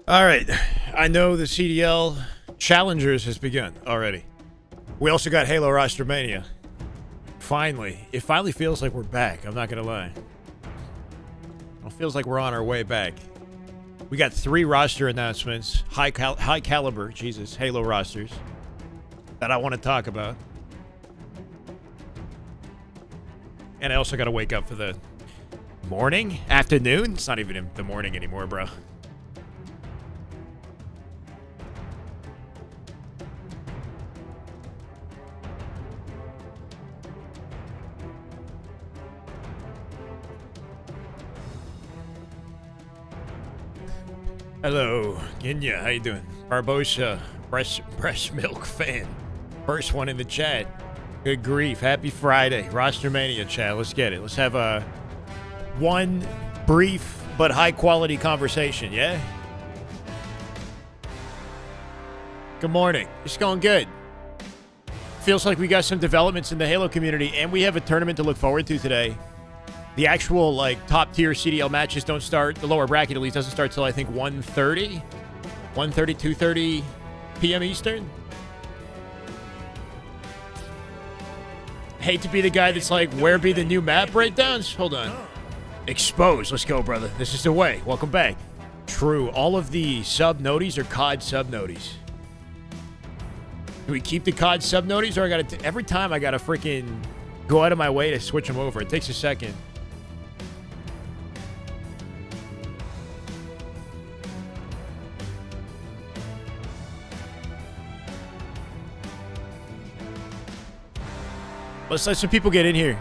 All right. I know the CDL Challengers has begun already. We also got Halo Roster Mania. Finally. It finally feels like we're back. I'm not going to lie. It feels like we're on our way back. We got 3 roster announcements. High caliber, Jesus, Halo rosters that I want to talk about. And I also got to wake up for the morning? Afternoon? It's not even the morning anymore, bro. Hello, Ginya. How you doing? Barbosa, breast milk fan. First one in the chat. Good grief. Happy Friday. Roster Mania chat. Let's get it. Let's have a one brief but high quality conversation, yeah? Good morning. It's going good. Feels like we got some developments in the Halo community, and we have a tournament to look forward to today. The actual, top tier CDL matches don't start, the lower bracket at least doesn't start till I think 1:30, 2:30 p.m. Eastern. Hate to be the guy that's like, where be the new map breakdowns? Hold on. Expose. Let's go, brother. This is the way. Welcome back. True. All of the sub-noties are COD sub-noties. Do we keep the COD sub-noties, or I gotta every time I gotta freaking go out of my way to switch them over? It takes a second. Let's let some people get in here.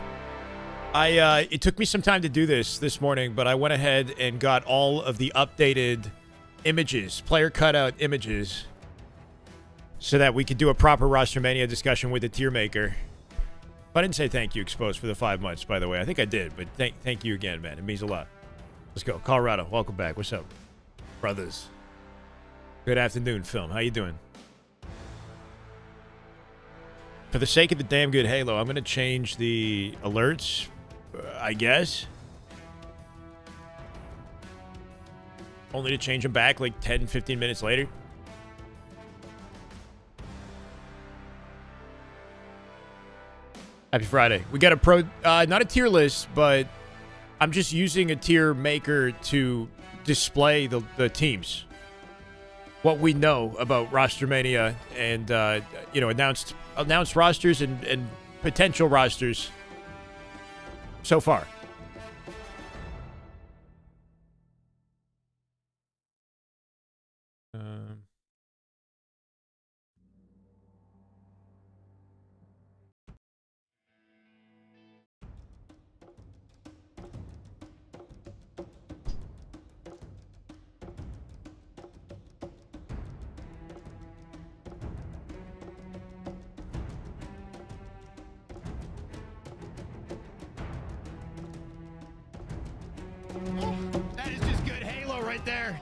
It took me some time to do this morning, but I went ahead and got all of the updated images, player cutout images, so that we could do a proper Roster Mania discussion with the tier maker. I didn't say thank you, Exposed, for the 5 months, by the way. I think I did, but thank you again, man. It means a lot. Let's go. Colorado, welcome back. What's up, brothers? Good afternoon, Film. How you doing? For the sake of the damn good Halo, I'm going to change the alerts, I guess. Only to change them back like 10, 15 minutes later. Happy Friday. We got a not a tier list, but I'm just using a tier maker to display the teams. What we know about Roster Mania and, announced rosters and potential rosters so far.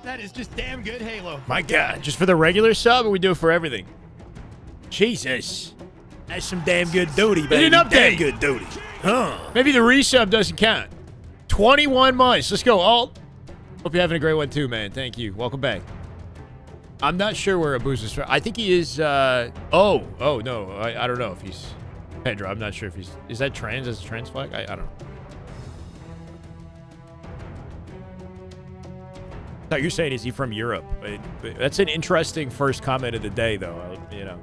That is just damn good Halo. My God, just for the regular sub, or we do it for everything? Jesus. That's some damn good duty, baby. An update. Damn good duty. Huh. Maybe the resub doesn't count. 21 months. Let's go, Alt. Hope you're having a great one, too, man. Thank you. Welcome back. I'm not sure where Abuz is from. I think he is, no. I don't know if he's Pedro. I'm not sure if he's... Is that trans? Is it trans flag? I don't know. No, you're saying, is he from Europe? But that's an interesting first comment of the day, though, you know.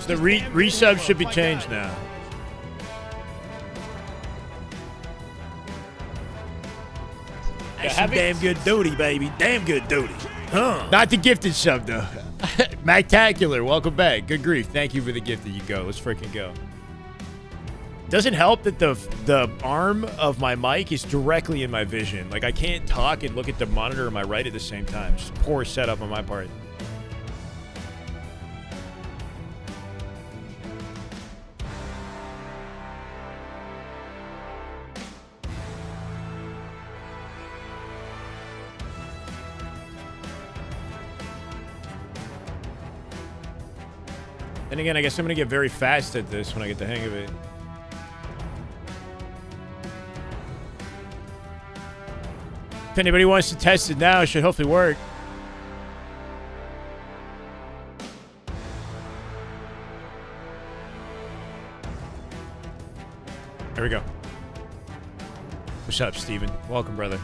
The resub should be changed now. That's some damn good duty, baby. Damn good duty. Huh. Not the gifted sub, though. Mactacular, welcome back. Good grief. Thank you for the gift that you go. Let's freaking go. Doesn't help that the arm of my mic is directly in my vision. Like, I can't talk and look at the monitor on my right at the same time. Just poor setup on my part. And again, I guess I'm going to get very fast at this when I get the hang of it. If anybody wants to test it now, it should hopefully work. There we go. What's up, Steven? Welcome, brother.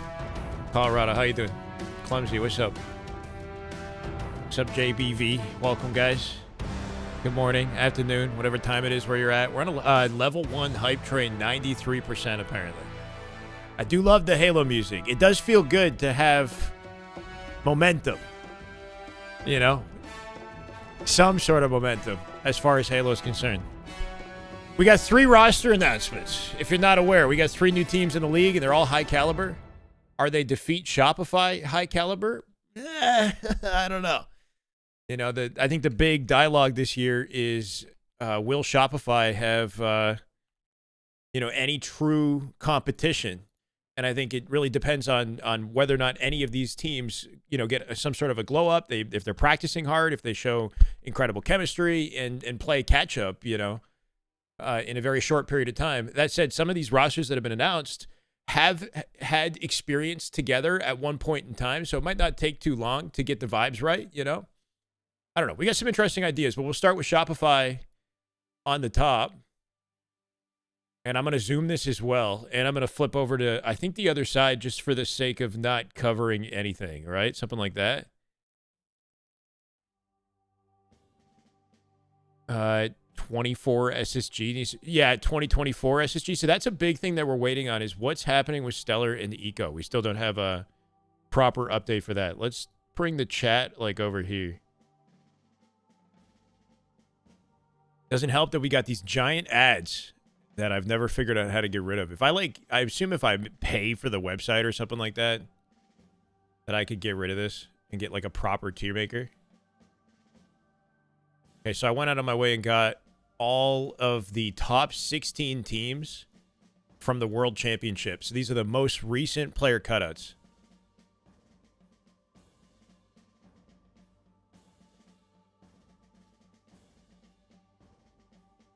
Colorado, how you doing? Clumsy, what's up? What's up, JBV? Welcome, guys. Good morning, afternoon, whatever time it is where you're at. We're on a level 1 hype train, 93% apparently. I do love the Halo music. It does feel good to have momentum. You know? Some sort of momentum as far as Halo is concerned. We got 3 roster announcements. If you're not aware, we got 3 new teams in the league, and they're all high caliber. Are they defeat Shopify high caliber? I don't know. You know, I think the big dialogue this year is, will Shopify have, any true competition? And I think it really depends on whether or not any of these teams, get some sort of a glow up. If they're practicing hard, if they show incredible chemistry and play catch up, in a very short period of time. That said, some of these rosters that have been announced have had experience together at one point in time, so it might not take too long to get the vibes right, I don't know. We got some interesting ideas, but we'll start with Shopify on the top. And I'm going to zoom this as well, and I'm going to flip over to, I think, the other side just for the sake of not covering anything, right? Something like that. 24 SSG. Yeah, 2024 SSG. So that's a big thing that we're waiting on is what's happening with Stellar and Eco. We still don't have a proper update for that. Let's bring the chat over here. Doesn't help that we got these giant ads that I've never figured out how to get rid of. I assume if I pay for the website or something like that, that I could get rid of this and get a proper tier maker. Okay, so I went out of my way and got all of the top 16 teams from the World Championship. So these are the most recent player cutouts.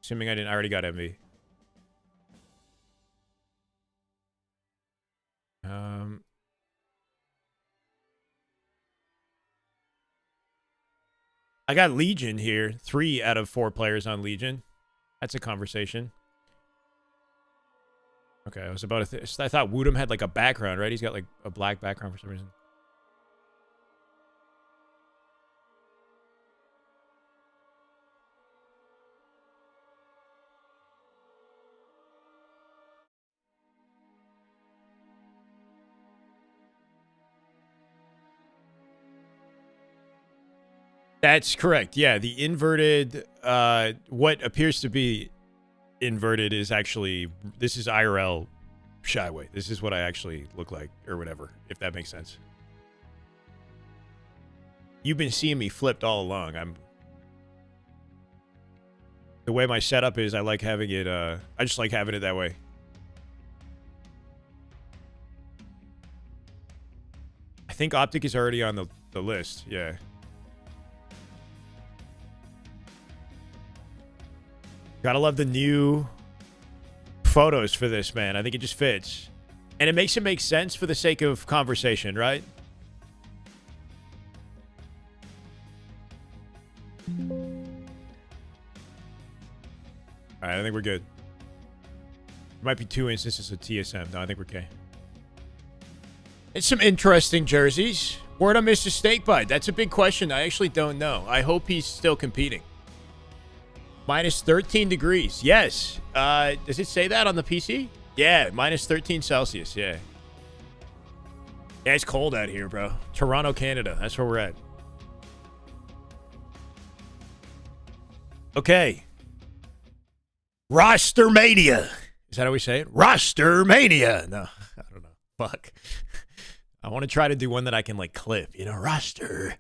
Assuming I already got MV. I got Legion here. 3 out of 4 players on Legion. That's a conversation. Okay, I was about to... I thought Woodham had a background, right? He's got a black background for some reason. That's correct. Yeah, the inverted, what appears to be inverted is actually, this is IRL Shyway. This is what I actually look like, or whatever, if that makes sense. You've been seeing me flipped all along. The way my setup is, I like having it, I just like having it that way. I think Optic is already on the list, yeah. Gotta love the new photos for this, man. I think it just fits. And it makes it make sense for the sake of conversation, right? All right, I think we're good. There might be 2 instances of TSM. No, I think we're okay. It's some interesting jerseys. Word on Mr. Snakebite. That's a big question. I actually don't know. I hope he's still competing. Minus 13 degrees. Yes. Does it say that on the PC? Yeah, minus 13 Celsius. Yeah. Yeah, it's cold out here, bro. Toronto, Canada. That's where we're at. Okay. Roster Mania. Is that how we say it? Roster Mania. No, I don't know. Fuck. I want to try to do one that I can clip. Roster.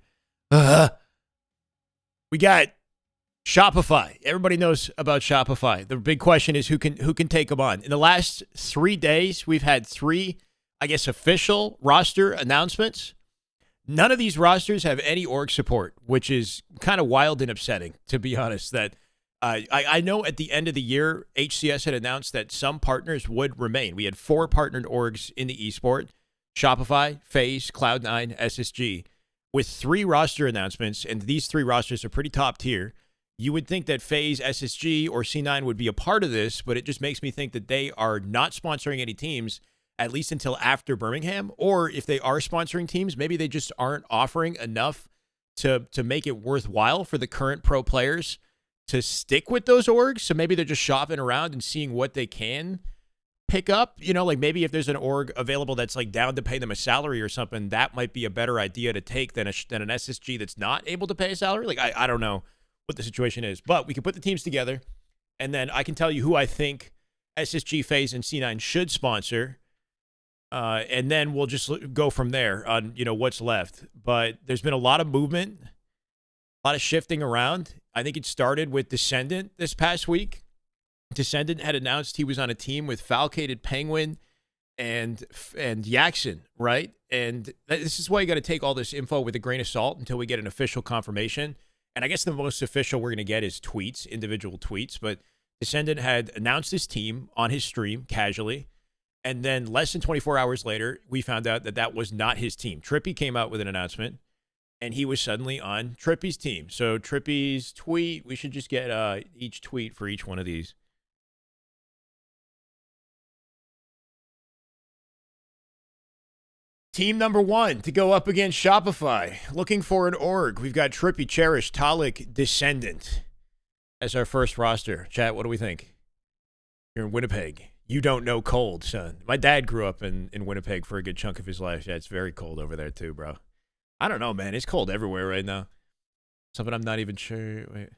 We got Shopify. Everybody knows about Shopify. The big question is who can take them on. In the last 3 days, we've had 3, I guess, official roster announcements. None of these rosters have any org support, which is kind of wild and upsetting, to be honest. That I know at the end of the year, HCS had announced that some partners would remain. We had 4 partnered orgs in the esport: Shopify, FaZe, Cloud9, SSG, with 3 roster announcements, and these 3 rosters are pretty top tier. You would think that FaZe, SSG, or C9 would be a part of this, but it just makes me think that they are not sponsoring any teams, at least until after Birmingham. Or if they are sponsoring teams, maybe they just aren't offering enough to make it worthwhile for the current pro players to stick with those orgs. So maybe they're just shopping around and seeing what they can pick up. You know, like maybe if there's an org available that's like down to pay them a salary or something, that might be a better idea to take than an SSG that's not able to pay a salary. Like, I don't know what the situation is, but we can put the teams together, and then I can tell you who I think SSG, FaZe, and C9 should sponsor, and then we'll just go from there on, you know, what's left. But there's been a lot of movement, a lot of shifting around. I think it started with Descendant this past week. Descendant had announced he was on a team with Falcated Penguin and Yaxon, right? And this is why you got to take all this info with a grain of salt until we get an official confirmation. And I guess the most official we're going to get is tweets, individual tweets. But Descendant had announced his team on his stream casually. And then less than 24 hours later, we found out that that was not his team. Trippy came out with an announcement, and he was suddenly on Trippy's team. So Trippy's tweet, we should just get each tweet for each one of these. Team number 1 to go up against Shopify. Looking for an org. We've got Trippy, Cherish, Talik, Descendant as our first roster. Chat, what do we think? You're in Winnipeg. You don't know cold, son. My dad grew up in Winnipeg for a good chunk of his life. Yeah, it's very cold over there too, bro. I don't know, man. It's cold everywhere right now. Something I'm not even sure. Wait.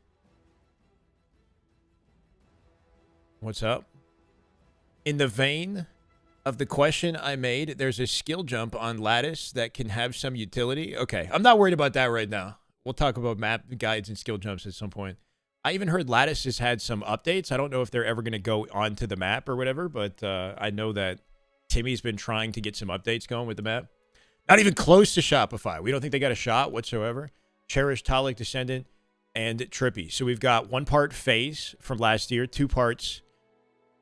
What's up? In the vein of the question I made, there's a skill jump on Lattice that can have some utility. Okay, I'm not worried about that right now. We'll talk about map guides and skill jumps at some point. I even heard Lattice has had some updates. I don't know if they're ever going to go onto the map or whatever, but I know that Timmy's been trying to get some updates going with the map. Not even close to Shopify. We don't think they got a shot whatsoever. Cherish, Talik, Descendant, and Trippy. So we've got 1 part FaZe from last year, 2 parts,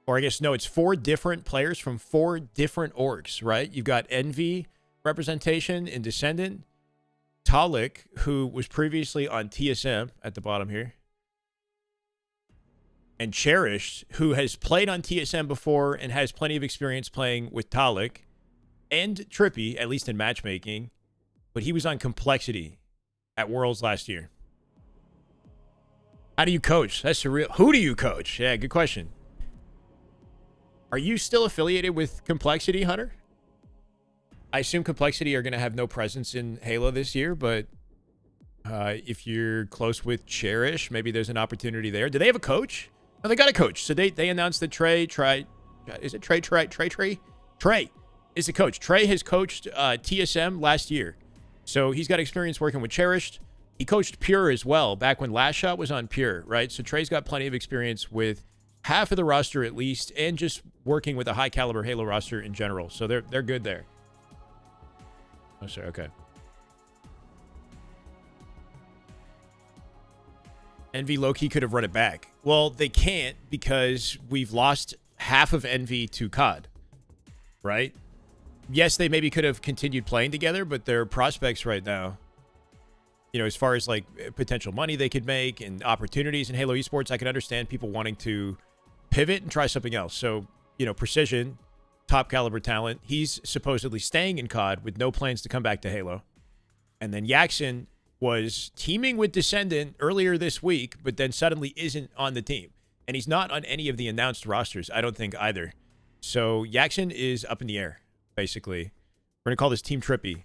or I guess, no, it's 4 different players from 4 different orgs, right? You've got Envy representation in Descendant, Talik, who was previously on TSM at the bottom here, and Cherish, who has played on TSM before and has plenty of experience playing with Talik, and Trippy, at least in matchmaking, but he was on Complexity at Worlds last year. How do you coach? That's surreal. Who do you coach? Yeah, good question. Are you still affiliated with Complexity, Hunter? I assume Complexity are going to have no presence in Halo this year, but if you're close with Cherish, maybe there's an opportunity there. Do they have a coach? No, they got a coach. So they announced that Trey is the coach. Trey has coached TSM last year. So he's got experience working with Cherished. He coached Pure as well back when Last Shot was on Pure, right? So Trey's got plenty of experience with half of the roster at least, and just working with a high caliber Halo roster in general. So they're good there. Oh, sorry. Okay. Envy low-key could have run it back. Well, they can't because we've lost half of Envy to COD, right? Yes, they maybe could have continued playing together, but their prospects right now, you know, as far as like potential money they could make and opportunities in Halo esports, I can understand people wanting to pivot and try something else. So, you know, Precision, top caliber talent, he's supposedly staying in COD with no plans to come back to Halo. And then Yaxon was teaming with Descendant earlier this week, but then suddenly isn't on the team. And he's not on any of the announced rosters, I don't think, either. So Yaxon is up in the air, basically. We're going to call this Team Trippy.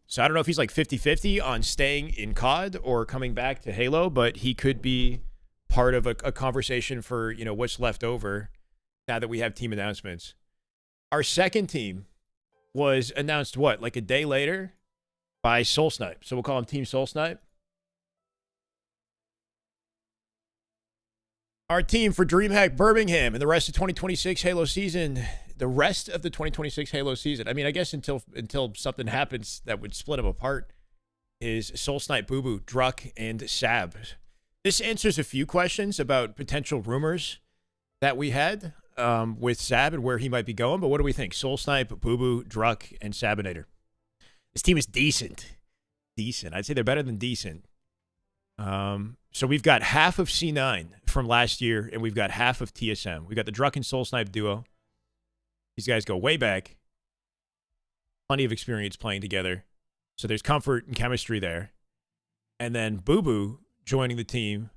So I don't know if he's like 50-50 on staying in COD or coming back to Halo, but he could be part of a conversation for, you know, what's left over now that we have team announcements. Our second team was announced, what, like a day later by Soul Snipe. So we'll call him Team Soul Snipe. Our team for DreamHack Birmingham and the rest of 2026 Halo season. the rest of the 2026 Halo season, I mean, I guess until something happens that would split them apart, is Soul Snipe, Boo Boo, Druck, and Sab. This answers a few questions about potential rumors that we had with Sab and where he might be going. But what do we think? Soul Snipe, Boo Boo, Druck, and Sabinator. This team is decent. Decent. I'd say they're better than decent. So we've got half of C9 from last year, and we've got half of TSM. We've got the Druck and Soul Snipe duo. These guys go way back. Plenty of experience playing together. So there's comfort and chemistry there. And then Boo Boo joining the team,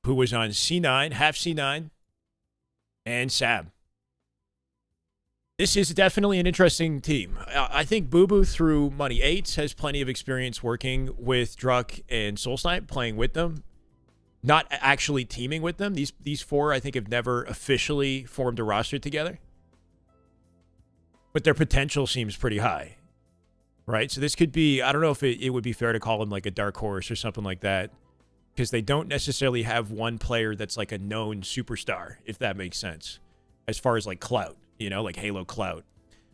who was on C9, half C9, and Sab. This is definitely an interesting team. I think Boo Boo through Money 8s has plenty of experience working with Druck and Soul Snipe, playing with them, not actually teaming with them. These four, I think, have never officially formed a roster together. But their potential seems pretty high, right? So this could be, I don't know if it would be fair to call them like a dark horse or something like that, because they don't necessarily have one player that's like a known superstar, if that makes sense, as far as like clout. You know, like Halo clout.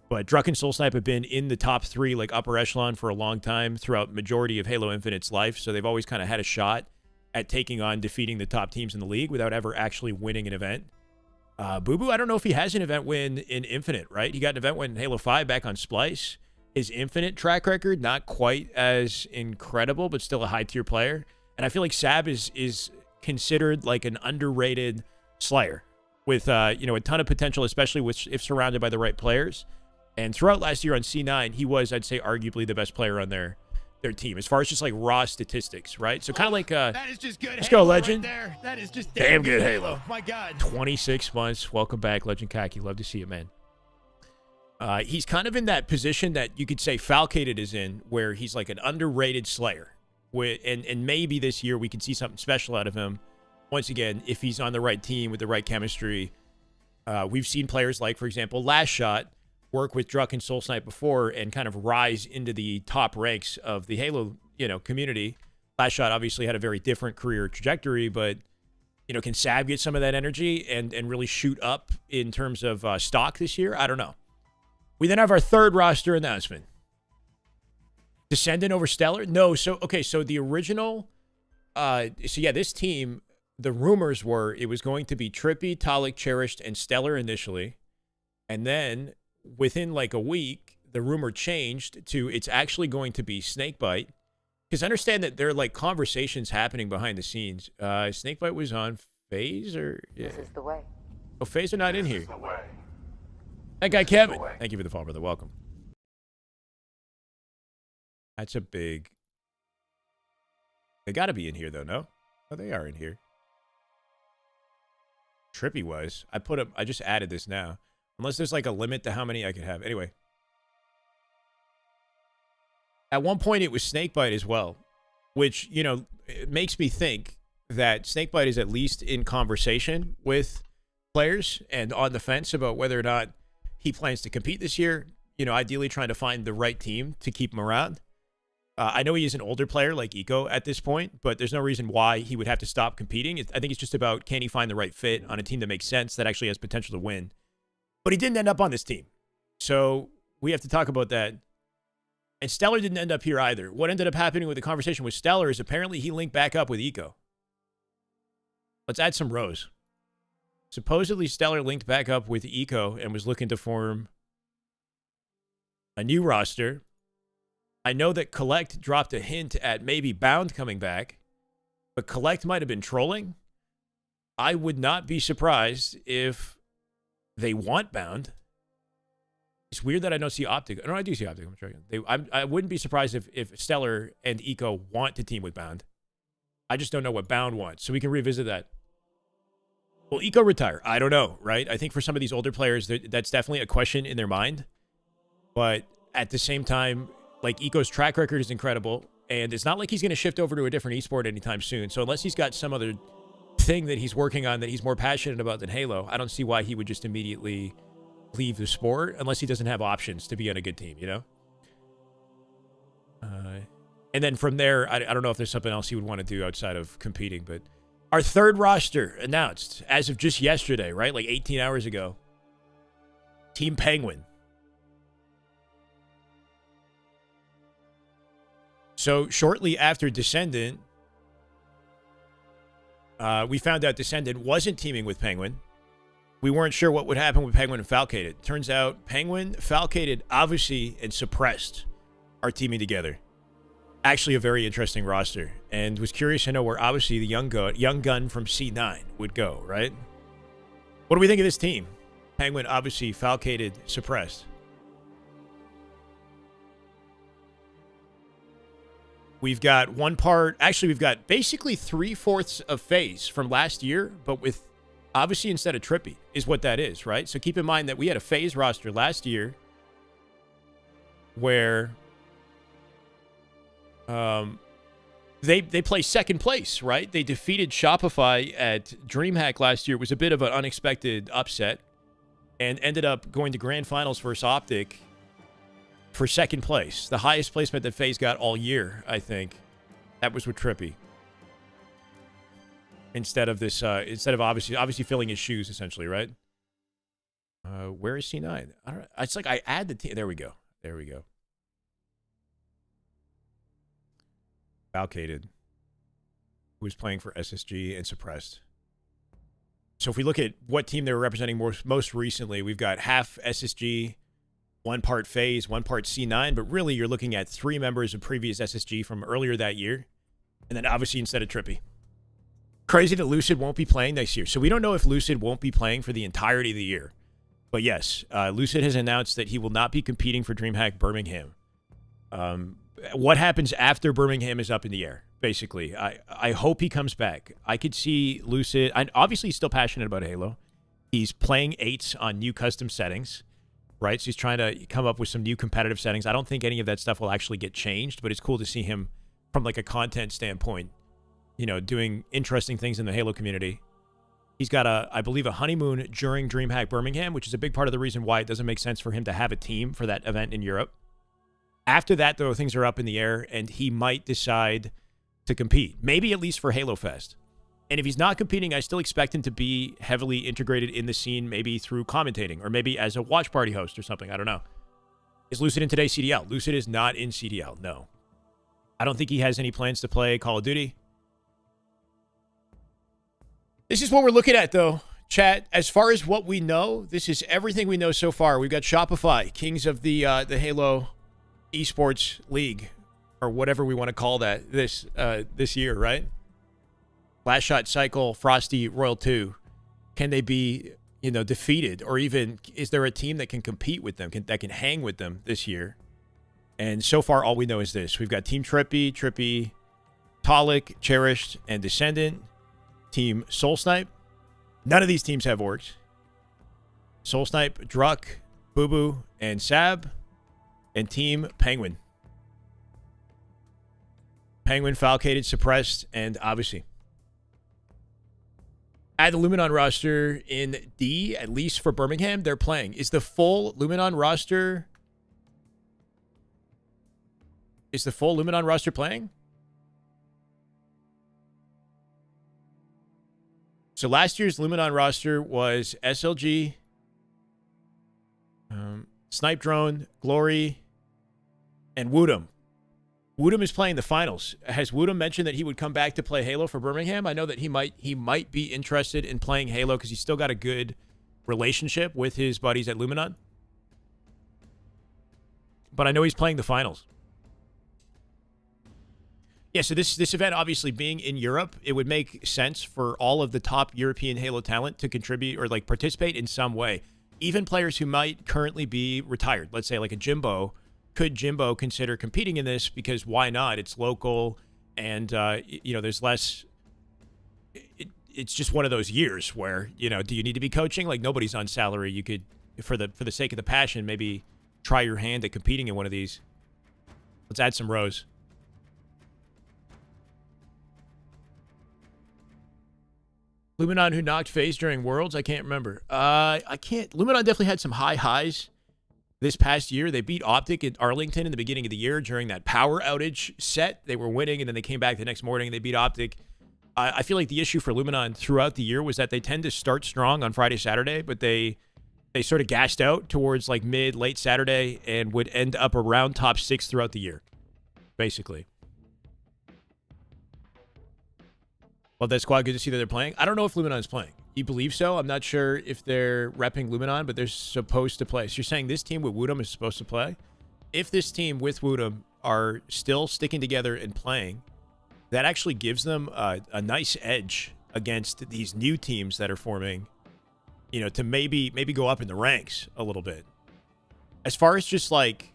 But Druck and Soul Snipe have been in the top 3, like upper echelon for a long time throughout majority of Halo Infinite's life. So they've always kind of had a shot at taking on defeating the top teams in the league without ever actually winning an event. Boo Boo, I don't know if he has an event win in Infinite, right? He got an event win in Halo 5 back on Splice. His Infinite track record, not quite as incredible, but still a high-tier player. And I feel like Sab is considered like an underrated Slayer, with a ton of potential, especially if surrounded by the right players. And throughout last year on C9, he was, I'd say, arguably the best player on their team as far as just like raw statistics, right? So kind of like that is just good. Let's go, Legend. Right there. That is just damn good Halo. My God. 26 months. Welcome back, Legend Khaki. Love to see you, man. He's kind of in that position that you could say Falcated is in, where he's like an underrated Slayer. And maybe this year we could see something special out of him. Once again, if he's on the right team with the right chemistry. We've seen players like, for example, Last Shot work with Druck and Soul Snipe before and kind of rise into the top ranks of the Halo, community. Last Shot obviously had a very different career trajectory, but, can Sab get some of that energy and really shoot up in terms of stock this year? I don't know. We then have our third roster announcement. Descendant over Stellar? No. So the original, this team, the rumors were it was going to be Trippy, Talik, Cherished, and Stellar initially. And then within like a week, the rumor changed to it's actually going to be Snakebite. Because understand that there are like conversations happening behind the scenes. Snakebite was on FaZe or... Yeah. This is the way. Oh, FaZe are not in here. That guy Kevin. Thank you for the follow, brother. Welcome. That's a big... They got to be in here though, no? Oh, they are in here. Trippy was. I just added this now. Unless there's like a limit to how many I could have. Anyway. At one point it was Snakebite as well. Which, it makes me think that Snakebite is at least in conversation with players and on the fence about whether or not he plans to compete this year. Ideally trying to find the right team to keep him around. I know he is an older player like Eco at this point, but there's no reason why he would have to stop competing. I think it's just about, can he find the right fit on a team that makes sense, that actually has potential to win. But he didn't end up on this team. So we have to talk about that. And Stellar didn't end up here either. What ended up happening with the conversation with Stellar is apparently he linked back up with Eco. Let's add some rows. Supposedly Stellar linked back up with Eco and was looking to form a new roster. I know that Collect dropped a hint at maybe Bound coming back, but Collect might have been trolling. I would not be surprised if they want Bound. It's weird that I don't see Optic. No, I do see Optic. I'm sure. I wouldn't be surprised if Stellar and Eco want to team with Bound. I just don't know what Bound wants, so we can revisit that. Will Eco retire? I don't know, right? I think for some of these older players, that's definitely a question in their mind. But at the same time, like, Eco's track record is incredible, and it's not like he's going to shift over to a different esport anytime soon. So unless he's got some other thing that he's working on that he's more passionate about than Halo, I don't see why he would just immediately leave the sport unless he doesn't have options to be on a good team, And then from there, I don't know if there's something else he would want to do outside of competing, but Our third roster announced as of just yesterday, right? Like 18 hours ago. Team Penguin. So shortly after Descendant, we found out Descendant wasn't teaming with Penguin. We weren't sure what would happen with Penguin and Falcated. Turns out Penguin, Falcated, obviously, and Suppressed are teaming together. Actually, a very interesting roster. And was curious to know where, obviously, the young gun from C9 would go, right? What do we think of this team? Penguin, obviously, Falcated, Suppressed. We've got one part. Actually, we've got basically 3/4 of FaZe from last year, but with, obviously, instead of Trippy, is what that is, right? So keep in mind that we had a FaZe roster last year where they play second place, right? They defeated Shopify at DreamHack last year. It was a bit of an unexpected upset and ended up going to grand finals versus Optic for second place. The highest placement that FaZe got all year, I think. That was with Trippy. Instead of this, instead of obviously filling his shoes, essentially, right? Where is C9? I don't know. It's like I add the team. There we go. There we go. Falcated, who was playing for SSG and Suppressed. So if we look at what team they were representing most recently, we've got half SSG, one part FaZe, one part C9, but really you're looking at 3 members of previous SSG from earlier that year, and then obviously instead of Trippy. Crazy that Lucid won't be playing next year. So we don't know if Lucid won't be playing for the entirety of the year. But yes, Lucid has announced that he will not be competing for DreamHack Birmingham. What happens after Birmingham is up in the air, basically. I hope he comes back. I could see Lucid. Obviously, he's still passionate about Halo. He's playing 8s on new custom settings, right? So he's trying to come up with some new competitive settings. I don't think any of that stuff will actually get changed, but it's cool to see him from like a content standpoint, you know, doing interesting things in the Halo community. He's got, I believe, a honeymoon during DreamHack Birmingham, which is a big part of the reason why it doesn't make sense for him to have a team for that event in Europe. After that, though, things are up in the air, and he might decide to compete. Maybe at least for Halo Fest. And if he's not competing, I still expect him to be heavily integrated in the scene, maybe through commentating, or maybe as a watch party host or something. I don't know. Is Lucid in today's CDL? Lucid is not in CDL, no. I don't think he has any plans to play Call of Duty. This is what we're looking at, though, chat. As far as what we know, this is everything we know so far. We've got Shopify, kings of the Halo Esports League, or whatever we want to call that this year, right? Last Shot Cycle, Frosty, Royal 2. Can they be, you know, defeated? Or even, is there a team that can compete with them, that can hang with them this year? And so far, all we know is this. We've got Team Trippy, Talik, Cherished, and Descendant. Team Soul Snipe. None of these teams have orgs. Soul Snipe, Druck, Boo Boo, and Sab. And Team Penguin. Penguin, Falcated, Suppressed, and obviously. Add the Luminon roster in D, at least for Birmingham. They're playing. Is the full Luminon roster... Is the full Luminon roster playing? So last year's Luminon roster was SLG, Snipe Drone, Glory, and Woodham. Woodham is playing the finals. Has Woodham mentioned that he would come back to play Halo for Birmingham? I know that he might be interested in playing Halo because he's still got a good relationship with his buddies at Luminon. But I know he's playing the finals. Yeah, so this event obviously being in Europe, it would make sense for all of the top European Halo talent to contribute or like participate in some way. Even players who might currently be retired, let's say like a Jimbo, could Jimbo consider competing in this? Because why not? It's local, and you know, there's less. It's just one of those years where, you know, do you need to be coaching? Like, nobody's on salary. You could, for the sake of the passion, maybe try your hand at competing in one of these. Let's add some rows. Luminon who knocked FaZe during Worlds? I can't remember. Luminon definitely had some high highs this past year. They beat Optic at Arlington in the beginning of the year during that power outage set. They were winning, and then they came back the next morning and they beat Optic. I feel like the issue for Luminon throughout the year was that they tend to start strong on Friday, Saturday, but they sort of gassed out towards like mid, late Saturday and would end up around top 6 throughout the year, basically. Well, that squad, good to see that they're playing. I don't know if Luminon's playing. You believe so? I'm not sure if they're repping Luminon, but they're supposed to play. So you're saying this team with Woodham is supposed to play? If this team with Woodham are still sticking together and playing, that actually gives them a nice edge against these new teams that are forming, you know, to maybe go up in the ranks a little bit. As far as just like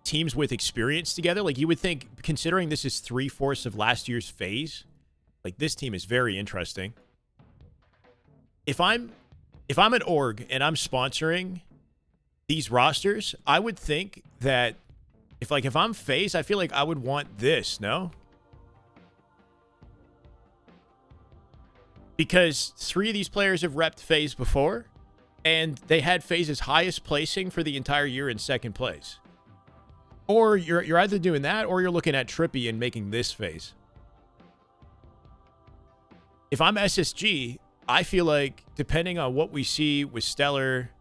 teams with experience together, like you would think, considering this is 3/4 of last year's FaZe, like this team is very interesting. If I'm an org and I'm sponsoring these rosters, I would think that if I'm FaZe, I feel like I would want this, no? Because 3 of these players have repped FaZe before, and they had FaZe's highest placing for the entire year in 2nd place. Or you're either doing that, or you're looking at Trippy and making this FaZe. If I'm SSG, I feel like, depending on what we see with Stellar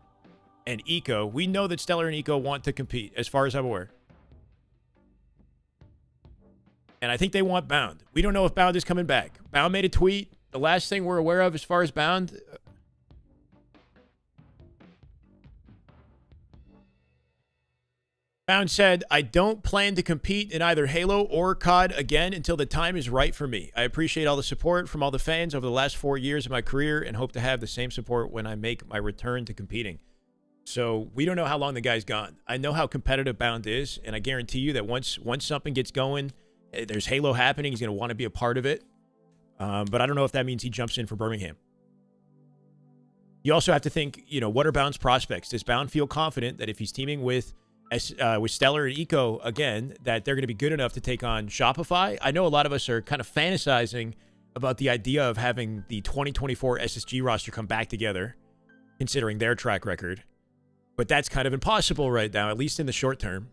and Eco, we know that Stellar and Eco want to compete, as far as I'm aware. And I think they want Bound. We don't know if Bound is coming back. Bound made a tweet. The last thing we're aware of as far as Bound... Bound said, I don't plan to compete in either Halo or COD again until the time is right for me. I appreciate all the support from all the fans over the last 4 years of my career and hope to have the same support when I make my return to competing. So we don't know how long the guy's gone. I know how competitive Bound is, and I guarantee you that once something gets going, there's Halo happening, he's going to want to be a part of it. But I don't know if that means he jumps in for Birmingham. You also have to think, you know, what are Bound's prospects? Does Bound feel confident that if he's teaming with Stellar and Eco again, that they're going to be good enough to take on Shopify? I know a lot of us are kind of fantasizing about the idea of having the 2024 SSG roster come back together, considering their track record. But that's kind of impossible right now, at least in the short term,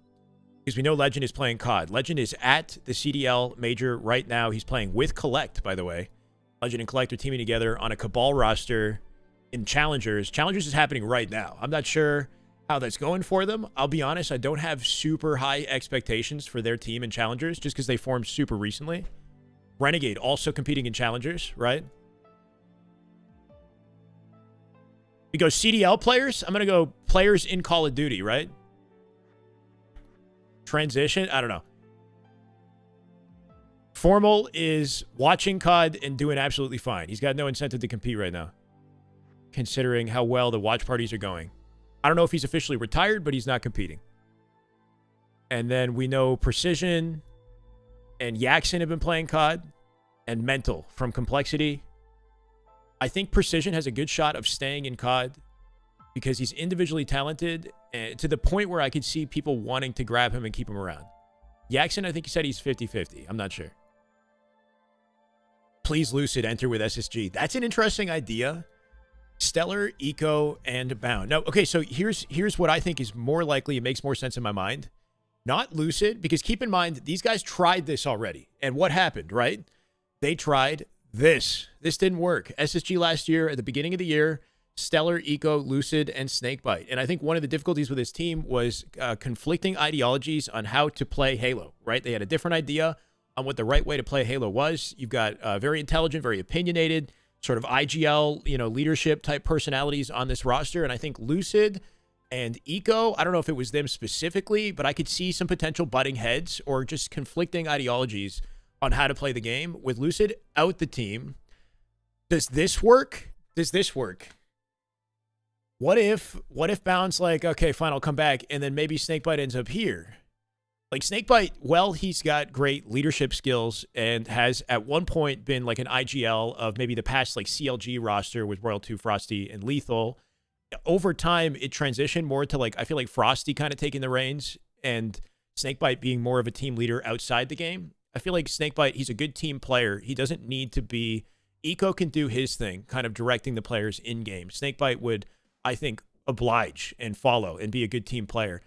because we know Legend is playing COD. Legend is at the CDL Major right now. He's playing with Collect, by the way. Legend and Collect are teaming together on a Cabal roster in Challengers. Challengers is happening right now. I'm not sure how that's going for them. I'll be honest, I don't have super high expectations for their team in Challengers just because they formed super recently. Renegade also competing in Challengers, right? We go CDL players. I'm going to go players in Call of Duty, right? Transition. I don't know. Formal is watching COD and doing absolutely fine. He's got no incentive to compete right now, considering how well the watch parties are going. I don't know if he's officially retired, but he's not competing. And then we know Precision and Yaxon have been playing COD, and Mental from Complexity. I think Precision has a good shot of staying in COD because he's individually talented to the point where I could see people wanting to grab him and keep him around. Yaxon, I think he said he's 50-50. I'm not sure. Please, Lucid, enter with SSG. That's an interesting idea. Stellar, Eco, and Bound. No, okay, so here's what I think is more likely. It makes more sense in my mind. Not Lucid, because keep in mind, these guys tried this already. And what happened, right? They tried this. This didn't work. SSG last year, at the beginning of the year, Stellar, Eco, Lucid, and Snakebite. And I think one of the difficulties with this team was conflicting ideologies on how to play Halo, right? They had a different idea on what the right way to play Halo was. You've got very intelligent, very opinionated, sort of IGL, you know, leadership type personalities on this roster. And I think Lucid and Eco, I don't know if it was them specifically, but I could see some potential butting heads or just conflicting ideologies on how to play the game. With Lucid out the team, does this work? Does this work? What if Bound's like, okay, fine, I'll come back, and then maybe Snakebite ends up here? Like, Snakebite, well, he's got great leadership skills and has at one point been like an IGL of maybe the past like CLG roster with Royal 2, Frosty, and Lethal. Over time, it transitioned more to like, I feel like Frosty kind of taking the reins and Snakebite being more of a team leader outside the game. I feel like Snakebite, he's a good team player. He doesn't need to be... Eco can do his thing, kind of directing the players in-game. Snakebite would, I think, oblige and follow and be a good team player.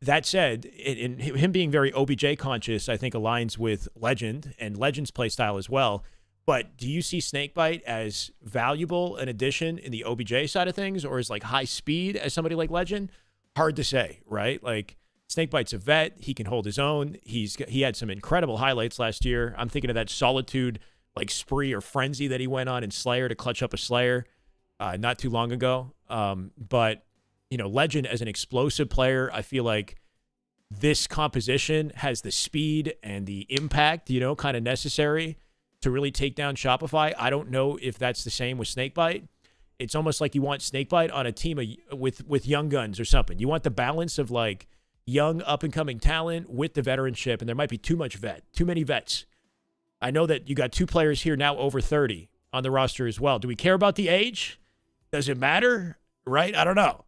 that said, in him being very OBJ conscious, I think aligns with Legend and Legend's play style as well. But do you see Snakebite as valuable an addition in the OBJ side of things, or is like high speed as somebody like Legend? Hard to say, right? Like Snakebite's a vet. He can hold his own. He had some incredible highlights last year. I'm thinking of that Solitude like spree or frenzy that he went on in Slayer to clutch up a Slayer not too long ago. But, you know, Legend as an explosive player, I feel like this composition has the speed and the impact, you know, kind of necessary to really take down Shopify. I don't know if that's the same with Snakebite. It's almost like you want Snakebite on a team with young guns or something. You want the balance of like young up-and-coming talent with the veteranship, and there might be too many vets. I know that you got 2 players here now over 30 on the roster as well. Do we care about the age? Does it matter? Right? I don't know.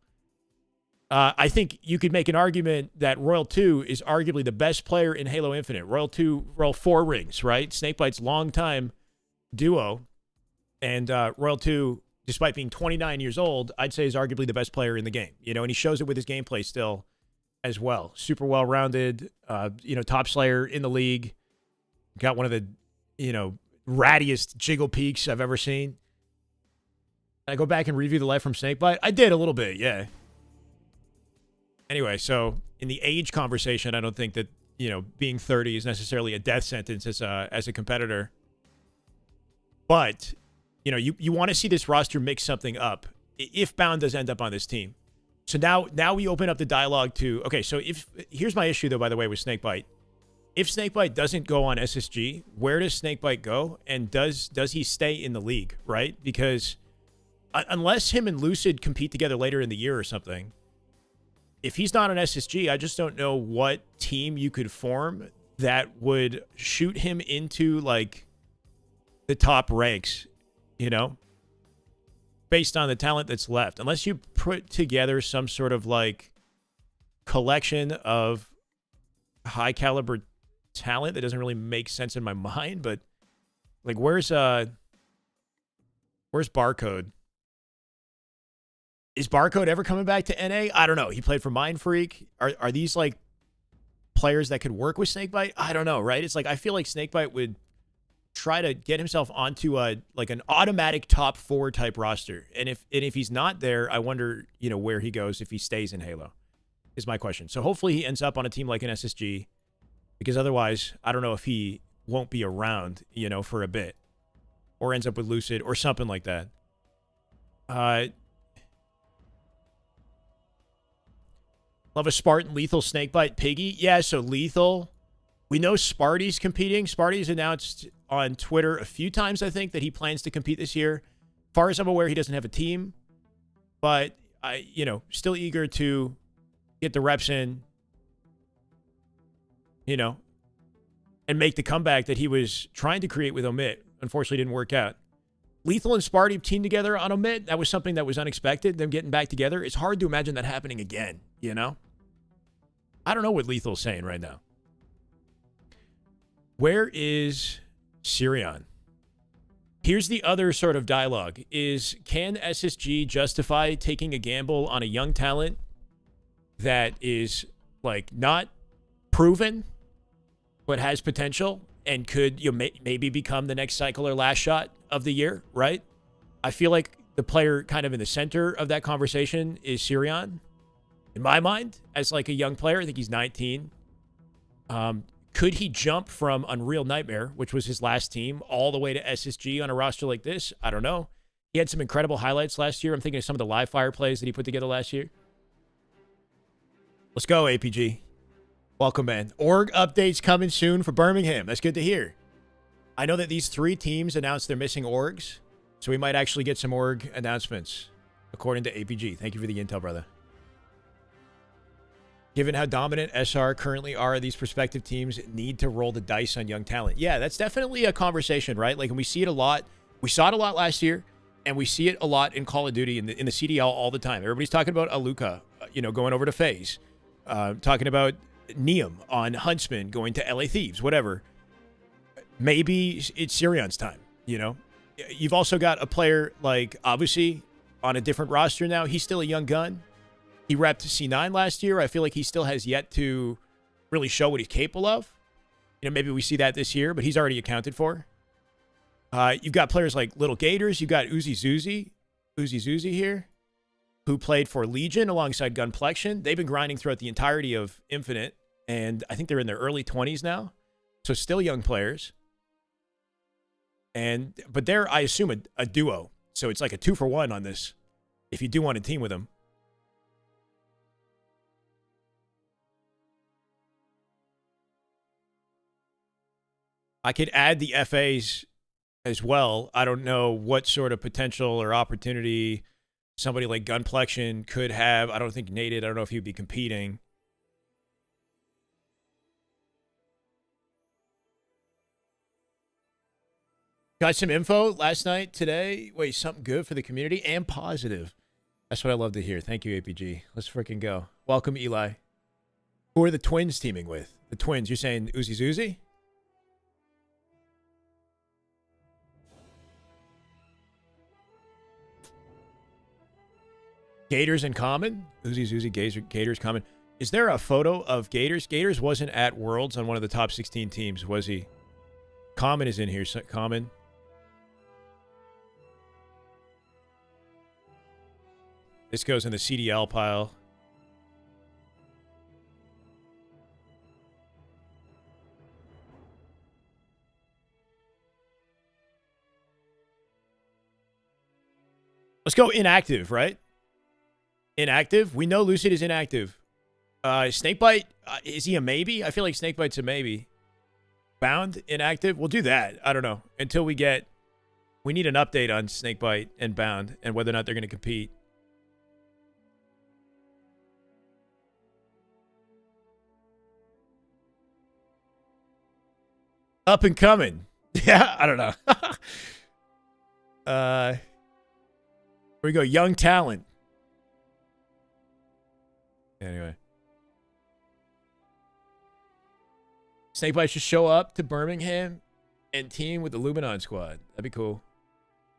I think you could make an argument that Royal 2 is arguably the best player in Halo Infinite. Royal 4 rings, right? Snakebite's longtime duo. And Royal 2, despite being 29 years old, I'd say is arguably the best player in the game. You know, and he shows it with his gameplay still as well. Super well-rounded, you know, top slayer in the league. Got one of the, you know, rattiest jiggle peaks I've ever seen. I go back and review the life from Snakebite. I did a little bit, yeah. Anyway, so in the age conversation, I don't think that, you know, being 30 is necessarily a death sentence as a competitor. But, you know, you want to see this roster mix something up if Bound does end up on this team. So now we open up the dialogue to, okay, so here's my issue, though, by the way, with Snakebite. If Snakebite doesn't go on SSG, where does Snakebite go? And does he stay in the league, right? Because unless him and Lucid compete together later in the year or something, if he's not on SSG, I just don't know what team you could form that would shoot him into, like, the top ranks, you know, based on the talent that's left. Unless you put together some sort of, like, collection of high-caliber talent that doesn't really make sense in my mind, but, like, where's Barcode? Is Barcode ever coming back to NA? I don't know. He played for Mind Freak. Are these, like, players that could work with Snakebite? I don't know, right? It's like, I feel like Snakebite would try to get himself onto an automatic top 4 type roster. And if he's not there, I wonder, you know, where he goes if he stays in Halo, is my question. So hopefully he ends up on a team like an SSG, because otherwise, I don't know if he won't be around, you know, for a bit, or ends up with Lucid or something like that. Love a Spartan Lethal Snakebite Piggy. Yeah, so Lethal. We know Sparty's competing. Sparty's announced on Twitter a few times, I think, that he plans to compete this year. As far as I'm aware, he doesn't have a team. But, still eager to get the reps in, you know, and make the comeback that he was trying to create with Omit. Unfortunately, didn't work out. Lethal and Sparty teamed together on Omit. That was something that was unexpected, them getting back together. It's hard to imagine that happening again, you know? I don't know what Lethal's saying right now. Where is Sirion? Here's the other sort of dialogue is, can SSG justify taking a gamble on a young talent that is, like, not proven but has potential and could maybe become the next cycle or last shot of the year, right? I feel like the player kind of in the center of that conversation is Sirion. In my mind, as like a young player, I think he's 19. Could he jump from Unreal Nightmare, which was his last team, all the way to SSG on a roster like this? I don't know. He had some incredible highlights last year. I'm thinking of some of the live fire plays that he put together last year. Let's go, APG. Welcome, man. Org updates coming soon for Birmingham. That's good to hear. I know that these 3 teams announced they're missing orgs, so we might actually get some org announcements, according to APG. Thank you for the intel, brother. Given how dominant SR currently are, these prospective teams need to roll the dice on young talent. Yeah, that's definitely a conversation, right? Like, and we see it a lot. We saw it a lot last year, and we see it a lot in Call of Duty in the CDL all the time. Everybody's talking about Aluka, going over to FaZe. Talking about Neum on Huntsman going to LA Thieves, whatever. Maybe it's Sirion's time, you know? You've also got a player like, obviously, on a different roster now. He's still a young gun. He repped C9 last year. I feel like he still has yet to really show what he's capable of. You know, maybe we see that this year, but he's already accounted for. You've got players like Little Gators. You've got Uzi Zuzi here, who played for Legion alongside Gunplexion. They've been grinding throughout the entirety of Infinite, and I think they're in their early 20s now. So still young players. But they're, I assume, a duo. So it's like a 2-for-1 on this if you do want to team with them. I could add the FAs as well. I don't know what sort of potential or opportunity somebody like Gunplexion could have. I don't think Nated, I don't know if he'd be competing. Got some info last night, today. Wait, something good for the community and positive. That's what I love to hear. Thank you, APG. Let's freaking go. Welcome, Eli. Who are the Twins teaming with? The Twins, you're saying Uzi Zuzi? Gators in common? Uzi Zuzi, Gators common. Is there a photo of Gators? Gators wasn't at Worlds on one of the top 16 teams, was he? Common is in here. Common. This goes in the CDL pile. Let's go inactive, right? Inactive? We know Lucid is inactive. Snakebite, is he a maybe? I feel like Snakebite's a maybe. Bound, inactive? We'll do that. I don't know. Until we get... We need an update on Snakebite and Bound and whether or not they're going to compete. Up and coming. Yeah, I don't know. Here we go. Young talent. Anyway. Snakebite should show up to Birmingham and team with the Luminon squad. That'd be cool.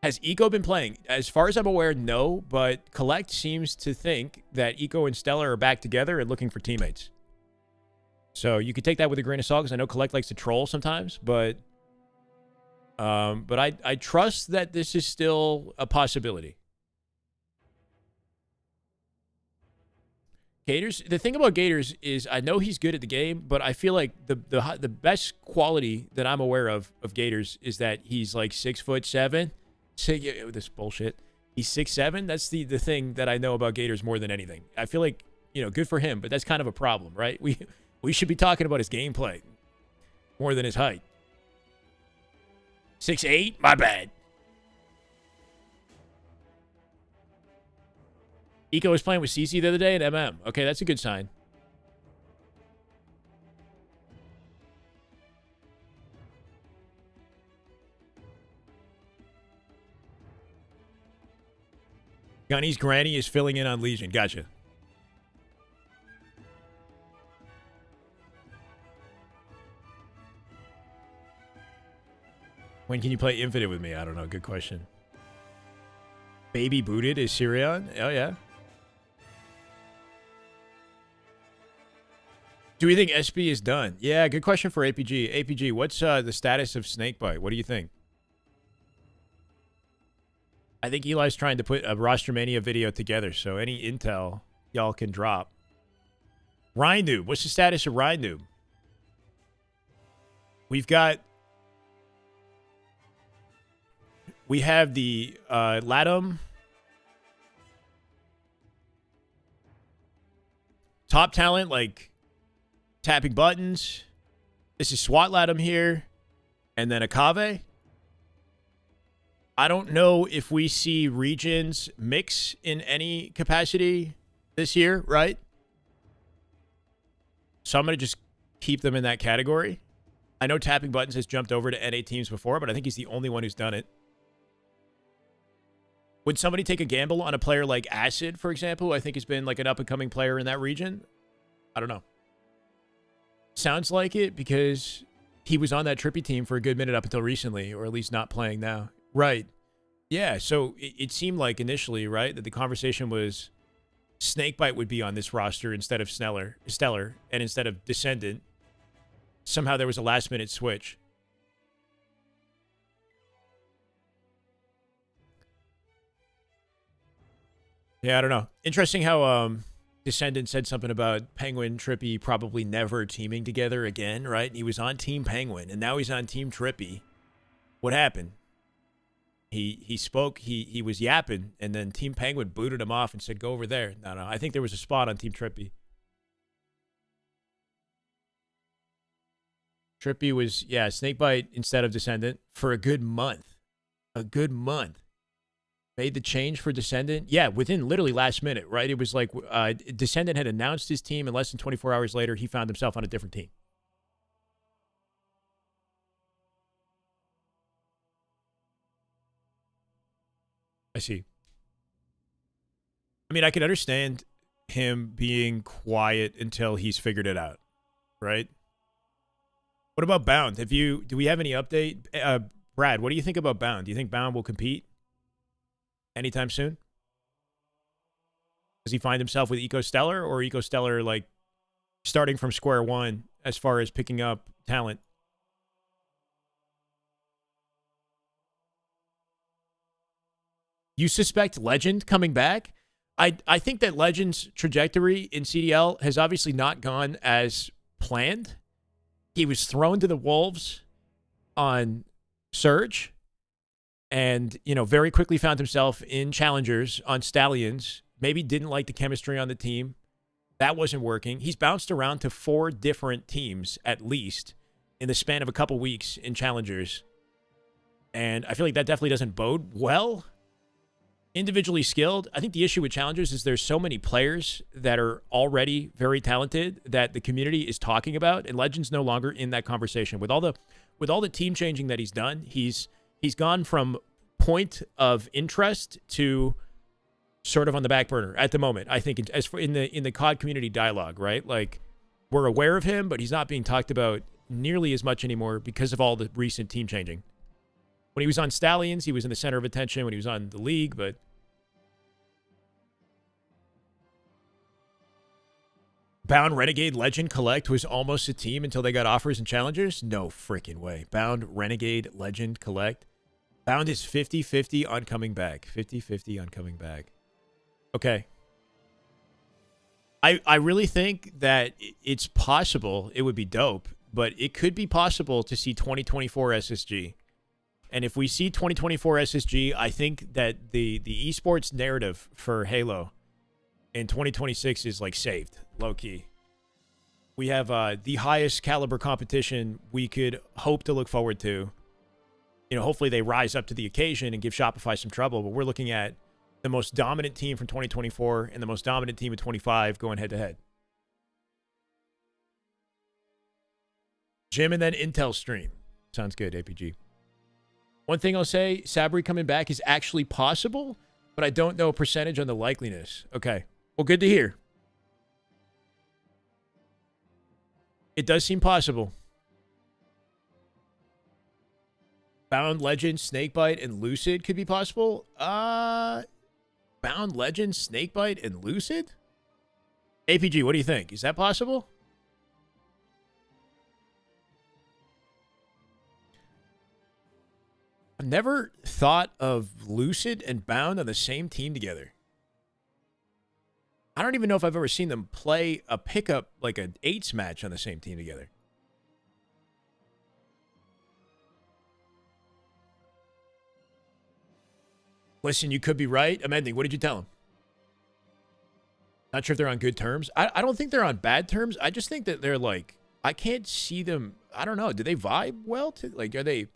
Has Eco been playing? As far as I'm aware, no, but Collect seems to think that Eco and Stellar are back together and looking for teammates. So you could take that with a grain of salt because I know Collect likes to troll sometimes, but I trust that this is still a possibility. Gators, the thing about Gators is I know he's good at the game, but I feel like the best quality that I'm aware of Gators is that he's like 6'7". This bullshit. He's 6'7". That's the thing that I know about Gators more than anything. I feel like, you know, good for him, but that's kind of a problem, right? We should be talking about his gameplay more than his height. 6'8"? My bad. Eco was playing with CC the other day at MM. Okay, that's a good sign. Gunny's granny is filling in on Legion. Gotcha. When can you play Infinite with me? I don't know. Good question. Baby booted is Sirion? Oh, yeah. Do we think SB is done? Yeah, good question for APG. APG, what's the status of Snakebite? What do you think? I think Eli's trying to put a Roster Mania video together, so any intel y'all can drop. Rhinoob, what's the status of Rhinoob? We have the Latum. Top talent, like tapping buttons. This is SWAT Latum here. And then Akave. I don't know if we see regions mix in any capacity this year, right? So I'm going to just keep them in that category. I know tapping buttons has jumped over to NA teams before, but I think he's the only one who's done it. Would somebody take a gamble on a player like Acid, for example, who I think has been like an up-and-coming player in that region? I don't know. Sounds like it because he was on that Trippy team for a good minute up until recently, or at least not playing now. Right. Yeah, so it seemed like initially, right, that the conversation was Snakebite would be on this roster instead of Stellar, and instead of Descendant. Somehow there was a last-minute switch. Yeah, I don't know. Interesting how Descendant said something about Penguin, Trippy probably never teaming together again, right? He was on Team Penguin, and now he's on Team Trippy. What happened? He spoke, he was yapping, and then Team Penguin booted him off and said, go over there. No, I think there was a spot on Team Trippy. Trippy was, yeah, Snakebite instead of Descendant for a good month. A good month. Made the change for Descendant. Yeah, within literally last minute, right? It was like Descendant had announced his team, and less than 24 hours later, he found himself on a different team. I see. I mean, I could understand him being quiet until he's figured it out, right? What about Bound? Do we have any update? Brad, what do you think about Bound? Do you think Bound will compete anytime soon? Does he find himself with EcoStellar, or EcoStellar like starting from square one as far as picking up talent? You suspect Legend coming back? I think that Legend's trajectory in CDL has obviously not gone as planned. He was thrown to the Wolves on Surge and, very quickly found himself in Challengers on Stallions. Maybe didn't like the chemistry on the team. That wasn't working. He's bounced around to 4 different teams, at least, in the span of a couple weeks in Challengers. And I feel like that definitely doesn't bode well. Individually skilled, I think the issue with Challengers is there's so many players that are already very talented that the community is talking about, and Legend's no longer in that conversation. With all the team changing that he's done, he's gone from point of interest to sort of on the back burner at the moment. I think as for in the COD community dialogue, right? Like, we're aware of him, but he's not being talked about nearly as much anymore because of all the recent team changing. When he was on Stallions, he was in the center of attention when he was on the league, but Bound, Renegade, Legend, Collect was almost a team until they got offers and challengers? No freaking way. Bound, Renegade, Legend, Collect. Bound is 50-50 on coming back. 50-50 on coming back. Okay. I really think that it's possible, it would be dope, but it could be possible to see 2024 SSG. And if we see 2024 SSG, I think that the esports narrative for Halo in 2026 is like saved, low key. We have the highest caliber competition we could hope to look forward to. Hopefully they rise up to the occasion and give Shopify some trouble, but we're looking at the most dominant team from 2024 and the most dominant team of 25 going head to head. Jim and then Intel stream. Sounds good, APG. One thing I'll say, Sabri coming back is actually possible, but I don't know a percentage on the likeliness. Okay. Well, good to hear. It does seem possible. Bound, Legend, Snakebite, and Lucid could be possible. Bound, Legend, Snakebite, and Lucid? APG, what do you think? Is that possible? I've never thought of Lucid and Bound on the same team together. I don't even know if I've ever seen them play a pickup, like an 8s match on the same team together. Listen, you could be right. Amending, what did you tell him? Not sure if they're on good terms. I don't think they're on bad terms. I just think that they're like, I can't see them. I don't know. Do they vibe well? Are they...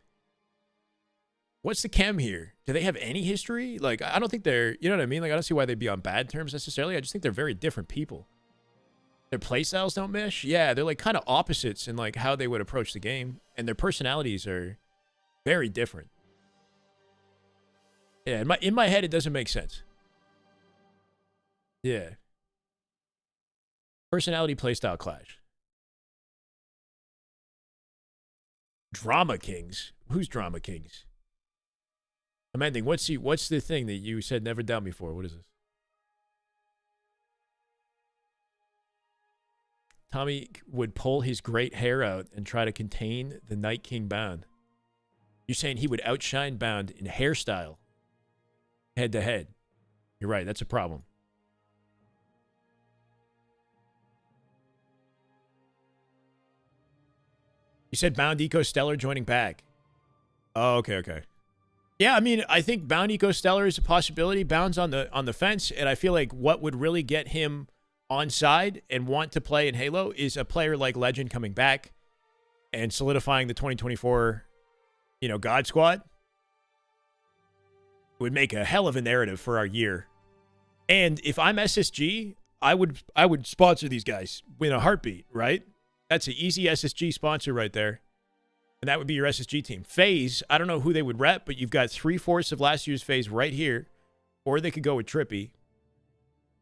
What's the chem here? Do they have any history? Like, I don't think they're, you know what I mean? Like, I don't see why they'd be on bad terms necessarily. I just think they're very different people. Their playstyles don't mesh. Yeah, they're like kind of opposites in like how they would approach the game. And their personalities are very different. Yeah, in my head, it doesn't make sense. Yeah. Personality playstyle clash. Drama Kings? Who's Drama Kings? Amending, what's the thing that you said never done before? What is this? Tommy would pull his great hair out and try to contain the Night King Bound. You're saying he would outshine Bound in hairstyle, head to head. You're right. That's a problem. You said Bound Eco Stellar joining back. Oh, okay. Yeah, I mean, I think Bound Eco Stellar is a possibility. Bound's on the fence, and I feel like what would really get him on side and want to play in Halo is a player like Legend coming back and solidifying the 2024, God Squad. It would make a hell of a narrative for our year. And if I'm SSG, I would sponsor these guys in a heartbeat, right? That's an easy SSG sponsor right there. And that would be your SSG team. FaZe, I don't know who they would rep, but you've got 3/4 of last year's FaZe right here. Or they could go with Trippy.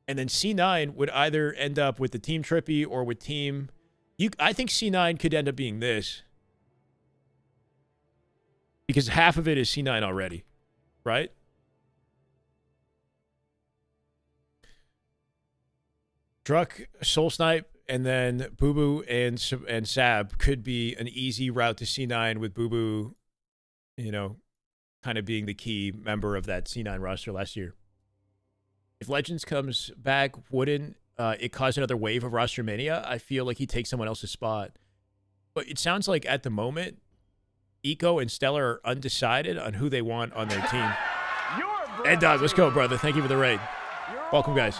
And then C9 would either end up with the Team Trippy or with Team... I think C9 could end up being this. Because half of it is C9 already. Right? Druck, Soul Snipe, and then Boo Boo and Sab could be an easy route to C9 with Boo Boo, kind of being the key member of that C9 roster last year. If Legends comes back, wouldn't it cause another wave of roster mania? I feel like he takes someone else's spot. But it sounds like at the moment, Eco and Stellar are undecided on who they want on their team. Ed Dog, let's go, brother. Thank you for the raid. Welcome, guys.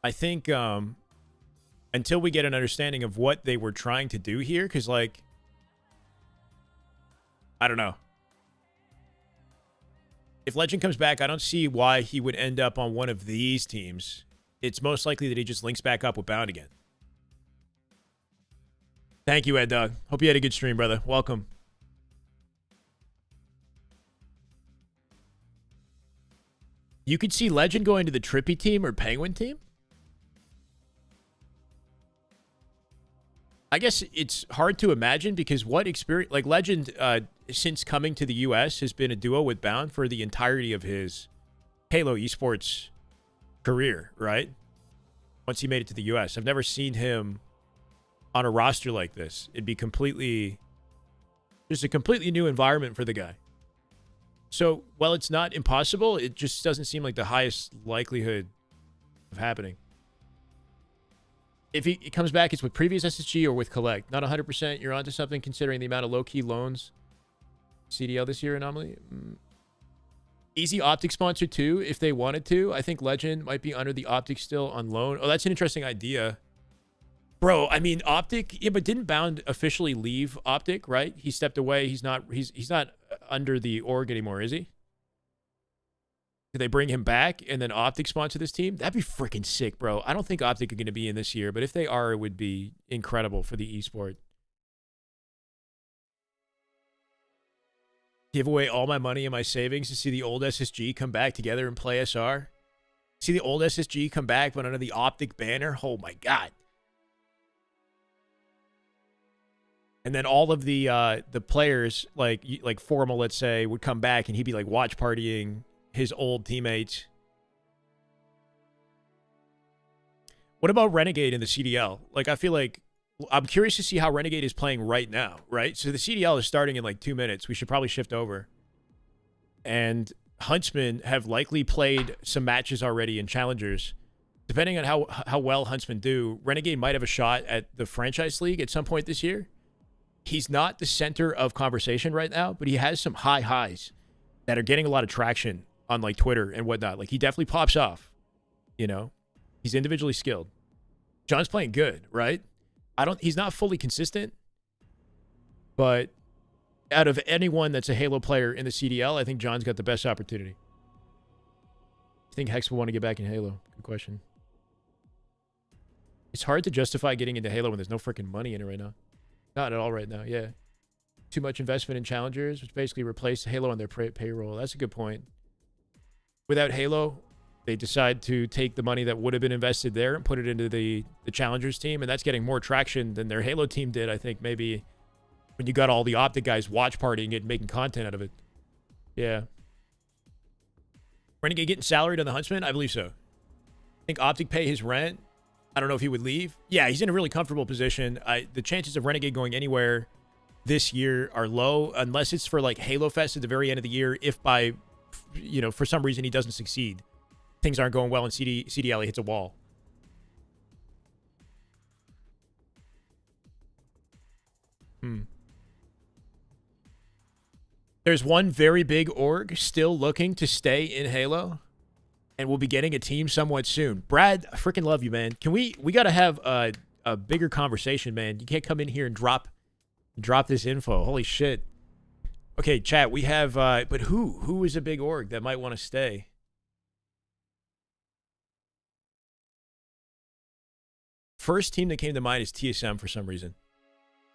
I think until we get an understanding of what they were trying to do here, because, I don't know. If Legend comes back, I don't see why he would end up on one of these teams. It's most likely that he just links back up with Bound again. Thank you, Ed Dog. Hope you had a good stream, brother. Welcome. You could see Legend going to the Trippy team or Penguin team. I guess it's hard to imagine because what experience... Legend, since coming to the U.S., has been a duo with Bound for the entirety of his Halo esports career, right? Once he made it to the U.S. I've never seen him on a roster like this. It'd be just a completely new environment for the guy. So, while it's not impossible, it just doesn't seem like the highest likelihood of happening. If he comes back, it's with previous SSG or with Collect. Not 100%. You're onto something considering the amount of low-key loans. CDL this year, anomaly. Easy Optic sponsor, too, if they wanted to. I think Legend might be under the Optic still on loan. Oh, that's an interesting idea. Bro, I mean, Optic... Yeah, but didn't Bound officially leave Optic, right? He stepped away. He's not under the org anymore, is he? Did they bring him back and then Optic sponsor this team? That'd be freaking sick, bro. I don't think Optic are going to be in this year, but if they are, it would be incredible for the esport. Give away all my money and my savings to see the old SSG come back together and play SR. See the old SSG come back, but under the Optic banner. Oh my god! And then all of the players, like Formal, let's say, would come back and he'd be like watch partying his old teammates. What about Renegade in the CDL? I feel like I'm curious to see how Renegade is playing right now, right? So the CDL is starting in 2 minutes. We should probably shift over. And Huntsmen have likely played some matches already in Challengers. Depending on how well Huntsmen do, Renegade might have a shot at the Franchise League at some point this year. He's not the center of conversation right now, but he has some high highs that are getting a lot of traction on Twitter and whatnot. He definitely pops off, He's individually skilled. John's playing good, right? He's not fully consistent, but out of anyone that's a Halo player in the CDL, I think John's got the best opportunity. I think Hex will want to get back in Halo. Good question. It's hard to justify getting into Halo when there's no freaking money in it right now. Not at all right now, yeah. Too much investment in Challengers, which basically replaced Halo on their payroll. That's a good point. Without Halo, they decide to take the money that would have been invested there and put it into the Challengers team, and that's getting more traction than their Halo team did, I think, maybe when you got all the Optic guys watch partying it and making content out of it. Yeah. Renegade getting salaried on the Huntsman? I believe so. think Optic pay his rent. I don't know if he would leave. Yeah, he's in a really comfortable position. The chances of Renegade going anywhere this year are low, unless it's for like Halo Fest at the very end of the year. If by, you know, for some reason he doesn't succeed, things aren't going well, and CDL hits a wall. There's one very big org still looking to stay in Halo, and we'll be getting a team somewhat soon. Brad, I freaking love you, man. Can we got to have a bigger conversation, man. You can't come in here and drop this info. Holy shit. Okay, chat, we have, but who is a big org that might want to stay? First team that came to mind is TSM for some reason.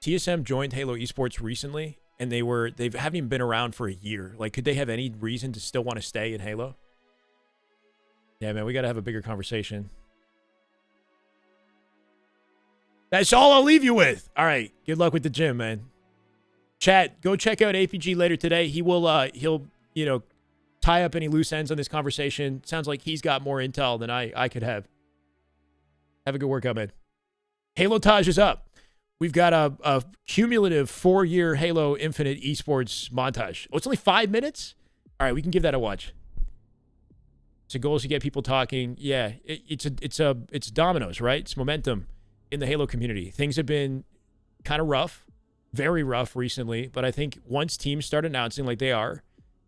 TSM joined Halo Esports recently, and they haven't even been around for a year. Like, could they have any reason to still want to stay in Halo? Yeah, man, we got to have a bigger conversation. That's all I'll leave you with. All right, good luck with the gym, man. Chat, go check out APG later today. He'll you know, tie up any loose ends on this conversation. Sounds like he's got more intel than I could have. Have a good workout, man. Halo Taj is up. We've got a cumulative 4-year Halo Infinite esports montage. Oh, it's only 5 minutes? All right, we can give that a watch. So goal is to get people talking. Yeah, it's dominoes, right? It's momentum in the Halo community. Things have been kind of rough, very rough recently, but I think once teams start announcing like they are,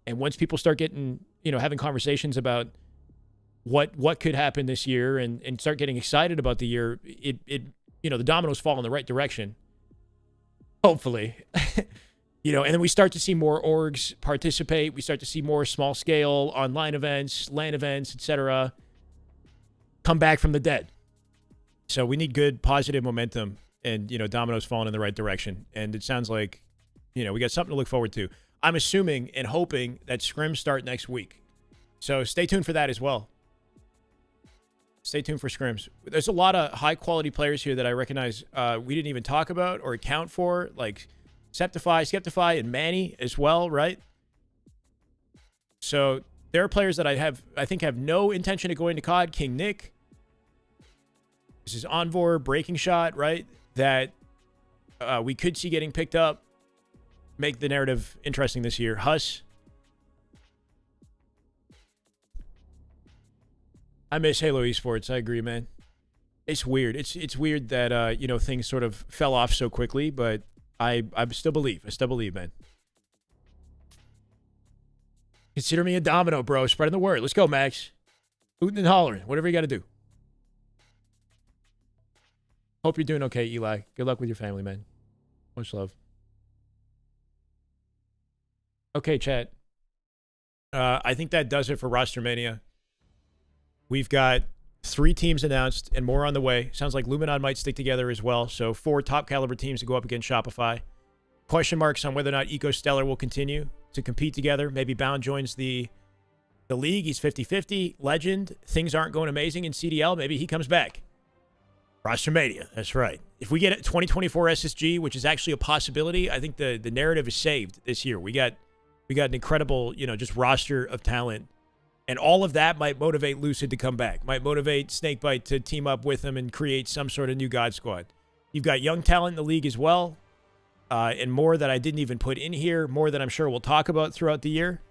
and once people start getting, you know, having conversations about what could happen this year and start getting excited about the year, it you know, the dominoes fall in the right direction. Hopefully. You know, and then we start to see more orgs participate. We start to see more small scale online events, LAN events, etc. come back from the dead. So we need good positive momentum and, you know, dominoes falling in the right direction. And it sounds like, you know, we got something to look forward to. I'm assuming and hoping that scrims start next week. So stay tuned for that as well. Stay tuned for scrims. There's a lot of high-quality players here that I recognize we didn't even talk about or account for, like Skeptify, and Mania as well, right? So there are players that I think have no intention of going to COD. King Nick. This is Envor, Breaking Shot, right? That we could see getting picked up. Make the narrative interesting this year. Huss. I miss Halo Esports. I agree, man. It's weird. It's weird that you know, things sort of fell off so quickly, but I still believe. I still believe, man. Consider me a domino, bro. Spreading the word. Let's go, Max. Hooting and hollering. Whatever you got to do. Hope you're doing okay, Eli. Good luck with your family, man. Much love. Okay, chat. I think that does it for Roster Mania. We've got 3 teams announced and more on the way. Sounds like Luminon might stick together as well. So 4 top caliber teams to go up against Shopify. Question marks on whether or not Eco Stellar will continue to compete together. Maybe Bound joins the league. He's 50-50. Legend. Things aren't going amazing in CDL. Maybe he comes back. Roster Mania. That's right. If we get 2024 SSG, which is actually a possibility, I think the narrative is saved this year. We got an incredible, you know, just roster of talent. And all of that might motivate Lucid to come back, might motivate Snakebite to team up with him and create some sort of new God Squad. You've got young talent in the league as well, and more that I didn't even put in here, more that I'm sure we'll talk about throughout the year.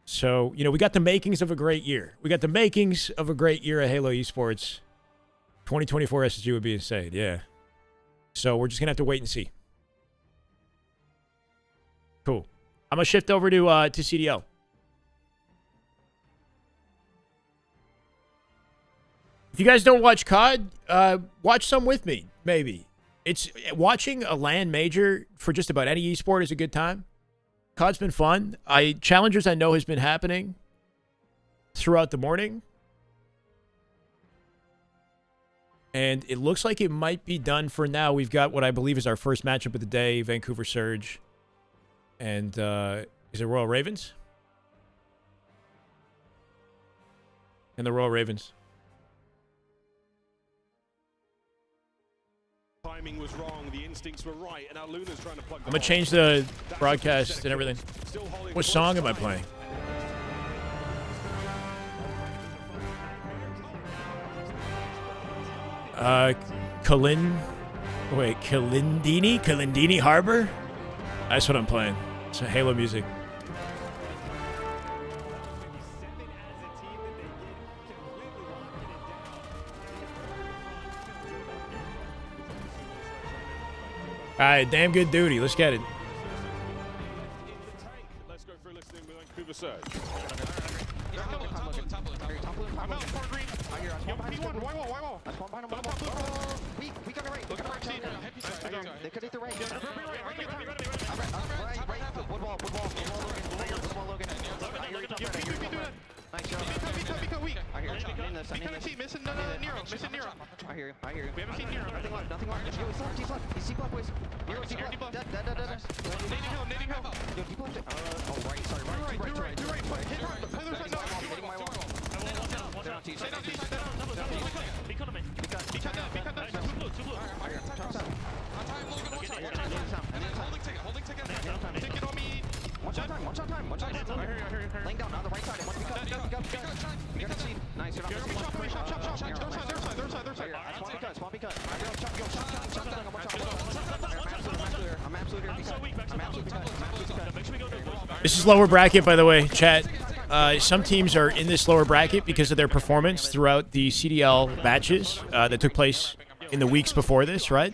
So, you know, we got the makings of a great year. We got the makings of a great year at Halo Esports. 2024 SSG would be insane, yeah. So we're just going to have to wait and see. Cool. I'm going to shift over to CDL. If you guys don't watch COD, watch some with me, maybe. It's watching a LAN major for just about any esport is a good time. COD's been fun. Challengers I know has been happening throughout the morning. And it looks like it might be done for now. We've got what I believe is our first matchup of the day, Vancouver Surge. And is it Royal Ravens? And the Royal Ravens. Timing was wrong, the instincts were right, and now Luna's trying to plug. I'm gonna change the broadcast and everything. What song am I playing? Kalindini Harbor? That's what I'm playing. It's Halo music. All right, damn good duty. Let's get it. Let's go through listening with Vancouver Surge. They could hit the right. Nice job. I hear you. Missing Nero. I hear you. We haven't seen Nero. Nothing left. Yo, he's left. He's C-block, boys. Nero, C-block. Nading hill. Yo, D-block. Oh, right. Sorry. Right. Hit right. Hit hitting my wall. Stay down, T. Stay down. Be cut. Two blue. I hear him. Top side. Holding ticket. Take it on me. One shot time. I hear you. Laying down on the right side. One pick up. We got the seed. Nice. Shop. Their side. Small pick up. I'm absolutely This is lower bracket, by the way, chat. Some teams are in this lower bracket because of their performance throughout the CDL matches that took place in the weeks before this, right?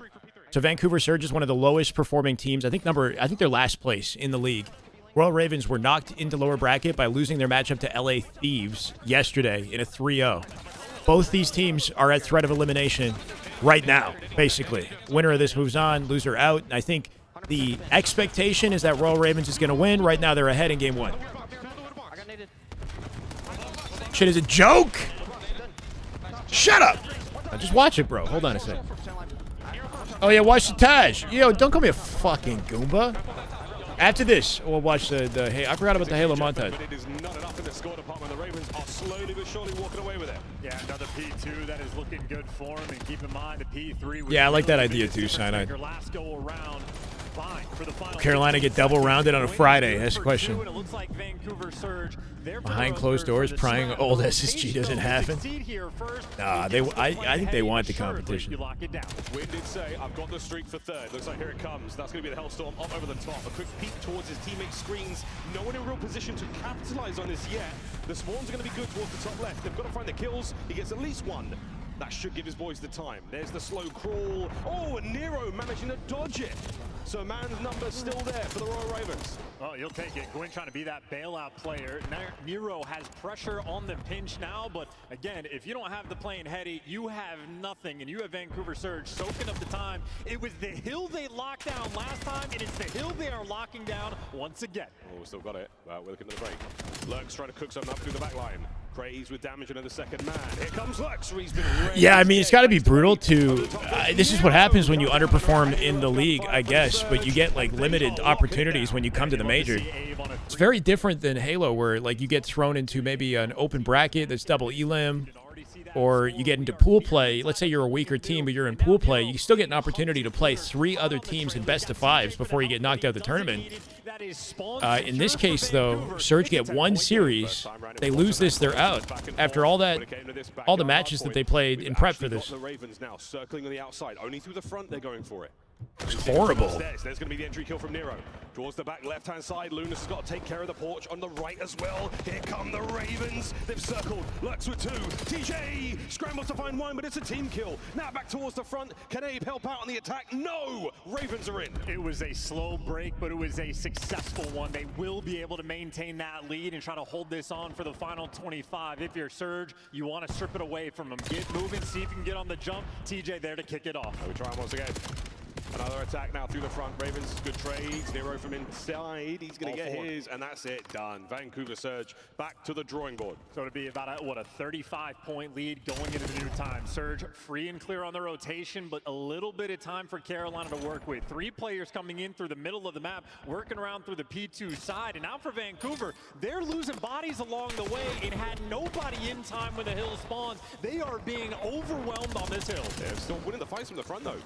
So Vancouver Surge is one of the lowest performing teams. I think they're last place in the league. Royal Ravens were knocked into lower bracket by losing their matchup to LA Thieves yesterday in a 3-0. Both these teams are at threat of elimination right now, basically. Winner of this moves on, loser out. And I think the expectation is that Royal Ravens is going to win. Right now, they're ahead in game 1. Shit is a joke. Shut up. Now just watch it, bro. Hold on a second. Oh, yeah, watch the Taj. Yo, don't call me a fucking Goomba. After this, we'll watch the hey, I forgot about the Halo montage. But it is not enough in the score department. The Ravens are slowly but surely walking away with it. Yeah, another P2 that is looking good for him. And keep in mind, the P3 was yeah, I like that idea too, Cyanide. Your last go around. Fine for the final. Carolina get double rounded on a Friday. That's the question. It looks like Vancouver Surge. Behind closed doors, prying old SSG doesn't happen. Nah, I think they want the competition. Win did say, I've got the streak for third. Looks like here it comes. That's going to be the Hellstorm up over the top. A quick peek towards his teammates' screens. No one in real position to capitalize on this yet. The spawns are going to be good towards the top left. They've got to find the kills. He gets at least one. That should give his boys the time. There's the slow crawl. Oh, and Nero managing to dodge it. So man's number still there for the Royal Ravens. Oh, you'll take it. Gwyn trying to be that bailout player. Nero has pressure on the pinch now, but again, if you don't have the playing heady, you have nothing, and you have Vancouver Surge soaking up the time. It was the hill they locked down last time, and it's the hill they are locking down once again. Oh, we still got it. We're looking at the break. Lurk's trying to cook something up through the back line. Craze with damage into the second man. Here comes Lurks. He's been yeah, I mean, it's got to be brutal to... this is what happens when you underperform in the league, I guess, but you get, like, limited opportunities when you come to the major. It's very different than Halo, where, like, you get thrown into maybe an open bracket that's double elim, or you get into pool play. Let's say you're a weaker team, but you're in pool play. You still get an opportunity to play 3 other teams in best of 5s before you get knocked out of the tournament. In this case, though, Surge get 1 series. They lose this, they're out. After all the matches that they played in prep for this. The Ravens now circling on the outside. Only through the front they're going for it. It's horrible. There's going to be the entry kill from Nero. Towards the back left-hand side. Lunas has got to take care of the porch on the right as well. Here come the Ravens. They've circled. Lurks with 2. TJ scrambles to find 1, but it's a team kill. Now back towards the front. Can Abe help out on the attack? No! Ravens are in. It was a slow break, but it was a successful one. They will be able to maintain that lead and try to hold this on for the final 25. If you're Surge, you want to strip it away from them. Get moving, see if you can get on the jump. TJ there to kick it off. We try once again. Another attack now through the front. Ravens, good trades. Nero from inside. He's going to get his, and that's it. Done. Vancouver Surge back to the drawing board. So it'll be about a 35-point lead going into the new time. Surge free and clear on the rotation, but a little bit of time for Carolina to work with. 3 players coming in through the middle of the map, working around through the P2 side. And now for Vancouver, they're losing bodies along the way and had nobody in time when the hill spawns. They are being overwhelmed on this hill. They're still winning the fights from the front, though.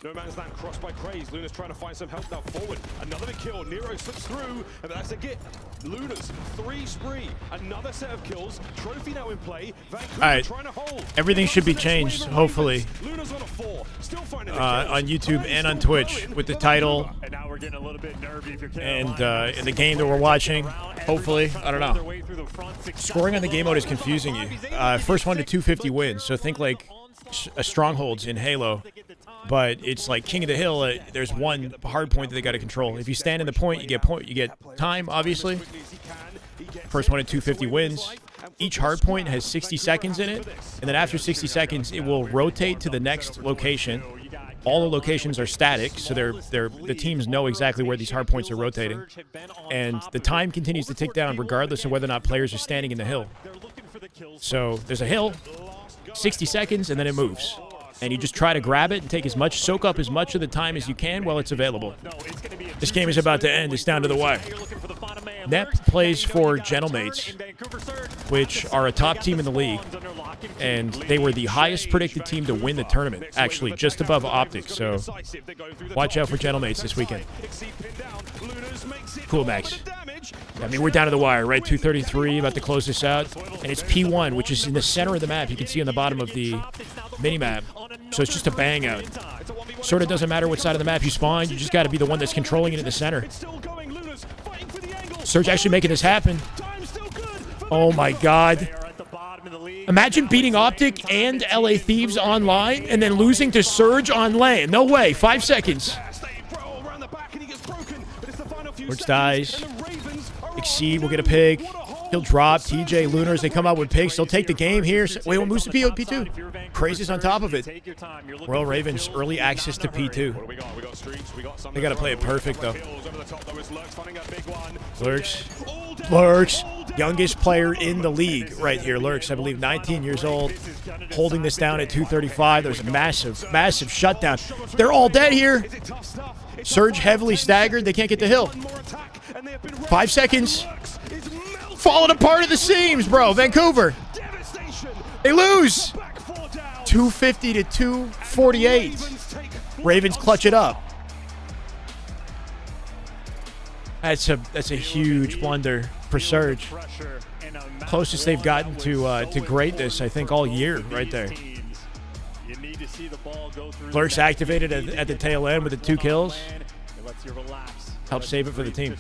No man's land crossed by Craze. Luna's trying to find some help now forward. Another big kill. Nero slips through, and that's a get. Luna's 3 spree. Another set of kills. Trophy now in play. Vancouver All right. trying to hold. Everything should be changed, hopefully, Luna's on a 4. Still finding the on YouTube and on Twitch with the title And now we're getting a little bit nervy if you're and in the game that we're watching. Hopefully, I don't know. Scoring on the game mode is confusing you. First one to 250 wins, so think like strongholds in Halo, but it's like King of the Hill. There's one hard point that they got to control. If you stand in the point, you get time, obviously. First one to 250 wins. Each hard point has 60 seconds in it, and then after 60 seconds, it will rotate to the next location. All the locations are static, so the teams know exactly where these hard points are rotating, and the time continues to tick down regardless of whether or not players are standing in the hill. So there's a hill, 60 seconds, and then it moves. And you just try to grab it and soak up as much of the time as you can while it's available. This game is about to end. It's down to the wire. NEP plays for Gentlemates, which are a top team in the league, and they were the highest predicted team to win the tournament, actually, just above Optic. So watch out for Gentlemates this weekend. Cool, Max. I mean, we're down to the wire, right? 2:33, about to close this out. And it's P1, which is in the center of the map. You can see on the bottom of the mini-map. So it's just a bang out. Sort of doesn't matter what side of the map you spawn. You just got to be the one that's controlling it in the center. Surge actually making this happen. Oh, my God. Imagine beating Optic and LA Thieves online and then losing to Surge on LAN. No way. 5 seconds. Lurks dies. Exceed will get a pig. He'll drop. TJ, Lunars, they come out with pigs. They'll take the game here. Wait, what moves to P2? Crazy's on top of it. Royal Ravens, early access to P2. They got to play it perfect, though. Lurks. Youngest player in the league right here. Lurks, I believe, 19 years old. Holding this down at 235. There's a massive shutdown. They're all dead here. Surge heavily staggered. They can't get the hill. 5 seconds. Falling apart at the seams, bro. Vancouver. They lose. 250 to 248. Ravens clutch it up. That's a huge blunder for Surge. Closest they've gotten to greatness, I think, all year right there. Lurks activated at the tail end with the 2 kills. Help save it for the team.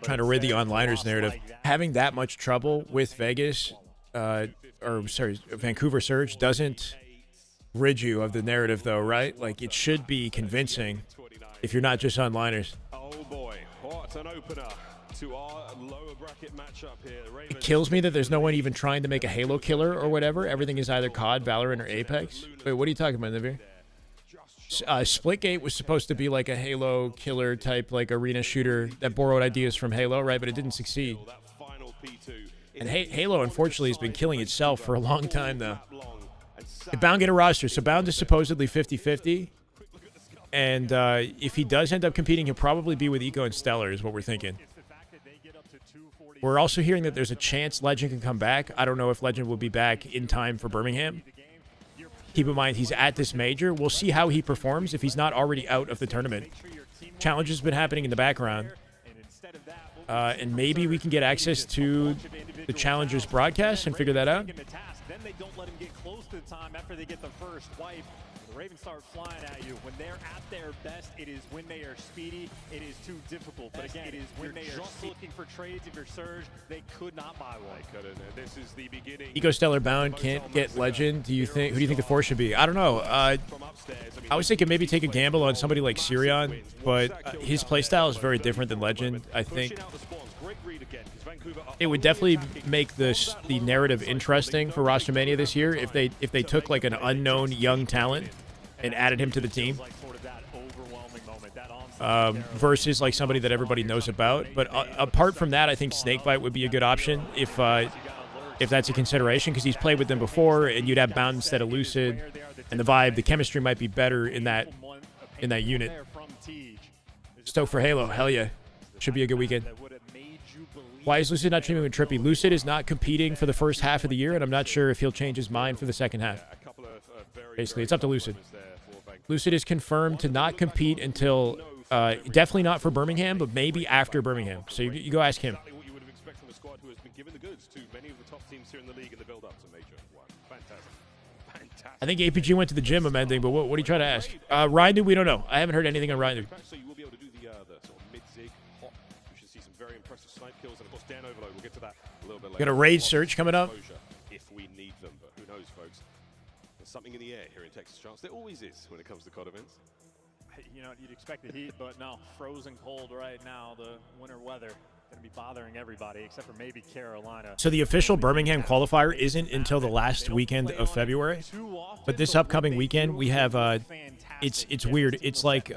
Trying to rid the onliners narrative. Having that much trouble with Vegas, Vancouver Surge doesn't rid you of the narrative, though, right? Like, it should be convincing if you're not just onliners. Oh boy, what an opener to our lower bracket matchup here. It kills me that there's no one even trying to make a Halo killer or whatever. Everything is either COD, Valorant, or Apex. Wait, what are you talking about, Navir? Splitgate was supposed to be like a Halo killer type, like arena shooter that borrowed ideas from Halo, right? But it didn't succeed. And Halo, unfortunately, has been killing itself for a long time, though. Bound get a roster, so Bound is supposedly 50-50. And if he does end up competing, he'll probably be with Eco and Stellar, is what we're thinking. We're also hearing that there's a chance Legend can come back. I don't know if Legend will be back in time for Birmingham. Keep in mind, he's at this major. We'll see how he performs if he's not already out of the tournament. Challenge has been happening in the background. And maybe we can get access to the Challengers broadcast and figure that out. Then they don't let him get close to the time after they get the first wipe. The Ravens start flying at you. When they're at their best, it is when they are speedy. It is too difficult. But again, it is when they are just looking for trades. If you're Surge, they could not buy one. This is the beginning. Eco Stellar Bound can't get Legend. Who do you think the force should be? I don't know. I was thinking maybe take a gamble on somebody like Sirion, but his playstyle is very different than Legend. I think it would definitely make the narrative interesting for roster Mania this year if they took like an unknown young talent and added him to the team versus like somebody that everybody knows about. But apart from that, I think Snakebite would be a good option if that's a consideration, because he's played with them before, and you'd have Bound instead of Lucid, and the chemistry might be better in that unit. Stoked for Halo, hell yeah! Should be a good weekend. Why is Lucid not streaming with Trippy? Lucid is not competing for the first half of the year, and I'm not sure if he'll change his mind for the second half. Basically, it's up to Lucid. Lucid is confirmed to not compete until, definitely not for Birmingham, but maybe after Birmingham. So you go ask him. Exactly what you would have expected from a squad who has been given the goods to many of the top teams here in the league in the build-up to Major. Wow, fantastic. Fantastic. I think APG went to the gym amending, but what are you trying to ask? Ryan, we don't know. I haven't heard anything on Ryan. So you will be able to do the sort of mid-zig hop. You should see some very impressive snipe kills, and of course Dan Overload. We'll get to that a little bit later. Got a raid search coming up. If we need them, but who knows, folks? There's something in the air here in Texas Chance. There always is when it comes to COD events. You know, you'd expect the heat, but no, frozen cold right now. The winter weather going to be bothering everybody except for maybe Carolina. So the official Birmingham qualifier isn't until the last weekend of February, but this upcoming weekend we have it's weird. It's like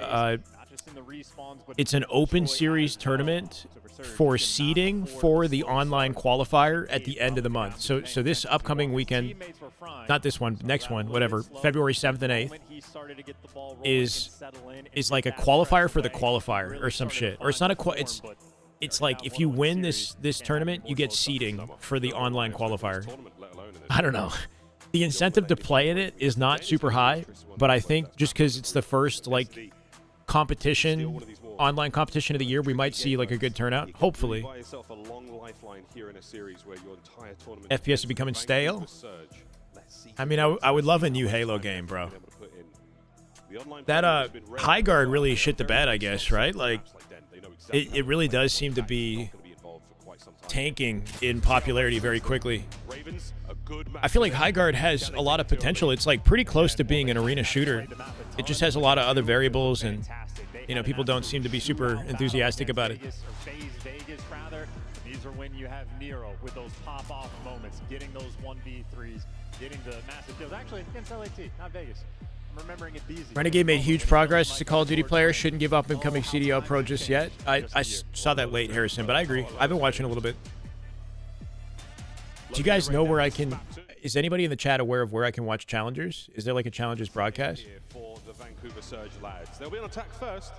it's an open series tournament for seeding for the online qualifier at the end of the month. So this upcoming weekend, not this one, next one, whatever, February 7th and 8th is like a qualifier for the qualifier or some shit. Or it's not a it's like if you win this tournament, you get seeding for the online qualifier. I don't know. The incentive to play in it is not super high, but I think just because it's the first like competition, online competition of the year, we might see like a good turnout. Hopefully. FPS is becoming stale. I mean, I would love a new Halo game, bro. That High Guard really shit the bed, I guess, right? Like, it really does seem to be tanking in popularity very quickly. I feel like High Guard has a lot of potential. It's like pretty close to being an arena shooter. It just has a lot of other variables, and you know, people don't seem to be super enthusiastic about it. These are when you have Nero with those pop-off moments, getting those 1v3s, getting the massive kills. Actually, against LAT, not Vegas. I'm remembering it easy. Renegade made huge progress as a Call of Duty player. Shouldn't give up on becoming CDL pro just yet. I saw that late, Harrison, but I agree. I've been watching a little bit. Do you guys know where I can... Is anybody in the chat aware of where I can watch Challengers? Is there like a Challengers broadcast? For the Vancouver Surge lads. They'll be on attack first.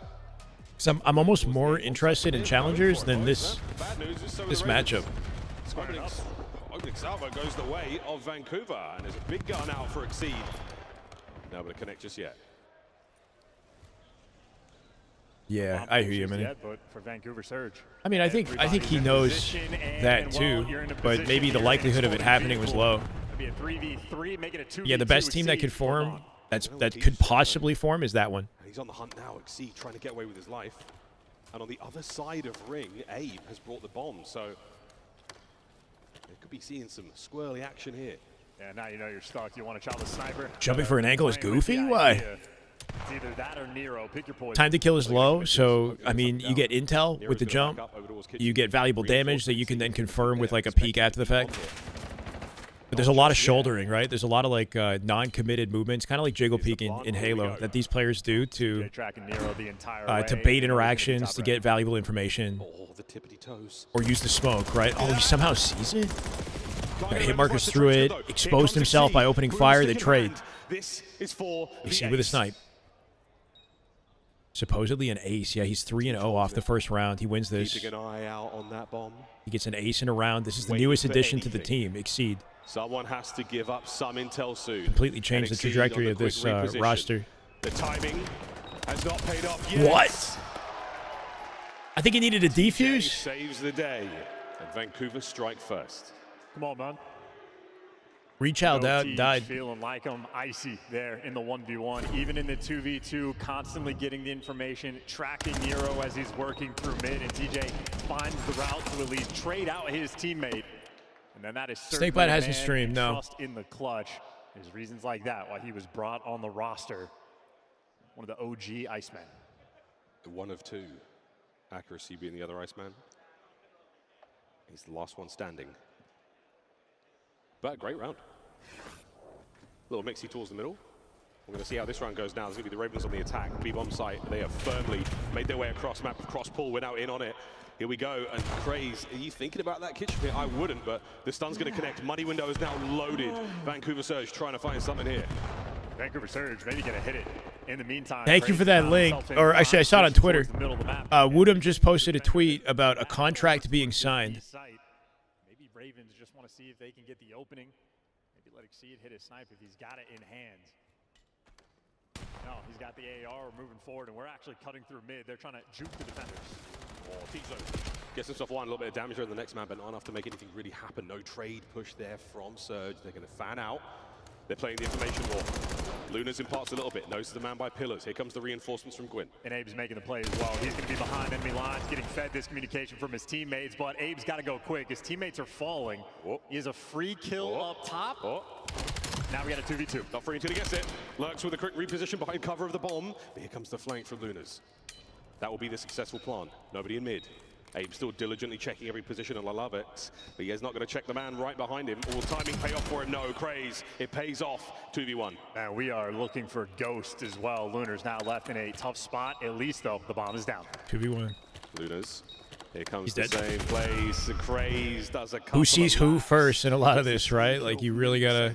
So I'm almost more interested in Challengers than this matchup. Opening salvo goes the way of Vancouver, and there's a big gun out for Exceed. Not able to connect just yet. Yeah, I hear you, man. Yet, but for Vancouver Surge, I mean, I think he knows that too, but maybe the likelihood of it happening was low. Be a 3v3, make it a 2v2. Yeah, the best team that could form, that could possibly form, is that one. He's on the hunt now. Exceed trying to get away with his life, and on the other side of Ring, Abe has brought the bomb, so they could be seeing some squirrely action here. Yeah, now you know you're stuck. You want to chop the sniper. Jumping for an angle is goofy? Why? It's either that or Nero. Pick your poison. Time to kill is low, so, I mean, you get intel with the jump. You get valuable damage that you can then confirm with, like, a peek after the fact. But there's a lot of shouldering, right? There's a lot of, like, non-committed movements, kind of like jiggle peeking in Halo, that these players do to bait interactions, to get valuable information. Or use the smoke, right? Oh, he somehow sees it? Hit markers through it, exposed himself by opening fire, they trade. This is for Exceed with a snipe. Supposedly an ace. Yeah, he's 3-0 off the first round. He wins this. Keeping an eye out on that bomb. He gets an ace in a round. This is the newest addition to the team, Exceed. Someone has to give up some intel soon. Completely changed the trajectory of this roster. The timing has not paid off yet. What? I think he needed a defuse. Saves the day. And Vancouver strike first. Come on, man. Reach out, died. Feeling like him, icy there in the 1v1, even in the 2v2, constantly getting the information, tracking Nero as he's working through mid, and TJ finds the route to at least trade out his teammate. And then that is Snakebite hasn't streamed, no. Trust in the clutch. There's reasons like that why he was brought on the roster. One of the OG Icemen. The one of two. Accuracy being the other Iceman. He's the last one standing. But a great round. Little mixy towards the middle. We're going to see how this round goes now. There's going to be the Ravens on the attack. B-bomb site. They have firmly made their way across map. Cross pull. We're now in on it. Here we go. And Craze, are you thinking about that kitchen pit? I wouldn't, but the stun's going to connect. Money window is now loaded. Vancouver Surge trying to find something here. Vancouver Surge maybe gonna hit it. In the meantime, Thank you for that link. Or actually, I saw it on Twitter. Woodham just posted a tweet about a contract being signed. Maybe Ravens just want to see if they can get the opening. Maybe let Exceed hit his snipe if he's got it in hand. No, he's got the AR. We're moving forward, and we're actually cutting through mid. They're trying to juke the defenders. Oh, Tizo gets himself one, a little bit of damage on the next man, but not enough to make anything really happen. No trade push there from Surge. They're going to fan out. They're playing the information war. Luna's imparts a little bit. Knows the man by pillars. Here comes the reinforcements from Gwyn. And Abe's making the play as well. He's going to be behind enemy lines, getting fed this communication from his teammates, but Abe's got to go quick. His teammates are falling. Oh. He has a free kill up top. Oh. Now we got a 2v2. Not free until he gets it. Lurks with a quick reposition behind cover of the bomb. But here comes the flank from Lunas. That will be the successful plan. Nobody in mid. Abe still diligently checking every position, and I love it. But he is not going to check the man right behind him. Will timing pay off for him? No, Craze. It pays off. 2v1. And we are looking for Ghost as well. Lunar's now left in a tough spot. At least, though, the bomb is down. 2v1. Lunas. Here comes the same place. Craze does a couple. Who sees who first in a lot of this, right? Like, you really got to,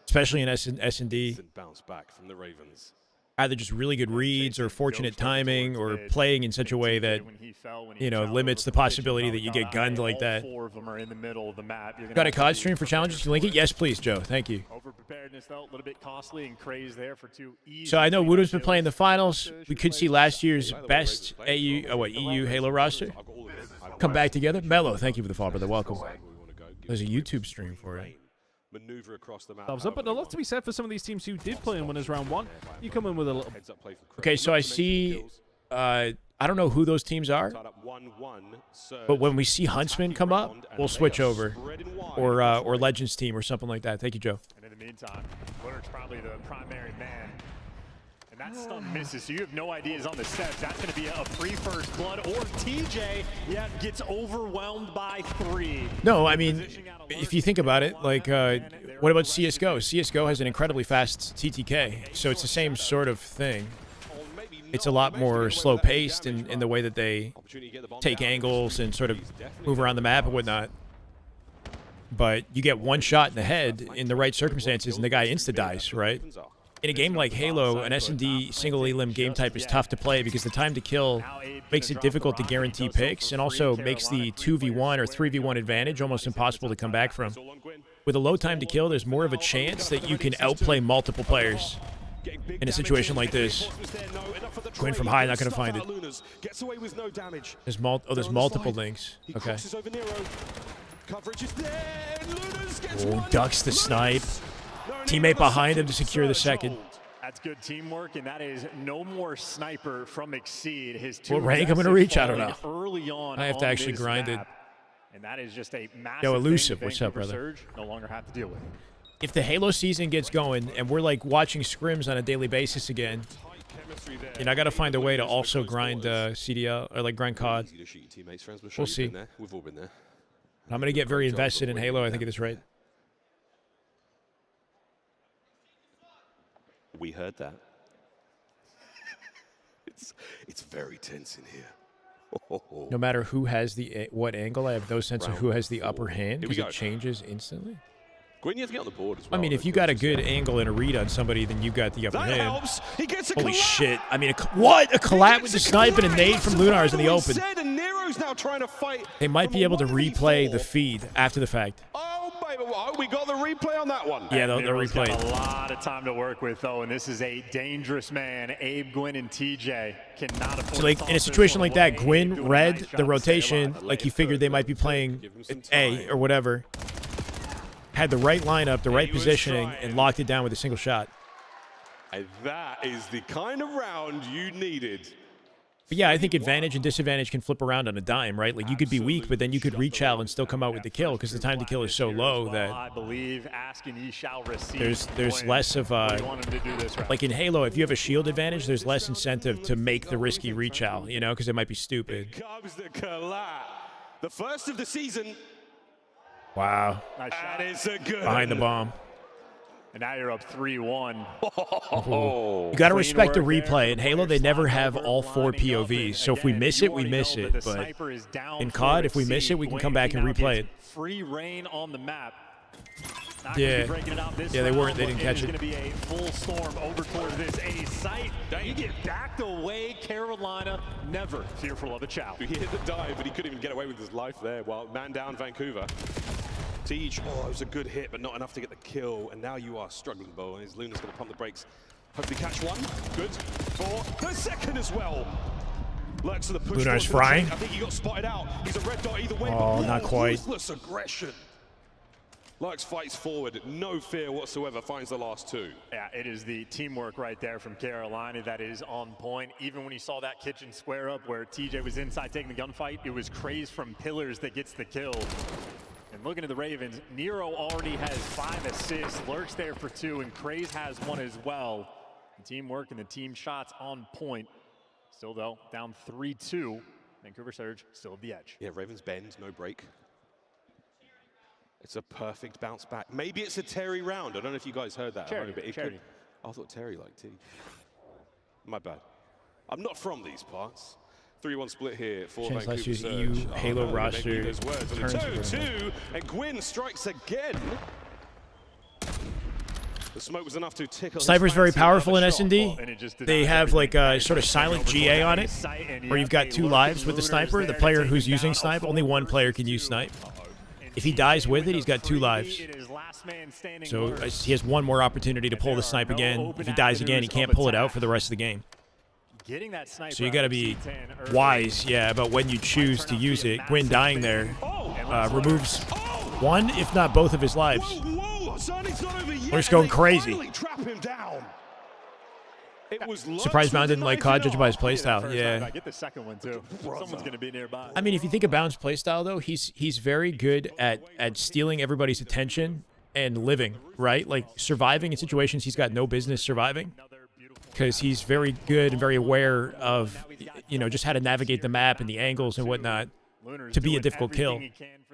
especially in S&D, bounce back from the Ravens. either just really good reads or fortunate timing or playing in such a way that, you know, limits the possibility that you get gunned like that. Four of them are in the middle of the map. Got a COD stream for challenges? Can you link it? Yes, please, Joe. Thank you. Over preparedness, though, a little bit costly, and Craze there for 2 easy. So I know Woodo's been playing the finals. We could see last year's best EU Halo roster come back together. Mello, thank you for the follow, brother. Welcome. There's a YouTube stream for it. Maneuver across the map. Thumbs up, but a lot to be said for some of these teams who did play in winners round 1. You come in with a little. Okay, so I see. I don't know who those teams are, but when we see Huntsman come up, we'll switch over, or Legends team or something like that. Thank you, Joe. And in the meantime, Woodard's probably the primary man. And that stun misses, so you have no idea he's on the steps. That's going to be a free first blood, or TJ, gets overwhelmed by 3. No, I mean, if you think about it, like, what about CSGO? CSGO has an incredibly fast TTK, so it's the same sort of thing. It's a lot more slow-paced in the way that they take angles and sort of move around the map and whatnot. But you get one shot in the head in the right circumstances, and the guy insta-dies, right? In a game like Halo, an S&D single elim game type is tough to play because the time to kill makes it difficult to guarantee picks and also makes the 2v1 or 3v1 advantage almost impossible to come back from. With a low time to kill, there's more of a chance that you can outplay multiple players. In a situation like this, Quinn from high, not going to find it. There's multiple links. Okay. Oh, ducks the snipe. Teammate behind him to secure the second. That's good teamwork, and that is no more sniper from Exceed. His what rank I'm going to reach? I don't know. Early on, I have to actually grind it. And that is just a massive Yo, Elusive, thing what's up, brother? Surge no longer have to deal with. If the Halo season gets going and we're like watching scrims on a daily basis again, and I got to find a way to also grind CDL or like grind COD. We'll see. We've all been there. I'm going to get very invested in Halo. I think at this rate. We heard that. It's very tense in here. No matter who has what angle, I have no sense of who has the upper hand because it changes instantly. Gwyn, you have to get on the board as well. I mean, if you got a good angle and a read on somebody, then you got the upper hand. Helps. He gets a Holy collab. shit. I mean, what? A collab with the snipe and a nade from Lunars in the open. And Nero's now trying to fight. They might be able to replay the feed after the fact. Oh, baby. Oh, we got the replay on that one. Yeah, they'll replay got a lot of time to work with, though, and this is a dangerous man. Abe, Gwyn, and TJ cannot afford so, like, in a situation like that, Gwyn read the rotation, like he figured they might be playing A or whatever. Had the right lineup, the right positioning, and locked it down with a single shot. And that is the kind of round you needed. But yeah, I think advantage and disadvantage can flip around on a dime, right? Like, you could be weak, but then you could reach out and still come out with the kill because the time to kill is so low that I believe asking ye shall receive. there's less of like in Halo, if you have a shield advantage, there's less incentive to make the risky reach out, you know, because it might be stupid. Here comes the collab. The first of the season. Wow. Nice shot. That is a good. Behind the bomb. And now you're up 3-1. Oh. You got to respect the replay. In Halo, they never have all 4 POVs. So if we miss it, we miss it. But in COD, if we miss it, we can come back and replay it. Free reign on the map. Not Yeah. gonna be breaking it out this Yeah, they weren't. round, They didn't but catch is it. going to be a full storm over towards this A site. You get backed away. Carolina never fearful of a chow. He hit the dive, but he couldn't even get away with his life there. Well, man down, Vancouver. Teej, it was a good hit, but not enough to get the kill. And now you are struggling, Bo. And his Luna's going to pump the brakes. Hopefully catch one. Good. For the second as well. Lurks to the push. Luna's frying. I think he got spotted out. He's a red dot either way. Oh, but not quite. Ruthless aggression. Lurks fights forward. No fear whatsoever. Finds the last two. Yeah, it is the teamwork right there from Carolina that is on point. Even when you saw that kitchen square up where TJ was inside taking the gunfight, it was Craze from Pillars that gets the kill. And looking at the Ravens, Nero already has 5 assists, Lurks there for 2, and Craze has 1 as well. The teamwork and the team shots on point. Still though, down 3-2. Vancouver Surge still have the edge. Yeah, Ravens bend, no break. It's a perfect bounce back. Maybe it's a Terry round. I don't know if you guys heard that. Charity, But it charity. could. I thought Terry liked tea. My bad. I'm not from these parts. 3-1 split here for Chance Vancouver last year's Surge. EU Halo no, roster they make those words. And turns a around. 2-2, and Gwyn strikes again. The smoke was enough to tickle. his Sniper's very fancy powerful in another shot. S&D. And it just They denies have like everything. a sort of silent GA on it, where you've got 2 lives with the sniper. The player who's using snipe, only 1 player can use snipe. If he dies with it, he's got 2 lives. So he has 1 more opportunity to pull the snipe again. If he dies again, he can't pull it out for the rest of the game. So you got to be wise, yeah, about when you choose to use it. Gwyn dying there removes 1, if not both, of his lives. Whoa, Sonics not over yet, We're just going and they crazy. finally trap him down. It was Surprised Bound didn't like COD, judged by his First playstyle. time Yeah. I get the second one too. Someone's gonna be nearby. I mean, if you think of Bound's playstyle, though, he's very good at stealing everybody's attention and living, right? Like surviving in situations he's got no business surviving, because he's very good and very aware of, just how to navigate the map and the angles and whatnot to be a difficult kill.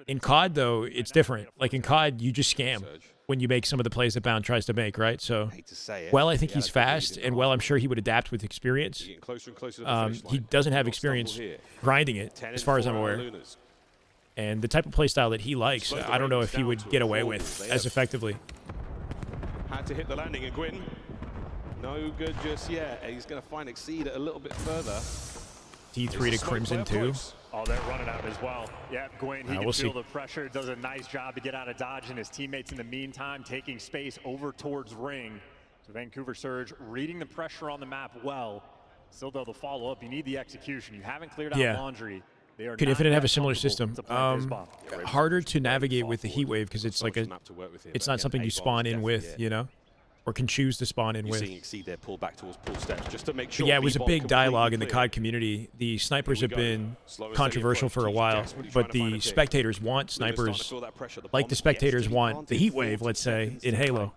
In COD, though, it's different. Like in COD, you just scam when you make some of the plays that Bound tries to make, right? So, Hate to say it. well, I think Yeah, he's it's really fast, difficult. and well, I'm sure he would adapt with experience. Getting closer and closer to the finish He line. doesn't have Not experience stumble here. grinding it, 10 as and far as 4 I'm on aware. Lunas. And the type of playstyle that he likes, I don't know if he would get away with as effectively. Had to hit the landing, and Gwyn, no good just yet. He's going to find Exceed a little bit further. D3 to Crimson 2. Oh, they're running out as well. Yeah, Gwyn, he can we'll feel see. the pressure, does a nice job to get out of dodge, and his teammates in the meantime taking space over towards ring. So Vancouver Surge reading the pressure on the map well. Still, though, the follow-up, you need the execution. You haven't cleared out Yeah. laundry. They are Could not Infinite have a that similar comfortable system? to plant this bomb. Harder to navigate with the heat wave because it's like Map to work with here, it's but not again, something you 8 spawn bombs in with, definitely, or can choose to spawn in You're with. seeing Exceed there pull back towards pull steps just to make sure. But yeah, it was a B-bomb big completely dialogue in the clear. COD community. The snipers Here have we go. been Slow and steady controversial approach. for a TJ while, desperately trying but to find the a kick. spectators want Luna's starting to snipers feel that pressure. The like bomb the gets spectators want the planted, heat wave, 40 let's say, seconds in to play. Halo,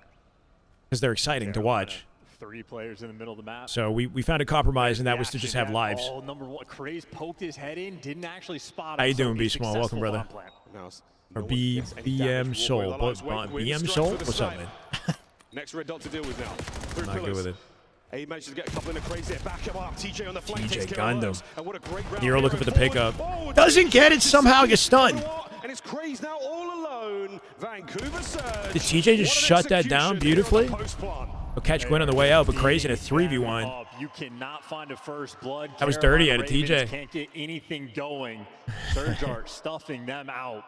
because they're exciting to watch. 3 players in the middle of the map. So we found a compromise, and that was to just have Action, lives. Oh, number 1, Craze poked his head in, didn't actually spot him. How you so doing, he's B Small? Welcome, successful brother. on plan. Now, Or no one B gets any BM damage. Soul. Walkway allies. Win BM strikes Soul? for the What's up, snipe. man? Next red dot to deal with now. Through Not good pillars. with it. He manages to get a couple in a crazy there. Back him up. TJ on the flank. TJ takes care of gunned him. Lurks. And what a great round Nero here looking for the forward. pickup. Oh, Doesn't get it, somehow gets stunned. And it's Craze now all alone. Vancouver Surge. Did TJ just What an shut that down execution beautifully? here on the post plan. He'll catch Gwyn on the way out, but Crazy in a 3v1. Up. You cannot find a first blood. That was dirty Carolina out of TJ. Ravens can't get anything going. Surge are stuffing them out.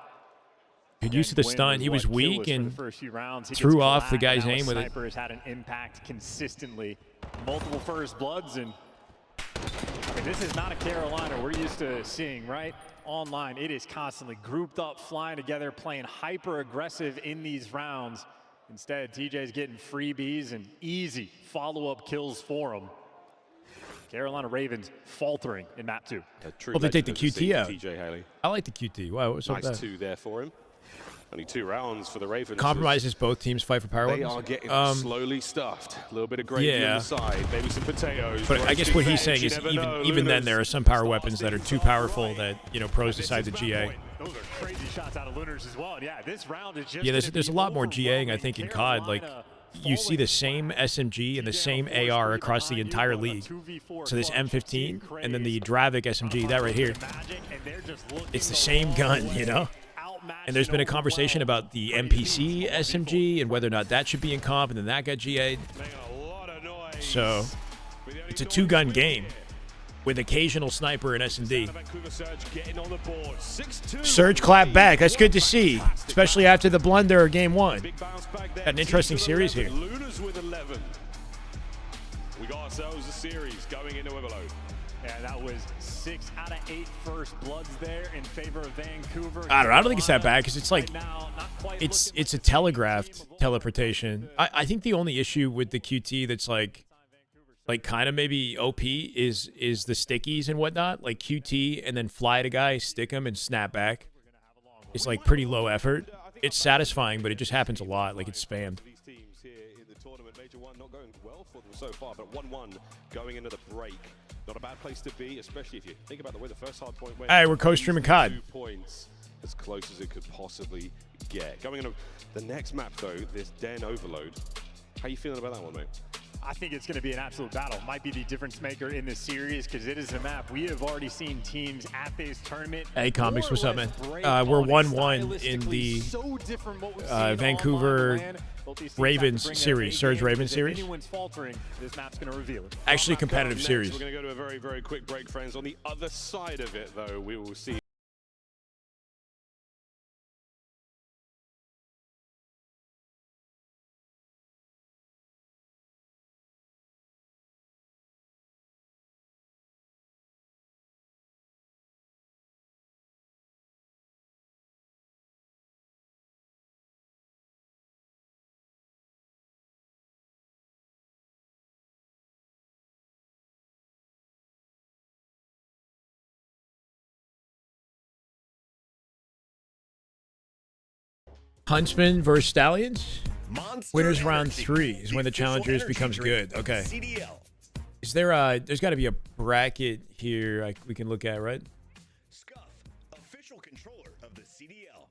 Good use of the Gwyn stun. He was what, weak killless for and the first few rounds. He threw gets off the collab, guy's and now aim a with it. Sniper has had an impact consistently. Multiple first bloods, and I mean, this is not a Carolina we're used to seeing, right? Online, it is constantly grouped up, flying together, playing hyper aggressive in these rounds. Instead, TJ's getting freebies and easy follow-up kills for him. Carolina Ravens faltering in map 2. Well, they take the QT out. TJ Haley. I like the QT. Wow, what's up Nice with that? 2 there for him. Only 2 rounds for the Ravens. Compromises both teams fight for power They weapons. are getting slowly stuffed. A little bit of gravy yeah. on the side, maybe some potatoes. But I guess what he's saying You is never know. even then Luna's there are some power weapons that are too powerful that, pros decide to GA. Those are crazy shots out of Lunars as well. And yeah, this round is just Yeah, there's gonna a be lot more GAing, I overwhelming. think, in COD. Like, Carolina you see the falling same SMG and the same AR across the entire league. So this M15 and then the Dravik SMG, that right here, it's the same gun, And there's been a conversation about the NPC SMG and whether or not that should be in comp, and then that got GA'd. So it's a two-gun game with occasional sniper and SND. Surge clap back. That's good to see, especially after the blunder of game one. Got an interesting series here. We got ourselves a series going into Overload. Yeah, that was 6 out of 8 first bloods there in favor of Vancouver. I don't think it's that bad because it's like it's a telegraphed teleportation. I think the only issue with the QT that's like kind of maybe OP is the stickies and whatnot, like QT and then fly to guy, stick him and snap back. It's like pretty low effort. It's satisfying, but it just happens a lot. Like it's spammed. These teams here in the tournament, Major One not going well for them so far, but 1-1 going into the break. Not a bad place to be, especially if you think about the way the first hard point went. Hey, we're co-streaming COD. 2 points, as close as it could possibly get. Going into the next map though, this Den Overload. How you feeling about that one, mate? I think it's going to be an absolute battle. Might be the difference maker in this series because it is a map we have already seen teams at this tournament. Hey, Comics, what's up, man? We're 1-1 in the Vancouver Ravens series, Surge Ravens series. Actually, a competitive series. We're going to go to a very, very quick break, friends. On the other side of it, though, we will see. Huntsman versus Stallions. Monster Winners round Energy, 3 is when the challengers energy becomes drink good. Okay. CDL. Is there there's got to be a bracket here we can look at, right? Scuff, official controller of the CDL.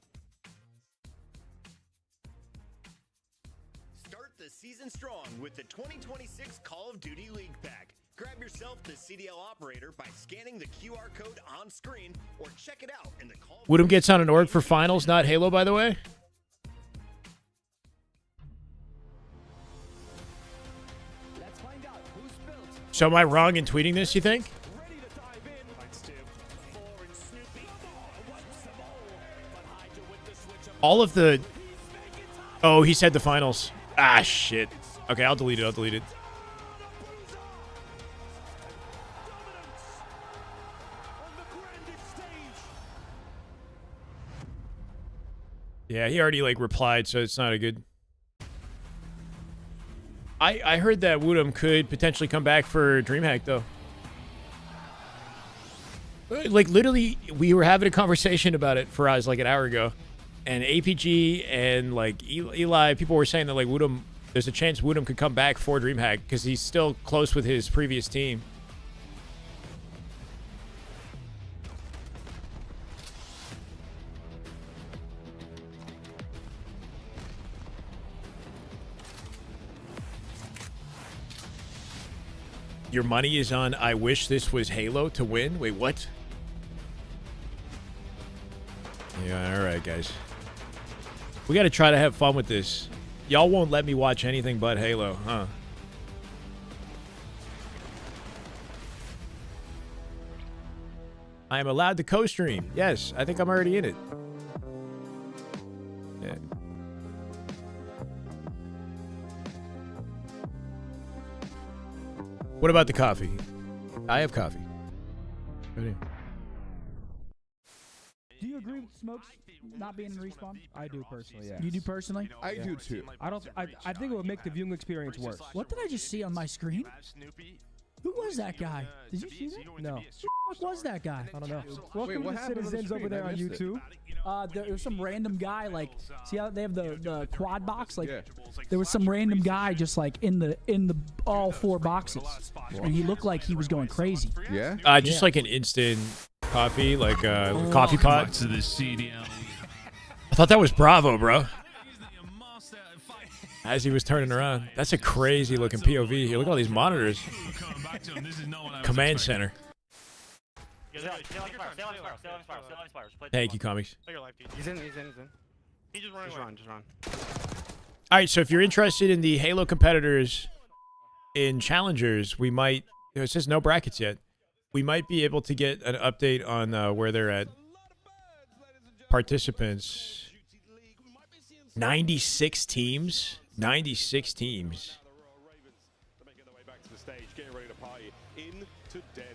Start the season strong with the 2026 Call of Duty League Pack. Grab yourself the CDL operator by scanning the QR code on screen or check it out in the Call of Woodham gets on an org for finals, not Halo, by the way. So am I wrong in tweeting this, you think? All of the... Oh, he said the finals. Ah, shit. Okay, I'll delete it. Yeah, he already replied, so it's not a good... I heard that Woodham could potentially come back for DreamHack, though. Literally, we were having a conversation about it for us an hour ago. And APG and, Eli, people were saying that, Woodham... There's a chance Woodham could come back for DreamHack because he's still close with his previous team. Your money is on I wish this was Halo to win? Wait, what? Yeah, alright, guys. We gotta try to have fun with this. Y'all won't let me watch anything but Halo, huh? I am allowed to co-stream. Yes, I think I'm already in it. Yeah. What about the coffee? I have coffee. Right here. Do you agree with Smokes not being in respawn? I do personally, yeah. You do personally? I do too. I think it would make the viewing experience worse. What did I just see on my screen? Who was that guy? Did you see that? No. Who the fuck was that guy? I don't know. Welcome what to the happened on the citizens over screen? there I on missed it. YouTube. There was some random guy, see how they have the quad box? Yeah. There was some random guy just in the all 4 boxes. And he looked like he was going crazy. Yeah? Just like an instant coffee, coffee pot. To the CDL. I thought that was Bravo, bro. As he was turning around. That's a crazy looking POV here. Look at all these monitors. Command center. Stay on Spiral. Stay on Spiral. Thank you, comics. He's in. He just run. All right, so if you're interested in the Halo competitors in Challengers, we might, it says no brackets yet. We might be able to get an update on where they're at. Participants. 96 teams. 96 teams.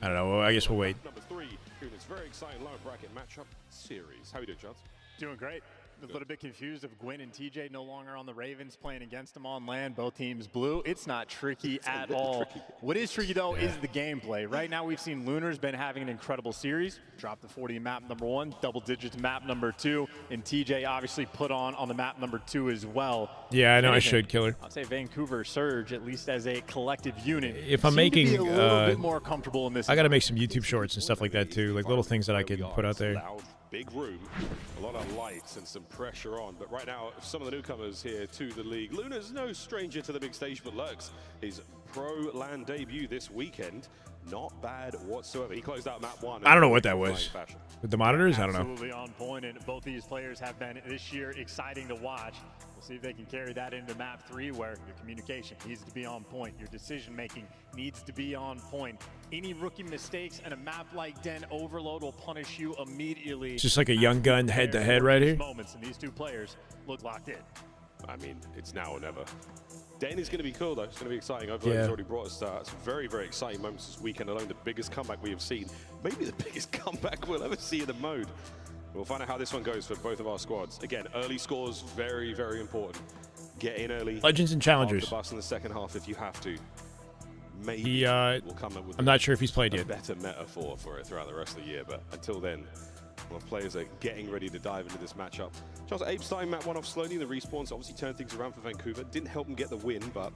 I don't know. I guess we'll wait. Number 3 in this very exciting lower bracket matchup series. How are you doing, Chance? Doing great. A little bit confused of Gwyn and TJ no longer on the Ravens, playing against them on land. Both teams blue. It's not tricky at all. What is tricky, though, is the gameplay. Right now, we've seen Lunar's been having an incredible series. Dropped the 40 map number 1, double digits map number 2, and TJ obviously put on the map number 2 as well. Yeah, I know I should, Killer. I'd say Vancouver Surge, at least as a collective unit, if I'm making to be a little bit more comfortable in this. I got to make some YouTube shorts and stuff like that, too. Like little things that I can put out there. Loud, big room, a lot of lights and some pressure on. But right now, some of the newcomers here to the league. Luna's no stranger to the big stage, but lurks his pro LAN debut this weekend. Not bad whatsoever. He closed out map 1. I don't know what that was. With the monitors? I don't know. Absolutely on point, and both these players have been this year exciting to watch. We'll see if they can carry that into map 3, where your communication needs to be on point. Your decision making needs to be on point. Any rookie mistakes in a map like Den Overload will punish you immediately. It's just like a young gun head-to-head right here. Moments, and these two players look locked in. I mean, it's now or never. Den is going to be cool, though. It's going to be exciting. Overload has already brought us some very, very exciting moments this weekend alone. The biggest comeback we have seen. Maybe the biggest comeback we'll ever see in the mode. We'll find out how this one goes for both of our squads. Again, early scores, very, very important. Get in early. Legends and Challengers. The bus in the second half if you have to. Maybe we'll come up with I'm not sure if he's played yet. Better metaphor for it throughout the rest of the year, but until then, well, players are getting ready to dive into this matchup. Charles Abe starting map 1 off slowly. The respawns obviously turned things around for Vancouver. Didn't help him get the win, but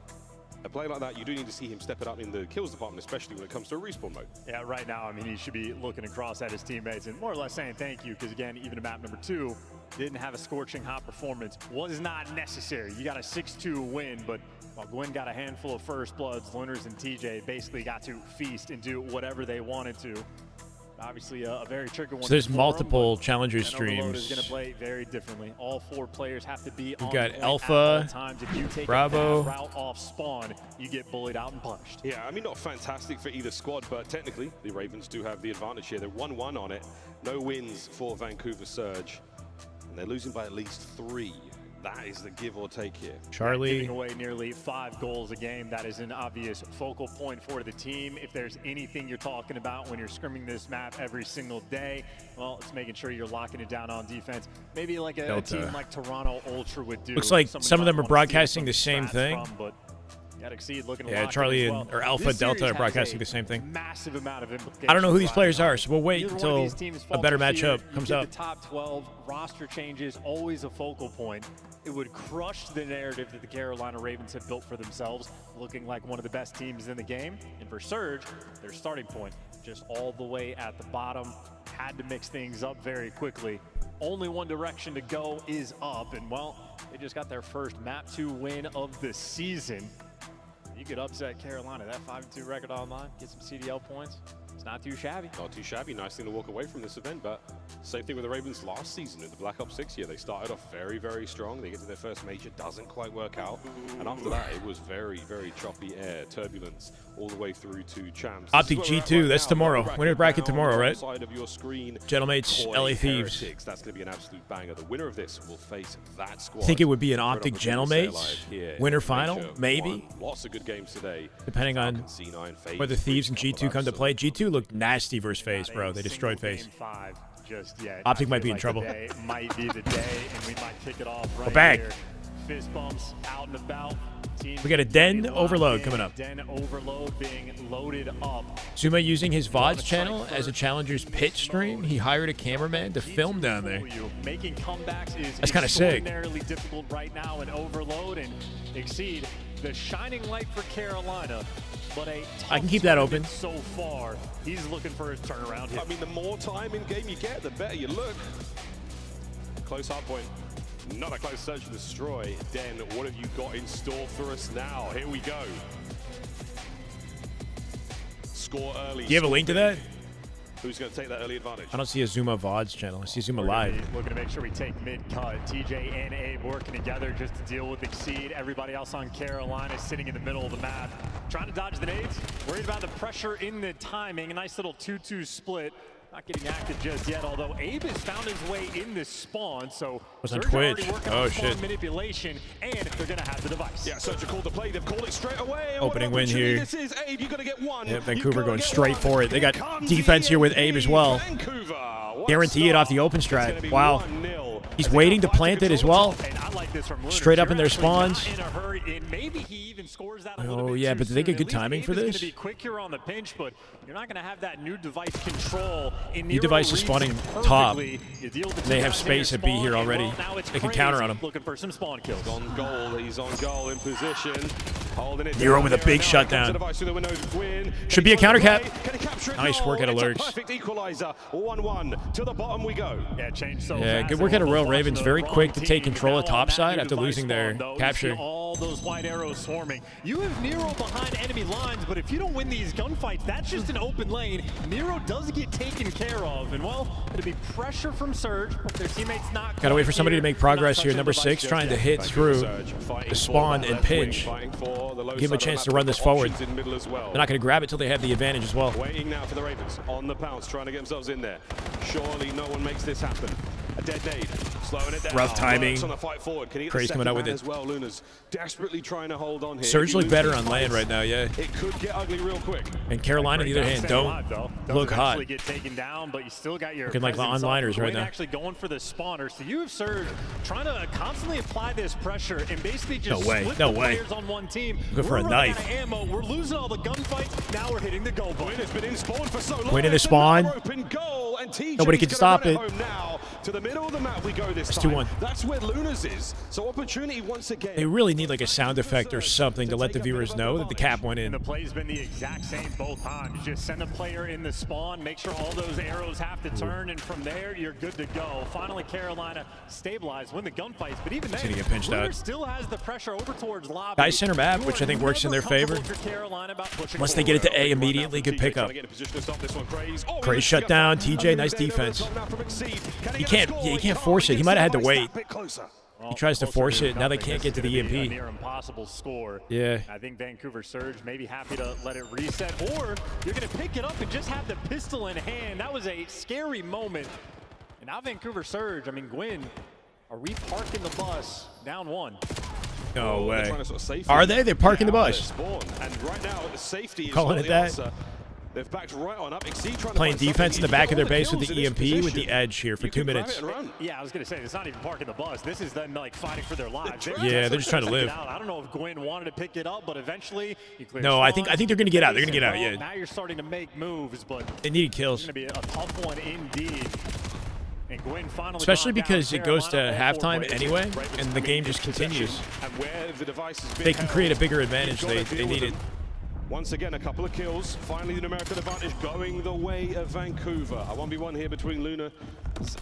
a play like that, you do need to see him step it up in the kills department, especially when it comes to a respawn mode. Yeah, right now, I mean, he should be looking across at his teammates and more or less saying thank you, because again, even in map number 2, didn't have a scorching hot performance. Was not necessary. You got a 6-2 win, but while Gwyn got a handful of first bloods, Lunars and TJ basically got to feast and do whatever they wanted to. Obviously, a very tricky one. So there's multiple Challenger streams. Overload is going to play very differently. All 4 players have to be on We've got point Alpha, at all times. If you take Bravo. a bad route off spawn, you get bullied out and punished. Yeah, I mean, not fantastic for either squad, but technically, the Ravens do have the advantage here. They're 1-1 on it. No wins for Vancouver Surge, and they're losing by at least 3. That is the give or take here. Charlie giving away nearly 5 goals a game. That is an obvious focal point for the team. If there's anything you're talking about when you're scrimming this map every single day, well, it's making sure you're locking it down on defense. Maybe like a team like Toronto Ultra would do. Looks like some of them are broadcasting the same thing. But Exceed looking Charlie and or Alpha Delta are broadcasting the same thing. Massive amount of implications. I don't know who these players are, so we'll wait until a better matchup comes up. The top 12 roster changes, always a focal point. It would crush the narrative that the Carolina Ravens have built for themselves, looking like one of the best teams in the game. And for Surge, their starting point, just all the way at the bottom. Had to mix things up very quickly. Only one direction to go is up, and well, they just got their first map 2 win of the season. You could upset Carolina. That 5-2 record online, get some CDL points. It's not too shabby. Not too shabby. Nice thing to walk away from this event, but same thing with the Ravens last season in the Black Ops 6 year. They started off very, very strong. They get to their first major, doesn't quite work out. And after that, it was very, very choppy air, turbulence, all the way through to champs. Optic G2, that's tomorrow. Winner bracket tomorrow, right? Side of your screen, Gentlemates, LA Thieves. That's going to be an absolute banger. The winner of this will face that squad. I think it would be an Optic Gentlemates winner final, maybe. Lots of good games today. Depending on whether Thieves and G2 come to play. G2 looked nasty versus FaZe, bro. They destroyed FaZe. Just yet. Optic might be in trouble. Might be the day, and we might kick it off right We're back. here. Fist bumps out and about. We got a Den Overload coming up. Den Overload being loaded up. Zuma using his VODs channel as a Challenger's pit stream. He hired a cameraman to film down there. Making comebacks is That's kind of sick. Extraordinarily difficult right now in Overload, and Exceed, the shining light for Carolina. But I can keep that open. So far, he's looking for his turnaround here. I mean, the more time in game you get, the better you look. Close hard point. Not a close search and destroy. Den, what have you got in store for us now? Here we go. Score early. Do you have a link to that? Who's going to take that early advantage? I don't see a Zuma VODs channel. I see Zuma Live. Looking to make sure we take mid-cut. TJ and Abe working together just to deal with Exceed. Everybody else on Carolina sitting in the middle of the map. Trying to dodge the nades. Worried about the pressure in the timing. A nice little 2-2 split. Not getting active just yet, although Abe has found his way in this spawn, so was on Surge Twitch. Oh shit! Manipulation, and they're gonna have the device. Yeah, Surge called the play. They've called it straight away. Opening win here. This is Abe. You gotta get one. Yeah, Vancouver going straight for it. They got defense here with Abe as well. Guarantee it off the open strat. Wow. He's waiting to plant it as well. Straight up in their spawns. Oh yeah, but did they get good timing for this? Be quick here on the pinch, but you're not going to have that new device control. New device is spawning top. They have space at B here already. They can counter on him. Looking for some spawn kills. He's on goal. He's on goal in position. Holding it. Nero with a big shutdown. Should be a counter cap. Nice work out of Lurks. Perfect equalizer. 1-1 to the bottom we go. Yeah, change so yeah, fast. good work out of Royal Ravens. Very quick to take control of top side after losing their capture. All those white arrows swarming. You have Nero behind enemy lines, but if you don't win these gunfights, that's just an open lane. Nero does get taken care of, and well, it'll be pressure from Surge, but their teammates not. Gotta wait for somebody to make progress here. Number 6 trying to hit through the spawn and pinch. Give him a chance to run this forward. They're not gonna grab it till they have the advantage as well. Waiting now for the Ravens on the pounce, trying to get themselves in there. Surely no one makes this happen. A dead nade, slowing it down. Rough timing. On the fight forward. Can he get Craze coming out with it as well? Luna's desperately trying to hold on here. Surge look better on land right now, yeah. It could get ugly real quick. And Carolina, on the other hand, don't look hot. Get taken down, but you still got your looking like onliners right now. Actually going for the spawner. So you have Surge trying to constantly apply this pressure and basically just split the players on one team. Looking for a knife. Out of ammo. We're losing all the gunfights. Now we're hitting the goal button. Quinn has been in spawn for so long. Quinn in the spawn. Goal, and nobody can stop it. Now to the middle of the map we go this it's time. 2-1. That's where Luna's is. So opportunity once again. They really need like a sound effect or something to let the viewers know that the cap went in. And the play's been the exact same both times. You just send a player in the spawn, make sure all those arrows have to turn, and from there you're good to go. Finally, Carolina stabilized, win the gunfights, but even then, get pinched out. Still has the pressure over towards lobby. Guys center map, which I think works in their favor. Once they get it to A immediately, good pickup. Craze shut down. TJ, nice defense. He can't force it. He might have had to wait. He tries to force it. Now they can't get to the EMP. Near impossible score. Yeah. I think Vancouver Surge may be happy to let it reset, or you're going to pick it up and just have the pistol in hand. That was a scary moment. And now Vancouver Surge, I mean, Gwyn, are we parking the bus down 1? No way. Are they? They're parking the bus. And right now, the safety is calling it that. They've backed right on up. Playing defense in the back of their base with the EMP with the edge here for 2 minutes. Yeah, I was going to say, it's not even parking the bus. This is them like fighting for their lives. Yeah, they're just trying to live. I don't know if Gwyn wanted to pick it up, but eventually he clears. No, I think they're going to get out. They're going to get out, yeah. Now you're starting to make moves, but they needed kills. It's going to be a tough one indeed. And Gwyn finally especially because it goes to halftime anyway, and the game just continues. They can create a bigger advantage. They need it. Once again, a couple of kills. Finally, the numerical advantage going the way of Vancouver. A 1v1 here between Luna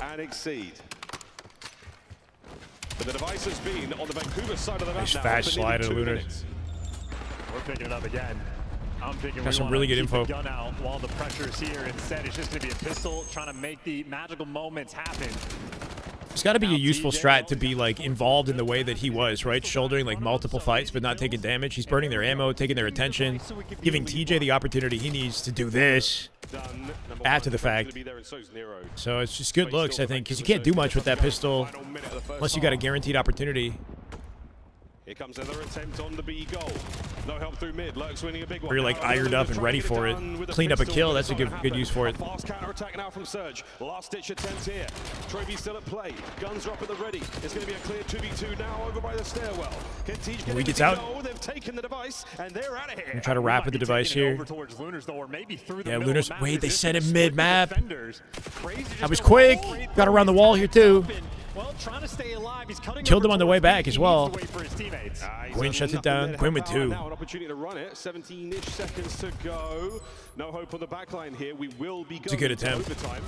and Exceed. But the device has been on the Vancouver side of the map nice now. fast slide of Luna. We're picking it up again. I'm thinking got some really good info. Gun out while the pressure is here. Instead, it's just going to be a pistol trying to make the magical moments happen. It's got to be a useful strat to be like involved in the way that he was, right? Shouldering like multiple fights but not taking damage. He's burning their ammo, taking their attention, giving TJ the opportunity he needs to do this after the fact. So it's just good looks, I think, because you can't do much with that pistol unless you got a guaranteed opportunity. Here comes another attempt on the B goal. No help through mid. Lurks winning a big one. Or you're like ironed up and ready for it. Cleaned up a kill. That's a good use for it. Fast counter attack now from Surge. Last ditch attempt here. Trophy still at play. Guns are up at the ready. It's going to be a clear 2v2 now over by the stairwell. He gets out. They've taken the device and they're out of here. Try to wrap with the device here. Yeah, Luna's. Wait, they sent him mid map. That was quick. Got around the wall here too. Well, trying to stay alive. He's cutting killed him on the way back as well. Gwyn shuts it down. Gwyn with 2. Now an opportunity to run it. 17-ish seconds to go. No hope on the backline here. We will be going it's a good attempt. Overtime.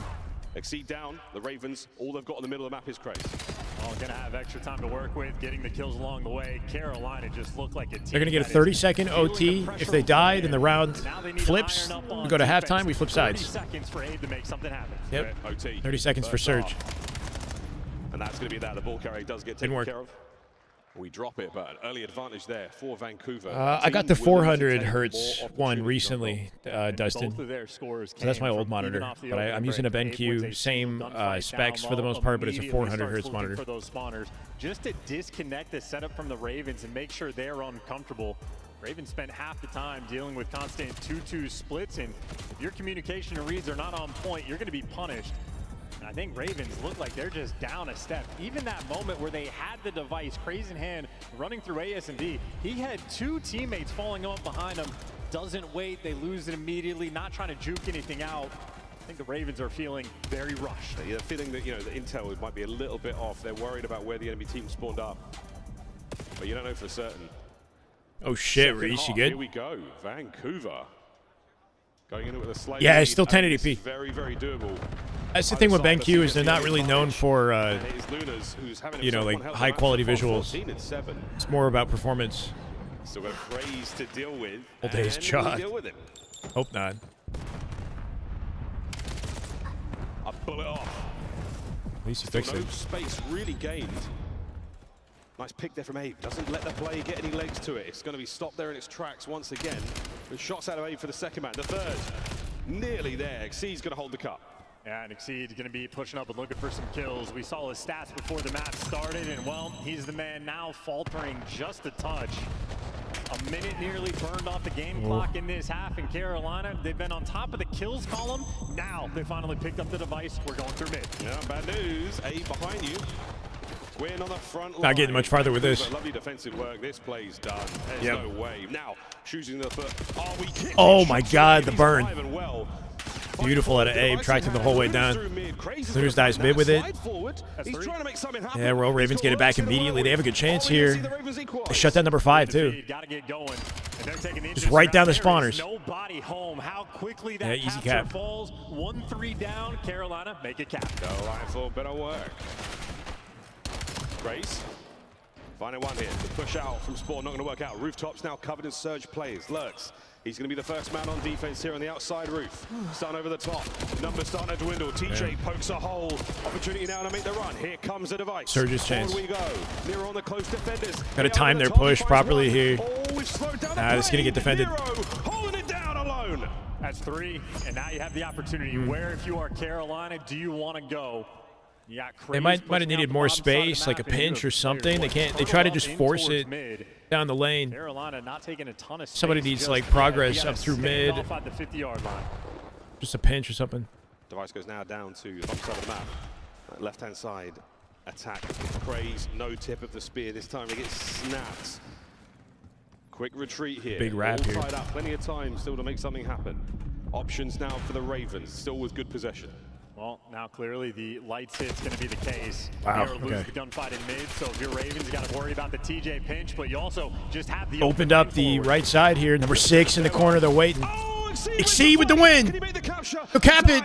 Exceed down. The Ravens, all they've got in the middle of the map is Craze. All gonna have extra time to work with, getting the kills along the way. Carolina just looked like a team. They're gonna get a 30-second OT. If they die, then the round flips. We go to halftime. We flip sides. 30 seconds for Abe to make something happen. Yep. OT. 30 seconds for Surge. And that's going to be that. The ball carrier does get taken care of. We drop it, but an early advantage there for Vancouver. I got the 400 hertz one recently, Dustin. Both of their scores So that's my old monitor. But I'm using a BenQ, same specs for the most part, but it's a 400 hertz monitor. For those spawners, just to disconnect the setup from the Ravens and make sure they're uncomfortable. Ravens spent half the time dealing with constant 2-2 splits, and if your communication and reads are not on point, you're going to be punished. And I think Ravens look like they're just down a step. Even that moment where they had the device, Craze in hand, running through ASND, he had 2 teammates falling up behind him. Doesn't wait, they lose it immediately, not trying to juke anything out. I think the Ravens are feeling very rushed. They're feeling that, the intel might be a little bit off. They're worried about where the enemy team spawned up. But you don't know for certain. Oh shit, Reese, you good? Here we go, Vancouver. Going in with a slight yeah, it's still lead, 1080p. Very, very doable. That's the thing with BenQ is they're not really known for, like high-quality visuals. It's more about performance. Still got a Craze to deal with. Old days, Chad. Hope not. A bullet off. At least he fixed it. Space really gained. Nice pick there from Abe. Doesn't let the play get any legs to it. It's going to be stopped there in its tracks once again. With shots out of Abe for the second man. The third, nearly there. Exceed's going to hold the cup. Yeah, and Exceed's going to be pushing up and looking for some kills. We saw his stats before the match started, and well, he's the man now faltering just a touch. A minute nearly burned off the game clock in this half in Carolina. They've been on top of the kills column. Now they finally picked up the device. We're going through mid. Yeah, bad news. Abe behind you. Gwyn on the front line. Not getting much farther with this. Lovely defensive work. This play's done. There's no way. Now, choosing the foot. Oh my God, the burn. Beautiful out of Abe, tracked him the whole way down. There's dives mid with it. Yeah, Royal Ravens get it back immediately. They have a good chance here. They shut down number 5 too. Just right down the spawners. Nobody home. How quickly that easy cap falls. 1-3 down. Carolina make it cap. Go line for better work. Grace. Final one here. The push out from Spawn not going to work out. Rooftops now covered in Surge plays. Lurks. He's going to be the first man on defense here on the outside roof. Starting over the top. Numbers starting to dwindle. TJ pokes a hole. Opportunity now to make the run. Here comes the device. Surge's chance. We go. Nero on the close defenders. Got to time their push properly here. We've slowed down this is going to get defended. Nero holding it down alone. That's 3, and now you have the opportunity. Where, if you are Carolina, do you want to go? They might have needed more space, like a pinch or something. They can't. They try to just force it down the lane. Carolina not taking a ton of space. Somebody needs like progress up through mid. Off at the 50-yard line. Just a pinch or something. Device goes now down to the bottom side of the map. Left-hand side attack. Craze, no tip of the spear. This time he gets snapped. Quick retreat here. Big wrap here. Tied up. Plenty of time still to make something happen. Options now for the Ravens, still with good possession. Well, now clearly the lights hit's going to be the case. Wow, You lose the gunfight in mid, so if you're Ravens, you got to worry about the TJ pinch, but you also just have the opened up the right side here. Number 6 in the corner. They're waiting. Exceed with the win. He'll cap it.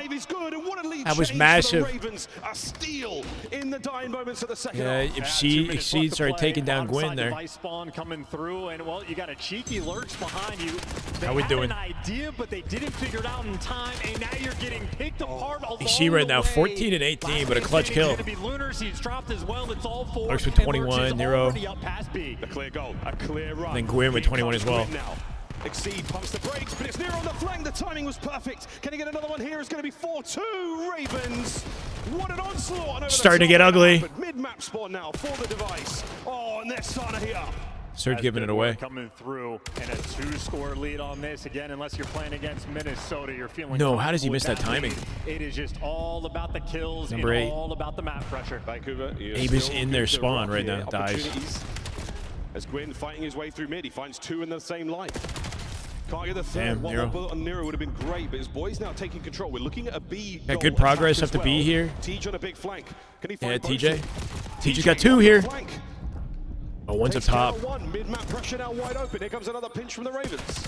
That was massive. A steal in the dying moments of the second half. Exceed started taking down Gwyn there. Device spawn coming through, and well, you got a cheeky lurch behind you. How we doing? An idea, but they didn't figure it out in time, and now you're getting picked apart. Exceed right now 14 and 18, but a clutch kill. Lurks with 21. Nero. A clear goal. A clear run. And then Gwyn with 21 as well. Exceed pumps the brakes, but it's Nero on the flank. The timing was perfect. Can he get another one here? It's going to be 4-2 Ravens. What an onslaught. Starting to get ugly. Mid-map spawn now for the device. Oh, and they're starting to heat up. Surge giving it away. Coming through, and a 2-score lead on this. Again, unless you're playing against Minnesota, you're feeling no, how does he miss that timing? It is just all about the kills and all about the map pressure. Vancouver. Abe is in their spawn right now. Dies. As Gwyn fighting his way through mid, he finds 2 in the same life. Can't get the third. Damn, One Nero. more bullet on Nero would have been great, but his boy's now taking control. We're looking at a B. Got good progress up to B here. TJ on a big flank. Can he yeah, find TJ. TJ's got 2 here. Oh, one's up top. Mid-map pressure now wide open. Here comes another pinch from the Ravens.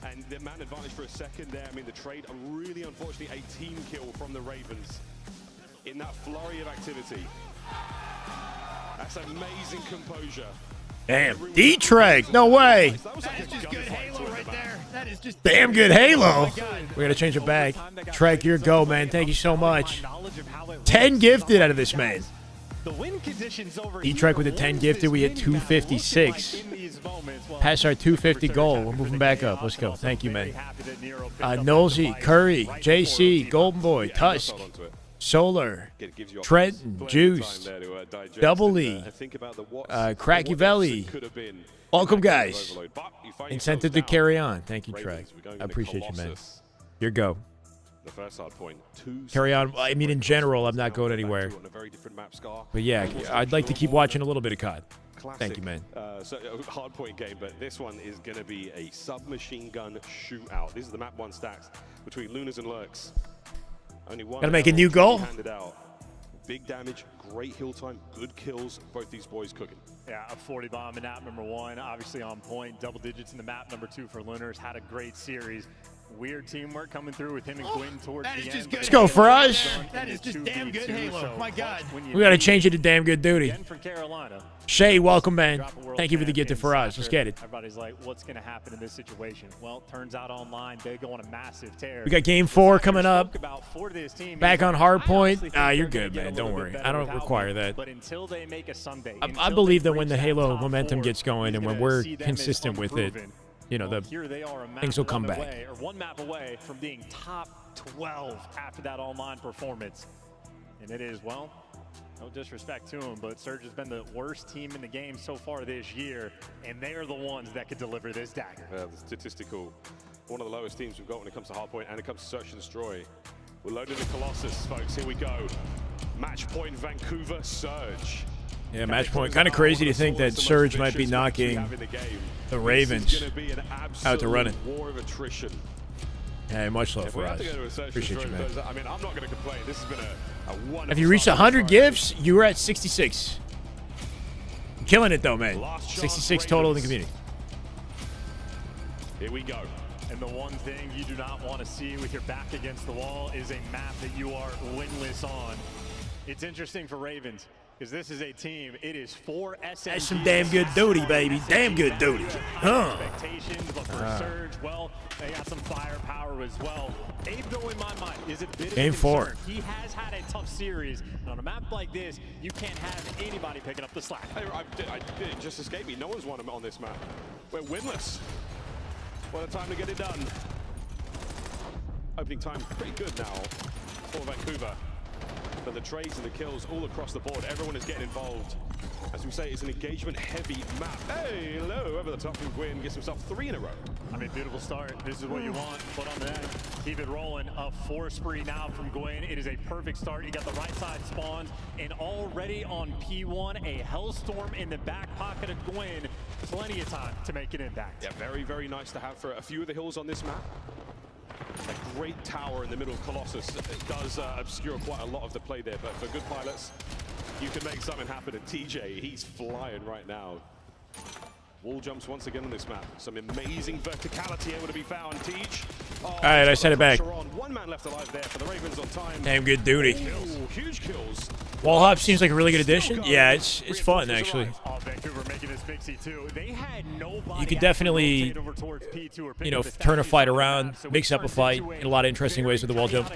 And the man advantage for a second there. I mean, the trade, really unfortunately, a team kill from the Ravens in that flurry of activity. That's amazing composure. Damn. D-Treg. No way. That is just good Halo right there. That is just damn good Halo. We got to change it back. Treg, your go, man. Thank you so much. 10 gifted out of this man. The win conditions over D-Trek with a 10 gifted. We hit 256. Past our 250 goal. We're moving back up. Let's go. Thank you, man. Nolsey, Curry, JC, Golden Boy, Tusk, Solar, Trenton, Juice, Double E, Cracky Valley. Welcome, guys. Incentive to carry on. Thank you, Trek. I appreciate you, man. Your go. The first hard point. Carry on. I mean, in general, I'm not going anywhere. But yeah, I'd like to keep watching a little bit of COD. Thank you, man. So hard point game, but this one is going to be a submachine gun shootout. These are the map 1 stacks between Lunas and Lurks. Only one. Gotta make a new goal. Handed out. Big damage, great heal time, good kills. Both these boys cooking. Yeah, a 40 bomb in map number 1, obviously on point. Double digits in the map number 2 for Lunars. Had a great series. Weird teamwork coming through with him and Gwyn towards the end. Let's go, Faraj. That is just damn good Halo. My God. We got to change it to damn good duty. For Carolina. Shay, welcome, man. Thank you for the gift to Faraj. Let's get it. Everybody's like, what's going to happen in this situation? Well, turns out online, they go on a massive tear. We got game 4 coming up. Back on hard point. You're good, man. Don't worry. I don't require that. But until they make a Sunday, I believe that when the Halo momentum gets going and when we're consistent with it, you know, things will come back. Or one map away from being top 12 after that online performance. And it is, well, no disrespect to them, but Surge has been the worst team in the game so far this year, and they are the ones that could deliver this dagger. The statistical, one of the lowest teams we've got when it comes to hardpoint and it comes to search and destroy. We're loaded the Colossus, folks. Here we go. Match point Vancouver Surge. Yeah, match point. Kind of crazy to think that Surge might be knocking the Ravens out to run it. War of attrition. Hey, much love for us. Appreciate you, man. I mean, I'm not going to complain. This has been a wonderful. Have you reached 100 gifts? You were at 66. Killing it, though, man. 66 total in the community. Here we go. And the one thing you do not want to see with your back against the wall is a map that you are winless on. It's interesting for Ravens, because this is a team. It is 4 SNDs. That's some damn good duty, baby. Damn good duty. Huh. Expectations, but for Surge, well, they got some firepower as well. Abe, though, in my mind, is a bit of Game 4. He has had a tough series. And on a map like this, you can't have anybody picking up the slack. It just escaped me. No one's won on this map. We're winless. What a time to get it done. Opening time pretty good now for Vancouver. But the trades and the kills all across the board, everyone is getting involved. As we say, it's an engagement-heavy map. Hey, hello, over the top from Gwyn, gets himself 3 in a row. I mean, beautiful start. This is what you want. Put on that. Keep it rolling. A 4 spree now from Gwyn. It is a perfect start. You got the right side spawned, and already on P1, a Hellstorm in the back pocket of Gwyn. Plenty of time to make an impact. Yeah, very, very nice to have for a few of the hills on this map. A great tower in the middle of Colossus. It does obscure quite a lot of the play there, but for good pilots, you can make something happen. And TJ, he's flying right now. Wall jumps once again on this map. Some amazing verticality able to be found. Teach. All right, I sent it back. One man left alive there for the Ravens on time. Damn good duty. Huge kills. Wall hop seems like a really good addition. Yeah, it's fun, actually. Vancouver making this big too. They had nobody. You could definitely, you know, turn a fight around, mix up a fight in a lot of interesting ways with the wall jump.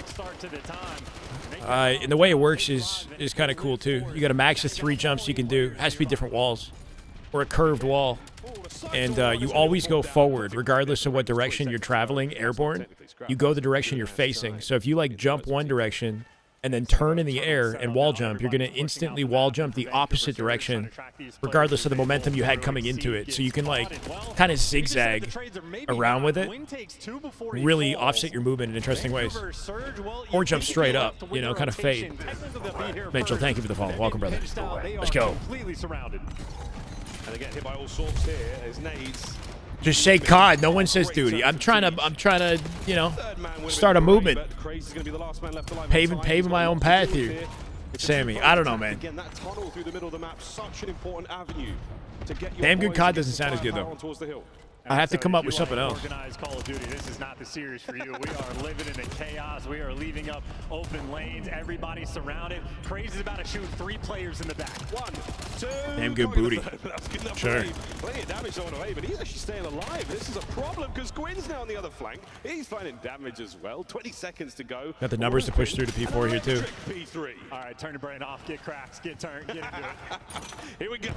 And the way it works is kind of cool, too. You got a max of 3 jumps you can do. It has to be different walls or a curved wall. And you always go forward, regardless of what direction you're traveling airborne. You go the direction you're facing. So if you, like, jump one direction and then turn in the air and wall jump, you're going to instantly wall jump the opposite direction, regardless of the momentum you had coming into it. So you can, like, kind of zigzag around with it, really offset your movement in interesting ways. Or jump straight up, you know, kind of fade. Mitchell, thank you for the follow. Welcome, brother. Let's go. And they get hit by all sorts here as nades. Just say COD. No one says duty. I'm trying to, you know, start a movement. Paving my own path here. Sammy, I don't know, man. Again, that tunnel through the middle of the map, such an important avenue to get your damn good boys COD to get doesn't sound as good, though. towards the hill. I have to come up with something else. Organized Call of Duty. This is not the series for you. We are living in the chaos. We are leaving up open lanes. Everybody's surrounded. Crazy's about to shoot 3 players in the back. 1, 2. Damn good booty. That's good enough. Sure. Plenty of damage on the way, but he's actually staying alive. This is a problem because Gwyn's now on the other flank. He's finding damage as well. 20 seconds to go. Got the numbers to push through to P4 here too. P3. All right, turn your brain off. Get cracks. Get turned. Get into it. Here we go.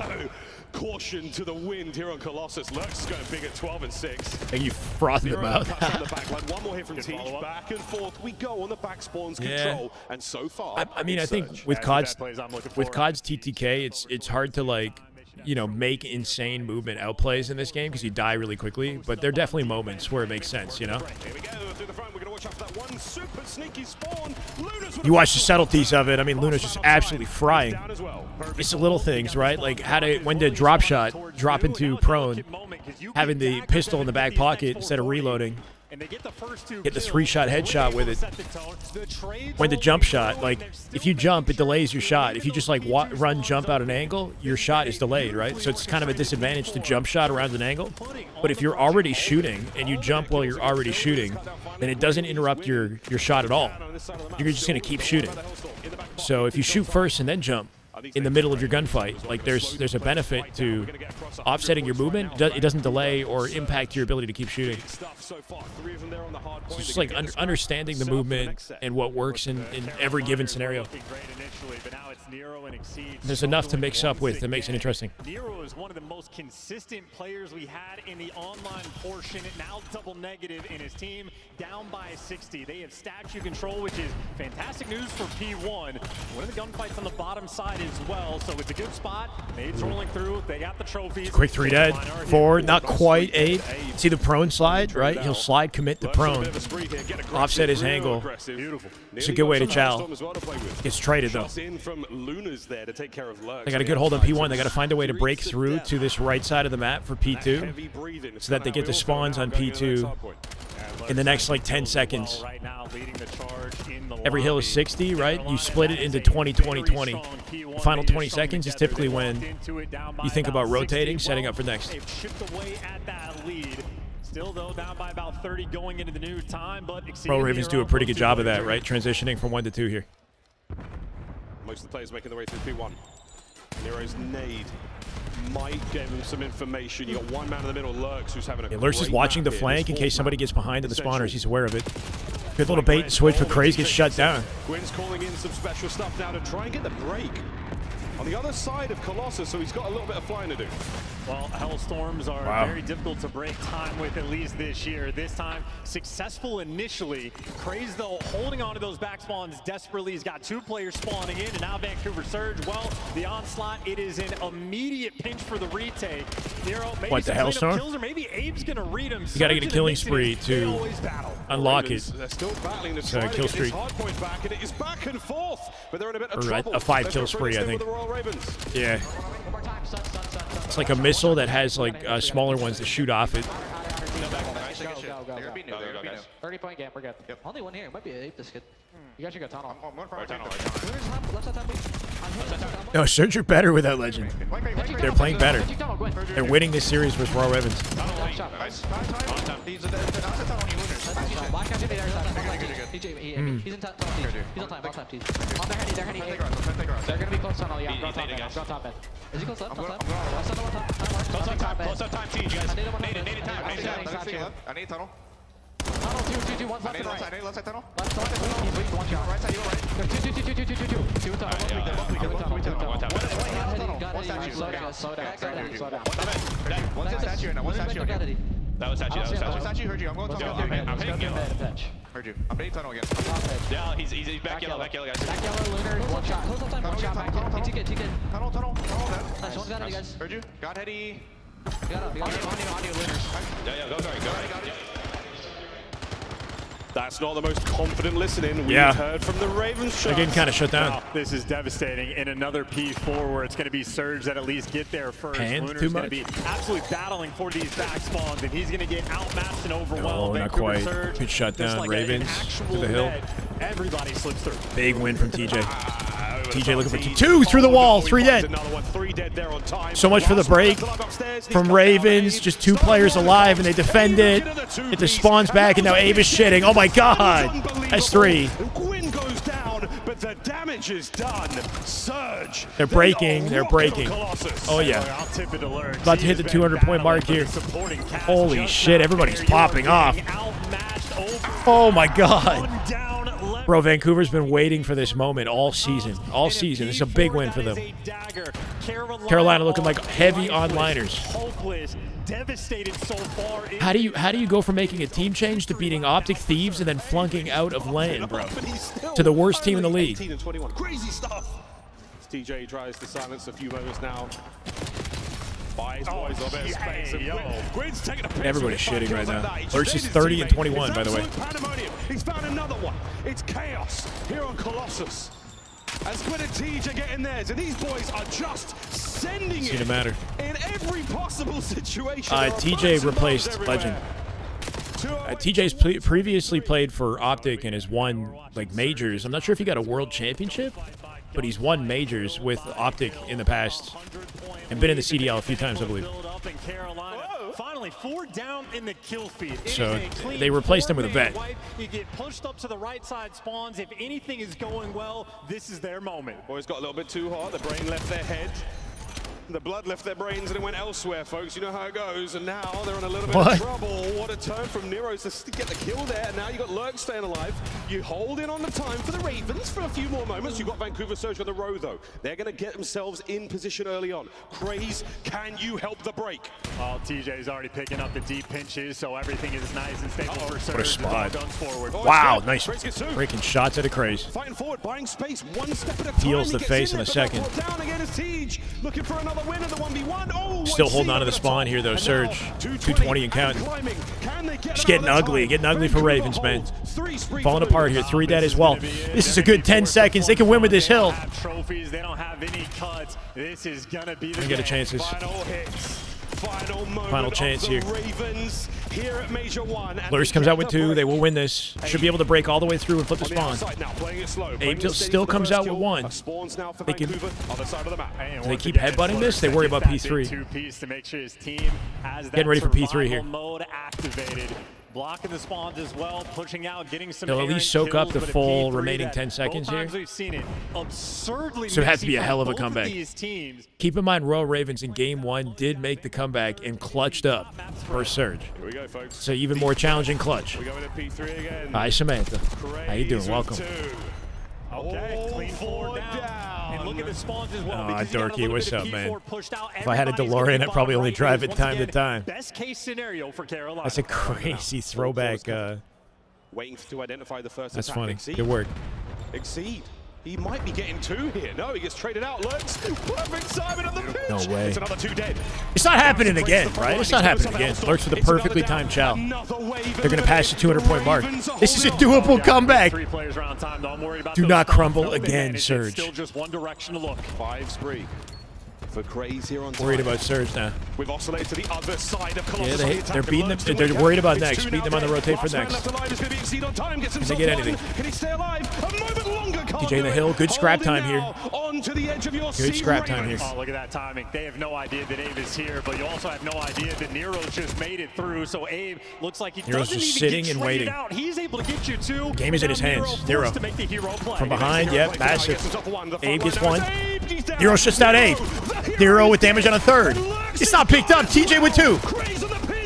Caution to the wind here on Colossus. Lurks is going big at 12 and 6. And you frothing them out. On the back line. One more here from Teach. Back and forth we go on the back spawns Control. And so far, I mean, I think with COD's TTK, it's hard to like, you know, make insane movement outplays in this game because you die really quickly. But there are definitely moments where it makes sense, you know. Here we go through the front. We're gonna watch out for that one super sneaky spawn. You watch the subtleties of it. I mean, Luna's just absolutely frying. It's the little things, right? Like when to drop shot, drop into prone, having the pistol in the back pocket instead of reloading. Get the 3-shot headshot with it. When the jump shot, like if you jump, it delays your shot. If you just like run jump out an angle, your shot is delayed, right? So it's kind of a disadvantage to jump shot around an angle. But if you're already shooting and you jump while you're already shooting, then it doesn't interrupt your shot at all. You're just going to keep shooting. So if you shoot first and then jump in the middle of your gunfight, like there's a benefit to offsetting your movement. It doesn't delay or impact your ability to keep shooting. So it's just like understanding the movement and what works in every given scenario. There's enough to mix up with that makes it interesting. Nero is one of the most consistent players we had in the online portion. Now double negative in his team, down by 60. They have statue control, which is fantastic news for P1. One of the gunfights on the bottom side as well, so it's a good spot. Nades rolling through. They got the trophies. Quick 3 dead. 4, not quite 8. See the prone slide, right? He'll slide commit to prone. Offset his angle. It's a good way to chow. Gets traded though. They got a good hold on P1. They got to find a way to break through to this right side of the map for P2 so that they get the spawns on P2 in the next like 10 seconds. Every hill is 60, right? You split it into 20, 20, 20. The final 20 seconds is typically when you think about rotating, setting up for next. Still, though, down by about 30 going into the new time, but Pro Ravens do a pretty good job of that, right? Transitioning from 1 to 2 here. Most of the players making their way through P1. Nero's nade might give him some information. You got one man in the middle, Lurks, who's having a Lurks is watching the flank in case somebody gets behind in the spawners. He's aware of it. Good little bait and switch, but Craze gets shut down. Gwyn's calling in some special stuff now to try and get the break on the other side of Colossus, so he's got a little bit of flying to do. Well, Hellstorms are very difficult to break time with, at least this year. This time, successful initially. Craze, though, holding on to those back spawns desperately. He's got 2 players spawning in, and now Vancouver Surge. Well, the onslaught, it is an immediate pinch for the retake. Nero, maybe what, the Hellstorm? Kills, or maybe Abe's going to read him. You got to get a killing spree to unlock it. They're still battling to try kill streak. hard point back, and it is back and forth, but they're in a bit of trouble. A 5-kill spree, I think. Yeah. It's like a missile that has like smaller ones that shoot off it. 30-point game, we're good. Yep. Only one here. It might be an ape this kid. You guys should go tunnel. No, Surge are better with that legend. They're playing better. They're winning this series with Raw Ravens. He's in tunnel. He's on time. On time. They're gonna be close tunnel. Yeah, go top end. Is he close left? Close up time, T, guys. Nated time. I need tunnel. Tunnel, 2, 1 left and right. Left side tunnel. Left side, one shot. Right side, you go right. 2 tunnel. One statue. Slow down. One statue. That was statue. One statue. Heard you. I'm going tunnel. I'm hitting yellow. Heard you. I'm hitting tunnel again. Yeah, he's back yellow, guys. Back yellow, Lunar. One shot. Close up time. One shot. Tunnel. Nice. One got it, guys. Heard you. Got heady. Got up. On you, Lunar. Yeah, go right. That's not the most confident listening we've heard from the Ravens. They're getting kind of shut down. Wow, this is devastating. In another P4 where it's going to be Surge that at least get there first. Lunar's going to be absolutely battling for these back spawns, and he's going to get outmatched and overwhelmed. No, not quite. Good shut down. Ravens to the hill. Everybody slips through. Big win from TJ. TJ looking for two through the wall, 3 dead. So much for the break from Ravens. Just 2 players alive, and they defend it. It just spawns back, and now Abe is shitting. Oh my god. That's 3. But the damage is done. Surge. They're breaking. They're breaking. Oh yeah. About to hit the 200-point mark here. Holy shit! Everybody's popping off. Oh my god. Bro, Vancouver's been waiting for this moment all season. All season. This is a big win for them. Carolina looking like heavy onliners. How do you go from making a team change to beating Optic, Thieves, and then flunking out of LAN, bro? To the worst team in the league. Crazy stuff. TJ tries to silence a few moments now. Everybody's shitting right now. Lurch is 30 and 21, by the way. He's found another one. It's chaos here on Colossus. As Squid and TJ get in theirs, and these boys are just sending it matter. in every possible situation. TJ replaced Legend. TJ's previously played for Optic and has won like majors. I'm not sure if he got a world championship, but he's won majors with Optic in the past and been in the CDL a few times, I believe. Finally, 4 down in the kill feed. So they replaced him with a vet. You get pushed up to the right side spawns. If anything is going well, this is their moment. Boys got a little bit too hot. The brain left their head. The blood left their brains and it went elsewhere, folks. You know how it goes. And now they're in a little bit of trouble. What a turn from Nero's to get the kill there. And now you got Lurk staying alive. You hold in on the time for the Ravens for a few more moments. You've got Vancouver Surge on the row, though. They're going to get themselves in position early on. Craze, can you help the break? Oh, TJ's already picking up the deep pinches, so everything is nice and stable for Surge. What a spot. Guns forward. Wow, nice. Breaking shots at a Craze. Fighting forward, buying space, one step at a time. Feels the face in a second. Down again is Tej, looking for another win in the 1v1. Oh, still holding on to the spawn here, though, Surge. 220 and counting. It's getting ugly for Ravens, man. Falling apart here. 3 dead as well. This is a good 10 seconds. They can win with this hill. Trophies, they don't have any cuts. This is gonna be the get a chances. Final chance here. Ravens here at Major 1. Lurch comes out with 2. They will win this. Should be able to break all the way through and flip the spawn. Abe still comes out with 1. They keep headbutting this. They worry about P3. Getting ready for P3 here. Blocking the spawns as well, pushing out, getting some. They'll at least soak up the full remaining 10 seconds here. We've seen it absurdly. So it has to be a hell of a comeback. Keep in mind, Royal Ravens in Game 1 did make the comeback and clutched up for Surge. Here we go, folks. So even more challenging clutch. We're going to P3 again. Hi, Samantha. How you doing? Welcome. Okay, clean 4 down. And look at the spawns as well. Dorky, what's up, man? If I had a DeLorean, I'd probably only drive it time to time. Best case scenario for Carolina. That's a crazy throwback. Waiting to identify the first That's attack. funny. Exceed. Good work. Exceed. He might be getting 2 here. No, he gets traded out. Lurks. Perfect Simon on the pitch. No way. It's another 2 dead. It's not happening again, right? It's not happening again. Lurks with a perfectly timed chow. They're going to pass the 200-point mark. This is a doable comeback. Do not crumble again, Surge. Still just one direction to look. 5 spree. For Craze here on worried about Surge now. We've oscillated to the other side of Colossus. Yeah, they're beating them. They're worried about next. Beating them on the rotate for next. Can they get anything? Can he stay alive? A moment longer. TJ in the hill. Good scrap time here. Onto the edge of your Good scrap time here. Oh, look at that timing. They have no idea that Abe is here, but you also have no idea that Nero's just made it through. So Abe looks like he Nero's doesn't just even sitting get and waiting. Out. He's able to get you 2. Game is in his hands. Nero to make the hero play. from behind. Yep, massive. Abe gets 1. Nero shuts down Abe. Nero with damage on a 3rd. It's not picked up. TJ with 2.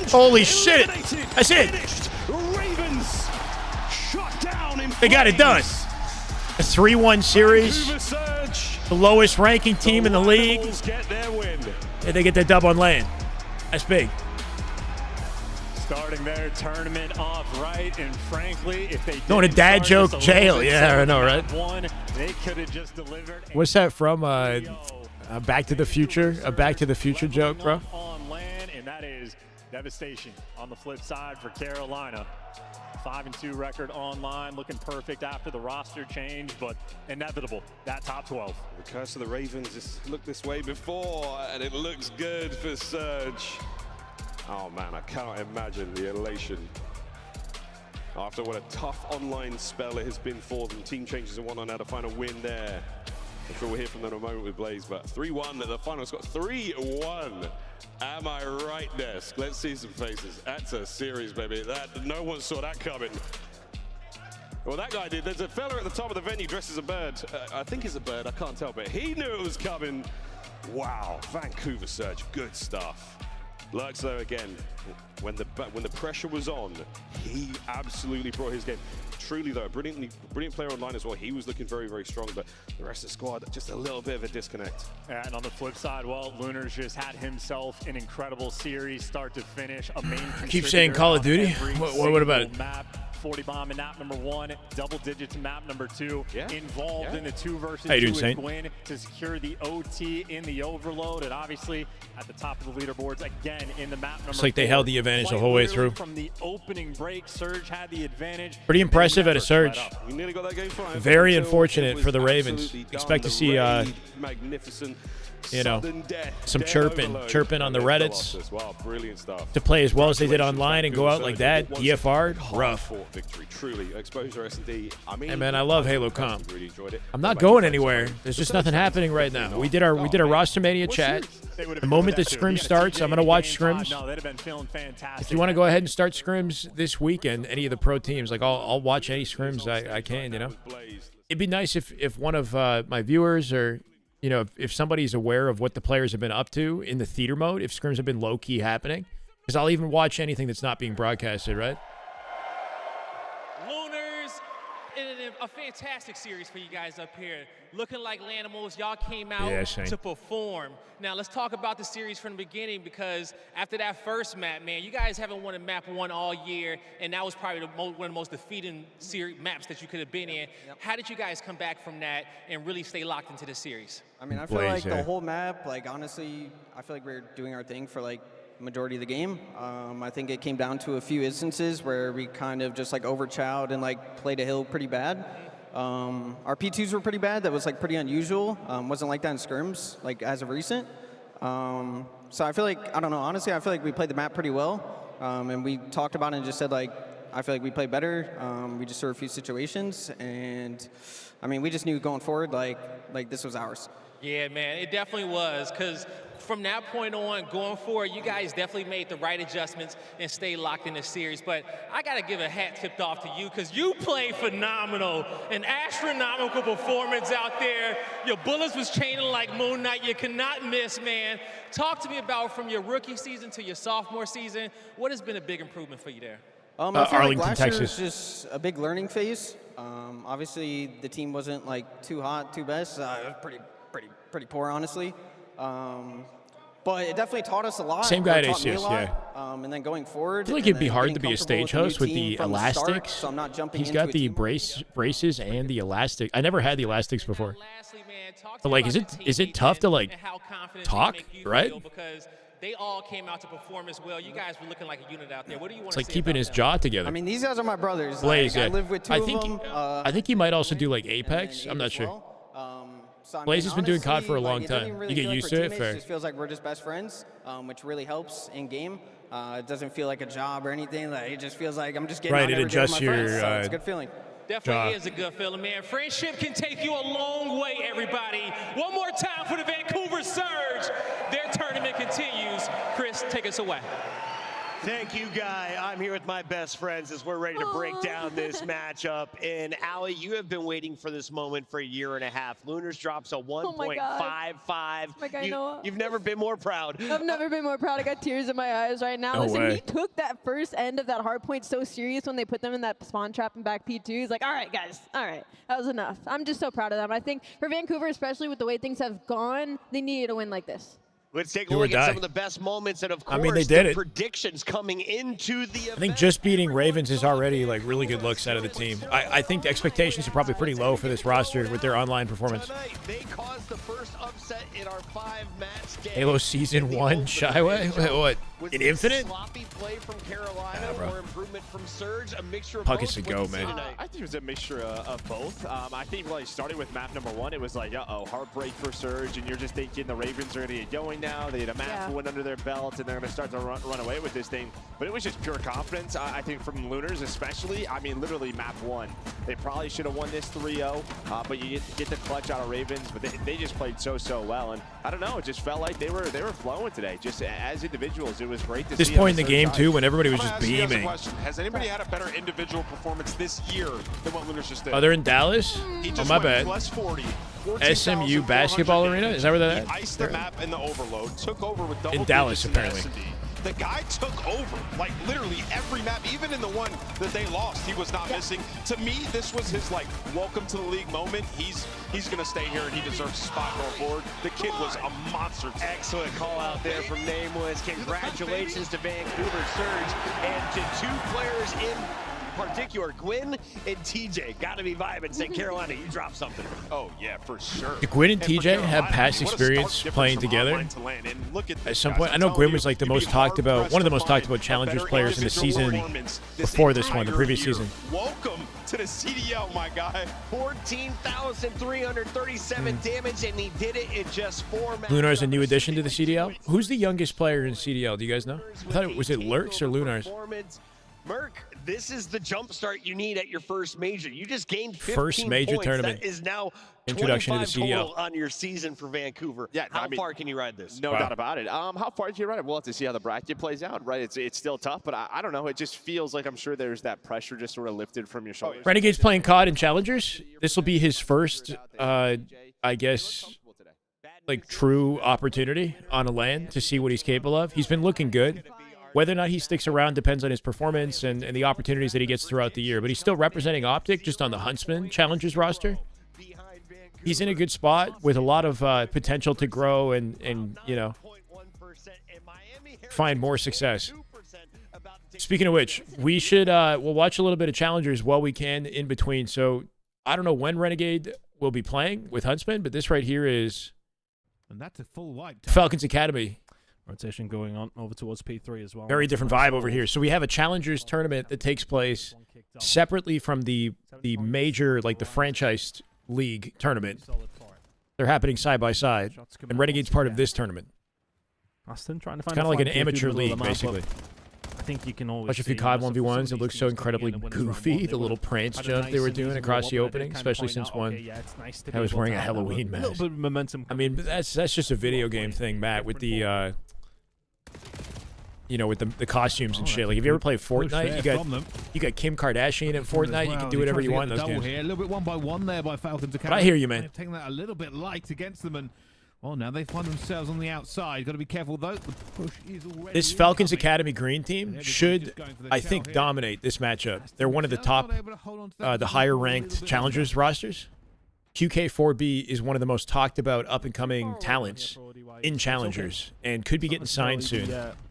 Holy shit. That's it. They got it done. A 3-1 series. The lowest ranking team in the league. And they get their dub on LAN. That's big. Starting their tournament off right, and frankly, if they going to dad joke jail. Yeah, I know, right? They could have just delivered. What's that from? Back to the Future? A Back to the Future joke, bro? On LAN, and that is devastation on the flip side for Carolina. 5-2 record online, looking perfect after the roster change, but inevitable, that top 12. The curse of the Ravens just looked this way before, and it looks good for Surge. Oh man, I cannot imagine the elation. After what a tough online spell it has been for them. Team changes and whatnot, had a final win there. I'm sure we'll hear from them in a moment with Blaze, but 3-1 at the final score. 3-1. Am I right, Desk? Let's see some faces. That's a series, baby. That no one saw that coming. Well, that guy did. There's a fella at the top of the venue dressed as a bird. I think it's a bird. I can't tell, but he knew it was coming. Wow, Vancouver Surge, good stuff. Lurks though again, when the pressure was on, he absolutely brought his game. Truly though, brilliant player online as well. He was looking very, very strong, but the rest of the squad, just a little bit of a disconnect. And on the flip side, well, Lunar's just had himself an incredible series, start to finish. A main Keep saying Call of Duty. What about it? Map. 40 bomb in map number 1, double digits in map number 2, involved in the 2 versus 2 with Gwyn to secure the OT in the overload, and obviously at the top of the leaderboards again in the map number 4. It's like they held the advantage the whole way through. From the opening break, Surge had the advantage. Pretty impressive at a Surge. We nearly got that game 5. Very unfortunate for the Ravens. Expect to see magnificent, you know, some chirping on the Reddits. Wow, brilliant stuff. To play as well as they did online and go out like that, DFR'd, rough. Victory, truly. Exposure SND. I mean, hey man, I love Halo Comp. Really enjoyed it. I'm not going anywhere. There's just nothing happening right now. We did our roster mania chat. The moment the scrim starts, I'm gonna watch scrims. If you want to go ahead and start scrims this weekend, any of the pro teams, like I'll watch any scrims I can. You know, it'd be nice if one of my viewers or, you know, if somebody's aware of what the players have been up to in the theater mode, if scrims have been low-key happening, because I'll even watch anything that's not being broadcasted, right? Lunars, a fantastic series for you guys up here. Looking like Lanimals, y'all came out to perform. Now, let's talk about the series from the beginning, because after that first map, man, you guys haven't won a map 1 all year, and that was probably one of the most defeating maps that you could have been in. How did you guys come back from that and really stay locked into the series? I mean, I feel like the whole map, like, honestly, I feel like we're doing our thing for, like, majority of the game. I think it came down to a few instances where we kind of just, like, overchowed and, like, played a hill pretty bad. Our P2s were pretty bad. That was like pretty unusual. Wasn't like that in scrims, like as of recent. So I feel like, I don't know, honestly, I feel like we played the map pretty well. And we talked about it and just said, like, I feel like we played better. We just saw a few situations. And, I mean, we just knew going forward, like this was ours. Yeah, man, it definitely was, because from that point on, going forward, you guys definitely made the right adjustments and stayed locked in the series. But I got to give a hat tipped off to you, because you played phenomenal, an astronomical performance out there. Your bullets was chaining like Moon Knight. You cannot miss, man. Talk to me about from your rookie season to your sophomore season, what has been a big improvement for you there? I feel Arlington, like last year Texas. was just a big learning phase. Obviously, the team wasn't like too hot, too best. It was pretty poor, honestly. But it definitely taught us a lot. Same guy at Taught me a ACS, lot. And then going forward, I feel like it'd be hard to be a stage host with the elastics. So I'm not jumping He's into got a the team. braces and the elastic. I never had the elastics before. Lastly, man, talk to But me like, about the is team it tough to like and how confident talk, they make you right? feel, because they all came out to perform as well. You guys were looking like a unit out there. What do you want It's to like say keeping about his that? jaw together. I mean, these guys are my brothers. Blaze, I yeah. live with two of them. I think he might also do like Apex. I'm not sure. So, I Blaze mean, has been doing COD honestly, for a long like, it doesn't time. really You get feel like used we're to it, teammates. fair. It just feels like we're just best friends, which really helps in game. It doesn't feel like a job or anything. Like, it just feels like I'm just getting Right, out it every day with adjusts my friends, your, so it's a good feeling. Definitely jaw. is a good feeling, man. Friendship can take you a long way, everybody. One more time for the Vancouver Surge. Their tournament continues. Chris, take us away. Thank you, Guy. I'm here with my best friends as we're ready to break down this matchup. And Allie, you have been waiting for this moment for a year and a half. Lunars drops a 1.55. You've never been more proud. I've never been more proud. I got tears in my eyes right now. No Listen, way. he took that first end of that hard point so serious when they put them in that spawn trap and back P2. He's like, all right, guys, all right, that was enough. I'm just so proud of them. I think for Vancouver, especially with the way things have gone, they needed a win like this. Let's take a Do or look at die. some of the best moments, and of course, I mean, they did the it. predictions coming into the event. I think just beating Ravens is already like really good looks out of the team. I think the expectations are probably pretty low for this roster with their online performance. Tonight, they caused the first upset in our 5-match game. Halo Season 1, Shyway? Wait, what? Was In this Infinite? sloppy play from Carolina or improvement from Surge? A mixture of Puck both? is to What do go, you see man. tonight? I think it was a mixture of both. I think really starting with map number 1, it was like, uh-oh, heartbreak for Surge, and you're just thinking the Ravens are going to get going now. They had a map win under their belt, and they're going to start to run away with this thing. But it was just pure confidence, I think, from Lunars especially. I mean, literally map 1. They probably should have won this 3-0, but you get the clutch out of Ravens. But they just played so well, and I don't know, it just felt like they were flowing today. Just as individuals, it was great to This see. point in the game too, when everybody was just beaming. Has anybody had a better individual performance this year than what Lunars just did? Oh, they're in Dallas? He Oh, just my went bad. plus 40, SMU basketball arena? Is that where they're at? He iced the map in the overload, took over with double In Dallas, digits apparently. the S&D. The guy took over, like literally every map, even in the one that they lost, he was not missing. To me, this was his like welcome to the league moment. He's gonna stay here and he deserves a spot going forward. The kid was a monster today. Excellent call out there from Nameless. Congratulations to Vancouver Surge and to 2 players in particular, Gwyn and TJ. Got to be vibing. Say, Carolina, you dropped something. Oh yeah, for sure. Did Gwyn and for TJ have Carolina, past what a stark experience difference playing from together? online to LAN. And look at At this, some guys. point, I I'm know telling Gwyn you, was like the you'd be most talked about, hard-pressed one of the to most talked find about a challengers better players in the individual season performance before this one, the entire previous year. season. Welcome to the CDL, my guy. 14,337 damage, and he did it in just 4 matches. Lunar's a new addition to the CDL. Who's the youngest player in CDL? Do you guys know? I thought it was Lurks or Lunars? Merc, this is the jump start you need at your first major. You just gained 15 First major points. tournament. That is now Introduction to the 25 CDL. total on your season for Vancouver. Yeah, How far can you ride this? No doubt about it. How far can you ride it? We'll have to see how the bracket plays out, right? It's still tough, but I don't know. It just feels like I'm sure there's that pressure just sort of lifted from your shoulders. Renegade's playing COD and Challengers. This will be his first, I guess, like true opportunity on a LAN to see what he's capable of. He's been looking good. Whether or not he sticks around depends on his performance and the opportunities that he gets throughout the year. But he's still representing Optic just on the Huntsman Challengers roster. He's in a good spot with a lot of potential to grow and you know, find more success. Speaking of which, we should we'll watch a little bit of Challengers while we can in between. So I don't know when Renegade will be playing with Huntsman, but this right here is And that's a full wipe. Falcons Academy. Rotation going on over towards P3 as well. Very different vibe over here. So we have a Challengers tournament that takes place separately from the major, like the franchise league tournament. They're happening side by side, and Renegade's part of this tournament. Aston trying to find Kind of like an a flank here amateur through the middle league, of the map, basically. but I think you can always Watch a few see COD most of 1v1s. some It of looks these so teams incredibly coming in and winners round goofy. one, The they little would've prance had a jump nice they were and doing easy across roll the up, opening, and they especially kind of since point out, one. okay, yeah, it's nice to I be was able wearing to a have that Halloween little mask. bit of momentum. I mean, that's just a video game thing, Matt, with the you know, with the costumes and shit. Like, if you ever played Fortnite, you got Kim Kardashian in Fortnite. You can do whatever you want in those games. Here. A little bit 1-by-1 there by Falcons Academy. But I hear you, man. They've taken that a little bit light against them, and well, now they find themselves on the outside. Got to be careful though. The push is already This Falcons incoming. Academy green team should, I think, dominate this matchup. They're one of the top, the higher ranked challengers rosters. QK4B is one of the most talked about up and coming talents in challengers and could be getting signed soon.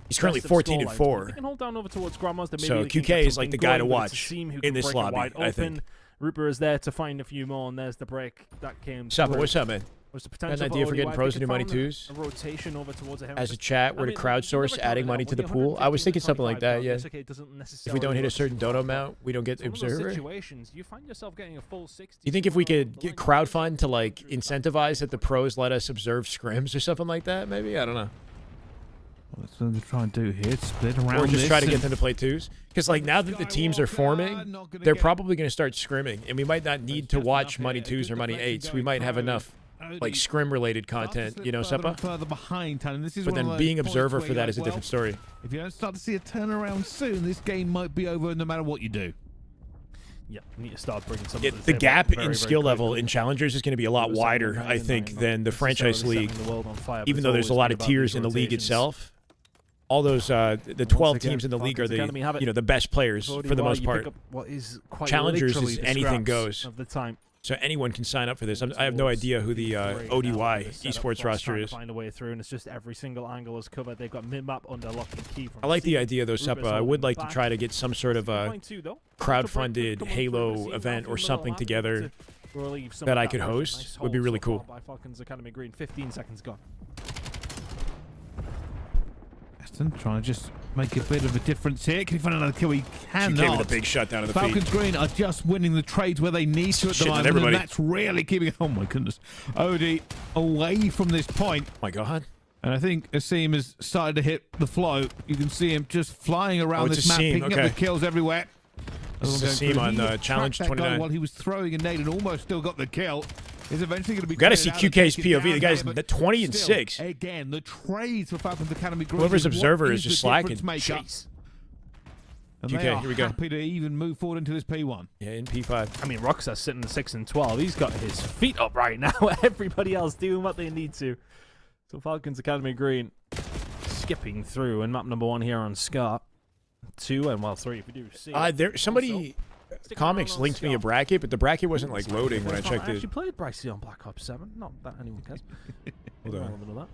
He's currently 14-4. So QK is like the guy to watch in this lobby, I think. Rupert is there to find a few more, and there's the break that came. What's up, man? Was the Got an potential idea for getting ODY. pros They to do money found a twos? rotation over towards a As a chat, we're to crowdsource adding money to the pool. I was thinking something like that, yeah. If we don't hit a certain dono amount, we don't get the observer. You find yourself getting a full 60. Do you think if we could get crowdfund to like incentivize that the pros let us observe scrims or something like that? Maybe, I don't know. Well, that's what they're trying to do here. Split around. Or just try to get them to play twos. Because like now that the teams are forming, they're probably going to start scrimming, and we might not need to watch money twos or money eights. We might have enough like scrim related content, you know, Seppa. Further behind, and this is But one of then those being points observer where for you're that like, is a well, different story. If you don't start to see a turnaround soon, this game might be over no matter what you do. Yeah, you need to start bringing some. The gap in skill level in challengers is going to be a lot wider, I think, than the franchise league. Even though there's a lot of tiers in the league itself, all those the 12 teams in the league are the the best players for the most part. Challengers is anything goes. So anyone can sign up for this. I have no idea who the ODY esports roster is. Find a way through, and it's just every single angle is covered. They've got mid-map under lock and key. I like the idea though, Seppa. I would like to try to get some sort of a crowdfunded Halo event or something together that I could host. Would be really cool. By Falcons Academy Green, 15 seconds gone. Aston trying to just make a bit of a difference here. Can he find another kill? He cannot. She gave it a big shot down to the Falcons feet. Green are just winning the trades where they need to at the moment, and that's really keeping. Oh my goodness, Odie away from this point. Oh my God. And I think Asim has started to hit the flow. You can see him just flying around this map, picking up the kills everywhere. This is Asim on Challenge 29. While he was throwing a nade and almost still got the kill. Is eventually going to be. Got to see QK's POV. The guy's 20 and 6. Again, the trades for Falcons Academy. Whoever's observer is just slacking. Jeez. And QK, they are here we go. happy to even move forward into this P1. Yeah, in P5. I mean, Roxas sitting 6 and 12. He's got his feet up right now. Everybody else doing what they need to. So Falcons Academy Green skipping through, and map number 1 here on Scar. 2 and well 3 if you do see. Somebody. Comics linked me a bracket, but the bracket wasn't like loading when I checked I it. actually played Brycey on Black Ops 7. Not that anyone cares. Hold on. A little bit of that.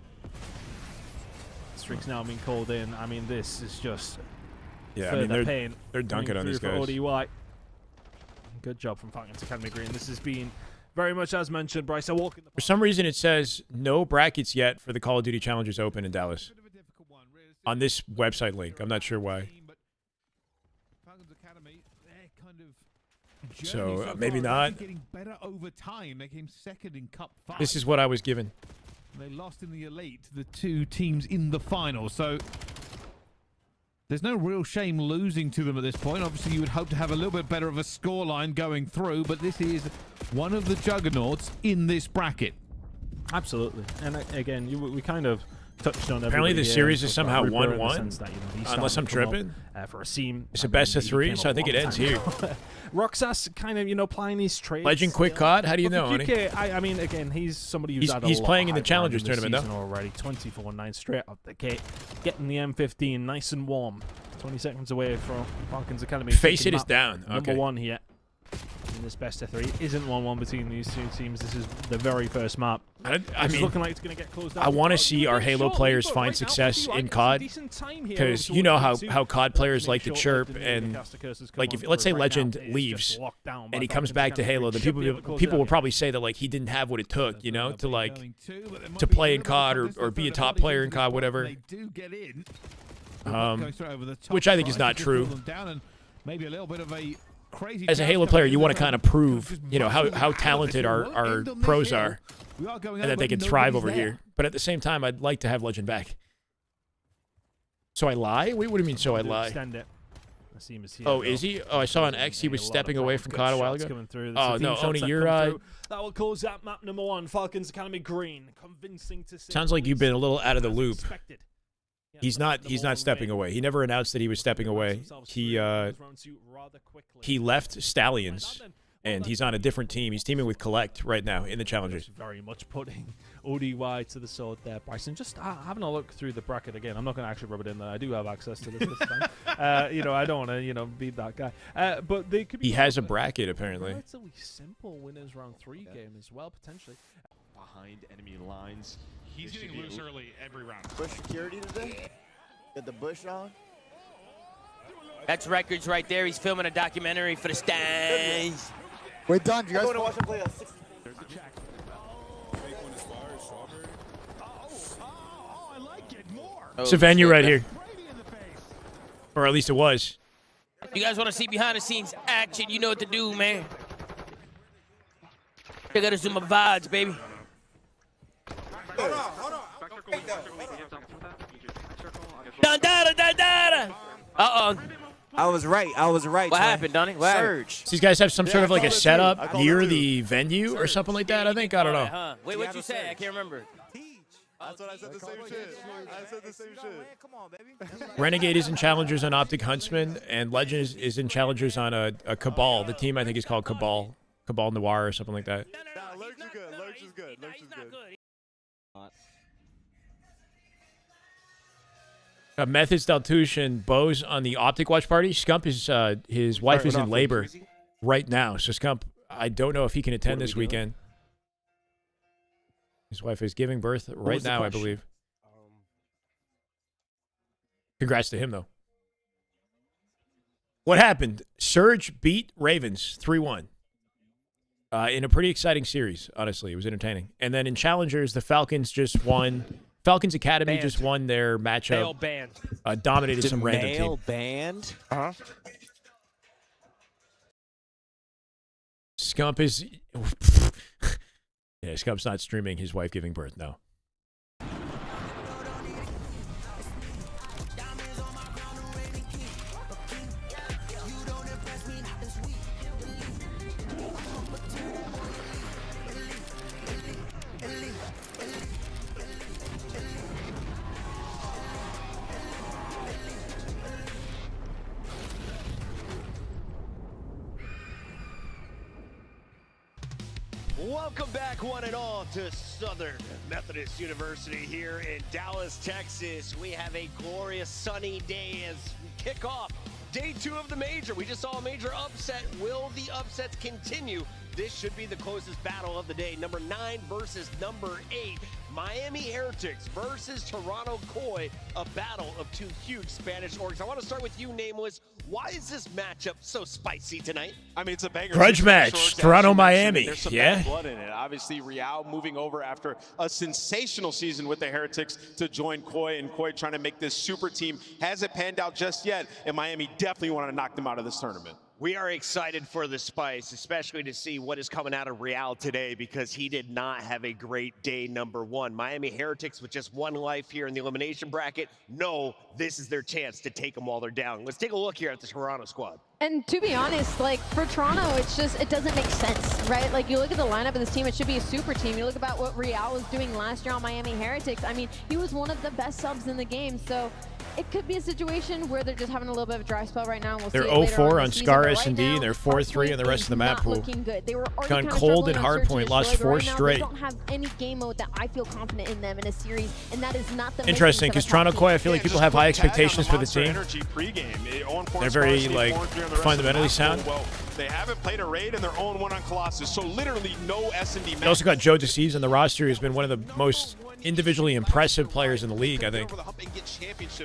Streaks now being called in. I mean, this is just. Yeah, I mean they're dunking on these guys. ODY. Good job from Falcons Academy Green. This has been very much as mentioned. Bryce walking. For some reason, it says no brackets yet for the Call of Duty Challengers Open in Dallas. On this website link, I'm not sure why. So maybe not. Getting better over time. They came second in Cup 5. This is what I was given. They lost in the Elite to the 2 teams in the final. So there's no real shame losing to them at this point. Obviously, you would hope to have a little bit better of a scoreline going through, but this is one of the juggernauts in this bracket. Absolutely. And again, we kind of touched on. Apparently, the series is somehow 1-1. That, unless I'm tripping. For a seam. It's a best of 3, so I think it ends here. Roxas kind of, playing these trades. Legend quick caught? How do you know, honey? I mean, again, he's somebody who's had a he's lot playing in the hype Challengers around him this tournament, season already. 24-9 straight up the gate. Getting the M15 nice and warm. 20 seconds away from Falcons Academy. Face it is down. Number 1 here. In this best of 3 isn't 1-1 between these 2 teams. This is the very first map. I mean, looking like it's going to get closed out. I want to see our Halo players find success in COD, because you know how COD players like to chirp, and like if let's say Legend leaves and he comes back to Halo, then people will probably say that like he didn't have what it took, you know, to play in COD or be a top player in COD, whatever. Which I think is not true. Maybe a little bit of a as a Halo player, you want to kind of prove, you know, how talented our pros are, and that they can thrive over here. But at the same time, I'd like to have Legend back. So I lie? Wait, what do you mean, so I lie? Oh, is he? Oh, I saw on X he was stepping away from COD a while ago. Oh, no, Oni, you're... That will close out map number 1, Falcons Academy Green. Convincing to say. Sounds like you've been a little out of the loop. He's not stepping away. He never announced that he was stepping away. He left Stallions, and he's on a different team. He's teaming with Collect right now in the Challengers. Very much putting ODY to the sword there. Bryson, just having a look through the bracket again. I'm not going to actually rub it in there. I do have access to this time. You know, I don't want to, be that guy. But they could be. He has a bracket apparently. Relatively simple winners round 3 game as well, potentially. Behind enemy lines. He's getting loose early every round. Bush security today? Got the bush on? That's records right there. He's filming a documentary for the Stans. We're done. You guys want to watch him play a 60? There's the check. I like it more. It's a venue right here. Or at least it was. You guys want to see behind the scenes action? You know what to do, man. Check out some of my VODs, baby. Hold on. Uh-oh. I was right. What happened, Donnie? What Surge. So these guys have some sort of like a setup near the venue or something like that, I think. I don't know. Wait, what'd you say? I can't remember. That's what I said. The same shit. Come on, baby. Renegade is in Challengers on Optic Huntsman, and Legend is in Challengers on a Cabal. The team I think is called Cabal. Cabal Noir or something like that. Lurch is good. Lurch is good. Methods, Daltouche, and Bo's on the Optic watch party. Scump is his wife is in labor right now, so Scump, I don't know if he can attend this weekend. His wife is giving birth right now, I believe. Congrats to him, though. What happened? Surge beat Ravens 3-1 in a pretty exciting series, honestly. It was entertaining. And then in Challengers, the Falcons just won Falcons Academy Banned. just won their Male matchup. band. Dominated some random Male team. band? Huh? Scump is... yeah, Scump's not streaming his wife giving birth, no. Welcome back, one and all, to Southern Methodist University here in Dallas, Texas. We have a glorious sunny day as we kick off day 2 of the major. We just saw a major upset. Will the upsets continue? This should be the closest battle of the day. Number 9 versus number 8. Miami Heretics versus Toronto Koi, a battle of 2 huge Spanish orgs. I want to start with you, Nameless. Why is this matchup so spicy tonight? I mean, it's a banger. Grudge match, Toronto, Miami. There's some Yeah. bad blood in it. Obviously, Real moving over after a sensational season with the Heretics to join Koi, and Koi trying to make this super team. Hasn't panned out just yet, and Miami definitely wanted to knock them out of this tournament. We are excited for the spice, especially to see what is coming out of Real today, because he did not have a great day number 1. Miami Heretics with just 1 life here in the elimination bracket. No, this is their chance to take them while they're down. Let's take a look here at the Toronto squad. And to be honest, like for Toronto, it's just, it doesn't make sense, right? Like you look at the lineup of this team, it should be a super team. You look about what Real was doing last year on Miami Heretics. I mean, he was one of the best subs in the game. So it could be a situation where they're just having a little bit of a dry spell right now. And we'll They're see it later 0-4 on on the Scar season, but S&D, right and they're now, 4-3 in the rest of the map not pool. looking good. They were already Gone kinda cold in struggling on Hardpoint, Search lost and Destroy, 4 but right now straight. They don't have any game mode that I feel confident in them in a series, and that is not the Interesting, because Toronto Koi, I feel like people have high expectations for the team. They're very, like, fundamentally sound. Well, they haven't played a raid and they're 0-1 on Colossus, so literally no S&D match. They also got Joe Deceives on the roster, who's been one of the most individually impressive players in the league, I think.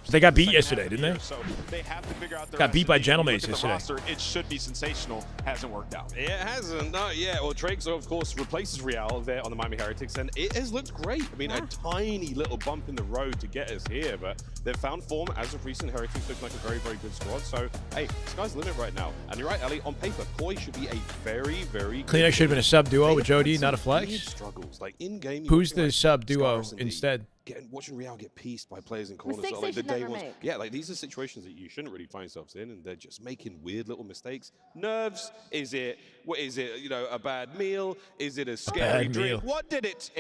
They got beat yesterday, didn't they? So they have to figure out their Got beat by S&D. Look Gentlemates at the yesterday. roster, it should be sensational. Hasn't worked out. It hasn't, not yet. Well, Drake's, of course, replaces Real there on the Miami Heretics, and it has looked great. I mean, a tiny little bump in the road to get us here, but they've found form as of recent. Heretics look like a very, very good squad. So, hey, sky's the limit right now. And you're right, Ellie, on paper, Koi should be a very, very good Climax should have been a sub duo with Joe D, not a weird flex. struggles. Like, in-game, Who's the sub duo Scars and instead? watching Real get pieced by players in corners. Mistakes So, like they the should day never ones. make. Yeah, like these are situations that you shouldn't really find yourselves in, and they're just making weird little mistakes. Nerves? Is it? What is it? You know, a bad meal? Is it a scary Bad drink? meal. What did it?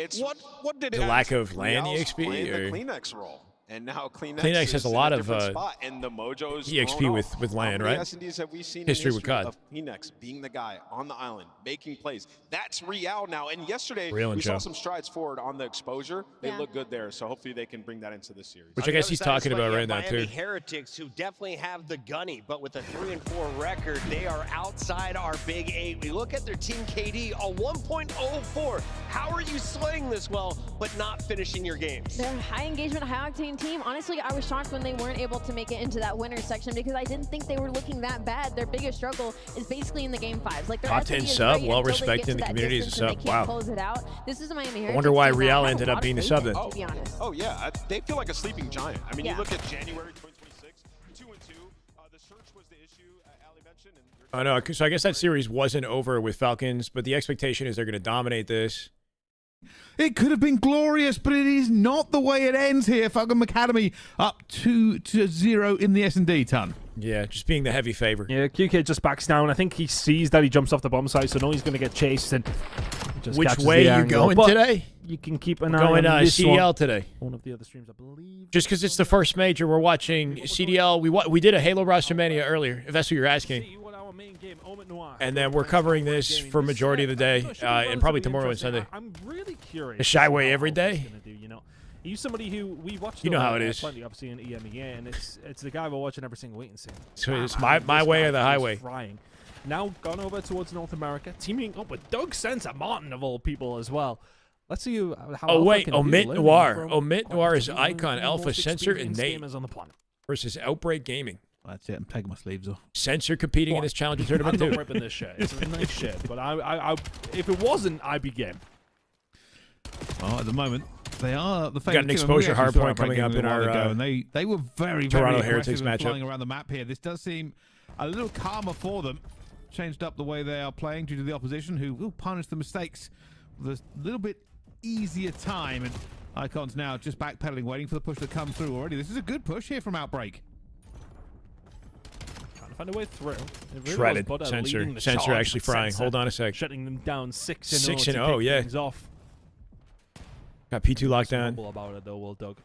What did it? The lack of land Real's EXP? playing the Or? Kleenex role. And now Kleenex Kleenex has is a in lot of, different spot, and the mojo's EXP thrown with- off. with land, How many right? SNDs have we seen History in with history COD. of Kleenex being the guy on the island, making plays? That's Real now. And yesterday, Real and we saw Joe. some strides forward on the exposure. They Yeah. look good there, so hopefully they can bring that into this series. Which I guess he's talking about right now, Miami too. Heretics, who definitely have the gunny, but with a 3-4 record, they are outside our Big 8. We look at their team KD, a 1.04. How are you slaying this well, but not finishing your games? They're a high engagement, high octane team. Honestly, I was shocked when they weren't able to make it into that winner's section because I didn't think they were looking that bad. Their biggest struggle is basically in the game 5s. Like their Top SND 10 is sub, great well until they respected get to in the that community as a distance and sub. they can't Wow. close it out. This is a Miami Heretics wonder why team that I Real have a ended lot up of being the faith sub in, then. to be honest. Oh, yeah. They feel like a sleeping giant. I mean, Yeah. you look at January 2026, 2-2. The search was the issue, Ali mentioned. Oh, no. So I guess that series wasn't over with Falcons, but the expectation is they're going to dominate this. It could have been glorious, but it is not the way it ends here. Falcon Academy up 2-0 in the S&D ton. Yeah, just being the heavy favor. Yeah, QK just backs down. I think he sees that he jumps off the bomb site, so now he's going to get chased. And just Which catches way the you angle. going But today? You can keep an We're eye going on this CDL one. today. One of the other streams, I believe. Just because it's the first major, we're watching CDL. We did a Halo roster Mania earlier, if that's what you're asking. And then we're covering this for majority of the day, and probably tomorrow and Sunday. I'm really curious. A Shyway every day? He's somebody who we watched. You know how it is. Plenty, obviously, in EMEA, and it's the guy we're watching every single week and saying, So it's "Wow, my this way guy or the is highway." Frying. Now gone over towards North America, teaming up with Doug Sensor Martin of all people as well. Let's see how. Oh Alpha wait, can Omit deal Noir. from Omit quite Noir is one of the Icon, Alpha, most Sensor, and experienced Nate gamers on the planet. versus Outbreak Gaming. That's it. I'm taking my sleeves off. Sensor competing in this Challenger tournament I'm too. not ripping this shirt. It's a nice shirt, but I if it wasn't, I'd be game. Oh, at the moment, They are the got an exposure hard point coming up in our and they were very Toronto very Heretics aggressive matchup. flying around the map here. This does seem a little calmer for them. Changed up the way they are playing due to the opposition, who will punish the mistakes with a little bit easier time. And Icons now just backpedaling, waiting for the push to come through already. This is a good push here from Outbreak. Trying to find a way through. Really Shredded. Sensor actually frying. Hold on a sec. Shutting them down 6-0. 6-0, yeah. Off. Got P2 locked down. About it though, Will Doug.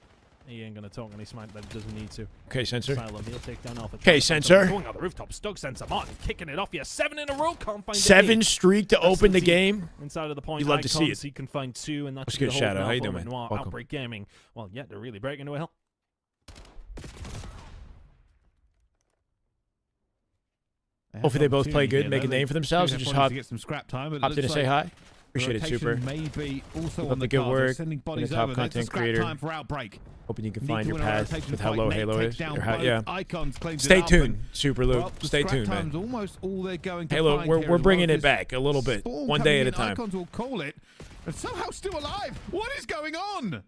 He ain't gonna talk any smack that he doesn't need to. Okay, Sensor. Asylum, he'll take down Alpha. Okay, Sensor. Going on the rooftops. Doug Sensor. Martin kicking it off. Yeah, 7 in a row. Can't find 7 streak to open the game. Inside of the point. You love to see it. He can find 2, and that's What's good, Shadow? How you doing, man? Welcome. Outbreak Gaming. Well, yeah, they're really breaking into a hill. Hopefully they both play good, make a name for themselves, and just hop get some scrap time. in to say hi. Appreciate it, Super. Maybe also Keep on the good work. sending Been a bodies top over. content creator. Time for Outbreak. Hoping you can Need find to your win a path rotation with how fight. low Nate Halo takes is. down Or how, both. yeah. Icons cleans Stay it up, tuned, and- Super Lou. well, the Stay scrap tuned, man. time's almost all they're going to Halo, find we're here as bringing well, it back a little bit. Spawn One day at coming a time. Icons will call it, and somehow still alive. What is going on?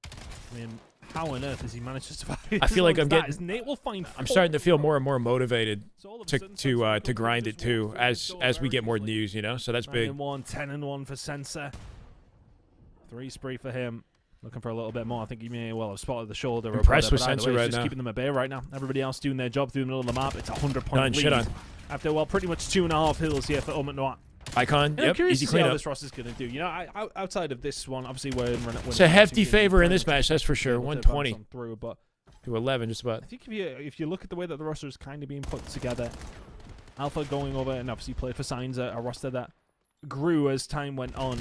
I mean, how on earth has he managed to survive? I feel like I'm getting. Nate will find I'm starting to feel more and more motivated to grind it too as we get more news, you know. So that's big. 9-1, 10-1 for Sensor. 3 spree for him. Looking for a little bit more. I think he may well have spotted the shoulder. Impressed with but either Sensor way, right it's just now. keeping them at bay right now. Everybody else doing their job through the middle of the map. It's a 100-point Done. lead. Shit on. After, well, pretty much 2.5 hills here for Ultimate Noir. Icon, I'm yep, curious easy to see how cleanup. this roster's going to do. You know, outside of this one, obviously we're in It's a hefty favor in this match, that's for sure. 120 through, but to 11, just about. I think if you look at the way that the roster is kind of being put together, Alpha going over and obviously played for Signs, a roster that grew as time went on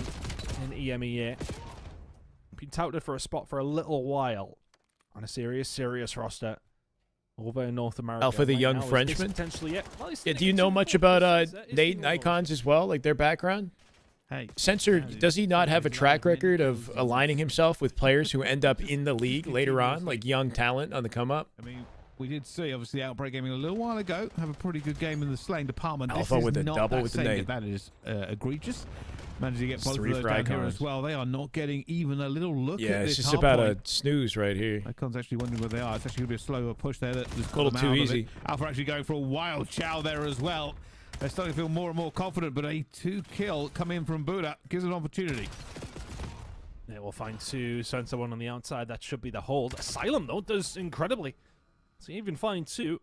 in EMEA. Been touted for a spot for a little while on a serious roster over in North America. Alpha, the right young now, is Frenchman. Potentially, yeah. Well, Yeah, do you know much about Nate and Icons as well, like their background? Hey, Sensor, does he not have a track record of aligning himself with players who end up in the league later on, like young talent on the come up? I mean, we did see obviously Outbreak Gaming a little while ago have a pretty good game in the slaying department. Alpha this is with a not double that with the same nade. That is egregious. Managed to get both of 3 those for down here Icons. as well. They are not getting even a little look Yeah, at it's this just hard about point. a snooze right here. Icons actually wondering where they are. It's actually going to be a slower push there. That just A little too easy. Alpha actually going for a wild chow there as well. They're starting to feel more and more confident, but a 2-kill come in from Buddha gives an opportunity. Yeah, we'll find 2. Sensor 1 on the outside. That should be the hold. Asylum, though, does incredibly. So even find 2.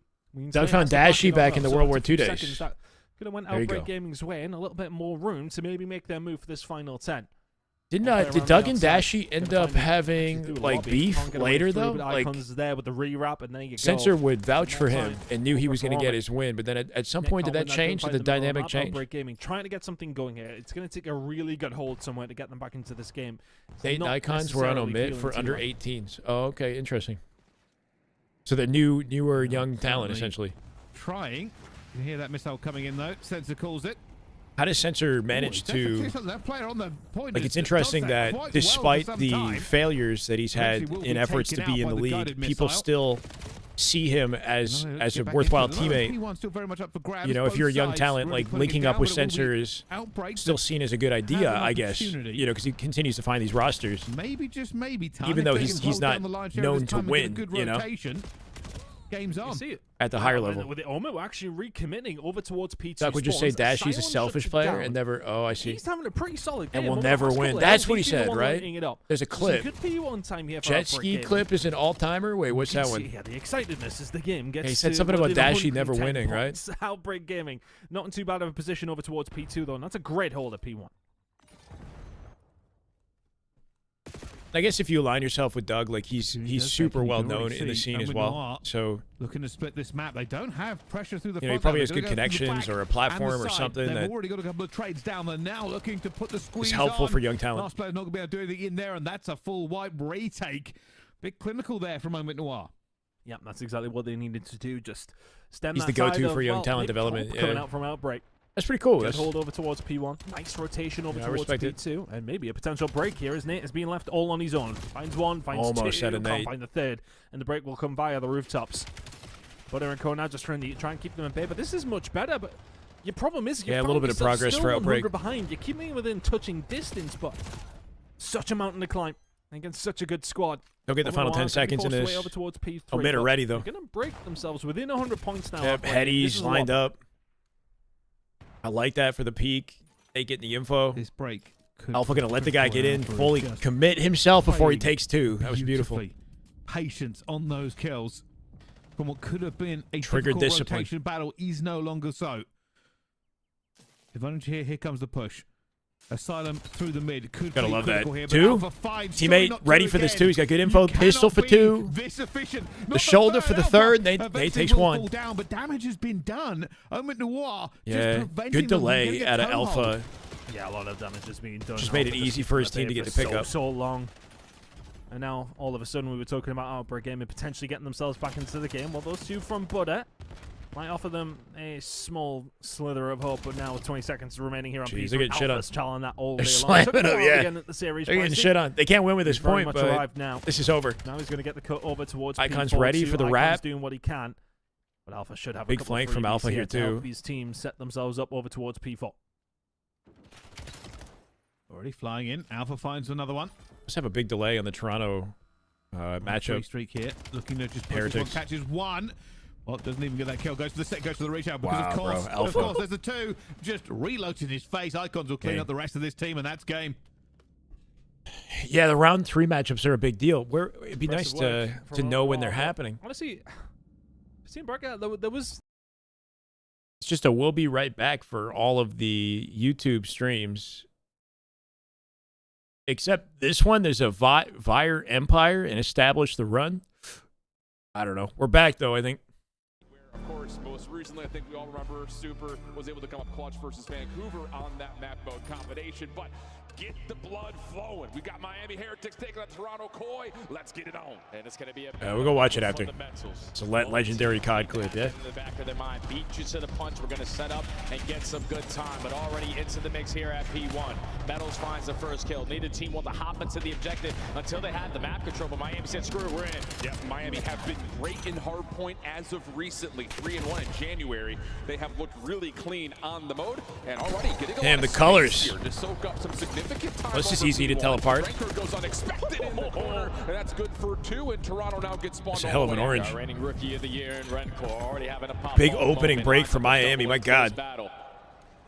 Doug found Dashy back in the World War II days. Could have went There you Outbreak go. Gaming's way and a little bit more room to maybe make their move for this final 10. Did around Doug the and outside. Dashy end Gonna up find having through the like lobby. beef Can't get away later through, though? but Like Icons is there with the re-wrap, and then you go. Sensor would vouch for him Fine. and knew he was going to get Overperforming. his win, but then at some Nick point did that Collin, change? find Did the middle of dynamic map. change? Outbreak Gaming trying to get something going here. It's going to take a really good hold somewhere to get them back into this game. It's Nate and not Icons were on necessarily omit feeling for too under well. 18s. Oh, okay, interesting. So the newer young talent certainly. essentially. Trying. You can hear that missile coming in though. Sensor calls it. How does Sensor manage to? That player on the point Like, is- it's interesting does that quite well despite for some the time. failures that he's had Eventually will in be efforts to taken be out in by the the league, guided people missile. still see him as Let's a get back worthwhile into it. teammate. P1 still very much up for grabs, You know, if both you're a young sides talent, really like putting it linking down, up with but it will be Sensor is Outbreak still to seen as a good have idea, an I guess. opportunity. You know, because he continues to find these rosters. Maybe just maybe time. Even if though they he's can hold not down the lion's share known this to time and get a win, good you know? rotation, game's on. You see it. At the higher With level. the Omo, we're actually recommitting over towards P2. Doc would just say spawns. Dashy's a Asylum selfish shuts it player down. and never. Oh, I see. He's having a pretty solid game. And will Over the never last win. couple of That's days, what he he's been the said, one right? lighting it up. There's a clip. Some good P1 time here for Jet Outbreak ski Gaming. clip is an all-timer. Wait, what's You that can one? see here the excitedness as the game gets He said to something about within Dashy never 110 winning, right? points. Outbreak Gaming, not in too bad of a position over towards P2 though, and that's a great hold at P1. I guess if you align yourself with Doug, like he's does super that, you well can known already in the see, scene and as with well. Noir So looking to split this map, they don't have pressure through the you know, he front. probably line. has They're good gonna go through the connections back or a and the platform or side. something They've that already got a couple of trades down. They're now looking to put the squeeze is helpful on. for young talent. Last player's not going to be able to do anything in there, and that's a full wipe retake. Big clinical there from Moment Noir. Yeah, that's exactly what they needed to do. Just stem He's that the go-to tide for of, young well, talent Nick development, Cobb coming yeah. out from Outbreak. That's pretty cool. Good That's hold over towards P1. Nice rotation over Yeah, I towards respect it. P2. And maybe a potential break here as Nate is being left all on his own. Finds one, finds Almost two, had a can't Nate. find the third. And the break will come via the rooftops. Butter and Co now just trying and keep them in bay. But this is much better. But your problem is you Yeah, a found little bit of yourself progress still for Outbreak. 100 behind. You're keeping within touching distance, but Such a mountain to climb against such a good squad. They'll get the final 10 seconds in this. Over towards P3, a minute ready, though. They're going to break themselves within 100 points now. Yep, headies lined up. I like that for the peak. They get the info. This break. Alpha going to let the guy get in, fully commit himself before he takes two. That was beautiful. Patience on those kills. From what could have been a triggered discipline rotation battle is no longer so. Advantage here comes the push. Asylum through the mid. Gotta love that. Here, two. Teammate ready for this two. He's got good info. Pistol for two. The shoulder for the third. They takes one. Down, but damage has been done. Noir yeah, good delay out of Alpha. Yeah, a lot of damage is being done. Just made it easy for his team to get the pickup. So long. And now, all of a sudden, we were talking about Outbreak Game and potentially getting themselves back into the game. Well, those two from Buddha might offer them a small slither of hope, but now with 20 seconds remaining here on Jeez, they're getting shit on. Challenging that all they're day slamming long. yeah. Again at the series, they're getting shit on. They can't win with this point, but now. This is over. Now he's going to get the cut over towards Icon's P4 ready for the wrap. doing what he can. But Alpha should have big a flank from Alpha here, too. Help these teams set themselves up over towards P4. Already flying in. Alpha finds another one. Let's have a big delay on the Toronto matchup. Streak here. Looking to just push one. Catches one. Well, doesn't even get that kill. Goes to the set. Goes to the reach out because wow, of course, bro, Alpha. of course, there's the two. Just reloads in his face. Icons will clean up the rest of this team, and that's game. Yeah, the round 3 matchups are a big deal. It'd be nice to know when they're happening. Honestly, seeing Barca, there was. It's just a we'll be right back for all of the YouTube streams. Except this one, there's a Vire Empire and establish the run. I don't know. We're back, though, I think. Of course, most recently, I think we all remember Super was able to come up clutch versus Vancouver on that map mode combination, but get the blood flowing. We got Miami Heretics taking on Toronto Koi. Let's get it on. And it's going to be we'll go watch it after. It's a legendary COD clip, yeah. In the back of their mind, beat you to the punch. We're going to set up and get some good time, but already into the mix here at P1. Metals finds the first kill. Neither team will hop into the objective until they had the map control, but Miami said, screw it, we're in. Yep, Miami have been great in hardpoint as of recently. 3-1 in January. They have looked really clean on the mode, and already getting a lot the of colors. here to soak up some significant time. Well, it's just easy to tell apart. Ranker goes unexpected in the corner, and that's good for 2, and Toronto now gets spawned. It's a hell of an orange. Reigning rookie of the year in Rencore, already having a pop. Big opening break for Miami, my God.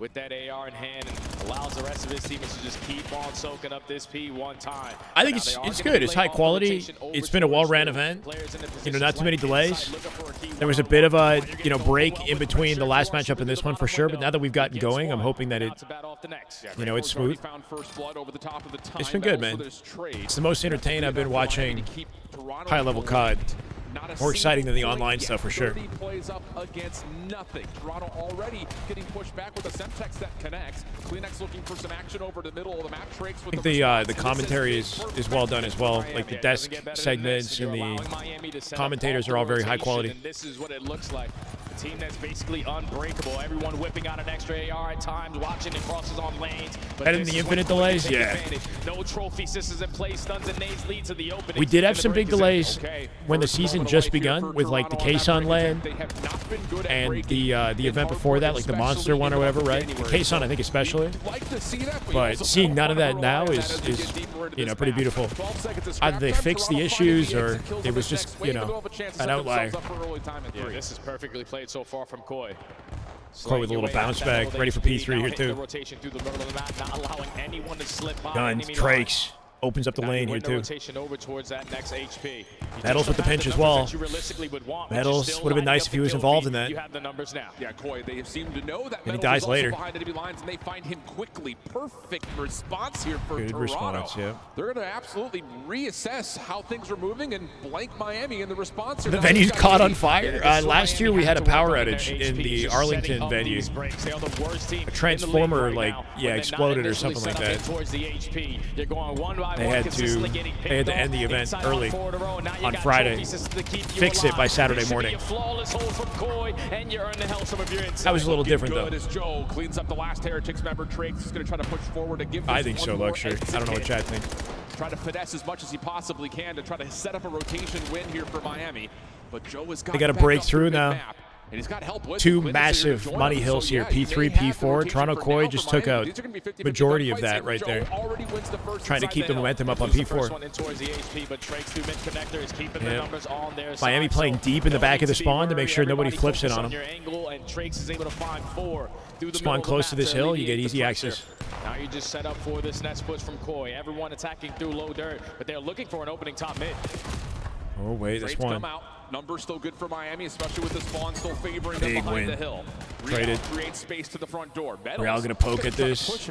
With that AR in hand, and allows the rest of his teammates to just keep on soaking up this P1 time. I think it's good. It's high quality. It's been a well-ran event. You know, not too many delays. There was a bit of a break in between the last matchup and this one for sure. But now that we've gotten going, I'm hoping that it's smooth. It's been good, man. It's the most entertaining I've been watching high-level COD. More exciting than the online stuff for sure. 30 plays up against nothing. Toronto already getting pushed back with a Semtex that connects. Climax looking for some action over the middle of the map. Trakes with I think the commentary is well done as well. Like the desk segments and the commentators are all very high quality. This is what it looks like. A team that's basically unbreakable. Everyone whipping out an extra AR at times, watching it crosses on lanes. Better than the infinite delays? Yeah. No trophy systems in place. Stuns and nades lead to the opening. We did have some big delays when the season just begun with like the Kason LAN and the event before that, like the Monster one or whatever, right? The Kason, I think especially. But seeing none of that now is pretty beautiful. Either they fixed the issues or it was just an outlier. Yeah, this is perfectly played so far from Koi. Koi with a little bounce back, ready for P3 here too. Guns, Trakes. Opens up the lane here too. Over towards that next HP. Metals with the pinch as well. Metals would have been nice if he was involved in that. You have the numbers now. Yeah, Koi, they seem to know that. And he dies later. Behind enemy lines, and they find him quickly. Perfect response here for Good Toronto. response, yeah. They're going to absolutely reassess how things are moving and blank Miami in the response. The venue's caught on fire. Last year we had a power outage in the Arlington venue. A transformer exploded or something like that. They had to end the event early on Friday. Fix it by Saturday morning. That was a little different though. As Joe cleans up the last Heretics member, Trakes is going to try to push forward to give. I think so, Luxury. I don't know what Chad thinks. Try to finesse as much as he possibly can to try to set up a rotation win here for Miami. But Joe has got. They got to break through now. And he's got help with two massive money hills here, P3, P4. Toronto Koi just took out majority of that right there. Trying to keep the momentum up on P4. Yeah. Miami playing deep in the back of the spawn to make sure nobody flips it on him. Spawn close to this hill, you get easy access. Now you just set up for this next push from Koi. Everyone attacking through low dirt, but they're looking for an opening top mid. Oh, wait, this one. Numbers still good for Miami, especially with the spawn still favoring them behind the hill. Traded. Creates space to the front door. Real gonna poke at this.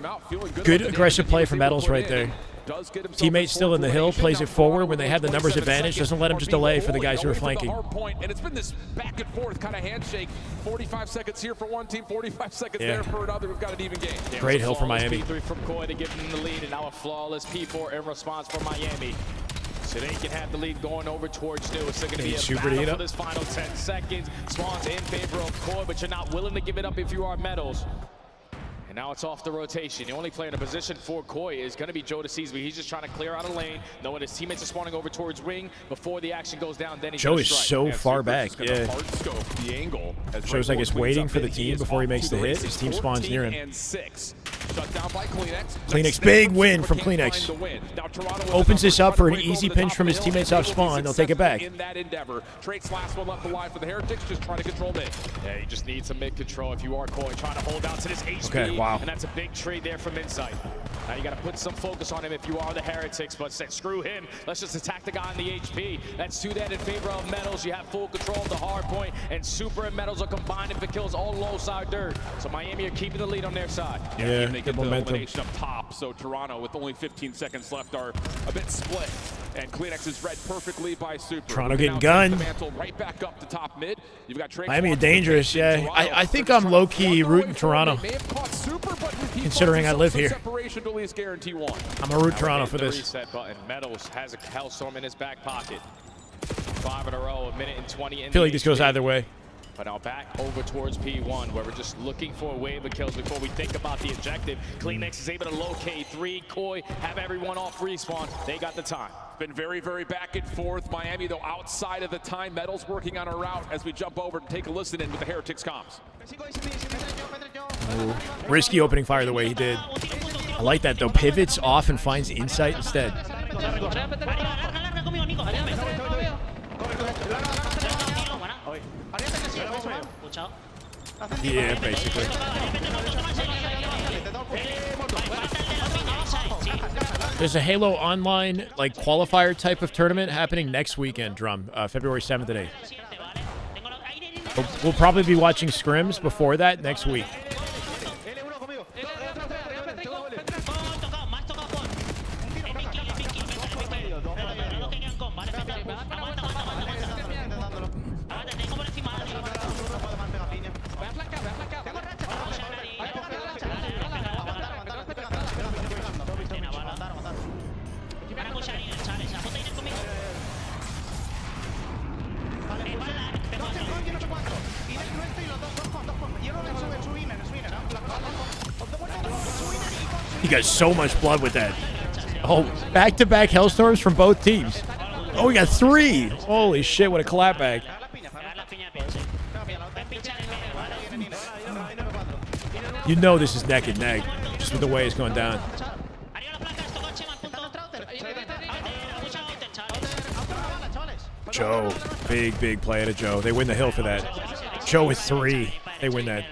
Good aggressive play from Metals right there. Teammate still in the hill, plays it forward when they have the numbers advantage, doesn't let him just delay for the guys who are flanking. And it's been this back and forth kind of handshake. 45 seconds here for one team, 45 seconds there for another. We've got an even game. Great hill for Miami. P3 from Koi to give them the lead, and now a flawless P4 in response for Miami. So they can have the lead going over towards New. It's going to be a battle for this final 10 seconds. Spawn's in favor of Koi, but you're not willing to give it up if you are Metals. And now it's off the rotation. The only player in a position for Koi is going to be Joe DeCeasy. He's just trying to clear out a lane, knowing his teammates are spawning over towards Ring before the action goes down. Then he's Joe is so far back. Yeah. The angle Shows like it's waiting for the team before he makes the hit. His team spawns near him. Shut down by Climax. Climax, big win from Climax. Opens this up for an easy pinch from his teammates off spawn. They'll take it back. In that endeavor, Trake's last one left alive for the Heretics, just trying to control mid. Yeah, you just need some mid control if you are Koi, trying to hold out to this HP. Okay, wow. And that's a big trade there from Insight. Now you got to put some focus on him if you are the Heretics, but screw him. Let's just attack the guy on the HP. Let's do that in favor of Metals. You have full control of the hard point, and Super and Metals are combining for kills all low side dirt. So Miami are keeping the lead on their side. Yeah, they get the elimination up top. So Toronto, with only 15 seconds left, are a bit split. And Kleenex is read perfectly by Super. Toronto getting gunned. Right back up to top mid. You've got Miami dangerous, yeah. I think I'm low-key rooting Toronto, considering I live here. I'm a root Toronto for this. Reset button. Metals has a Hellstorm in his back pocket. 5 in a row, a minute and 20 in. I feel like this goes either way. But now back over towards P1, where we're just looking for a wave of kills before we think about the objective. Kleenex is able to locate 3. Koi have everyone off respawn. They got the time. Been very, very back and forth. Miami, though, outside of the time. Metals working on a route as we jump over and take a listen in with the Heretics comms. Ooh. Risky opening fire the way he did. I like that, though. Pivots off and finds Insight instead. Yeah, basically. There's a Halo Online like qualifier type of tournament happening next weekend, Drum, February 7th and 8th. We'll probably be watching scrims before that next week. He got so much blood with that. Oh, back-to-back Hellstorms from both teams. Oh, we got 3. Holy shit, what a clapback. You know this is neck and neck, just with the way it's going down. Joe, big play to Joe. They win the hill for that. Joe with 3. They win that.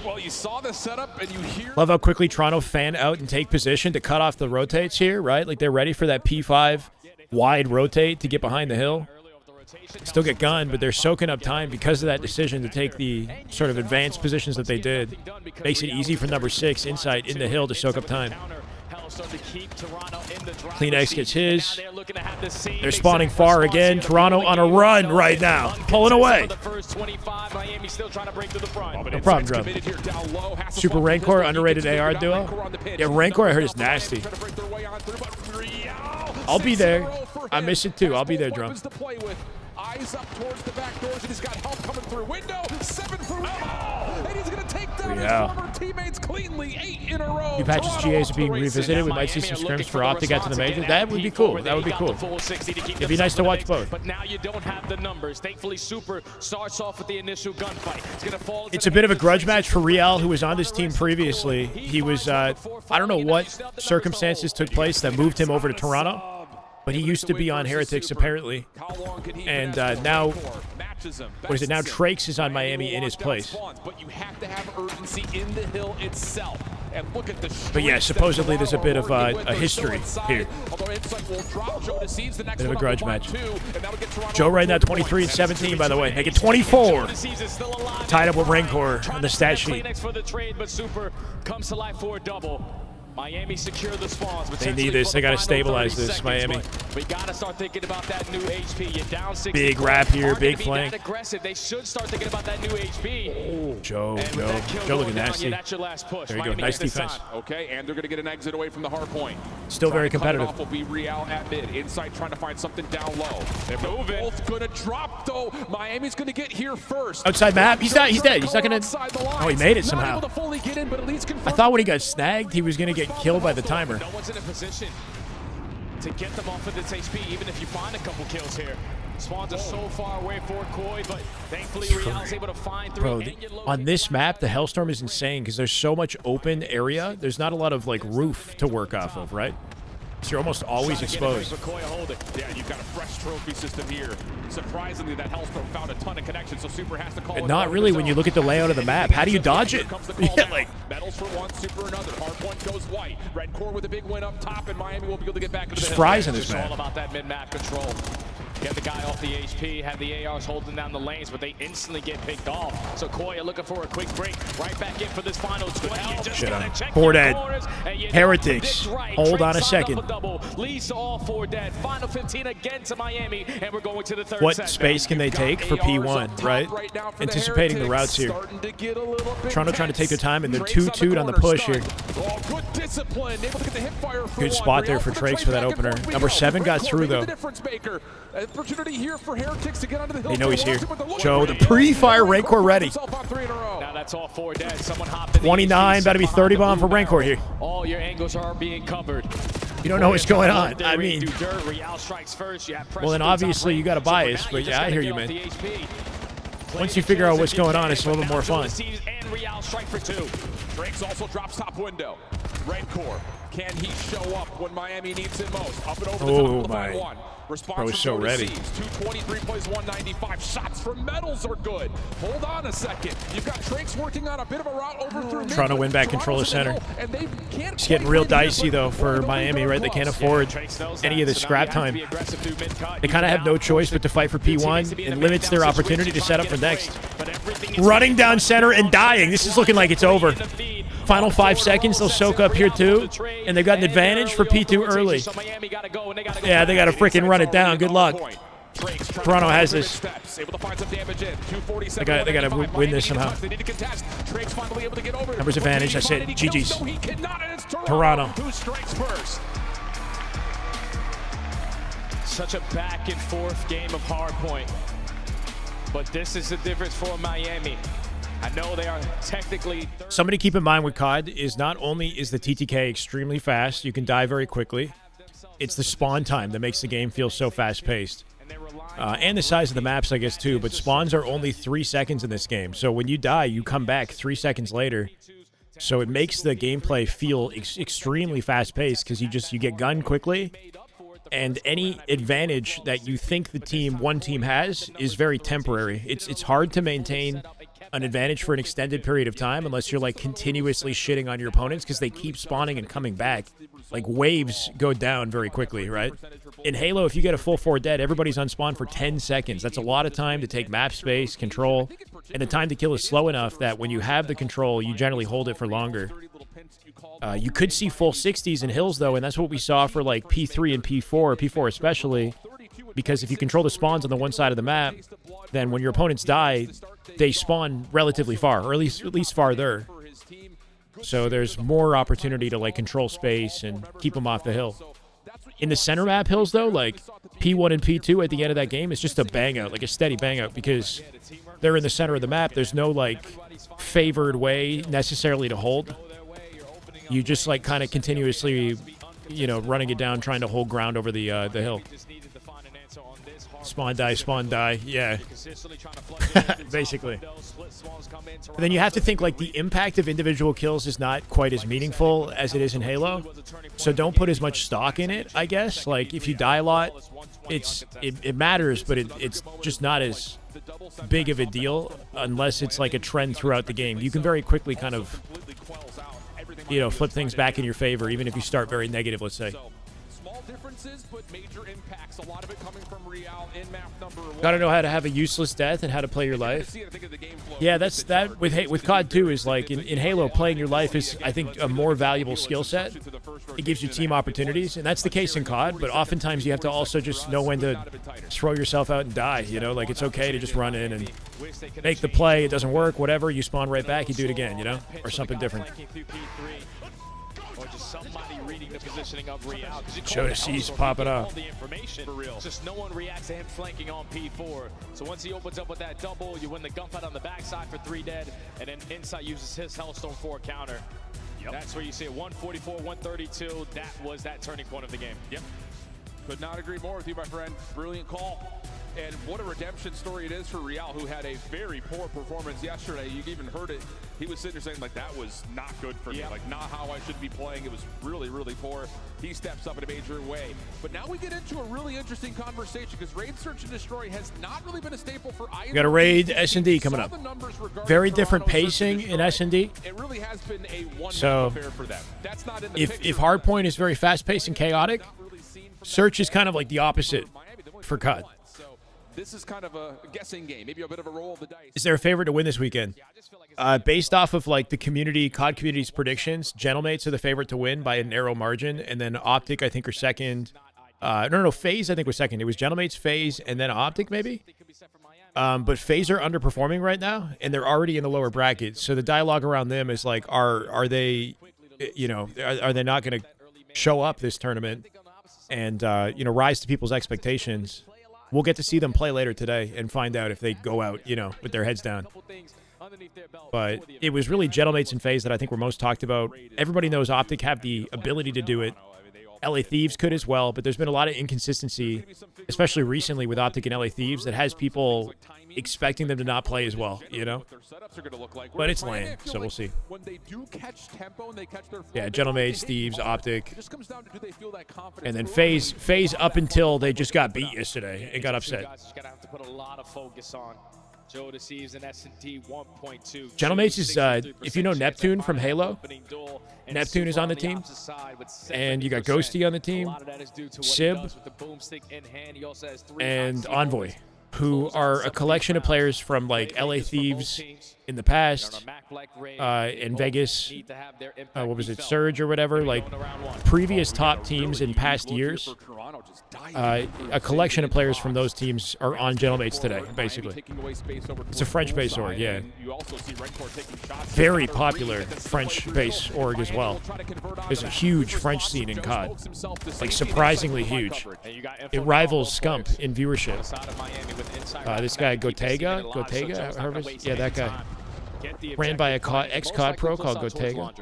Well, you saw the setup and you hear. Love how quickly Toronto fan out and take position to cut off the rotates here, right? Like they're ready for that P5 wide rotate to get behind the hill. Still get gunned, but they're soaking up time because of that decision to take the sort of advanced positions that they did. Makes it easy for number 6, Insight, in the hill to soak up time. Kleenex gets his. They're spawning far again. Toronto on a run right now. Pulling away. No problem, Drum. Super Rancor, underrated AR duo. Yeah, Rancor I heard is nasty. I'll be there. I miss it too. I'll be there, Drum. Eyes up towards the back doors, and he's got help coming through window. 7 for window, and he's going to take down his former teammates cleanly. 8 in a row. New patches GAs are being revisited. We might see some scrims for Optic to the major. That would be cool. That would be cool. It'd be nice to watch both. But now you don't have the numbers. Thankfully, Super starts off with the initial gunfight. It's going to fall. It's a bit of a grudge match for Real, who was on this team previously. He was, I don't know what circumstances took place that moved him over to Toronto, but he used to be on Heretics apparently. And now, what is it? Now Trakes is on Miami in his place. But you have to have urgency in the hill itself. And look at the But yeah, supposedly there's a bit of a history here. Bit of a grudge match. Joe right now 23 and 17, by the way. Make it 24. Tied up with Rancor on the stat sheet. For the trade, but Super comes to life for a double. Miami secure the spawns. They need this. They got to stabilize this, Miami. We got to start thinking about that new HP. You're down 6. Big wrap here, big flank. Aggressive. They should start thinking about that new HP. Oh, Joe looking nasty. That's your last push. There you go. Nice defense. Okay, and they're going to get an exit away from the hard point. Still very competitive. Will be Real at mid. Inside trying to find something down low. They're both going to drop, though. Miami's going to get here first. Outside map. He's dead. He's not going to. Oh, he made it somehow. I thought when he got snagged, he was going to get killed by the timer. No one's in a position to get them off of this HP, even if you find a couple kills here. Spawns are so far away for Koi, but thankfully Real's able to find through. Bro, on this map, the Hellstorm is insane because there's so much open area. There's not a lot of like roof to work off of, right? So you're almost always exposed. Yeah, you've got a fresh trophy system here. Surprisingly, that Hellstorm found a ton of connections, so Super has to call it. And not really when you look at the layout of the map. How do you dodge it? Yeah, like Metals for one, Super another. Hardpoint goes white. Red Core with a big win up top, and Miami will be able to get back into the hill. Fries in this map. It's all about that mid-map control. Get the guy off the HP, have the ARs holding down the lanes, but they instantly get picked off. So Koya looking for a quick break, right back in for this final 20. Shit on. 4 dead. Heretics. Hold on a second. Leads to all 4 dead. Final 15 again to Miami, and we're going to the third What set. space can they take for P1, right? Anticipating the routes here. Toronto trying to take their time, and they're 2-2'd on the push here. Good discipline. Able to get the hip fire for Good spot there for Trakes for that opener. Number 7 got through, though. Opportunity here for Heretics to get onto the hill. They know he's here. Joe, the pre-fire Rancor ready. Now that's all 4 dead. Someone hopped in. 29, about to be 30 bomb for Rancor here. All your angles are being covered. You don't know what's going on. I mean, Real strikes first. well, then obviously you got a bias, but yeah, I hear you, man. Once you figure out what's going on, it's a little bit more fun. And Real strike for 2. Drakes also drops top window. Red Core, can he show up when Miami needs him most? Up and over the top of the 5-1. Bro is so ready. 223 plays 195. Shots from Metals are good. Hold on a second. You've got Trakes working on a bit of a route over through mid. Trying to win back controller center. It's getting real dicey though for Miami, right? They can't afford any of the scrap time. They kind of have no choice but to fight for P1. It limits their opportunity to set up for next. Running down center and dying. This is looking like it's over. Final 5 seconds, they'll soak up here too, and they've got an advantage for P2 early. Yeah, they got to freaking run it down. Good luck. Toronto has this. They got to win this somehow. Numbers advantage. I said GG's. Toronto. Such a back and forth game of hardpoint, but this is the difference for Miami. I know they are technically... Something to keep in mind with COD is not only is the TTK extremely fast, you can die very quickly, it's the spawn time that makes the game feel so fast-paced. And the size of the maps, I guess, too, but spawns are only 3 seconds in this game. So when you die, you come back 3 seconds later. So it makes the gameplay feel extremely fast-paced because you get gunned quickly, and any advantage that you think one team has is very temporary. It's hard to maintain an advantage for an extended period of time unless you're like continuously shitting on your opponents because they keep spawning and coming back. Like waves go down very quickly, right? In Halo, if you get a full 4 dead, everybody's on spawn for 10 seconds. That's a lot of time to take map space, control, and the time to kill is slow enough that when you have the control, you generally hold it for longer. You could see full 60s in hills, though, and that's what we saw for like P3 and P4, P4 especially, because if you control the spawns on the one side of the map, then when your opponents die, they spawn relatively far, or at least farther. So there's more opportunity to like control space and keep them off the hill. In the center map hills, though, like P1 and P2 at the end of that game is just a bang out, like a steady bang out, because they're in the center of the map. There's no, like, favored way necessarily to hold. You just, like, kind of continuously, you know, running it down, trying to hold ground over the hill. Spawn die, yeah. Basically. But then you have to think, like, the impact of individual kills is not quite as meaningful as it is in Halo. So don't put as much stock in it, I guess. Like, if you die a lot, it matters, but it's just not as big of a deal unless it's like a trend throughout the game. You can very quickly kind of, you know, flip things back in your favor, even if you start very negative, let's say. Small differences, but major impacts. A lot of it coming from Real in map number 1. Gotta know how to have a useless death and how to play your life. Yeah, that's that with COD 2 is like in Halo, playing your life is, I think, a more valuable skill set. It gives you team opportunities, and that's the case in COD, but oftentimes you have to also just know when to throw yourself out and die, you know? Like, it's okay to just run in and make the play. It doesn't work, whatever, you spawn right back, you do it again, you know? Or something different. Or just somebody reading the positioning of Real. Jodeci's popping up. For real. Just no one reacts to him flanking on P4. So once he opens up with that double, you win the gunfight on the backside for 3 dead, and then Insight uses his Hellstone for a counter. That's where you see it. 144, 132. That was that turning point of the game. Yep. Could not agree more with you, my friend. Brilliant call. And what a redemption story it is for Real, who had a very poor performance yesterday. You even heard it. He was sitting there saying, like, that was not good for me. Like, not how I should be playing. It was really, really poor. He steps up in a major way. But now we get into a really interesting conversation because Raid Search and Destroy has not really been a staple for either. We got a Raid S&D coming up. Very different pacing in S&D. It really has been a so affair for them. That's not in the if Hardpoint is very fast-paced and chaotic, Search is kind of like the opposite for COD. This is kind of a guessing game, maybe a bit of a roll of the dice. Is there a favorite to win this weekend? Based off of like the COD community's predictions, Gentlemates are the favorite to win by a narrow margin, and then Optic I think are second. No, FaZe I think was second. It was Gentlemates, FaZe, and then Optic maybe. But FaZe are underperforming right now, and they're already in the lower bracket. So the dialogue around them is like, are they, you know, are they not going to show up this tournament and you know, rise to people's expectations? We'll get to see them play later today and find out if they go out, you know, with their heads down. But it was really Gentlemates and FaZe that I think were most talked about. Everybody knows Optic have the ability to do it. LA Thieves could as well, but there's been a lot of inconsistency, especially recently with Optic and LA Thieves, that has people expecting them to not play as well, you know? But it's lame, so we'll see. Yeah, Gentlemates, Thieves, Optic. And then FaZe up until they just got beat yesterday and got upset. Jodeci's and SND 1.2. Gentlemates is, if you know Neptune from Halo, Neptune is on the team. And you got Ghosty on the team, Sib, and Envoy, who are a collection of players from like LA Thieves in the past, in Vegas, what was it, Surge or whatever, like previous top teams in past years. A collection of players from those teams are on Gentlemates today, basically. It's a French-based org, yeah. Very popular French-based org as well. There's a huge French scene in COD, like surprisingly huge. It rivals Scump in viewership. This guy Gotega, yeah, that guy. Ran by a ex-COD pro called Gotega.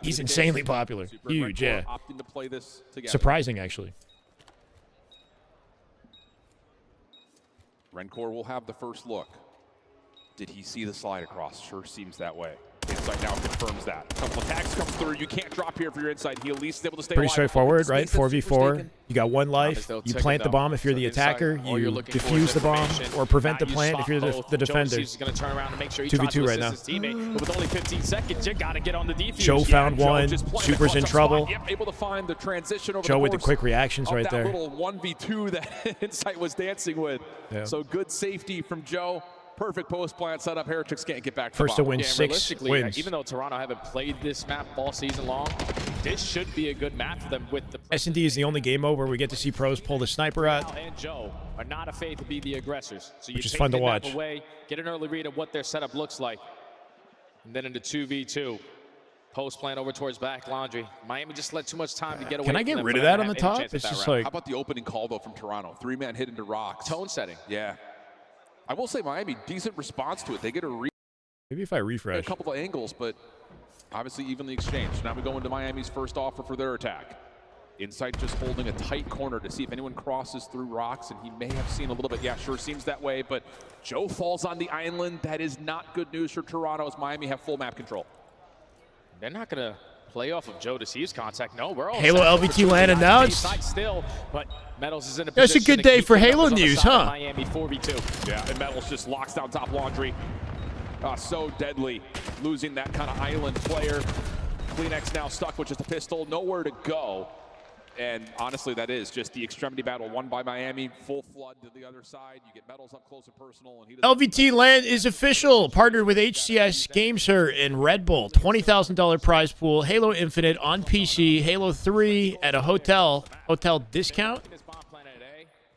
He's insanely popular. Huge, yeah. Surprising, actually. Rencor will have the first look. Did he see the slide across? Sure seems that way. Insight now confirms that. A couple attacks come through. You can't drop here for your Insight. He at least is able to stay Pretty alive. straightforward, right? 4v4. You got one life. You plant the bomb if you're the attacker. You defuse the bomb or prevent the plant if you're the defender. 2v2 right now. But with only 15 seconds, you got to get on the defense. Joe found one. Super's in trouble. Able to find the transition over Joe with the quick reactions right there. That little 1v2 that Insight was dancing with. Yeah. So good safety from Joe. Perfect post plant setup. Heretics can't get back to first to win 6 wins. Even though Toronto haven't played this map all season long, this should be a good map for them with the S&D is the only game mode where we get to see pros pull the sniper out. And Joe are not afraid to be the aggressors. So which is fun to watch. Away, get an early read of what their setup looks like. And then into 2v2. Post playing over towards back laundry. Miami just let too much time to get away. Can I get rid of that on the top? It's just like. How about the opening call though from Toronto? 3-man hit into rocks. Tone setting. Yeah. I will say Miami, decent response to it. They get a maybe if I refresh. A couple of angles, but obviously evenly exchanged. Now we go into Miami's first offer for their attack. Insight just holding a tight corner to see if anyone crosses through rocks, and he may have seen a little bit. Yeah, sure seems that way, but Joe falls on the island. That is not good news for Toronto as Miami have full map control. They're not going to play off of Joe to see his contact. No, we're all Halo LVT land announced. Still, but Metals is in a That's a good day for Halo news, huh? Miami 4v2. Yeah, and Metals just locks down top laundry. So deadly, losing that kind of island player. Kleenex now stuck with just a pistol, nowhere to go. And honestly, that is just the extremity battle won by Miami. Full flood to the other side. You get Metals up close and personal. And LVT LAN is official. Partnered with HCS, GameSir, and Red Bull. $20,000 prize pool. Halo Infinite on PC. Halo 3 at a hotel discount.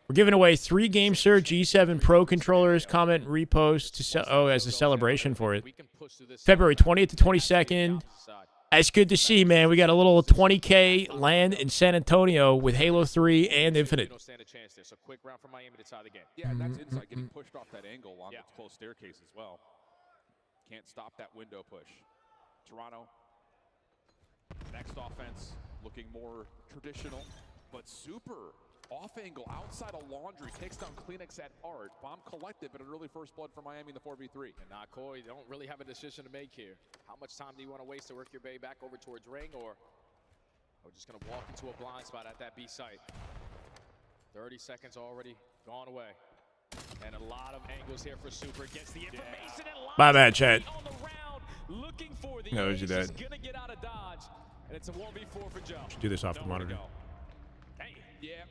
We're giving away 3 GameSir G7 Pro controllers. Comment and repost as a celebration for it. February 20th to 22nd. It's good to see, man. We got a little 20K land in San Antonio with Halo 3 and Infinite. So quick round for Miami to tie the game. Yeah, and that's Insight getting pushed off that angle along the close staircase as well. Can't stop that window push. Toronto, next offense, looking more traditional, but super off angle outside of laundry, takes down Kleenex at Art. Bomb collected, but an early first blood for Miami in the 4v3. And not Coy, don't really have a decision to make here. How much time do you want to waste to work your bay back over towards ring, or just going to walk into a blind spot at that B site? 30 seconds already gone away. And a lot of angles here for Super. Gets the information and my bad, chat. Looking for the no, you that. Gonna get out of dodge, and it's a 1v4 for Joe. Should do this off the monitor. Yeah.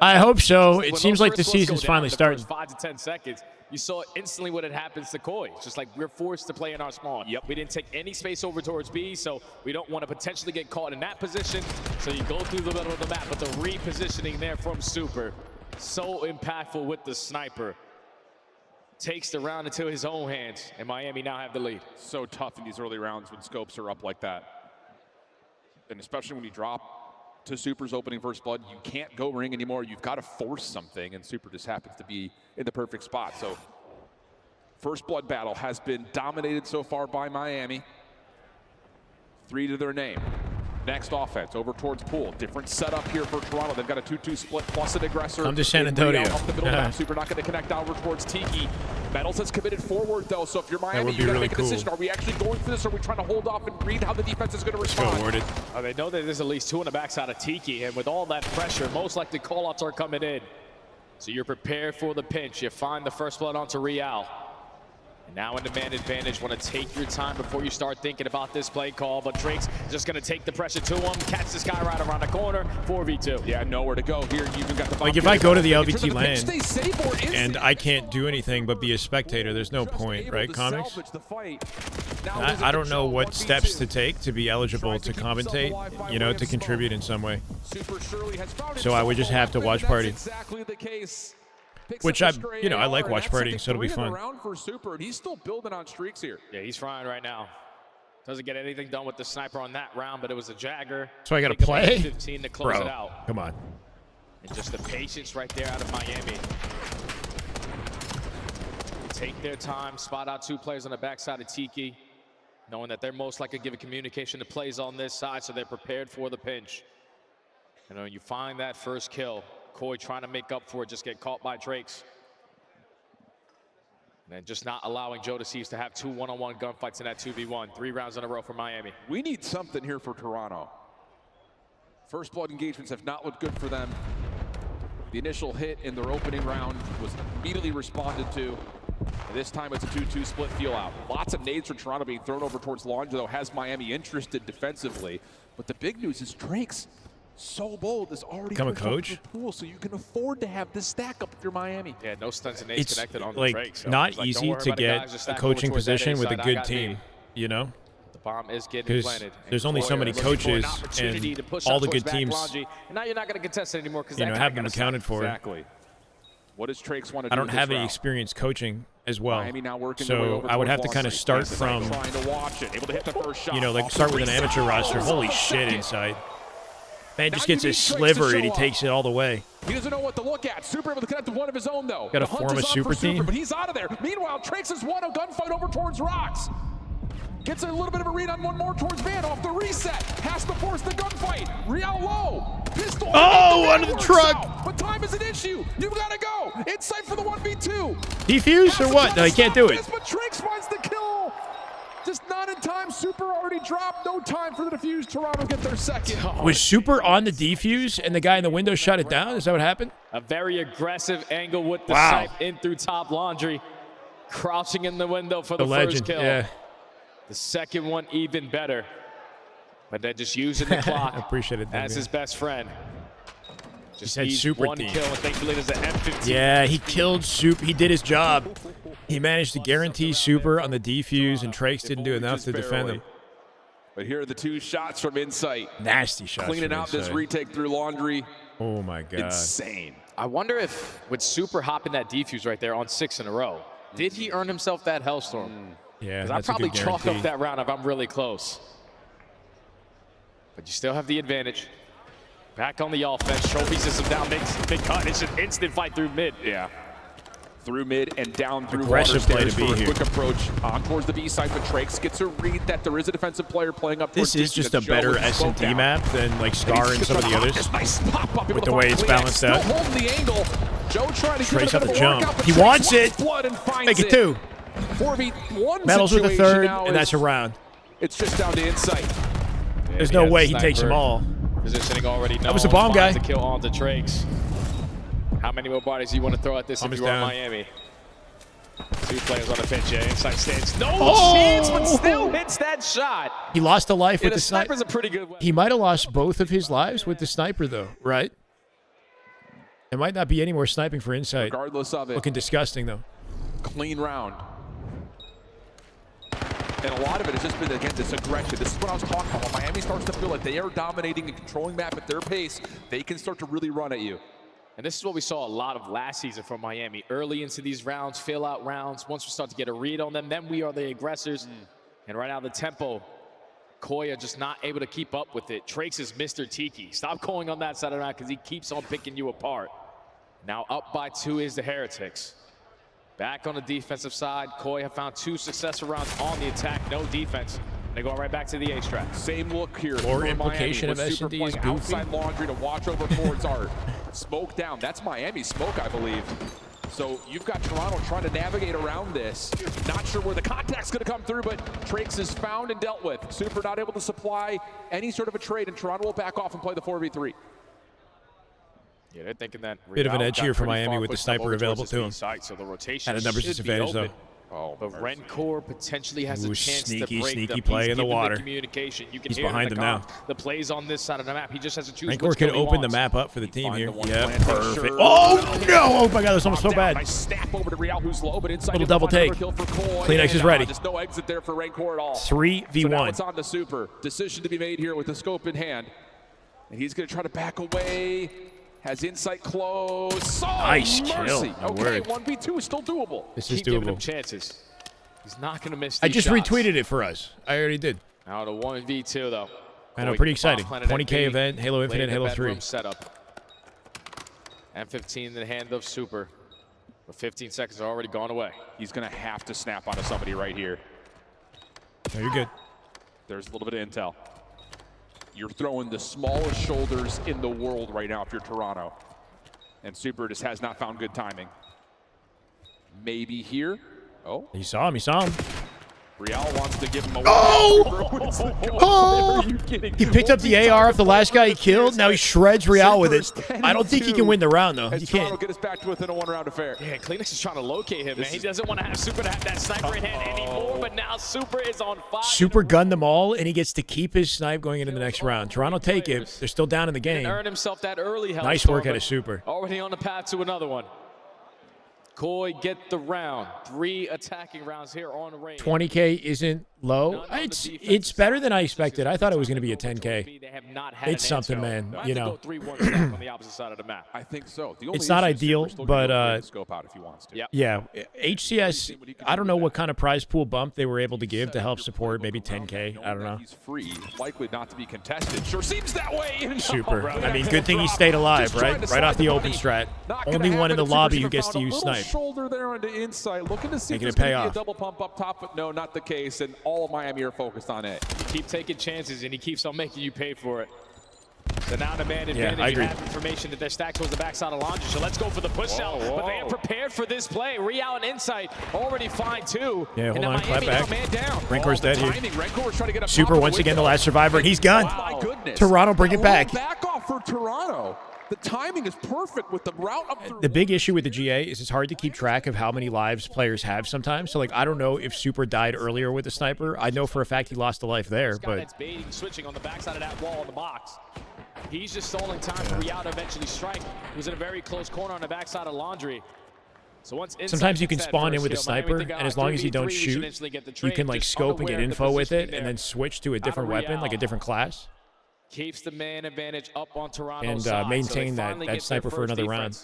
I hope so. It seems like the season's finally starting. 5 to 10 seconds. You saw instantly what had happens to Koi. It's just like we're forced to play in our spawn. Yep. We didn't take any space over towards B, so we don't want to potentially get caught in that position. So you go through the middle of the map, but the repositioning there from Super, so impactful with the sniper. Takes the round into his own hands, and Miami now have the lead. So tough in these early rounds when scopes are up like that. And especially when you drop to Super's opening first blood, you can't go ring anymore. You've got to force something, and Super just happens to be in the perfect spot. So first blood battle has been dominated so far by Miami. 3 to their name. Next offense over towards Pool. Different setup here for Toronto. They've got a 2-2 split plus an aggressor. I'm to San Antonio. Up the middle of the map. Super not going to connect over towards Tiki. Metals has committed forward though, so if you're Miami, you got to make a decision. Are we actually going for this, or are we trying to hold off and read how the defense is going to respond? They know that there's at least 2 on the backside of Tiki, and with all that pressure, most likely callouts are coming in. So you're prepared for the pinch. You find the first blood onto Real. And now in the man advantage, want to take your time before you start thinking about this play call, but Drake's just going to take the pressure to him, catch this guy right around the corner, 4v2. Yeah, nowhere to go here. You even got the like if I go to the LVT LAN and I can't do anything but be a spectator, there's no point, right, Comics? I don't know what steps to take to be eligible to commentate, you know, to contribute in some way. So I would just have to watch party. Which I like watch partying, so it'll be fun. For Super, and he's still building on streaks here. Yeah, he's frying right now. Doesn't get anything done with the sniper on that round, but it was a Jagger. So I got to play? 15 to close it out. Come on. And just the patience right there out of Miami. They take their time, spot out 2 players on the backside of Tiki, knowing that they're most likely giving communication to plays on this side, so they're prepared for the pinch. And when you find that first kill, Coy trying to make up for it, just get caught by Drakes. And just not allowing Joe Deceives to have 2 one-on-one gunfights in that 2v1. 3 rounds in a row for Miami. We need something here for Toronto. First blood engagements have not looked good for them. The initial hit in their opening round was immediately responded to. And this time it's a 2-2 split feel out. Lots of nades for Toronto being thrown over towards Launch, though, has Miami interested defensively. But the big news is Drake's so bold is already become a coach, pool, so you can afford to have this stack up if you're Miami. Yeah, no stunts and nades connected on like the Drake. So not easy to get a coaching position with a good team, you know? The bomb is getting planted. There's only so many coaches, and all the good teams, and now you're not going to contest anymore because have them accounted for. Exactly. What does Trakes want to do? I don't have any experience coaching as well. Miami now working their way So over I would towards have to kind of Lost start Lake. from, Trying to watch it. Able to hit the first shot. you know, like Off start the with an reset. amateur roster. Holy shit, inside. Man just gets a sliver and he takes it all the way. He doesn't know what to look at. Super able to connect with one of his own, though. Got to The hunt form a is on super for team. But he's out of there. Meanwhile, Trax has won a gunfight over towards Rocks. Gets a little bit of a read on one more towards Van off the reset. Has to force the gunfight. Real low. Pistol. Oh, under the works truck. out. But time is an issue. You've got to go. Inside for the 1v2. Defuse or what? No, he can't do it. But Trax finds the kill. Just not in time. Super already dropped. No time for the defuse. Toronto get their second. Was Super on the defuse and the guy in the window shut it down? Is that what happened? A very aggressive angle with the Wow. snipe in through top laundry. Crouching in the window for the legend, first kill. yeah. The second one even better. But they're just using the clock I appreciate it. as his best friend. Just said needs super one team. kill, and thankfully there's an M15. Yeah, he killed Super. He did his job. He managed to guarantee Super on the defuse, and Trax didn't do enough to defend him. But here are the two shots from Insight. Nasty shots. Cleaning from out this Insight. retake through laundry. Oh my god. Insane. I wonder if with Super hopping that defuse right there on 6 in a row, did he earn himself that Hellstorm? Yeah, Because I that's a probably good chalk guarantee. up that round if I'm really close. But you still have the advantage. Back on the offense. Trophy system down. Big cut. It's an instant fight through mid. Yeah. Through mid and down through Aggressive water play to stairs be for a here. quick approach on towards the B side, but Trax gets a read that there is a defensive player playing up towards This is D. just a That's Joe better with the smoke S&D down. map than like Scar and some of the This others. nice pop up With the way it's balanced out. Still holding the angle. Joe trying to Trace give on it a the bit of a jump. workout, but He Trax wants it. blood and finds Make it 2. 4v1 Medals with the situation third, now and that's a is- round. It's just down to Insight. There's no way he takes them all. Positioning already. That was the bomb guy. To kill on the Trax. How many more bodies do you want to throw at this Bomb if is you are down. Miami? 2 players on the pitch. Yeah, Insight stands. No Oh! chance, but still hits that shot. He lost a life Yeah, with the the sniper. sniper's a pretty good weapon. He might have lost both of his lives with the sniper, though, right? It might not be any more sniping for Insight. Regardless of it. Looking disgusting, though. Clean round. And a lot of it has just been, again, this aggression. This is what I was talking about. When Miami starts to feel like they are dominating and controlling map at their pace, they can start to really run at you. And this is what we saw a lot of last season from Miami. Early into these rounds, fill out rounds. Once we start to get a read on them, then we are the aggressors. And right now the tempo, Koya just not able to keep up with it. Trax is Mr. Tiki. Stop going on that side of the round because he keeps on picking you apart. Now up by 2 is the Heretics. Back on the defensive side, Koya found 2 successful rounds on the attack. No defense. They go right back to the Ace track. Same look here. More for implication Miami, of with Super S&D is playing goofy. outside laundry to watch over towards Art. Smoke down. That's Miami's smoke, I believe. So you've got Toronto trying to navigate around this. Not sure where the contact's going to come through, but Trax is found and dealt with. Super not able to supply any sort of a trade, and Toronto will back off and play the 4v3. Yeah, they're thinking that Bit of an Real edge got here for pretty Miami far with the pushed up sniper over available towards to the him. side, so the rotation Had a numbers should be disadvantage, open. though. Oh, But Rencor potentially has Ooh, a chance sneaky, to break sneaky them. play He's in the given water. Communication. You can He's hear behind in the him now. comms. The plays on this side of the map. He just has to choose Rancor which could kill he open the wants. map up for the team here. the one Yeah, plan, make perfect. sure- Oh, no! Oh, my God, that was almost so Down. bad. Nice snap over to Real, who's low, but inside Little able to double find another take. kill for Cole, Climax and, is ready. Just no exit there for Rancor at all. 3v1. So now it's on to Super. Decision to be made here with the scope in hand. And he's going to try to back away. Has Insight close. Oh, Nice mercy. kill. My Okay, word. 1v2 is still doable. This is Keep giving him doable. chances. He's not going to miss I these just shots. retweeted it for us. I already did. Now to 1v2 though. I know, Koya pretty bomb exciting. planet 20K MB, event, Halo Infinite, laid the Halo bedroom 3. Setup. M15 in the hand of Super. But 15 seconds are already gone away. He's going to have to snap onto somebody right here. No, you're good. There's a little bit of intel. You're throwing the smallest shoulders in the world right now if you're Toronto. And Super just has not found good timing. Maybe here. Oh. He saw him. He saw him. Real wants to give him a Oh! He picked up the AR off the last guy he killed. Now he shreds Real with it. I don't think he can win the round, though. He Toronto can't. get us back to within a one-round affair. Yeah, Climax is trying to locate him, man. He doesn't want to have Super to have that sniper in hand anymore, but now Super is on fire. Super gunned them all, and he gets to keep his snipe going into the next round. Toronto take it. They're still down in the Didn't game. earn himself that early help. Nice work out of Super. Already on the path to another one. Koi get the round. 3 attacking rounds here on range. 20K isn't low. It's better than I expected. I thought it was going to be a 10K. It's something, man. You know. I think so. It's not ideal, but scope out if he wants to. yeah, HCS. I don't know what kind of prize pool bump they were able to give to help support. Maybe 10K. I don't know. He's free, likely not to be contested. Sure seems that way. Super. I mean, good thing he stayed alive, right? Right off the open strat. Only one in the lobby who gets to use snipe. Shoulder there on the inside, looking to see Making if it there's pay going to off. be a double pump up top, but no, not the case. And all of Miami are focused on it. You keep taking chances, and he keeps on making you pay for it. So now the man advantage, I agree. you have information that their stack towards the backside of Laundry, so let's go for the push out. But they are prepared for this play. Real and Insight already fine too. Yeah, hold and on, clap back. Man down. Renkor's dead here. Renkor's trying to get up Super once again, the last survivor, and he's gone. Oh my goodness. Toronto, bring it back. Back off for Toronto. The timing is perfect with the route up through. The big issue with the GA is it's hard to keep track of how many lives players have sometimes. So, like, I don't know if Super died earlier with the sniper. I know for a fact he lost a life there, but It's baiting, switching on the backside of that wall in the box. He's just stalling time for Real to eventually strike. He was in a very close corner on the backside of Laundry. So once sometimes you can spawn in with a sniper, and as long as you don't shoot, you can, like, scope and get info with it, and then switch to a different weapon, like a different class. Keeps the man advantage up on Toronto And maintain that sniper for another round.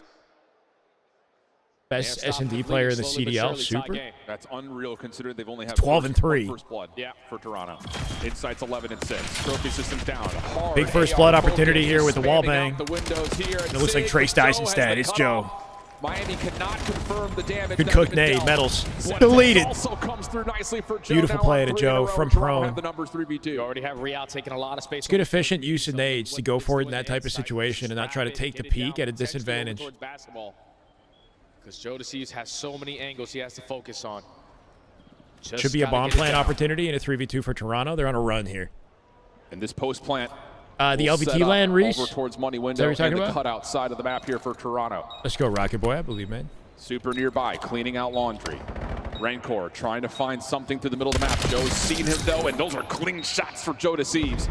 Best S&D player in the CDL, Super. That's unreal considering they've only had 12 and 3. First blood for Toronto. Insight's 11 and 6. Trophy systems down. Hard Big first blood opportunity here with the wall bang. It looks like Trace dies instead. It's Joe. Miami cannot confirm the damage. Good cook nade, Metals. Deleted. Also comes through nicely for Joe. Beautiful play to Joe from prone. The numbers 3v2. You already have Real taking a lot of space. It's good efficient use of nades to go for it in that type of situation and not try to take the peak at a disadvantage. Because Joe DeCeves has so many angles he has to focus on. Should be a bomb plant opportunity in a 3v2 for Toronto. They're on a run here. And this post plant. The LVT land, Reese. Over towards money window and the cutout side of the map here for Toronto. Let's go, Rocket Boy. I believe, man. Super nearby, cleaning out Laundry. Renkor trying to find something through the middle of the map. Joe's seen him though, and those are clean shots for Joe DeCeves.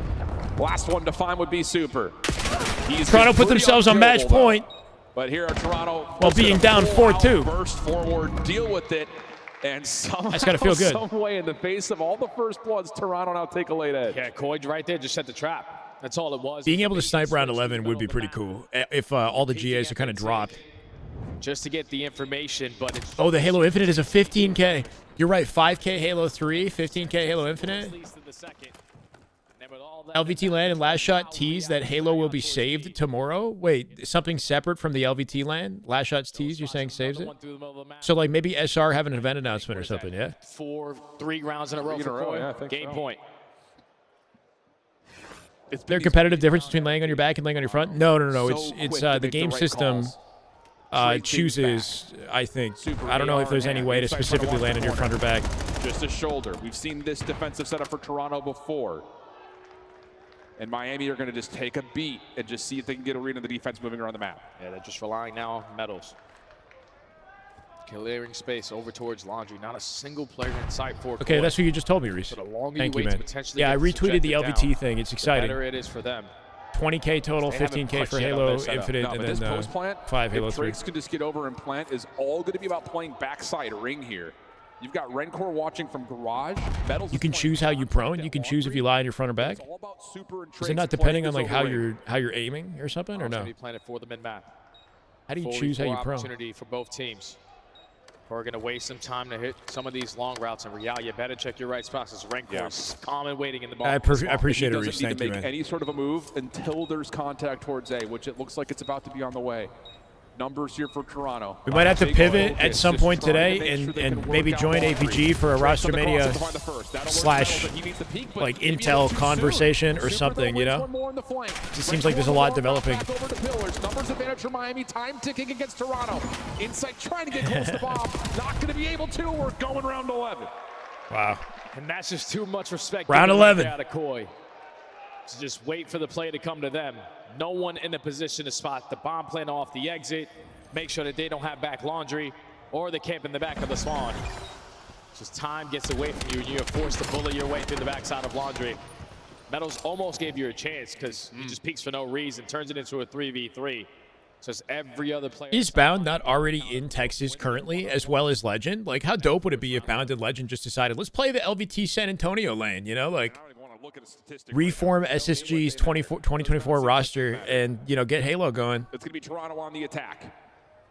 Last one to find would be Super. Toronto put themselves on match point. But here are Toronto. While being down 4-2. Burst forward, deal with it. And somehow, that's gotta feel good. Some way in the face of all the first bloods, Toronto now take a late edge. Yeah, Coy right there just set the trap. That's all it was. Being able to snipe round 11 would be pretty cool if all the GAs are kind of dropped. Just to get the information, but it's the Halo Infinite is a 15K. You're right, 5K Halo 3, 15K Halo Infinite. LVT LAN and Last Shot tease that Halo will be saved tomorrow. Wait, something separate from the LVT LAN? Last Shot's tease, you're saying saves it? So, like, maybe SR have an event announcement or something, yeah? 3 rounds in a row for Coy. Yeah, Game point. Is there a competitive difference between laying on your back and laying on your front? No. It's the game system chooses, I think. I don't know if there's any way to specifically land on your front or back. Just a shoulder. We've seen this defensive setup for Toronto before. And Miami are going to just take a beat and just see if they can get a read on the defense moving around the map. Yeah, they're just relying now on Metals. Clearing space over towards Laundry. Not a single player in sight for Coy. Okay, that's what you just told me, Reese. Thank you, man. Yeah, I retweeted the LVT thing. It's exciting. The better it is for them. 20K total, 15K for Halo Infinite, and this then post plant, 5 Halo 3. Tricks can just get over and plant is all going to be about playing backside ring here. You've got Renkor watching from garage. You can choose how you prone. You can choose if you lie on your front or back. Is it not depending on like how you're aiming or something, or no? Be planted for the mid map. How do you choose how you prone? Opportunity for both teams. We're going to waste some time to hit some of these long routes. And Real, you better check your right spots. As Renkor is calm and waiting in the ball. I appreciate it, Reese. He doesn't need Thank to you, make man. any sort of a move until there's contact towards A, which it looks like it's about to be on the way. Numbers here for Toronto. We might have to pivot at some point today and maybe join APG for a roster mania slash like intel conversation or something, you know? It just seems like there's a lot developing. Numbers advantage for Miami. Time ticking against Toronto. Insight trying to get close to the bomb. Not going to be able to. We're going round 11. Wow. And that's just too much respect. Round 11. Out of Coy. To just wait for the play to come to them. No one in a position to spot the bomb plant off the exit. Make sure that they don't have back Laundry or the camp in the back of the spawn. Just time gets away from you and you're forced to bullet your way through the backside of Laundry. Metals almost gave you a chance because he just peeks for no reason, turns it into a 3v3. So it's every other player. Is Bound not already in Texas currently, as well as Legend? Like, how dope would it be if Bound and Legend just decided, let's play the LVT San Antonio lane, you know? Like, reform SSG's 2024 roster and, you know, get Halo going. It's going to be Toronto on the attack.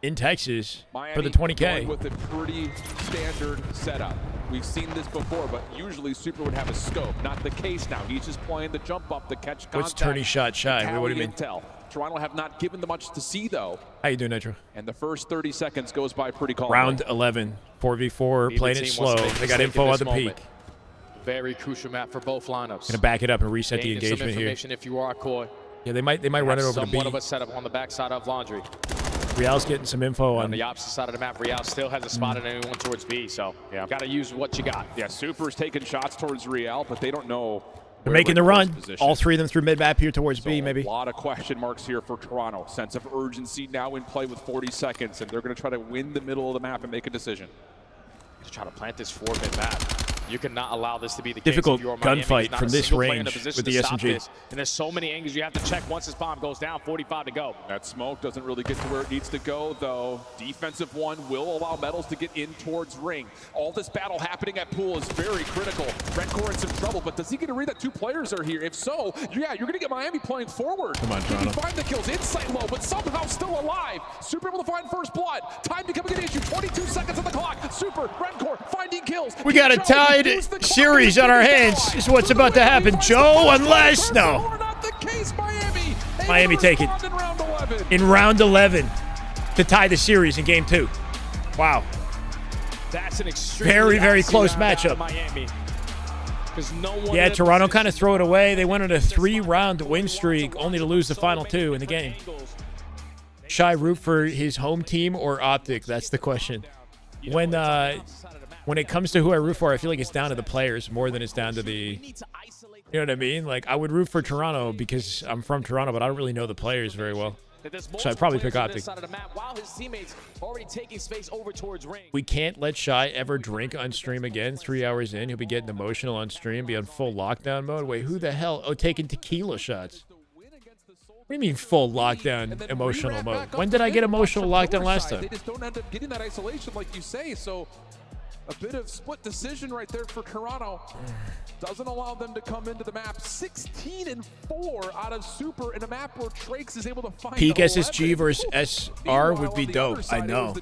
In Texas Miami for the 20K. going with a pretty standard setup. We've seen this before, but usually Super would have a scope. Not the case now. He's just playing the jump up to catch contact. What's tourney shot shy? What do you mean? Intel. Toronto have not given them much to see, though. How you doing, Nitro? And the first 30 seconds goes by pretty calmly. Round 11, 4v4, playing it slow. They got info on the peak. Very crucial map for both lineups. Gonna back it up and reset the engagement some here. information if you are Koi. Yeah, they might run it over to B. Somewhat of a setup on the backside of Laundry. Real's getting some info On the opposite side of the map, Real still hasn't spotted anyone towards B, so yeah, got to use what you got. Yeah, Super's taking shots towards Real, but they don't know. They're making the run. All three of them through mid-map here towards B, maybe. A lot of question marks here for Toronto. Sense of urgency now in play with 40 seconds, and they're going to try to win the middle of the map and make a decision. To try to plant this 4-mid map. You cannot allow this to be the difficult case. Difficult gunfight from this range with the SMG. And there's so many angles you have to check once this bomb goes down. 45 to go. That smoke doesn't really get to where it needs to go, though. Defensive one will allow Metals to get in towards ring. All this battle happening at pool is very critical. Redcore in some trouble, but does he get a read that two players are here? If so, yeah, you're going to get Miami playing forward. Come on, Toronto. He can find the kills. Insight low, but somehow still alive. Super able to find first blood. Time becoming an issue. 22 seconds on the clock. Super, Redcore finding kills. We got a tied series on our hands. This is what's about to happen, Joe, unless no. Miami take it in round 11 to tie the series in game 2. Wow. That's an extremely very, very close matchup. Miami. No one yeah, Toronto kind of throw it away. They went on a 3-round win streak only to lose the final 2 in the game. Shy root for his home team or Optic? That's the question. When it comes to who I root for, I feel like it's down to the players more than it's down to the, you know what I mean? Like, I would root for Toronto because I'm from Toronto, but I don't really know the players very well. So I'd probably pick Optic. We can't let Shy ever drink on stream again. 3 hours in, he'll be getting emotional on stream, be on full lockdown mode. Wait, who the hell? Oh, taking tequila shots. What do you mean full lockdown emotional mode? When did I get emotional lockdown last time? They just don't end up getting that isolation like you say, so a bit of split decision right there for Toronto. Doesn't allow them to come into the map. 16-4 out of Super in a map where Trakes is able to find Peak SSG versus SR would be dope. I know.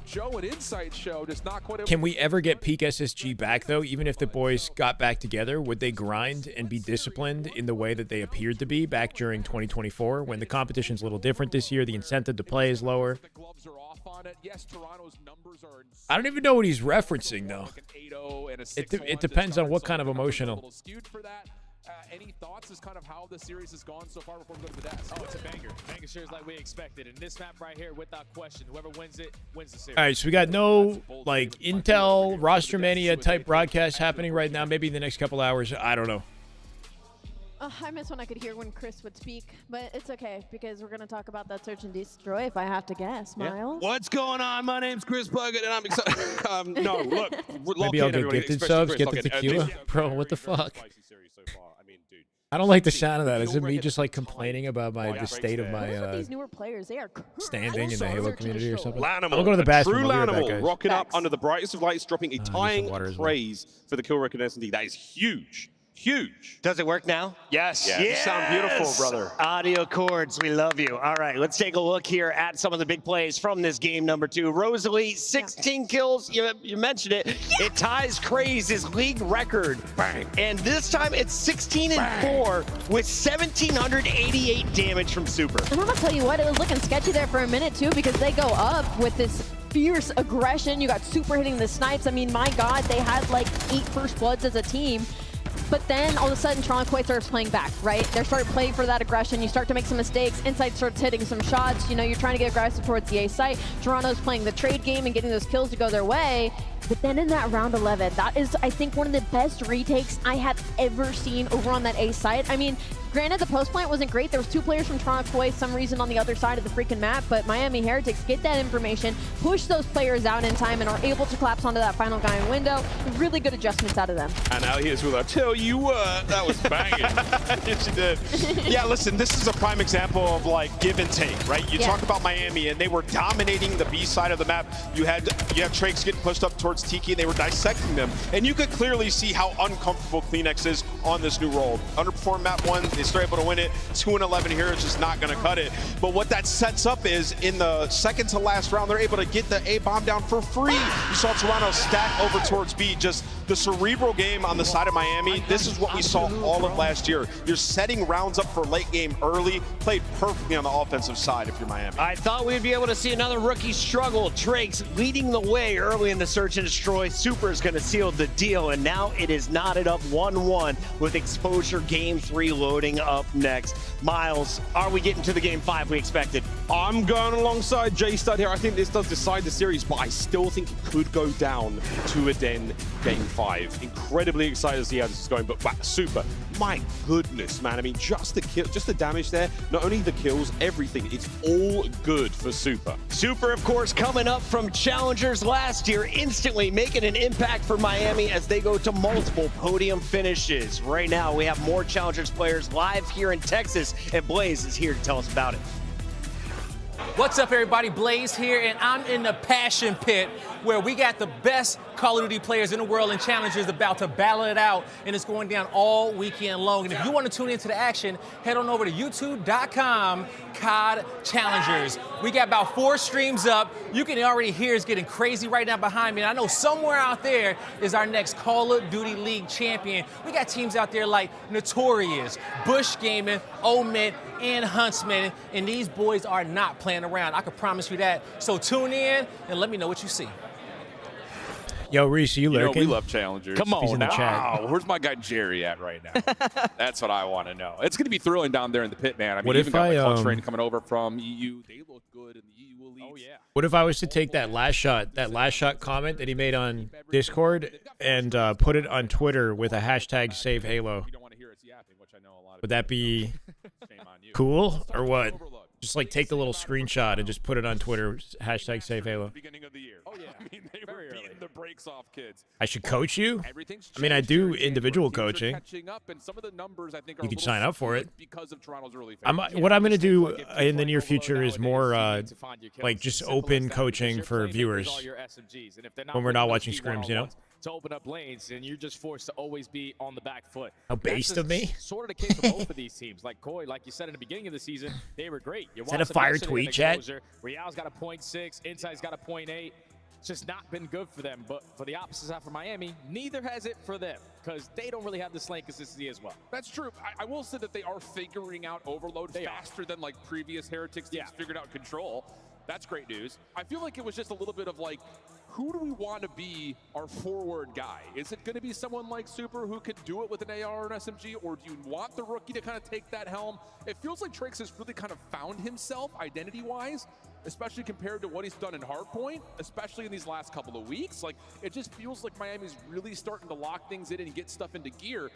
Can we ever get Peak SSG back, though? Even if the boys got back together, would they grind and be disciplined in the way that they appeared to be back during 2024 when the competition's a little different this year? The incentive to play is lower. I don't even know what he's referencing, though. It depends on what kind of emotional. Any thoughts as kind of how the series has gone so far before we go to the desk? Oh, it's a banger. Banger series like we expected. And this map right here, without question, whoever wins it, wins the series. All right, so we got no, like, Intel, Roster Mania type broadcast happening right now. Maybe in the next couple hours. I don't know. I miss when I could hear when Chris would speak, but it's okay because we're going to talk about that search and destroy if I have to guess. Miles? What's going on? My name's Chris Puckett, and I'm excited. No, look. Maybe I'll get gifted subs, get the tequila. Bro, what the fuck? I don't like the sound of that. Is it me just like complaining about the state of my these newer players, they are standing in the Halo community or something? Lanimal, I'll go to the bathroom. True I'll be right back, Lanimal, guys. rocking up under the brightest of lights, dropping a tying water as well. praise for the kill record SND. That is huge. Huge. Does it work now? Yes. Yeah, you sound beautiful, brother. Audio chords, we love you. All right, let's take a look here at some of the big plays from this game number 2. Rosalie, 16 kills. You mentioned it. Yeah. It ties Craze's league record. Bang. And this time it's 16-4 with 1,788 damage from Super. And I'm going to tell you what, it was looking sketchy there for a minute, too, because they go up with this fierce aggression. You got Super hitting the snipes. I mean, my God, they had like 8 first bloods as a team. But then all of a sudden, Toronto Quay starts playing back, right? They start playing for that aggression. You start to make some mistakes. Insight starts hitting some shots. You know, you're trying to get aggressive towards the A site. Toronto's playing the trade game and getting those kills to go their way. But then in that round 11, that is, I think, one of the best retakes I have ever seen over on that A site. I mean, Granted, the post plant wasn't great. There was 2 players from Toronto for some reason on the other side of the freaking map, but Miami Heretics get that information, push those players out in time, and are able to collapse onto that final guy in window. Really good adjustments out of them. And now here's with I tell you what, that was banging. Yes, you did. Yeah, listen, this is a prime example of like give and take, right? You talk about Miami, and they were dominating the B side of the map. You have Trakes getting pushed up towards Tiki, and they were dissecting them. And you could clearly see how uncomfortable Climax is on this new role. Underperformed map 1, they still able to win it. 2-11 here is just not going to cut it. But what that sets up is in the second to last round, they're able to get the A bomb down for free. You saw Toronto stack over towards B. Just the cerebral game on the side of Miami. This is what we saw all of last year. You're setting rounds up for late game early. Played perfectly on the offensive side if you're Miami. I thought we'd be able to see another rookie struggle. Trakes leading the way early in the search and destroy. Super is going to seal the deal, and now it is knotted up 1-1 with Exposure Game 3 loading up next. Miles, are we getting to the Game 5 we expected? I'm going alongside J-Stud here. I think this does decide the series, but I still think it could go down to a Den Game 5. Incredibly excited to see how this is going, but wow, Super, my goodness, man. I mean, just the kill, just the damage there, not only the kills, everything. It's all good for Super. Super, of course, coming up from Challengers last year, instantly making an impact for Miami as they go to multiple podium finishes. Right now, we have more Challengers players live here in Texas, and Blaze is here to tell us about it. What's up, everybody? Blaze here, and I'm in the Passion Pit where we got the best Call of Duty players in the world and Challengers about to battle it out, and it's going down all weekend long. And if you want to tune into the action, head on over to youtube.com COD Challengers. We got about 4 streams up. You can already hear it's getting crazy right now behind me. And I know somewhere out there is our next Call of Duty League champion. We got teams out there like Notorious, Bush Gaming, Omit, and Huntsman, and these boys are not playing around. I can promise you that. So tune in and let me know what you see. Yo, Reese, you lurking? We love challengers. Come on, he's in the chat. Where's my guy Jerry at right now? That's what I want to know. It's going to be thrilling down there in the pit, man. I mean, what even if got my train coming over from EU. They look good in the EU Elite. Oh yeah. What if I was to take that last shot comment that he made on Discord and put it on Twitter with a hashtag Save Halo? Would that be cool or what? Just like take the little screenshot and just put it on Twitter, hashtag Save Halo. Beginning of the year. Oh yeah. I mean, they were beating the brakes off kids. I should coach you? I mean, I do individual coaching. And some of the numbers, I think, You can sign up for it. Because of Toronto's early What I'm going to do in the near future is more like just open coaching for viewers when we're not watching scrims, you know? To open up lanes, and you're just forced to always be on the back foot. How based of me? Sort of the case for both of these teams. Like Koi, like you said in the beginning of the season, they were great. Is that a fire tweet, chat? Real's got a 0.6, Inside's got a 0.8. It's just not been good for them. But for the opposite side for Miami, neither has it for them because they don't really have this lane consistency as well. That's true. I will say that they are figuring out Overload faster than like previous Heretics teams figured out Control. That's great news. I feel like it was just a little bit of like, who do we want to be our forward guy? Is it going to be someone like Super who could do it with an AR or an SMG, or do you want the rookie to kind of take that helm? It feels like Trakes has really kind of found himself identity-wise, especially compared to what he's done in Hardpoint, especially in these last couple of weeks. Like, it just feels like Miami's really starting to lock things in and get stuff into gear.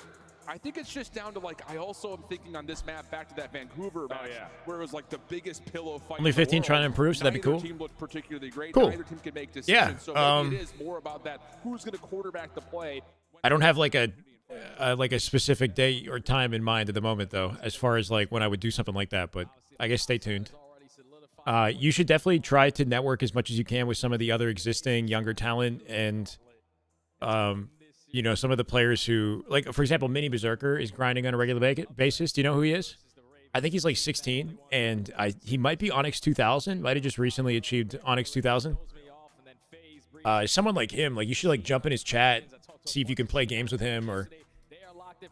I think it's just down to, like, I also am thinking on this map back to that Vancouver match where it was like the biggest pillow fight. Only 15 trying to improve, so that'd be cool. Neither team looked particularly great. Cool. Neither team can make decisions. Yeah. So maybe it is more about that. Who's going to quarterback the play? I don't have like a specific day or time in mind at the moment, though, as far as like when I would do something like that. But I guess stay tuned. You should definitely try to network as much as you can with some of the other existing younger talent and, you know, some of the players who, like, for example, Mini Berserker is grinding on a regular basis. Do you know who he is? I think he's like 16, and he might be Onyx 2000. Might have just recently achieved Onyx 2000. Someone like him, like, you should like jump in his chat, see if you can play games with him, or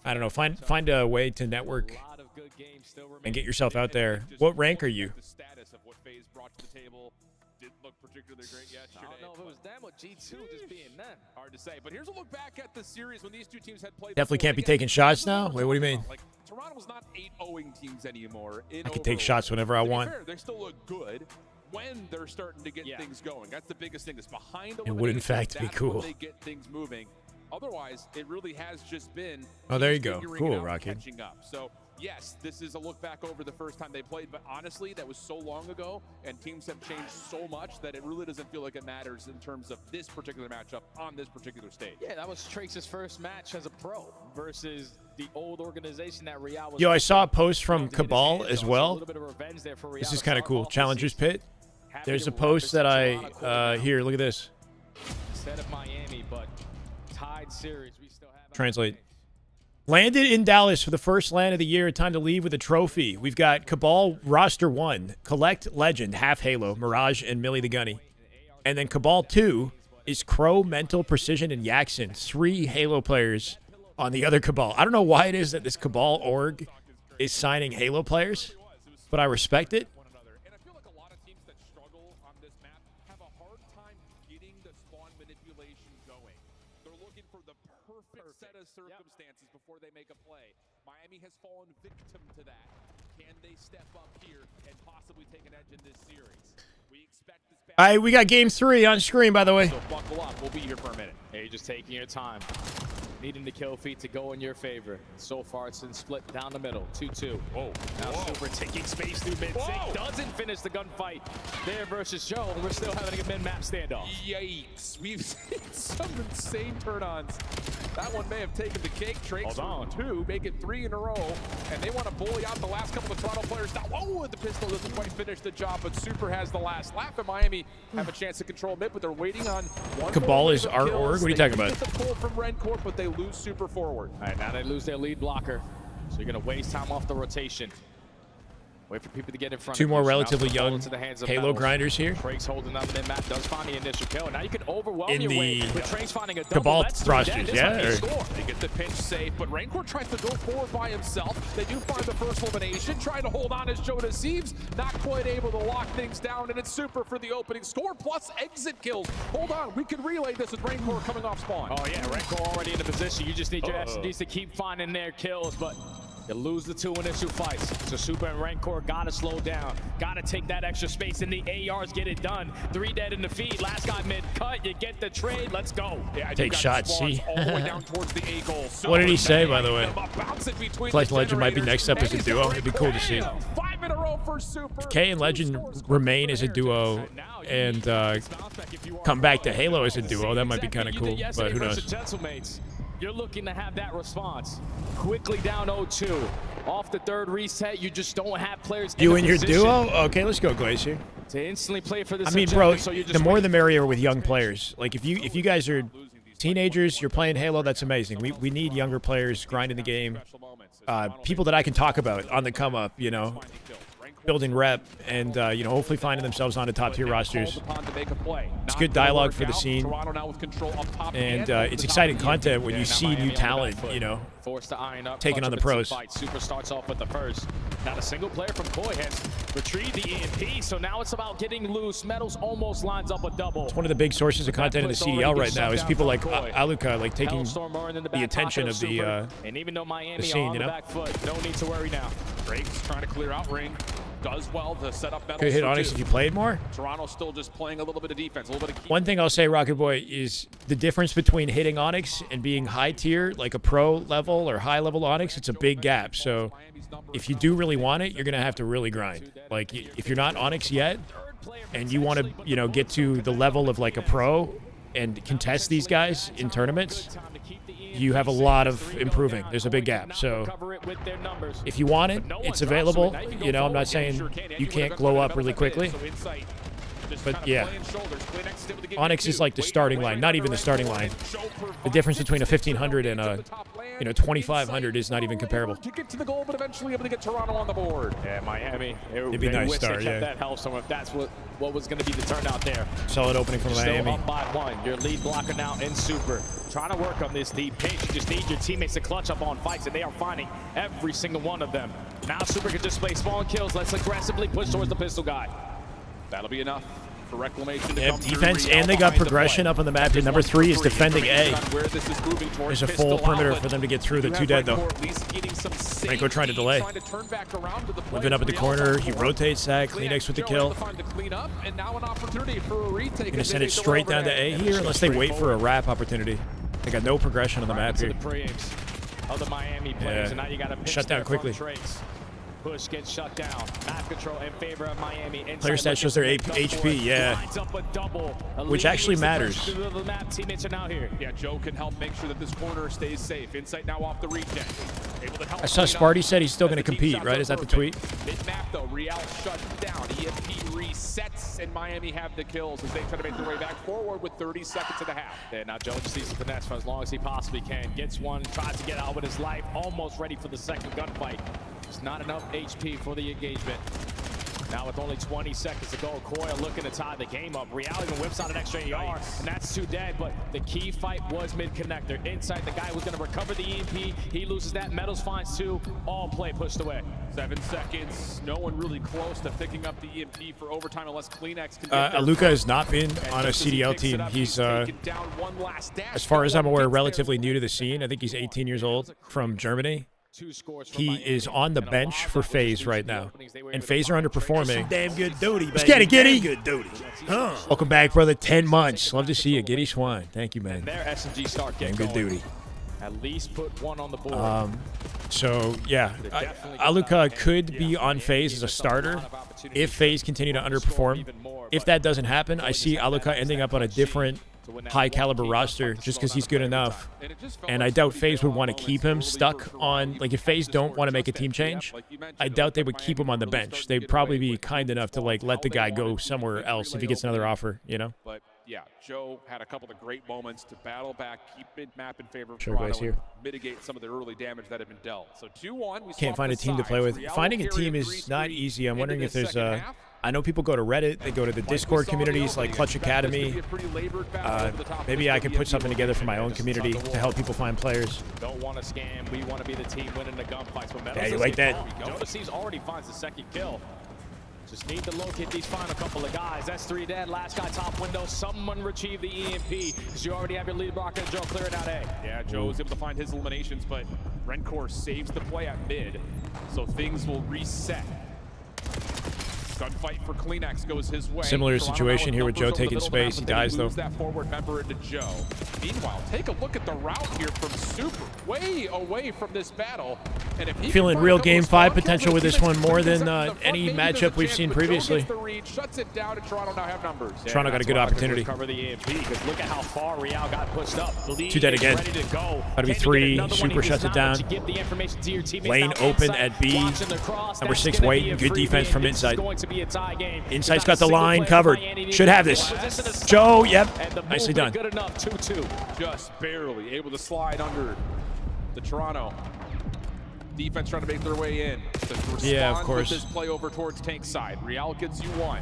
I don't know, find a way to network and get yourself out there. What rank are you? I don't know if it was them or G2 just being them. Hard to say, but here's a look back at the series when these two teams had played. Definitely can't be taking shots now. Wait, what do you mean? Like, Toronto's not 8-0ing teams anymore. I can take shots whenever I want. Fair, they still look good when they're starting to get things going. That's the biggest thing. Is behind it would in fact be cool. They get things moving. Otherwise, it really has just been. Oh, there you go. Cool, Rocky. Rocky. Catching up. So yes, this is a look back over the first time they played, but honestly, that was so long ago, and teams have changed so much that it really doesn't feel like it matters in terms of this particular matchup on this particular stage. Yeah, that was Trace's first match as a pro versus the old organization that Real was. Yo, I saw a post from Cabal as well. This is kind of cool. Challengers Pit. There's a post that I here. Look at this. Instead of Miami, but tied series, we still have. Translate. Landed in Dallas for the first LAN of the year. Time to leave with a trophy. We've got Cabal roster 1, Collect Legend, half Halo, Mirage, and Millie the Gunny. And then Cabal 2 is Crow, Mental, Precision, and Yaxon. 3 Halo players on the other Cabal. I don't know why it is that this Cabal org is signing Halo players, but I respect it. And I feel like a lot of teams that struggle on this map have a hard time getting the spawn manipulation going. They're looking for the perfect set of circumstances before they make a play. Miami has fallen victim to that. Can they step up here and possibly take an edge in this series? We expect this. All right, we got game 3 on screen, by the way. So buckle up. We'll be here for a minute. Hey, you're just taking your time. Needing the kill feed to go in your favor. So far, it's been split down the middle. 2-2. Whoa. Now Super taking space through mid. Zig doesn't finish the gunfight there versus Joe. We're still having a mid-map standoff. Yikes. We've seen some insane turn-ons. That one may have taken the cake. Drake's on 2, make it 3 in a row. And they want to bully out the last couple of Toronto players. Now, whoa, the pistol doesn't quite finish the job, but Super has the last laugh. And Miami have a chance to control mid, but they're waiting on one. Cabal is our org? What are you talking about? They get the pull from Rencourt, but they lose Super forward. All right, now they lose their lead blocker. So you're going to waste time off the rotation. Wait for people to get in front. 2 more relatively Now young Halo grinders here. Trake's holding up mid map, does find the initial kill. Now you can overwhelm In your way the with Trake's finding a double. Cabal That's thrusters, dead. yeah? This might be a score. They get the pinch safe, but Rencourt tries to go forward by himself. They do find the first elimination, trying to hold on as Joe deceives, not quite able to lock things down, and it's Super for the opening score, plus exit kills. Hold on, we can relay this with Rencourt coming off spawn. Oh yeah, Rencourt already in the position. You just need your SNDs to keep finding their kills, but you lose the 2 initial fights. So Super and Rencourt gotta slow down. Gotta take that extra space, and the ARs get it done. 3 dead in the feed. Last guy mid-cut. You get the trade. Let's go. Yeah, Take shots, see? all the way down towards the A goal. What did he say, by the way? Way? Collect Legend might be next up as a duo. It'd be cool to see. 5 in a row for Super. K and Legend remain as a duo and come back to Halo as a duo. That might be kind of cool, but who knows? You're looking to have that response. Quickly down 0-2. Off the 3rd reset, you just don't have players You in and your position duo? Okay, let's go, Glacier. to instantly play for this I mean, bro, so the more the merrier with young players. Like, if you guys are teenagers, you're playing Halo, that's amazing. We need younger players grinding the game. People that I can talk about on the come up, you know, building rep and, you know, hopefully finding themselves on the top tier rosters. It's good dialogue for the scene. And it's exciting content when you see new talent, you know, forced to iron up, taking on the pros. Super starts off with the first. Not a single player from Koi has retrieved the EMP, so now it's about getting loose. Metals almost lines up a double. It's one of the big sources of content in the CDL right now is people like Aluka, like taking the attention of the and even though Miami scene, on you the know? back foot, no need to worry now. Drake's trying to clear out ring. Does well to set up Metals. Could hit Onyx if you played more. Toronto's still just playing a little bit of defense, a little bit of One thing I'll say, Rocket Boy, is the difference between hitting Onyx and being high tier, like a pro level or high level Onyx, it's a big gap. So if you do really want it, you're going to have to really grind. Like, if you're not Onyx yet and you want to, you know, get to the level of like a pro and contest these guys in tournaments, you have a lot of improving. There's a big gap. So if you want it, it's available. You know, I'm not saying you can't glow up really quickly. But yeah, Onyx is like the starting line, not even the starting line. The difference between a 1500 and a 2500 is not even comparable. To get to the goal, but eventually able to get Toronto on the board. Yeah, Miami. It'd be a nice start, yeah. That helps them if that's what was going to be the turnout there. Solid opening from Miami. Still up by 1. Your lead blocker now in Super. Trying to work on this deep pinch. You just need your teammates to clutch up on fights, and they are finding every single one of them. Now Super can display spawn kills. Let's aggressively push towards the pistol guy. That'll be enough for Reclamation to Yep, come defense, through. and they got progression up on the map. Number 3 is defending A. There's a full perimeter for them to get through. The 2 dead, though. Renko trying to delay. Moving up at the corner. He rotates that. Climax with the kill. Going to send it straight down to A here, unless they wait for a wrap opportunity. They got no progression on the map here. of the Miami players. And now you got to shut down quickly. Push gets shut down. Map control in favor of Miami. Player stat shows their HP, yeah. Which actually matters. The map teammates are now here. Yeah, Joe can help make sure that this corner stays safe. Insight now off the regen. Able to help. I saw Sparty said he's still going to compete, right? Is that the tweet? Mid-map though, Real shut down. EMP resets, and Miami have the kills as they try to make their way back forward with 30 seconds and a half. Yeah, now Joe just sees the finesse for as long as he possibly can. Gets one, tries to get out with his life. Almost ready for the second gunfight. Just not enough HP for the engagement. Now with only 20 seconds to go, Coyle looking to tie the game up. Real even whips out an extra AR, and that's 2 dead, but the key fight was mid-connector. Inside, the guy who's going to recover the EMP. He loses that. Metals finds 2. All play pushed away. 7 seconds. No one really close to picking up the EMP for overtime unless Climax can get Aluka has not been on a CDL team. He's, as far as I'm aware, relatively new to the scene. I think he's 18 years old from Germany. He is on the bench for FaZe right now, and FaZe are underperforming. Damn good duty, baby. Let's get it, Giddy. Good duty. Huh. Welcome back, brother. 10 months. Love to see you, Giddy Swine. Thank you, man. Their SNG start Damn good duty. At least put 1 on the board. So yeah, Aluka could be on FaZe as a starter if FaZe continue to underperform. If that doesn't happen, I see Aluka ending up on a different high-caliber roster just because he's good enough. And I doubt FaZe would want to keep him stuck on, like, if FaZe don't want to make a team change, I doubt they would keep him on the bench. They'd probably be kind enough to, like, let the guy go somewhere else if he gets another offer, you know? But yeah, Joe had a couple of great moments to battle back, keep mid-map in favor of Sure, guys, Toronto, here. and mitigate some of the early damage that had been dealt. So 2-1. Can't find a team to play with. Finding a team is not easy. I'm wondering if there's I know people go to Reddit, they go to the Discord communities like Clutch Academy. Maybe I could put something together for my own community to help people find players. Don't want to scam. We want to be the team winning the gunfights. Yeah, you like that? Jonas already finds the second kill. Just need to locate these final couple of guys. That's 3 dead. Last guy top window. Someone retrieve the EMP because you already have your lead blocker. Joe clearing out A. Yeah, Joe was able to find his eliminations, but Rencor saves the play at mid, so things will reset. Gunfight for Climax goes his way. Similar situation here with Joe taking space. He dies though. That forward member into Joe. Meanwhile, take a look at the route here from Super, way away from this battle. And if he feeling real Game 5 potential with this one more than any matchup we've seen previously. Shuts it down, and Toronto now have numbers. Toronto got a good opportunity. Cover the EMP because look at how far Real got pushed up. 2 dead again. Gotta be 3. Super shuts it down. Lane open at B. Number 6 waiting. Good defense from inside. Insight's got the line covered. Should have this. Joe, yep. Nicely done. Good enough. 2-2. Just barely able to slide under the Toronto defense, trying to make their way in. Yeah, of course. With this play over towards tank side. Real gets you 1.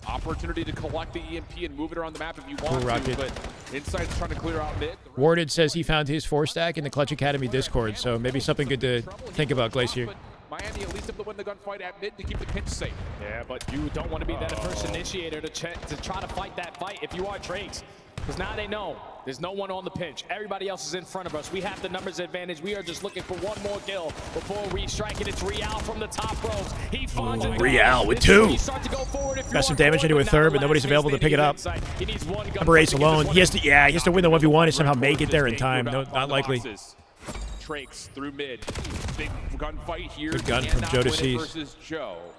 Opportunity to collect the EMP and move it around the map if you want to, but Insight's trying to clear out mid. Warded says he found his 4-stack in the Clutch Academy Discord, so maybe something good to think about, Glacier. Miami at least able to win the gunfight at mid to keep the pinch safe. Yeah, but you don't want to be that first initiator to try to fight that fight if you are Trakes. Because now they know there's no one on the pinch. Everybody else is in front of us. We have the numbers advantage. We are just looking for 1 more kill before we strike it. It's Real from the top ropes. He finds it. Real with 2. Got some damage into a third, but nobody's available to pick it up. Number 8's alone. He has to win the 1v1 and somehow make it there in time. No, not likely. Trakes through mid. Big gunfight here. Good gun from Joe to seize.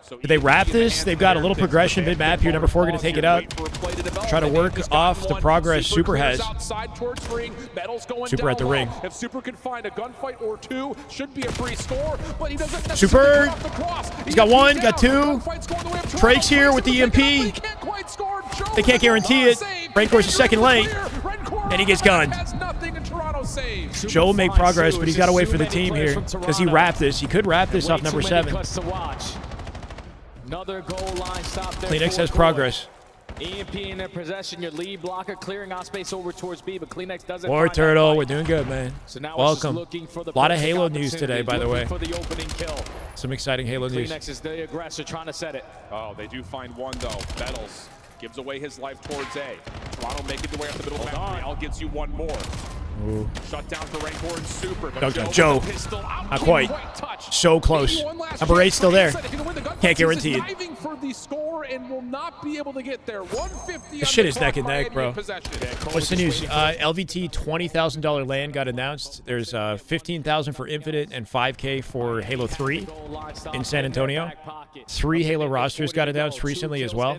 So Did they wrap this? They've got a little progression mid-map here. Number 4 going to take it up. Try to work off the progress Super has. Super at the ring. If Super can find a gunfight or 2, should be a free score, but he doesn't Super. He's got 1, got 2. Trakes here with the EMP. They can't guarantee it. Rancor's a second lane. And he gets gunned. Joe will make progress, but he's got to wait for the team here. Does he wrap this? He could wrap this off number 7. Another goal line stop there. Kleenex has progress. EMP in their possession. Your lead blocker clearing out space over towards B, but Kleenex doesn't. War Turtle, we're doing good, man. So now welcome. A lot of Halo news today, by the way. For the opening kill. Some exciting Halo news. Kleenex is the aggressor trying to set it. Oh, they do find 1 though. Metals gives away his life towards A. Toronto making their way up the middle of the map. Real gets you 1 more. Ooh. Shut down for Rancor and Super. Joe. Not quite. So close. Number 8 still there. Can't guarantee it. For the score and will not be able to get there. 150. This shit is neck and neck, bro. What's the news? LVT $20,000 land got announced. There's $15,000 for Infinite and $5K for Halo 3 in San Antonio. 3 Halo rosters got announced recently as well,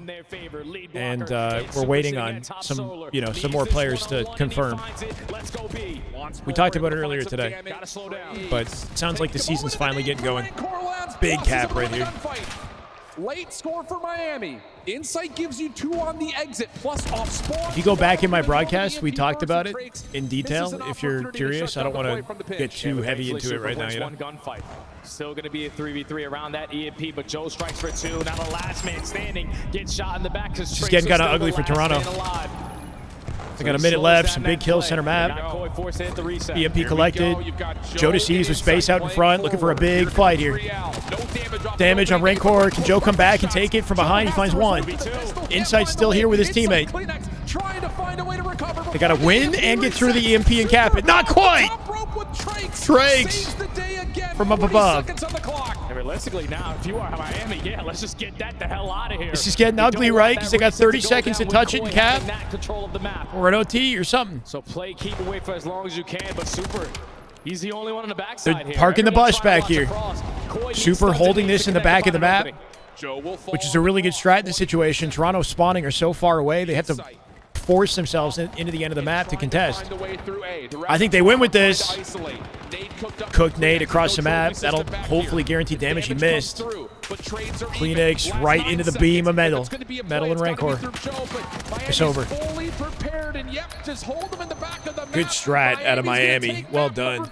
and we're waiting on some, some more players to confirm. We talked about it earlier today, but it sounds like the season's finally getting going. Big cap right here. Late score for Miami. Insight gives you 2 on the exit, plus off spawn. If you go back in my broadcast, we talked about it in detail. If you're curious, I don't want to get too heavy into it right now. One gunfight. Still going to be a 3v3 around that EMP, but Joe strikes for 2. Now the last man standing gets shot in the back. It's getting kind of ugly for Toronto. They got a minute left. Some big kills center map. EMP collected. Jodeci's with space out in front, looking for a big fight here. Damage on Rancor. Can Joe come back and take it from behind? He finds one. Insight's still here with his teammate. They got to win and get through the EMP and cap it. Not quite. Trakes from up above. And realistically now, if you are Miami, let's just get that the hell out of here. This is getting ugly, right? Because they got 30 seconds to touch it and cap. Or an OT or something. So play keep away for as long as you can, but Super, he's the only one on the backside here. They're parking the bus back here. Super holding this in the back of the map, which is a really good strat in this situation. Toronto spawning are so far away, they have to force themselves into the end of the map to contest. I think they win with this. Cooked nade across the map. That'll hopefully guarantee damage he missed. Kleenex right into the beam of metal. Metal and Rancor. It's over. Good strat out of Miami. Well done.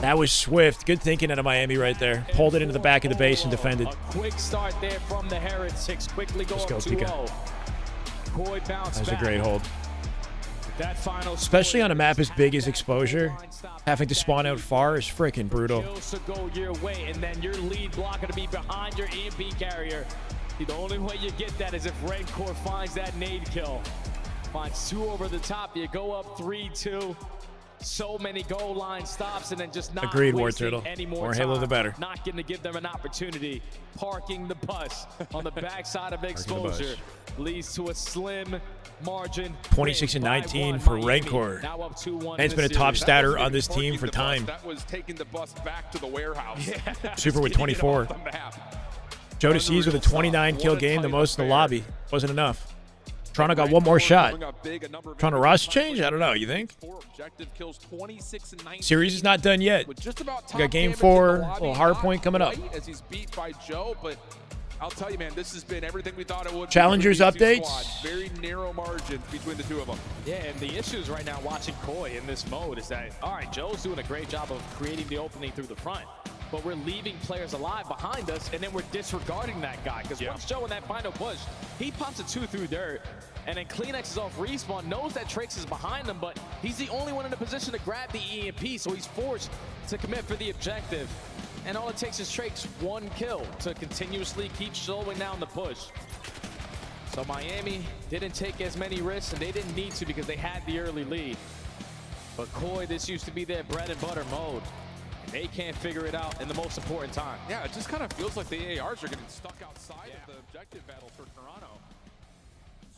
That was swift. Good thinking out of Miami right there. Pulled it into the back of the base and defended. Quick start there from the Heretics. Quickly go 2-0. That was a great hold. Especially on a map as big as Exposure, having to spawn out far is freaking brutal. Go your way, and then your lead block going to be behind your EMP carrier. The only way you get that is if Rancor finds that nade kill. Finds 2 over the top. You go up 3-2. So many goal line stops, and then just not agreed, War wasting Turtle. Any more More Halo, time. the better. Not going to give them an opportunity. Parking the bus on the backside of Exposure leads to a slim margin. 26 and 19 for Rancor. And it's been a top statter on this team for time. That was taking the bus back to the warehouse. Super with 24. Jodeci's with a 29 kill game, the most in the lobby. Wasn't enough. Toronto got one more shot. Toronto roster change? I don't know. You think? Series is not done yet. We got game 4, a little hard point coming up. As he's beat by Joe, but I'll tell you, man, this has been everything we thought it would. Challengers updates. Very narrow margins between the 2 of them. Yeah, and the issues right now watching Koi in this mode is that, all right, Joe's doing a great job of creating the opening through the front, but we're leaving players alive behind us, and then we're disregarding that guy. Because once Joe in that final push, he pops a 2 through dirt, and then Kleenex is off respawn, knows that Trix is behind him, but he's the only one in a position to grab the EMP, so he's forced to commit for the objective. And all it takes is Trix 1 kill to continuously keep slowing down the push. So Miami didn't take as many risks, and they didn't need to because they had the early lead. But Koi, this used to be their bread and butter mode. They can't figure it out in the most important time. Yeah, it just kind of feels like the ARs are getting stuck outside of the objective battle for Toronto.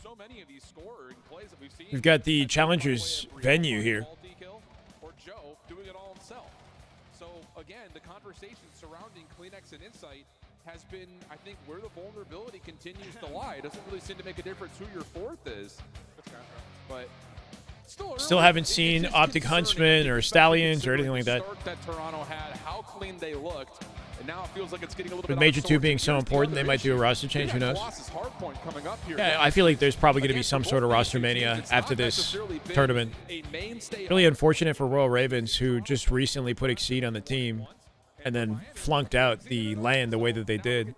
So many of these scoring plays that we've seen. We've got the Challengers venue here. Or Joe doing it all himself. So again, the conversation surrounding Kleenex and Insight has been, I think, where the vulnerability continues to lie. It doesn't really seem to make a difference who your 4th is. But still haven't seen Optic Huntsman or Stallions or anything like that. That Toronto had, how clean they looked, and now it feels like it's getting a little With bit Major 2 being so important, they might do a roster change. Who knows? Yeah, I feel like there's probably going to be some sort of roster mania after this tournament. Really unfortunate for Royal Ravens, who just recently put Exceed on the team and then flunked out the LAN the way that they did.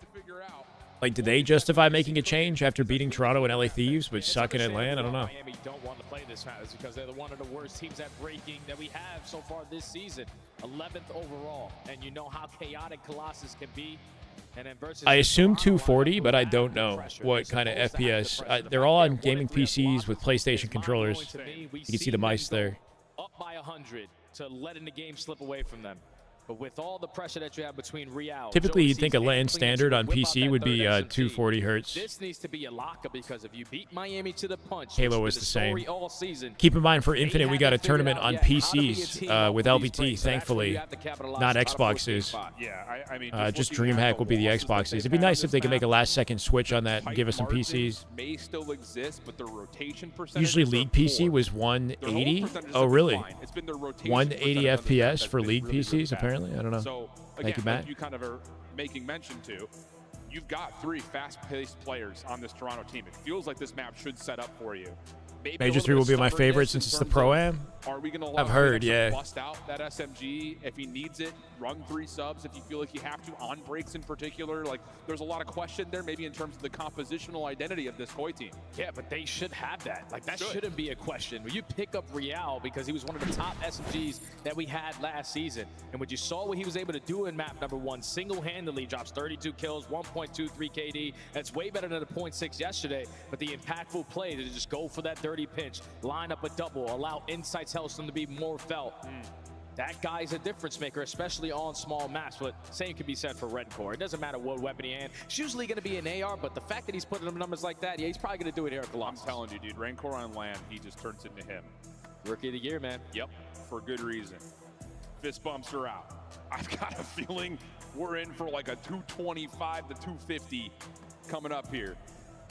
Like, did they justify making a change after beating Toronto and LA Thieves but sucking at LAN? I don't know. Miami don't want to play this fast because they're one of the worst teams at breaking that we have so far this season. 11th overall, and you know how chaotic Colossus can be. And then versus I assume 240, but I don't know what kind of FPS. They're all on gaming PCs with PlayStation controllers. You can see the mice there. Up by 100 to letting the game slip away from them. But with all the pressure that you have between Real, Typically, you'd think a LAN standard on PC would be 240 hertz. This needs to be a lockup because if you beat Miami to the punch, Halo is the same. All season, Keep in mind, for Infinite, we got a tournament on PCs with LVT, thankfully. Not Xboxes. Yeah, I mean, just DreamHack will be the Xboxes. It'd be nice if they could make a last-second switch on that and give us some PCs. May still exist, but the rotation percentage Usually, League PC was 180. Oh, really? 180 FPS for League PCs, apparently. I don't know. So, again, Thank you, Matt. like you kind of are making mention to, you've got 3 fast-paced players on this Toronto team. It feels like this map should set up for you. Major 3 will be my favorite since it's the Pro-Am. Are we going to allow I've heard, Climax to yeah. bust out that SMG if he needs it, run 3 subs if you feel like you have to, on breaks in particular? Like, there's a lot of question there maybe in terms of the compositional identity of this Koi team. Yeah, but they should have that. Like, that shouldn't be a question. When you pick up Real because he was one of the top SMGs that we had last season, and when you saw what he was able to do in map number 1, single-handedly drops 32 kills, 1.23 KD. That's way better than a 0.6 yesterday, but the impactful play to just go for that dirty pinch, line up a double, allow Insight's Hellstone to be more felt. That guy's a difference maker, especially on small maps, but same can be said for Red Core. It doesn't matter what weapon he has. It's usually going to be an AR, but the fact that he's putting up numbers like that, yeah, he's probably going to do it here at Colossus. I'm telling you, dude, Rancor on land, he just turns into him. Rookie of the year, man. Yep, for good reason. Fist bumps are out. I've got a feeling we're in for like a 225 to 250 coming up here.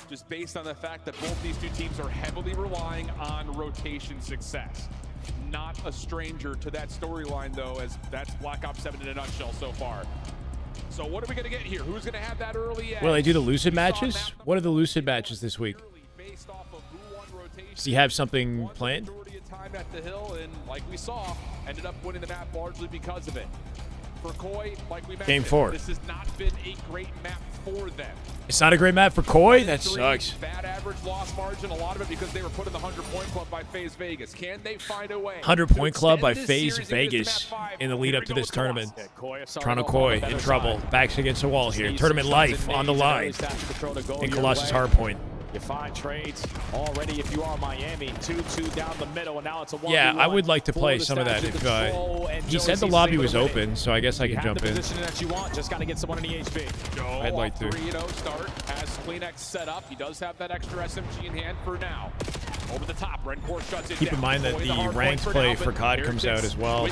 Just based on the fact that both these two teams are heavily relying on rotation success. Not a stranger to that storyline, though, as that's Black Ops 7 in a nutshell so far. So what are we going to get here? Who's going to have that early edge? Will they do the Lucid matches? What are the Lucid matches this week? Does he have something planned? Time at the hill, and like we saw, ended up winning the map largely because of it. For Koi, like we mentioned, Game 4. This has not been a great map for them. It's not a great map for Koi? That sucks. Bad average loss margin, a lot of it because they were put in the 100-point club by FaZe Vegas. Can they find a way? 100-point club by FaZe Vegas in the lead up to this tournament. Toronto Koi in trouble. Backs against the wall here. Tournament life on the line in Colossus Hardpoint. You find trades already if you are Miami. 2-2 down the middle, and now it's a 1v1. Yeah, I would like to play some of that. If he said the lobby was open, so I guess I can jump in. Position that you want, just got to get someone in the HP. I'd like to. 3-0 start as Climax set up. He does have that extra SMG in hand for now. Over the top, Rencore shuts it Keep in mind that the ranked play for COD comes out as well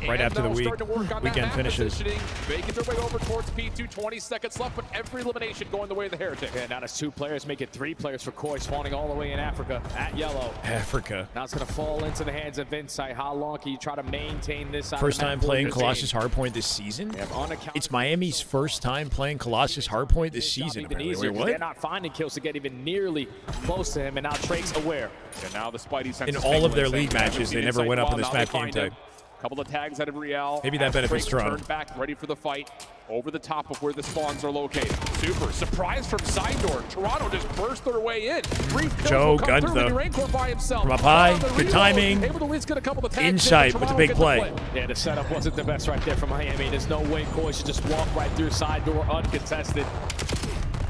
right after the weekend finishes. Making their way over towards P2, 20 seconds left, but every elimination going the way of the Heretic. And now it's 2 players, make it 3 players for Koi, spawning all the way in Africa at yellow. Africa. Now it's going to fall into the hands of Insight. How long can you try to maintain this? First time playing Colossus Hardpoint this season? It's Miami's first time playing Colossus Hardpoint this season. Wait, what? They're not finding kills to get even nearly close to him, and now Drake's aware. And now the Spidey sense in all of their league matches, they never went up in this map game type. Couple of tags out of Real. Maybe that benefits Toronto. Back, ready for the fight. Over the top of where the spawns are located. Super surprise from side door. Toronto just burst their way in. Joe guns though. From up high, good timing. Insight with the big play. Yeah, the setup wasn't the best right there for Miami. There's no way Koi should just walk right through side door uncontested.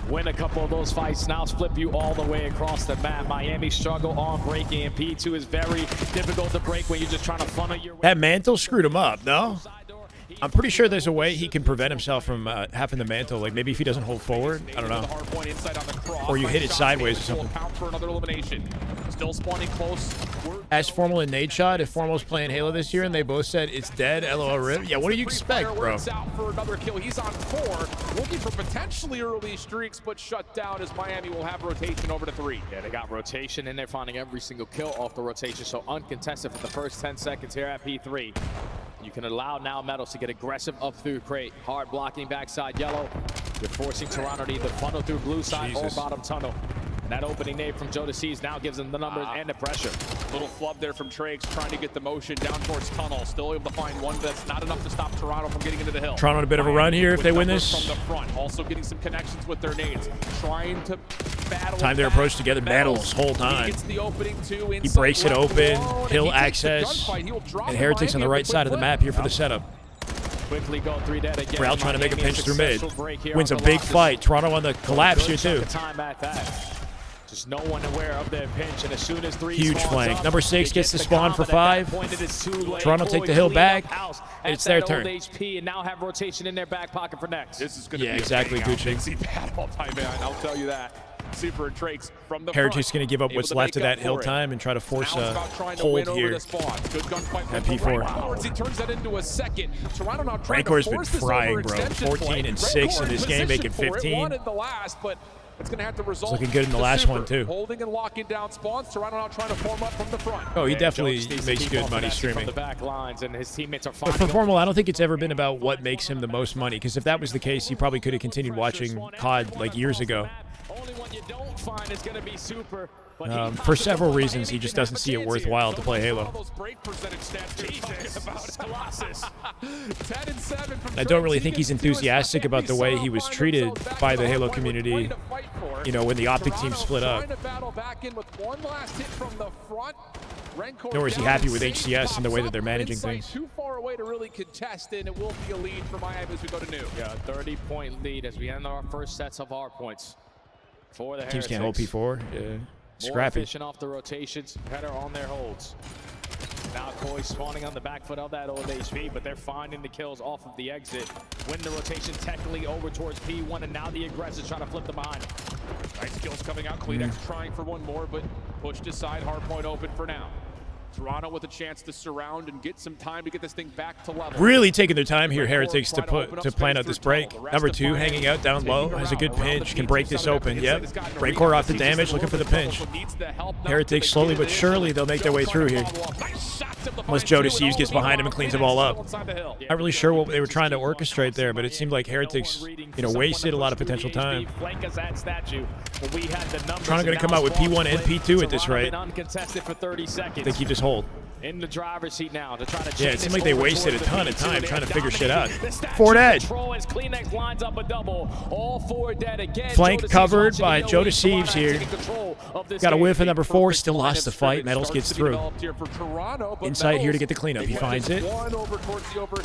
Win a couple of those fights, now flip you all the way across the map. Miami struggle on breaking, and P2 is very difficult to break when you're just trying to funnel your way. That mantle screwed him up, no? I'm pretty sure there's a way he can prevent himself from having the mantle. Like maybe if he doesn't hold forward, I don't know. Or you hit it sideways or something. Still spawning close. Ask Formal and Nade Shot if Formal's playing Halo this year, and they both said it's dead. LOL rip. Yeah, what do you expect, bro? Out for another kill. He's on 4, looking for potentially early streaks, but shut down as Miami will have rotation over to 3. Yeah, they got rotation, and they're finding every single kill off the rotation, so uncontested for the first 10 seconds here at P3. You can allow now Metals to get aggressive up through crate. Hard blocking backside yellow. You're forcing Toronto to either funnel through blue side or bottom tunnel. And that opening nade from Joe DeCease now gives them the numbers and the pressure. Little flub there from Trakes trying to get the motion down towards tunnel. Still able to find one, but that's not enough to stop Toronto from getting into the hill. Toronto on a bit of a run here if they win this. From the front, also getting some connections with their nades. Trying to battle. Time their approach together, Metals whole time. He gets the opening too. He breaks it open, hill access, and Heretics on the right side of the map here for the setup. Quickly go 3 dead again. Real trying to make a pinch through mid. Wins a big fight. Toronto on the collapse here too. Just no one aware of their pinch, and as soon as 3 Huge flank. up, Number 6 gets the spawn for 5. Toronto take the hill back, and it's their turn. HP and now have rotation in their back pocket for next. This is going to be exactly, Gucci. battle time, man. I'll tell you that. Super and Trakes from the Heretics going to give up able what's to left make of up that hill for it. time and try to force Now it's a about trying to hold win over here the spawn. Good gunfight at from P4. Rancor. He turns that into a second. Toronto now trying Rancor's to been force this frying, bro. overextension 14 play. and 6 in Rancor this game, making position for it. 15. Wanted the last, but it's going to have to result. Looking good in the to last Super. one, too. Holding and locking down spawns. Toronto now trying to form up from the front. Oh, he definitely Jones needs to makes keep good off money of that streaming. From the back lines, and his teammates are But finding for him. Formal, I don't think it's ever been about what makes him the most money, because if that was the case, he probably could have continued watching COD like years ago. Only one you don't find is going to be Super. For several reasons, he just doesn't see it worthwhile to play Halo. I don't really think he's enthusiastic about the way he was treated by the Halo community, you know, when the Optic team split up. Nor is he happy with HCS and the way that they're managing things. Too far away to really contest, and it will be a lead for Miami as we go to new. Yeah, 30-point lead as we end our first sets of our points. For the Teams can't hold P4. Yeah. More Scrappy. efficient off the rotations, better on their holds. Now Koi spawning on the back foot of that old HP, but they're finding the kills off of the exit. Win the rotation technically over towards P1, and now the aggressors trying to flip the behind. Nice kills coming out. Climax trying for one more, but pushed aside. Hardpoint open for now. Toronto with a chance to surround and get some time to get this thing back to level. Really taking their time here, Heretics, to plan out this break. Number 2 hanging out down low, has a good pinch, can break this open. Yep. Rancor off the damage, looking for the pinch. Heretics slowly but surely, they'll make their way through here. Unless Joe Deceives gets behind him and cleans them all up. Not really sure what they were trying to orchestrate there, but it seemed like Heretics, you know, wasted a lot of potential time. Toronto going to come out with P1 and P2 at this rate. They keep this hold. In the driver's seat now to try to yeah, it seemed like they wasted a ton of time trying to figure shit out. 4 dead. Climax lines up a double. All 4 dead again. Flank covered by Joe Deceives here. Got a whiff of number 4. Still lost the fight. Metals gets through. Insight here to get the cleanup. He finds it.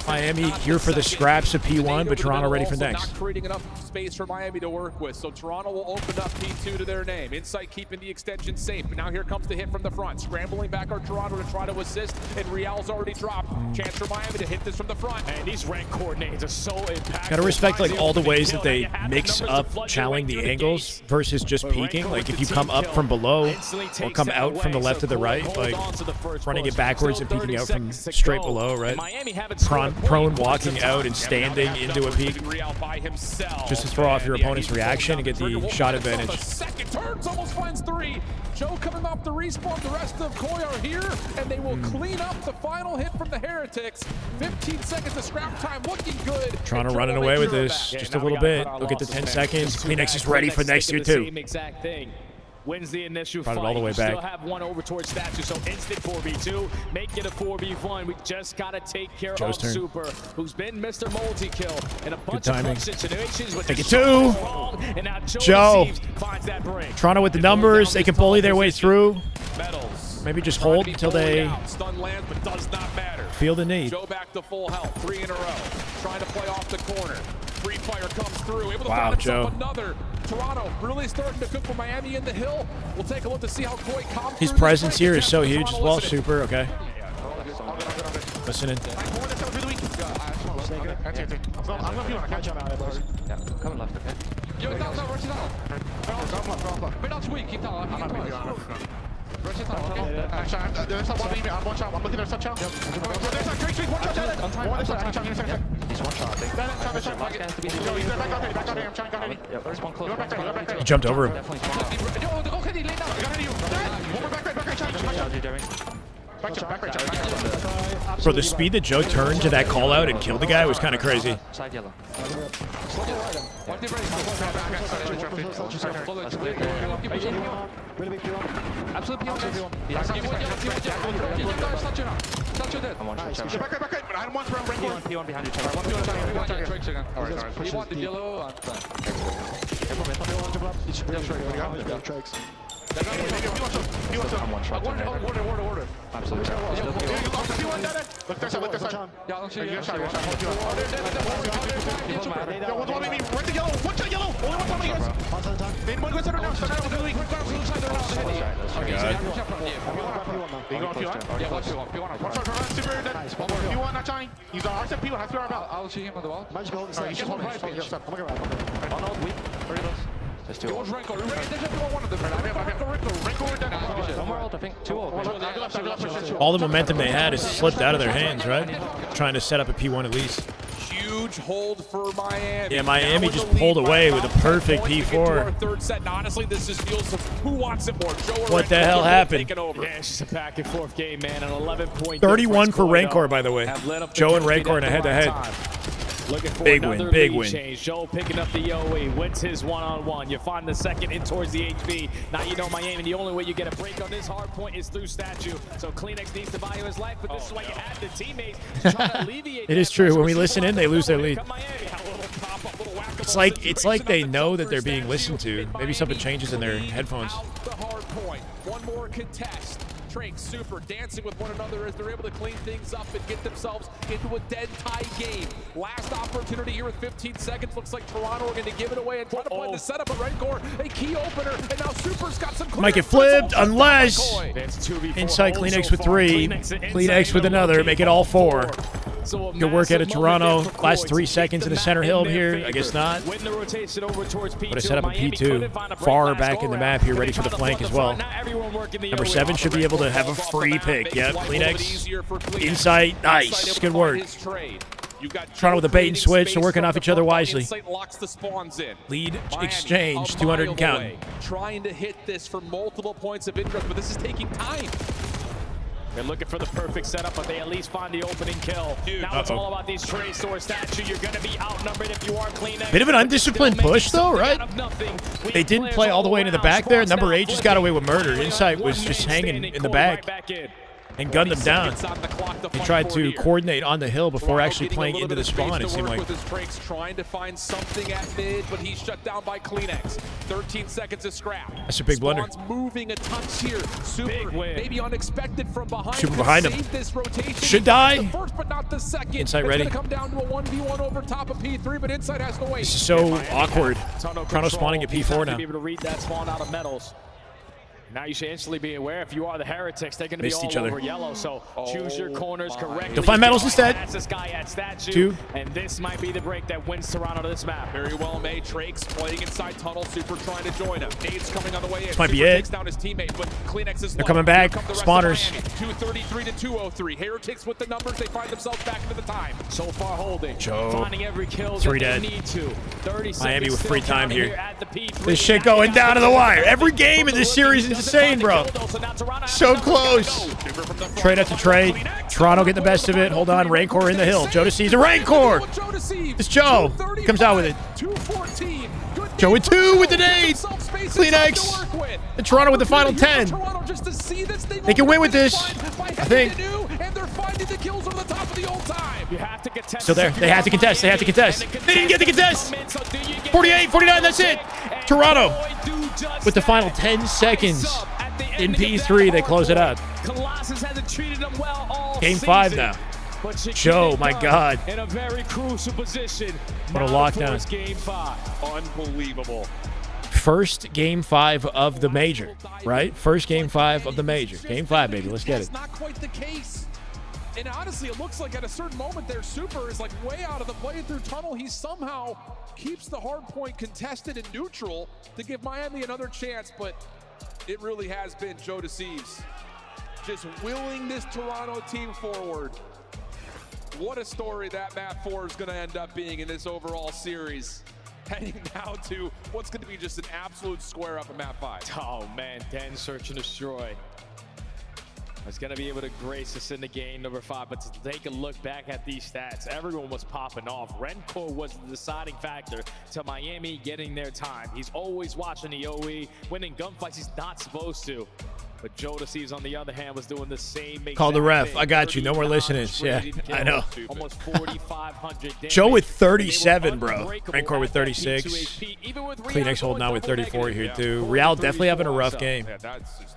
Miami here for the scraps of P1, but Toronto ready for next. Not creating enough space for Miami to work with, so Toronto will open up P2 to their name. Insight keeping the extension safe, but now here comes the hit from the front. Scrambling back our Toronto to try to assist, and Real's already dropped. Chance for Miami to hit this from the front. And these rank coordinates are so impactful. Gotta respect like all the ways that they mix up challenging the angles versus just peeking. Like if you come up from below or come out from the left to the right, like running it backwards and peeking out from straight below, right? Prone walking out and standing into a peek. Just to throw off your opponent's reaction and get the shot advantage. Second turns, almost finds 3. Joe coming off the respawn. The rest of Koi are here, and they will clean up the final hit from the Heretics. 15 seconds of scrap time, looking good. Toronto running away with this just a little bit. Look at the 10 seconds. Climax is ready for next year too. Exact thing. Wins the initial Brought fight. it all the way back. Still have one over towards Statue, so instant 4v2. Make it a 4v1. We just got to take care Joe's of turn. Super, who's been Mr. Multi-kill in a bunch of clutch situations. Take it 2. And now Joe. finds that break. Toronto with the numbers. They can bully their way through. Metals. Maybe just hold until they Stun lands, but does not matter. feel the need. Joe back to full health, 3 in a row. Trying to play off the corner. Free fire comes through. Able to Wow, find Joe. himself another. Toronto really starting to cook for Miami in the hill. We'll take a look to see how Koi comes. His presence here is so huge as well. Super. Okay. Listening. Coming left, okay? Yo, down, rush it out. Medal's weak, keep down. Rush it out, okay? There's one beam, one shot. I'm looking at there's a great streak, one shot. He's one shot, I think. There's one close. He jumped over him. Bro, the speed that Joe turned to that call out and killed the guy was kind of crazy. Side yellow. Absolutely. I'm one shot. P1 behind each other. He wanted yellow. I'm one shot. Order. Absolutely. Look this side. Yeah, I'll shoot you. Right the yellow. One shot yellow. Only one time I'll see him on the wall. There's two. All the momentum they had has slipped out of their hands, right? Trying to set up a P1 at least. Huge hold for Miami. Yeah, Miami just pulled away with a perfect P4. Third set, and honestly, this is feels of who wants it more. Joe or What the hell happened? Yeah, it's just a back and forth game, man. An 11-point 31 for Rancor, by the way. Joe and Rancor in a head-to-head. Looking for Big win, big win. Change. Joe picking up the OE, wins his one-on-one. You find the second in towards the HV. Now you know Miami, the only way you get a break on this hard point is through statue. So Climax needs to value his life, but this is why you add the teammates to try to alleviate It is true. When we listen in, they lose their lead. It's like they know that they're being listened to. Maybe something changes in their headphones. The hard point. One more contest. Drake super dancing with one another as they're able to clean things up and get themselves into a dead tie game. Last opportunity here with 15 seconds. Looks like Toronto are going to give it away and try to play the setup of Rancor. A key opener, and now Super's got some. Might get flipped unless inside Kleenex with 3, Kleenex with another, make it all 4. Good work out of Toronto. Last 3 seconds in the center hill here. I guess not. Would have set up a P2 far back in the map here, ready for the flank as well. Number 7 should be able to have a free pick. Yep, Kleenex. Insight. Nice. Good work. Toronto with a bait and switch, so working off each other wisely. Lead exchange, 200 and counting. Trying to hit this for multiple points of interest, but this is taking time. They're looking for the perfect setup, but they at least find the opening kill. Now it's all about these trays or statue. You're going to be outnumbered if you are Kleenex. Bit of an undisciplined push, though, right? They didn't play all the way into the back there. Number 8 just got away with murder. Insight was just hanging in the back and gunned them down. He tried to coordinate on the hill before actually playing into the spawn, it seemed like. With his Drakes trying to find something at mid, but he's shut down by Kleenex. 13 seconds of scrap. That's a big blunder. Spawn's moving a touch here. Super, maybe unexpected from behind. Super behind him. This rotation. Should die. The first, but not the second. Insight ready. It's gonna come down to a 1v1 over top of P3, but Insight has to wait. This is so awkward. Toronto spawning at P4 now. Be able to read that spawn out of metals. Now you should instantly be aware if you are the heretics, they're going to be all over yellow. So choose your corners correctly. You'll find metals instead. That's this guy at statue. 2. And this might be the break that wins Toronto to this map. Very well made. Drakes playing inside tunnel. Super trying to join him. Nade's coming on the way in. This might be Super it. takes down his teammate, but Kleenex is They're coming back. Spawners. 233 to 203. Heretics with the numbers. They find themselves back into the time. So far holding. Joe. Finding every kill 3 that dead. they need to. 30 Miami with free time here. At the P3. This shit going down to the wire. Every game in this series is insane, bro. So close. Trade after trade. Toronto getting the best of it. Hold on. Rancor in the hill. Joe sees a Rancor. It's Joe. He comes out with it. Joe with 2 with the nade. Kleenex. And Toronto with the final 10. They can win with this, I think. Still there. They have to contest. They have to contest. They didn't get the contest. 48, 49. That's it. Toronto with the final 10 seconds. In P3, they close it out. Game 5 now. Joe, my God. In a very crucial position. What a lockdown. Game 5. Unbelievable. First Game 5 of the Major, right? First Game 5 of the Major. Game 5, baby. Let's get it. That's not quite the case. And honestly, it looks like at a certain moment there, Super is like way out of the play through tunnel. He somehow keeps the hard point contested and neutral to give Miami another chance, but it really has been Joe Deceives just willing this Toronto team forward. What a story that map 4 is going to end up being in this overall series. Heading now to what's going to be just an absolute square up in map 5. Oh man, Den search and destroy. It's going to be able to grace us in the game number 5, but to take a look back at these stats, everyone was popping off. Rancor was the deciding factor to Miami getting their time. He's always watching the OE, winning gunfights he's not supposed to. But Joe Deceives, on the other hand, was doing the same. Call the ref. I got you. No more listening. Yeah, I know. Almost 4,500 Joe with 37, bro. Rancor with 36. Kleenex holding out with 34 here, too. Real definitely having a rough game.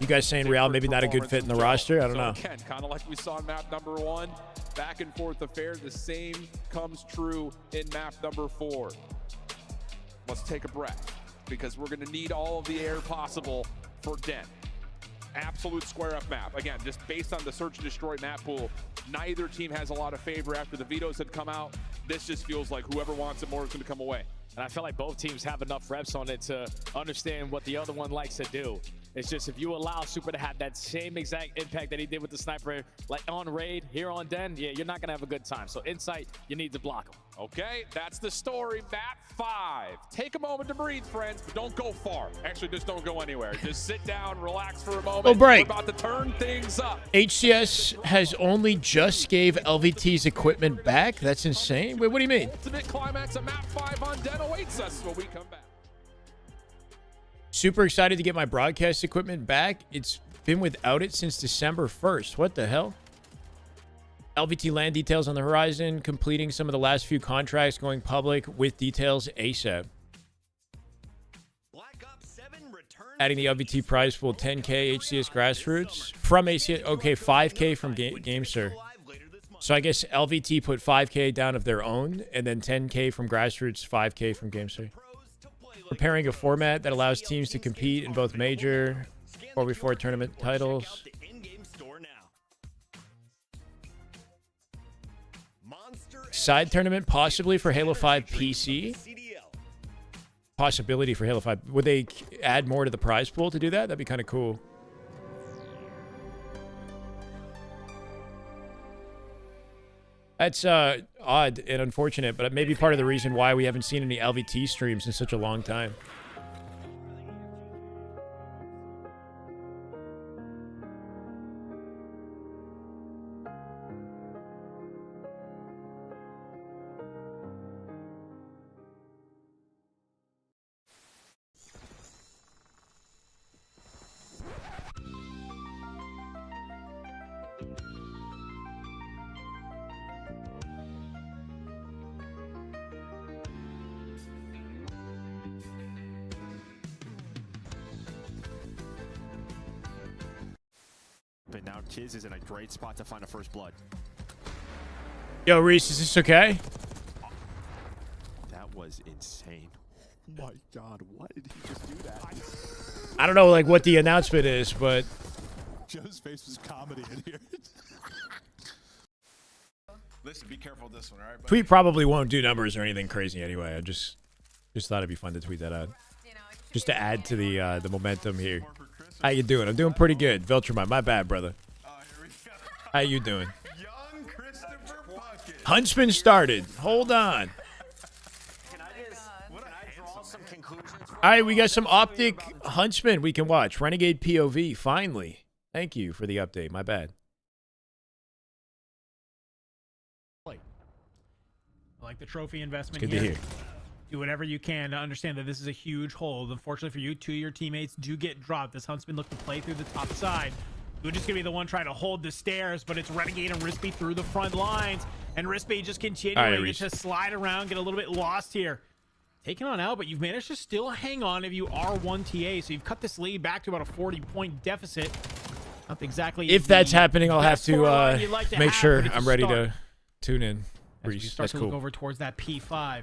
You guys saying Real maybe not a good fit in the roster? I don't know. Again, kind of like we saw in map number 1. Back and forth affair. The same comes true in map number 4. Let's take a breath. because we're going to need all of the air possible for Den. Absolute square up map. Again, just based on the search and destroy map pool, neither team has a lot of favor after the vetoes had come out. This just feels like whoever wants it more is going to come away. And I feel like both teams have enough reps on it to understand what the other one likes to do. It's just if you allow Super to have that same exact impact that he did with the sniper, like on raid, here on Den, yeah, you're not going to have a good time. So Insight, you need to block him. Okay, that's the story. Map 5. Take a moment to breathe, friends, but don't go far. Actually, just don't go anywhere. Just sit down, relax for a moment. Little break. We're about to turn things up. HCS has only just gave LVT's equipment back? That's insane. Wait, what do you mean? Ultimate climax of map 5 on Den awaits us when we come back. Super excited to get my broadcast equipment back. It's been without it since December 1st. What the hell? LVT land details on the horizon. Completing some of the last few contracts going public with details ASAP. Adding the LVT prize pool 10K HCS grassroots from ACS. Okay, 5K from GameSir. So I guess LVT put 5K down of their own and then 10K from grassroots, 5K from GameSir. Preparing a format that allows teams to compete in both major 4v4 tournament titles. Side tournament possibly for Halo 5 PC. Possibility for Halo 5. Would they add more to the prize pool to do that? That'd be kind of cool. That's odd and unfortunate, but maybe part of the reason why we haven't seen any LVT streams in such a long time. But now Kiz is in a great spot to find a first blood. Yo, Reese, is this okay? That was insane. Oh my God, why did he just do that? I don't know, like, what the announcement is, but... Joe's face was comedy in here. Listen, be careful with this one, all right? Tweet probably won't do numbers or anything crazy anyway. I just thought it'd be fun to tweet that out. Just to add to the momentum here. How you doing? I'm doing pretty good. Viltramite, my bad, brother. How you doing? Huntsman started. Hold on. All right, we got some Optic Huntsman we can watch. Renegade POV, finally. Thank you for the update. My bad. I like the trophy investment It's good here. to hear. Do whatever you can to understand that this is a huge hold. Unfortunately for you, 2 of your teammates do get dropped. This Huntsman looked to play through the top side. You're just going to be the one trying to hold the stairs, but it's Renegade and Rispy through the front lines. And Rispy just continuing to slide around, get a little bit lost here. Taken on out, but you've managed to still hang on if you are 1 TA. So you've cut this lead back to about a 40-point deficit. Not exactly. If that's happening, I'll have to make sure but it's I'm a ready start. to tune in. As we start That's to cool. look over towards that P5.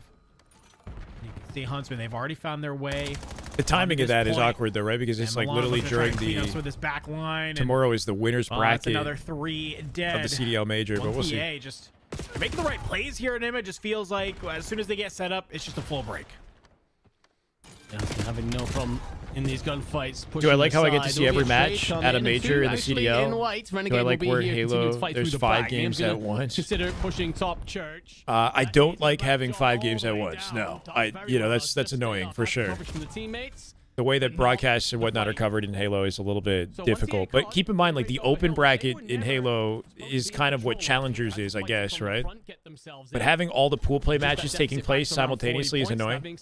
You can see Huntsman, they've already found their way. The timing of that is awward, though, right? Because it's like literally during this back line. tomorrow is the winners bracket another 3 dead. of the CDL Major, but we'll see. Just they're making the right plays here at Image. It just feels like as soon as they get set up, it's just a full break. Having no problem in these gunfights. Do I like how I get to see every match at a major in the CDL? Do I like where Halo, there's 5 games at once? Consider pushing top church. I don't like having 5 games at once. No, that's annoying for sure. The way that broadcasts and whatnot are covered in Halo is a little bit difficult. But keep in mind, like, the open bracket in Halo is kind of what Challengers is, I guess, right? But having all the pool play matches taking place simultaneously is annoying.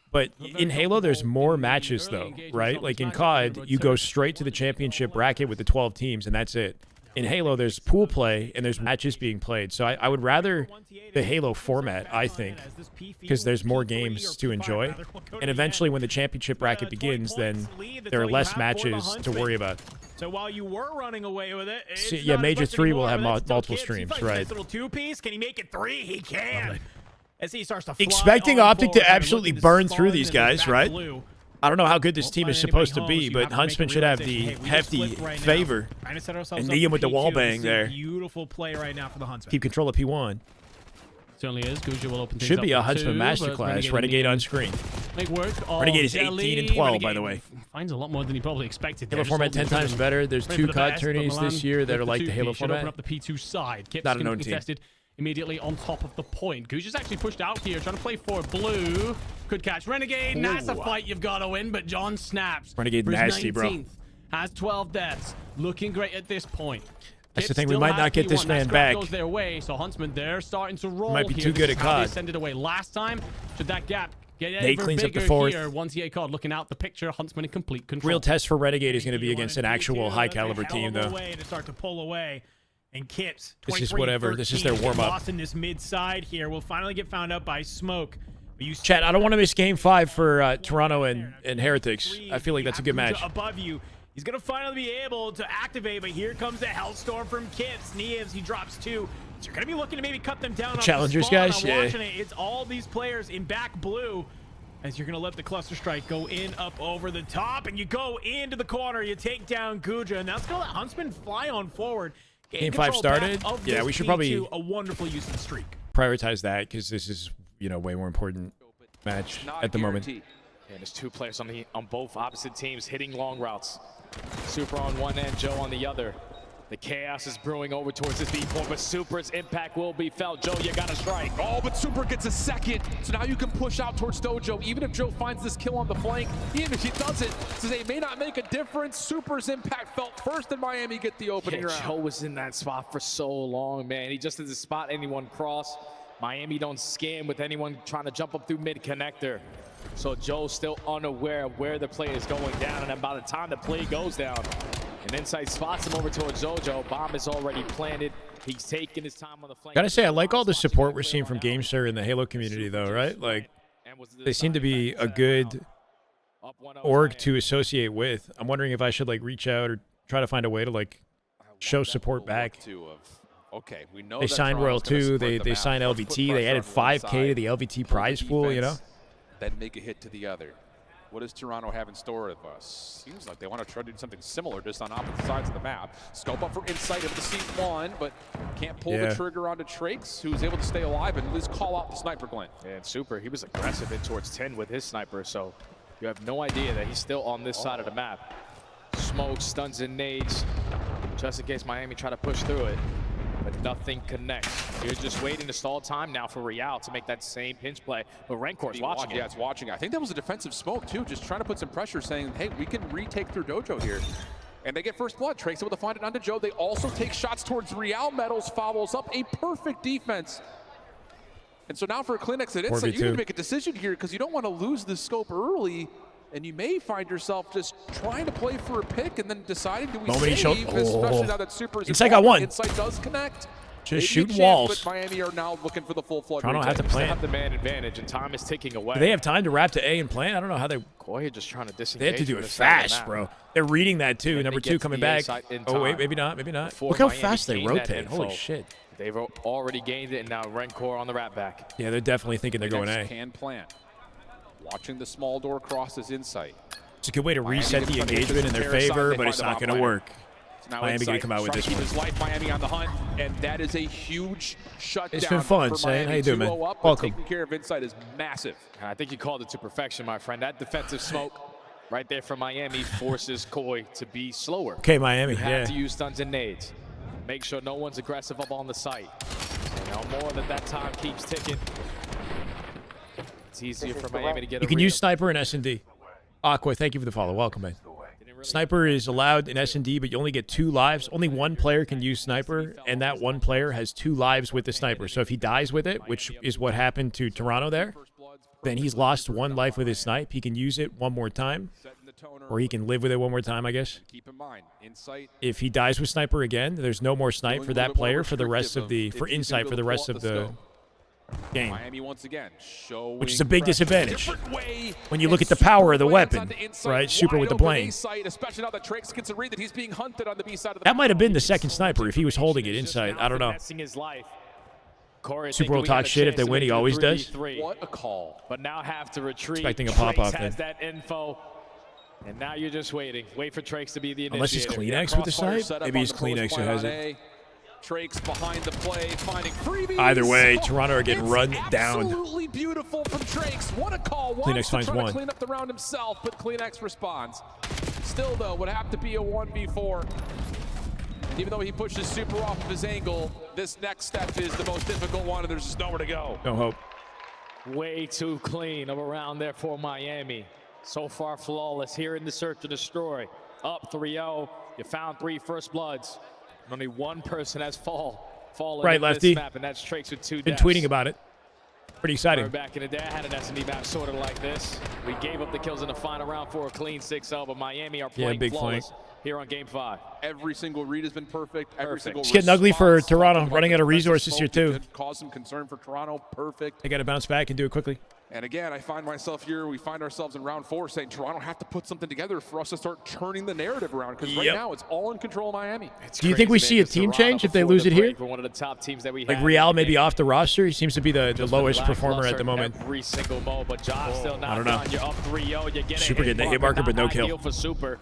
But in Halo, there's more matches, though, right? Like in COD, you go straight to the championship bracket with the 12 teams, and that's it. In Halo, there's pool play, and there's matches being played. So I would rather the Halo format, I think, because there's more games to enjoy. And eventually, when the championship bracket begins, then there are less matches to worry about. So while you were running away with it, it's yeah, not Major as much 3 will anymore, have but that still multiple kid streams, seems like a right? nice little 2-piece. Can he make it 3? He can. As he starts to fly Expecting on Optic forward, to absolutely looking to burn spawn through in these this guys, back right? blue. I don't know how good this team is supposed to be, You but have to make Huntsman a should have the realization, hey, we just hefty flipped right now. favor. Trying to set ourselves And up Niam for with the P2. wall This bang is a there. beautiful play right now for the Huntsman. Keep control of P1. Certainly is. Guja will open things Should up be a with Huntsman two, but masterclass. Renegade on screen. Make work of Renegade is Jelly. 18 and 12, by Renegade the way. Finds a lot more than he probably expected. Halo there. format Just 10 holding times the better. There's Ready 2 for the COD best, but tourneys Milan this year that with are like the 2P Halo should open format. up the P2 side. Kips Not a gonna known be team. contested immediately on top of the point. Guja's actually pushed out here, trying to play for blue. Could catch Renegade. That's a fight you've got to win, but John snaps. Renegade for his nasty, bro. 19th. Has 12 deaths. Looking great at this point. That's the Kips thing, we still might has not get this P1. man That scrap back. goes their way, so Huntsman, they're starting to roll Might be here. too This good is at how they COD. send it away last time. Should that gap get Nate ever cleans up the bigger fourth. here once EA COD looking out the picture, Huntsman in complete control. Real test for Renegade is going to be against an actual high-caliber team, though. Way to start to pull away. And Kips, This is whatever. This is their warm-up. Lost in this mid side here. Will finally get found out by Smoke. Chat, I don't want to miss Game 5 for Toronto and Heretics. I feel like that's a good match. Above you. He's going to finally be able to activate, but here comes the Hellstorm from Kips. Nieves, he drops 2. So you're going to be looking to maybe cut them down. Challengers, on the spawn. guys? I'm Yeah. watching it. It's all these players in back blue. As you're going to let the cluster strike go in, up over the top, and you go into the corner. You take down Guja, and that's going to let Huntsman fly on forward. Game 5 started? Yeah, we should probably a wonderful use of the streak. prioritize that because this is, way more important match at the moment. And there's 2 players on both opposite teams hitting long routes. Super on one end, Joe on the other. The chaos is brewing over towards this B point, but Super's impact will be felt. Joe, you gotta strike. Oh, but Super gets a second, so now you can push out towards Dojo. Even if Joe finds this kill on the flank, even if he doesn't, so they may not make a difference. Super's impact felt first, and Miami get the opening round. Joe was in that spot for so long, man. He just doesn't spot anyone cross. Miami don't scam with anyone trying to jump up through mid-connector. So Joe's still unaware of where the play is going down, and then by the time the play goes down, and Insight spots him over towards Zojo. Bomb is already planted. He's taking his time on the flank. Gotta say, I like all the support we're seeing from GameStar and the Halo community, though, right? Like, they seem to be a good org to associate with. I'm wondering if I should, reach out or try to find a way to, show support back. Okay, we know They signed Royal 2. They signed LVT. They added 5K to the LVT prize pool, Then make a hit to the other. What does Toronto have in store of us? Seems like they want to try to do something similar, just on opposite sides of the map. Scope up for Insight of the C1, but can't pull the trigger onto Trakes, who's able to stay alive and at least call out the sniper glint. And Super, he was aggressive in towards 10 with his sniper, so you have no idea that he's still on this side of the map. Smoke, stuns, and nades, just in case Miami try to push through it. But nothing connects. You're just waiting to stall time now for Real to make that same pinch play. But Renkor's watching it. Yeah, it's watching. I think that was a defensive smoke, too, just trying to put some pressure, saying, hey, we can retake through Dojo here. And they get first blood. Trakes able to find it onto Joe. They also take shots towards Real. Metals follows up a perfect defense. And so now for Climax and Insight, you need to make a decision here because you don't want to lose the scope early. And you may find yourself just trying to play for a pick and then deciding, do we save, especially now that Super is Insight got one. Insight does connect. Just shooting walls. But Miami are now looking for the full flood. Toronto have to They plan. have the man advantage, and time is ticking away. Do they have time to wrap to A and plan? I don't know how they... Koya just trying to disengage. They have to do from it the side of the fast, map. bro. They're reading that, too. And Number they 2 get to coming the A back. site in Oh, wait, time maybe not. Maybe not. before Look how Miami fast they gain that rotate. info. Holy shit. They've already gained it, and now Renkor on the wrap back. Yeah, they're definitely thinking they're going A. Can plant. Watching the small door crosses Insight. It's a good way to reset the engagement in their favor, but it's not going to work. Now Miami going to come out with this trying to one. keep his life, Miami on the hunt, and that is a huge shutdown. It's been fun, for Shane. Miami. How you doing, man? 2-0 up, but Welcome. taking care of Insight is massive. And I think you called it to perfection, my friend. That defensive smoke right there from Miami forces Koi to be slower. Okay, Miami, You have yeah. to use stuns and nades. Make sure no one's aggressive up on the site. You know, more that time keeps ticking. It's easier for Miami to get You can use Sniper and S&D. Aqua, thank you for the follow. Welcome, man. Sniper is allowed in S&D, but you only get 2 lives. Only one player can use Sniper, and that one player has 2 lives with the Sniper. So if he dies with it, which is what happened to Toronto there, then he's lost 1 life with his snipe. He can use it one more time, or he can live with it one more time, I guess. Keep in mind, Insight. If he dies with Sniper again, there's no more snipe for that player for the rest of the Insight for the rest of the game, Miami once again showing which is a big pressure. disadvantage Different way, when you look at and the power of the Super lands weapon, onto Insight, right? Super with the wide open blame. A-site, especially now that Trakes gets a read that he's being hunted on the B side of the That might have been the second Sniper if he was holding it inside. I don't know. Finessing his life. Super Bowl talk shit. If they win, he always does. What a call. But now have to retreat. Expecting a pop-off has then. that info. And now you're just waiting. Wait for Trakes to be the initiator. Unless he's Kleenex with the side. Maybe he's Kleenex who has it. Trakes behind the play, finding freebies. Either way, Toronto are getting run down. Absolutely beautiful from Trakes. What a call. Kleenex finds one. To clean up the round himself, but Kleenex responds. Still, though, would have to be a 1v4. Even though he pushes super off of his angle, this next step is the most difficult one, and there's just nowhere to go. No hope. Way too clean of a round there for Miami. So far, flawless here in the search to destroy. Up 3-0. You found 3 first bloods. Only one person has fallen right, in lefty. this map, and that's Trakes with 2 Been deaths. tweeting about it. Pretty exciting. Back in the day, I had an S&D map sort of like this. We gave up the kills in the final round for a clean 6-0, but Miami are playing big flawless flank. here on Game 5. Every single read has been perfect. Every single It's getting ugly for response, Toronto, talking running about out of the resources here defensive too. smoke, cause some concern for Toronto. Perfect. They got to bounce back and do it quickly. And again, I find myself here, we find ourselves in round 4 saying Toronto have to put something together for us to start turning the narrative around, because right now it's all in control of Miami. Do you think we see a team change if they lose it here? One of the top teams that we Like have. Real maybe off the roster? He seems to be the lowest performer at the moment. Every single mo, but Job still not I don't know. done. You're up 3-0. You get Super getting the hit marker, but no kill. For Super.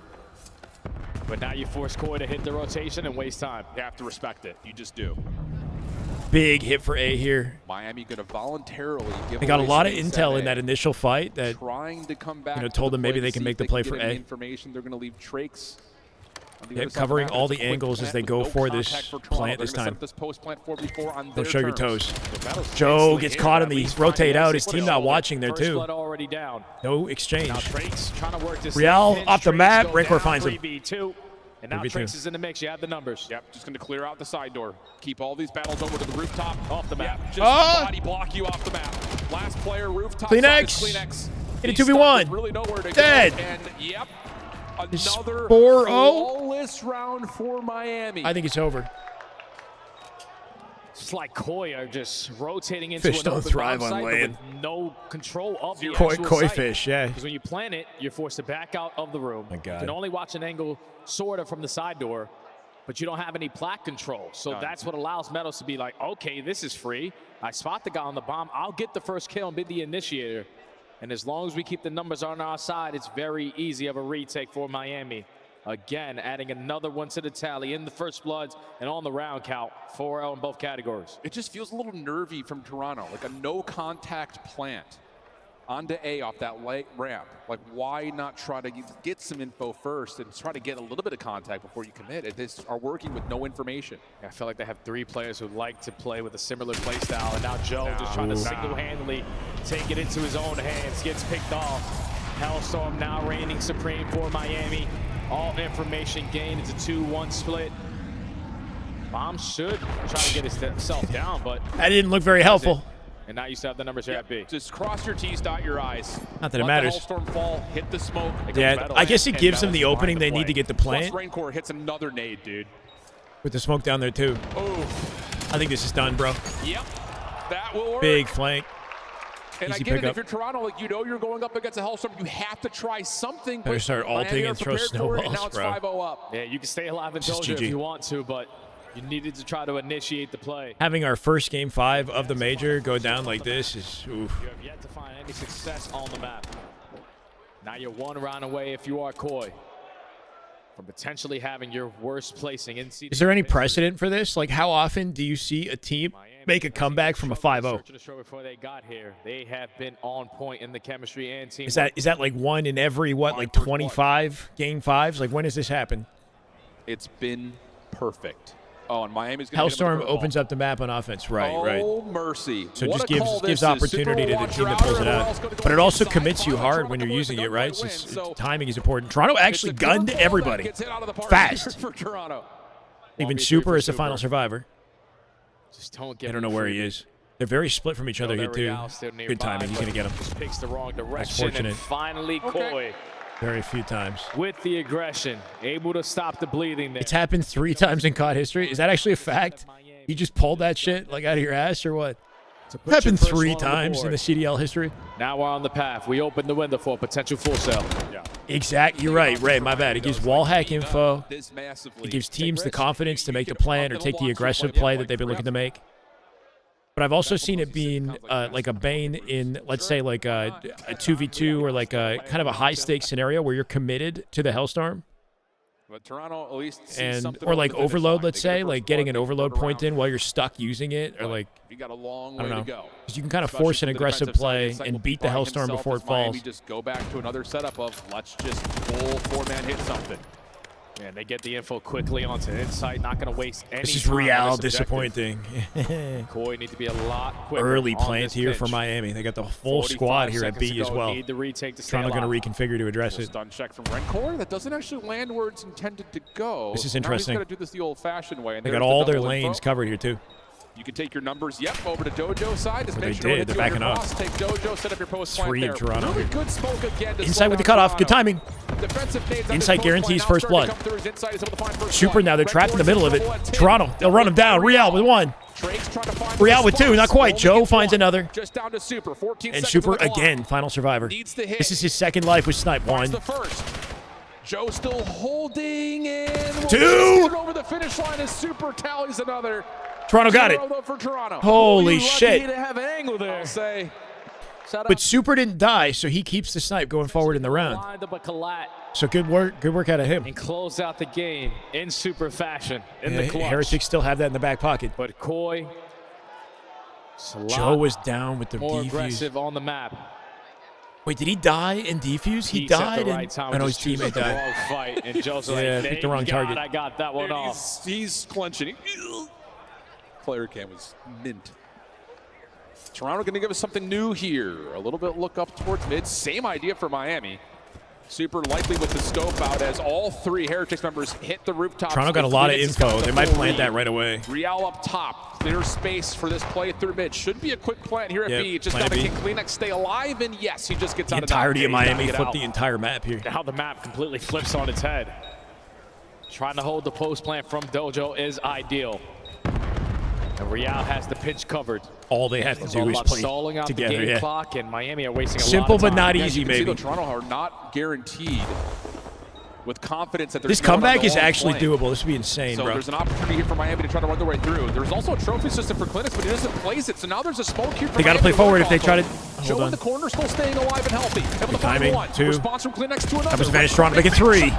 But now you force Koi to hit the rotation and waste time. You have to respect it. You just do. Big hit for A here. Miami going to voluntarily give They got a away lot of space intel at in A. that initial fight that Trying to come back told to them the maybe play they to can see make if the they play can for get any A. information. They're going to leave Trakes on the They're other side covering of the map. all It's the a quick angles as plant they with go no for contact this for Toronto. plant They're this gonna set time. up this post plant 4v4 on Don't their show your terms. toes. Joe gets caught in the rotate out. His team not watching there First too. blood already down. No exchange. Now Trakes trying to work this. Real off the map. Rancor finds him. 3v2. And now 3v2. Trakes is in the mix. You have the numbers. Yep, just going to clear out the side door. Keep all these battles over to the rooftop. Off the map. Yep, just body block you off the map. Last player, rooftop side is Kleenex. Kleenex. Hit it He's 2v1. stuck with really nowhere to Dead. go. And yep, another 4-0. flawless round for Miami. I think it's over. It's like Koi are just rotating into Fish an don't open thrive bomb on site, but land. with no control of the Koi actual site. fish, yeah. Because when you plant it, you're forced to back out of the room. My God. You can only watch an angle sort of from the side door, but you don't have any plat control. So that's what allows Meadows to be like, okay, this is free. I spot the guy on the bomb. I'll get the first kill and be the initiator. And as long as we keep the numbers on our side, it's very easy of a retake for Miami. Again, adding another one to the tally in the first bloods and on the round count, 4-0 in both categories. It just feels a little nervy from Toronto, like a no-contact plant onto A off that light ramp. Like, why not try to get some info first and try to get a little bit of contact before you commit? They are working with no information. I feel like they have 3 players who like to play with a similar play style, and now Joe just trying to single-handedly take it into his own hands, gets picked off. Hellstorm now reigning supreme for Miami. All information gained. It's a 2-1 split. Bomb should try to get himself down, but That didn't look very helpful. and now you still have the numbers here at B. Just cross your T's, dot your I's. Not that it Let matters. the Hellstorm fall, hit the smoke. Yeah, I guess it gives them the opening they need to get the Plus, plant. Rancor hits another nade, dude. With the smoke down there too. Oof. I think this is done, bro. Yep, that will work. Big flank. And I Easy get it, pickup. if you're Toronto, like, you know you're going up against a Hellstorm, you have to try something. Better but start Miami ulting are and throw prepared for it, and snowballs, now it's bro. 5-0 up. Yeah, you can stay alive in This is Dojo if GG. you want to, but you needed to try to initiate the play. Having our first game 5 of the major go down like this is oof. You have yet to find any success on the map. Now you're 1 round away if you are Koi from potentially having your worst placing in CDL. Is there any precedent for this? Like, how often do you see a team make a comeback from a 5-0? Before they got here, they have been on point in the chemistry and team. Is that like one in every like 25 game 5s? Like, when does this happen? It's been perfect. Oh, and Miami's going to Hellstorm opens up the map on offense. Right, right. Oh, mercy. So it What just a call gives this is. opportunity Super to the team that watcher pulls it out, out. everyone else But it also gonna go commits you inside. hard when you're Toronto using it, right? win, It's so timing is important. Toronto actually it's a gunned curveball that everybody. gets hit out of the park Fast. for Toronto. Even Super is the final survivor. Just don't get I don't know where he is. They're very split from each other here, too. Real still nearby, Good timing. He's going to get him. Just picks the wrong direction. That's fortunate. And finally, Koi Very few times. with the aggression, able to stop the bleeding there. It's happened 3 times in COD history. Is that actually a fact? You just pulled that shit like out of your ass or what? put Happened your first 3 one on the times in board. the CDL history. Now we're on the path. We open the window for a potential full sell. Yeah. Exact. You're right, Ray. My bad. It gives wall hack info. This massively. It gives teams the confidence to make the plan or take the aggressive play that they've been looking to make. But I've also seen it being like a bane in, let's say, like a 2v2 or like a kind of a high-stakes scenario where you're committed to the Hellstorm. But Toronto at least Or like overload, let's say, like getting an overload point in while you're stuck using it, or like, you got a long I don't way know. to go. Because you can kind of force an aggressive play and beat the Hellstorm before it falls. Just go back to another setup of let's just full four-man hit something. And they get the info quickly onto Insight, not going to waste any This is time real on this disappointing. Koi need to be a lot quicker. Early on plant this here pitch. for Miami. They got the full squad here at B as well. Need the retake to stay Toronto going to alive. reconfigure to address it. Stun check from Rencor. That doesn't actually land where it's intended to go. This is Now interesting. he's got to do this the old-fashioned way. And They there's got the all their double lanes info. covered here too. You can take your numbers, over to Dojo side. Just They make sure you did. hit They're you on backing your up. cross. Take Dojo, set up your post Three plant of there. Toronto. Really good smoke again. Inside with the cutoff. Good timing. Defensive nades on Insight this post guarantees plant. first Now blood. starting to come through. His Insight is able to find first Super blood. now. They're trapped in the middle of it. Red Bull at 10. Toronto. They'll run him down. Real with one. Drake's trying to find Real the with two. spots. Not quite. Only Joe gets finds one. another. Just down to Super. 14 And seconds Super on the clock. again. Final survivor. Needs the hit. This is his second life with Snipe. Finds One. the first. Joe still holding in. Two. Over the finish line as Super tallies another. Toronto got it. 2-0 though for Toronto. Holy Lucky shit. to have an angle there. I'll say. But Super didn't die, so he keeps the snipe going forward in the round. Lined up a collat So good work out of him. and close out the game in super fashion in the clutch. Heretics still have that in the back pocket. But Koi, Joe was down with the more defuse. aggressive on the map. Wait, did he die in defuse? He Peaks at died the in. right time. I know his just chooses teammate the died. wrong fight, and Joe's Yeah, like, picked the wrong "Thank God target. I got that one off. He's clenching. Player cam was mint. Toronto going to give us something new here. A little bit look up towards mid. Same idea for Miami. Super likely with the scope out as all three Heretics members hit the rooftops. Toronto got a lot of info. They might plant that right away. Real up top. Clear space for this play through mid. Should be a quick plant here at Yep, B. Just plant got to B. kick Climax stay alive, and yes, he just gets The out of entirety of Miami get flipped out. the entire map here. Now the map completely flips on its head. Trying to hold the post plant from Dojo is ideal. And Real has the pitch covered. All they have to It's do all is about play stalling out together. the game Yeah. clock, and Miami are wasting a Simple lot but of time. not Yeah, easy, you can see maybe. that Toronto are not guaranteed with confidence that there's This no one on comeback the is long actually flank. doable. This would be insane, So bro. there's an opportunity here for Miami to try to run their way through. There's also a trophy system for Clinics, but he doesn't place it. So now there's a smoke here for They gotta Miami play forward if they work try off to- of. hold Joe on. in the corner still staying alive and healthy. Able to Good find timing. one. Two. Response from Clinics to another. That was advantage Toronto. Make it three.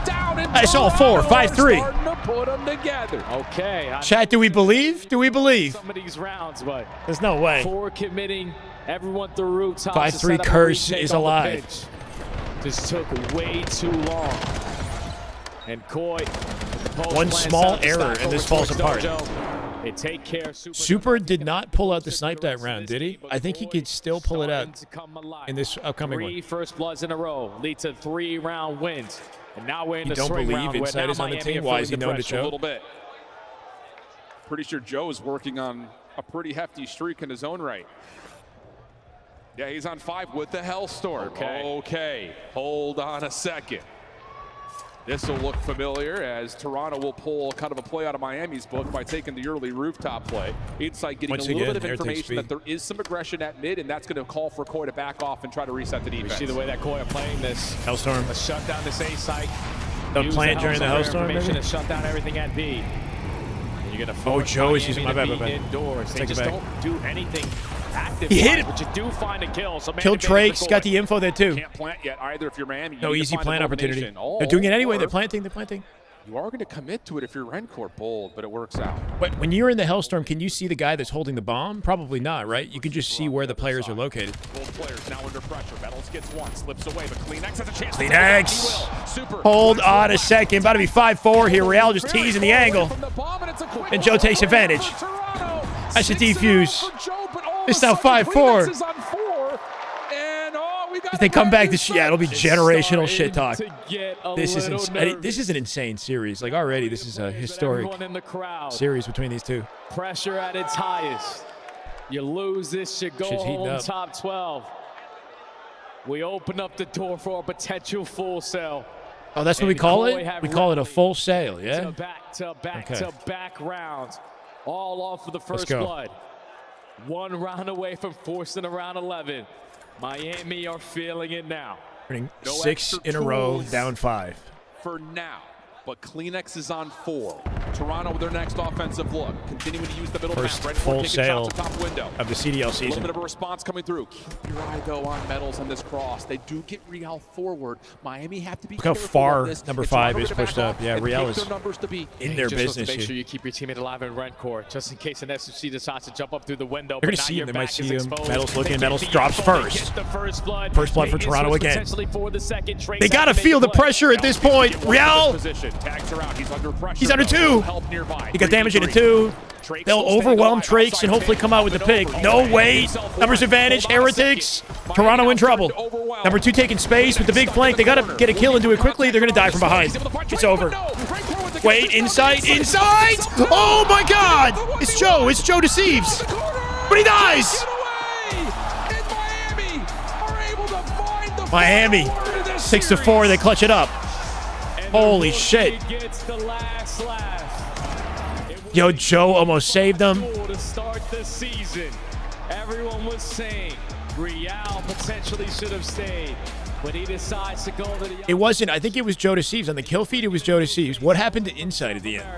I saw 4, 5-3. Starting to put them together. Okay. Chat, do we believe? Do we believe? Some of these rounds, but There's no way. forward committing everyone through rooftops. 5-3 curse is alive. Just took way too long. And Koi, One small error and this falls apart. They take care. Super did not pull out the snipe that round, did he? I think he could still pull it out in this upcoming Three one. first bloods in a row lead to 3-round wins. And now we're in You the don't swing believe round where Insight now is on the Miami team? are Why is feeling he the known to pressure. A choke? little bit. Pretty sure Joe is working on a pretty hefty streak in his own right. Yeah, he's on 5 with the Hellstorm. Okay. Hold on a second. This will look familiar as Toronto will pull kind of a play out of Miami's book by taking the early rooftop play. Insight getting Once a little again, bit of Heretics information B. that there is some aggression at mid, and that's going to call for Koi to back off and try to reset the You defense. see the way that Koi are playing this. Hellstorm. Let's shut down this A site. Don't Use plant during the Hellstorm, information maybe? to shut down everything at B. And you're gonna Oh, force Joe is Miami using to my bad, be my bad. indoors. They Take it just back. don't do anything active. He hit it. But you do find a kill. So Killed Trakes, got the info there too. Can't plant yet either if you're Miami. You No need to easy find plant an opportunity. elimination. They're doing it anyway. Or They're planting. They're planting. You are going to commit to it if you're Rencor. Bold, but it works out. But when you're in the Hellstorm, can you see the guy that's holding the bomb? Probably not, right? You can just see where the players are located. Both players now under pressure. Metals gets one, slips away, but Climax has a chance. Kleenex. Hold on a second. About to be 5-4 here. Real just teasing the angle. And Joe takes advantage. That's a defuse. It's now 5-4. If they come back this, yeah, it'll be generational shit talk. This is an insane series. Like already, this is a historic series between these two. Pressure at its highest. You lose this, you go Shit's heating home up. top 12. We open up the door for a potential full sale. Oh, that's what we call it? We call it a full sale, yeah? Back-to-back rounds. All off for the Let's first go. blood. 1 round away from forcing a round 11. Miami are feeling it now. Winning No 6 extra in a row, tools. down 5. For now, but Kleenex is on 4. Toronto with their next offensive look, continuing to use the middle First map. full sale top window. of the CDL A little season. bit of a response coming through. Keep your eye, though, on Metals and this cross. They do get Real forward. Miami have to be Look how careful far of this. number And 5 Toronto is to back pushed up. off Yeah, and Real take is their numbers to be. in their Just wants business to make here. sure you keep your teammate alive in rent court, just in case an SSG decides to jump up through the window. They're going to see him. They might see him. Metals looking. Metals drops first. First blood for Toronto again. They got to feel the pressure at this point. Real. He's under 2. He got damage into 2. They'll overwhelm Trakes and hopefully come out with the pick. No way. Numbers advantage. Heretics. Toronto in trouble. Number 2 taking space with the big flank. They got to get a kill and do it quickly. They're going to die from behind. It's over. Wait, inside. Oh my God. It's Joe. It's Joe Deceives. But he dies. Miami. 6-4. They clutch it up. Holy shit. Yo, Joe almost saved them. To start the season, everyone was saying Real potentially should have stayed, but he decides to go to the. It wasn't. I think it was Joe Deceives. On the kill feed, it was Joe Deceives. What happened to Inside at the end?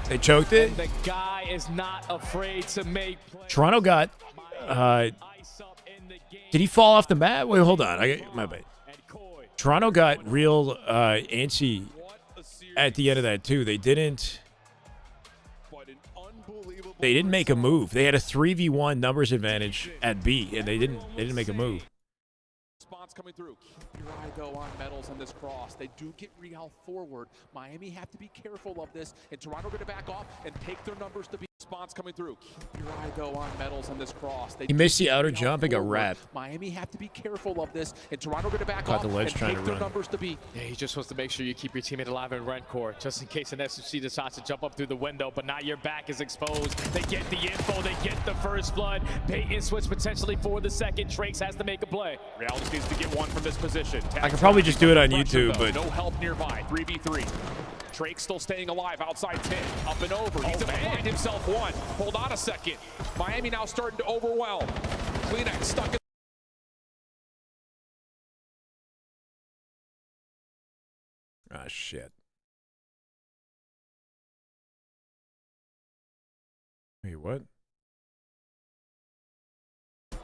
They choked it. And the guy is not afraid to make. Toronto got. Did he fall off the map? Wait, hold on. My bad. Toronto got real antsy at the end of that too. They didn't make a move. They had a 3v1 numbers advantage at B, and they didn't make a move. Coming through. Keep your eye, though, on Metals and this cross. They do get Real forward. Miami have to be careful of this, and Toronto going to back off and take their numbers to be. Response coming through. Keep your eye, though, on Metals and this cross. They He missed the outer jump and got wrapped. Miami have to be careful of this, and Toronto going to back Caught off the ledge and trying take to their run. numbers to be. Yeah, he just wants to make sure you keep your teammate alive in rent court, just in case an SSG decides to jump up through the window, but now your back is exposed. They get the info, they get the first blood. Bait and switch potentially for the second. Trakes has to make a play. Real just needs to get one from this position. I could probably just do it on YouTube, but no help nearby. 3v3. Drake still staying alive outside 10. Up and over. He's going to find himself one. Hold on a second. Miami now starting to overwhelm. Climax stuck in. Ah, shit. Wait, what?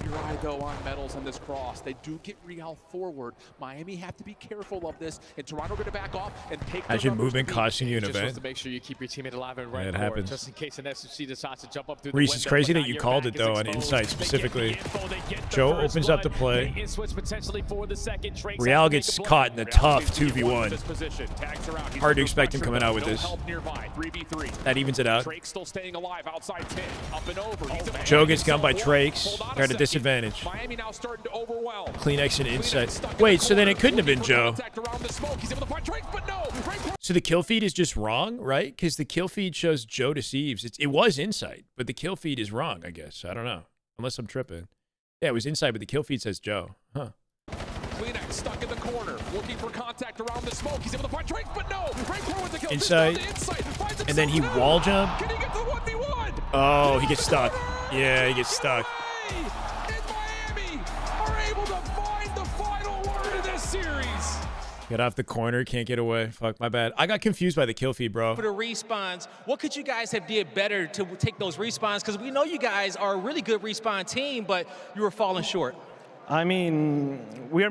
Your eye, though, on Metals and this cross. They do get Real forward. Miami have to be careful of this, and Toronto going to back off and take. Imagine movement costing you an Just wants event. to make sure you keep your teammate alive in rent it court, happens. just in case an SSG decides to jump up through Reese, the it's window, crazy but that now you your called back it, though, is on exposed. Insight They get the specifically. info, they get the Joe first opens up the blood. play. Bait and switch potentially for the second. Trakes Real has to gets make a caught in a play. tough This 2v1. position. Tags are out. He's Hard to under expect him pressure, coming out though. with No this. help nearby. 3v3. That evens it out. Drake still staying alive outside 10. Up and over. He's about Joe to gets gunned by himself Trakes. one. Hold on a They're at a second. disadvantage. Miami now starting to overwhelm. Kleenex and Insight. Wait, so then it couldn't have been Joe. So the kill feed is just wrong, right? Because the kill feed shows Joe Deceives. It was Insight, but the kill feed is wrong, I guess. I don't know. Unless I'm tripping. Yeah, it was Insight, but the kill feed says Joe. Huh. Kleenex stuck in the corner, looking for contact around the smoke. He's able to find Drake, but no. Drake with the kill. Insight. And then he wall jump. Can he get the 1v1? Oh, he gets stuck. Yeah, he gets stuck. Miami are able to find the final word in this series. Get off the corner, can't get away. Fuck, my bad. I got confused by the kill feed, bro. For the respawns, what could you guys have did better to take those respawns? Because we know you guys are a really good respawn team, but you were falling short. I mean, we are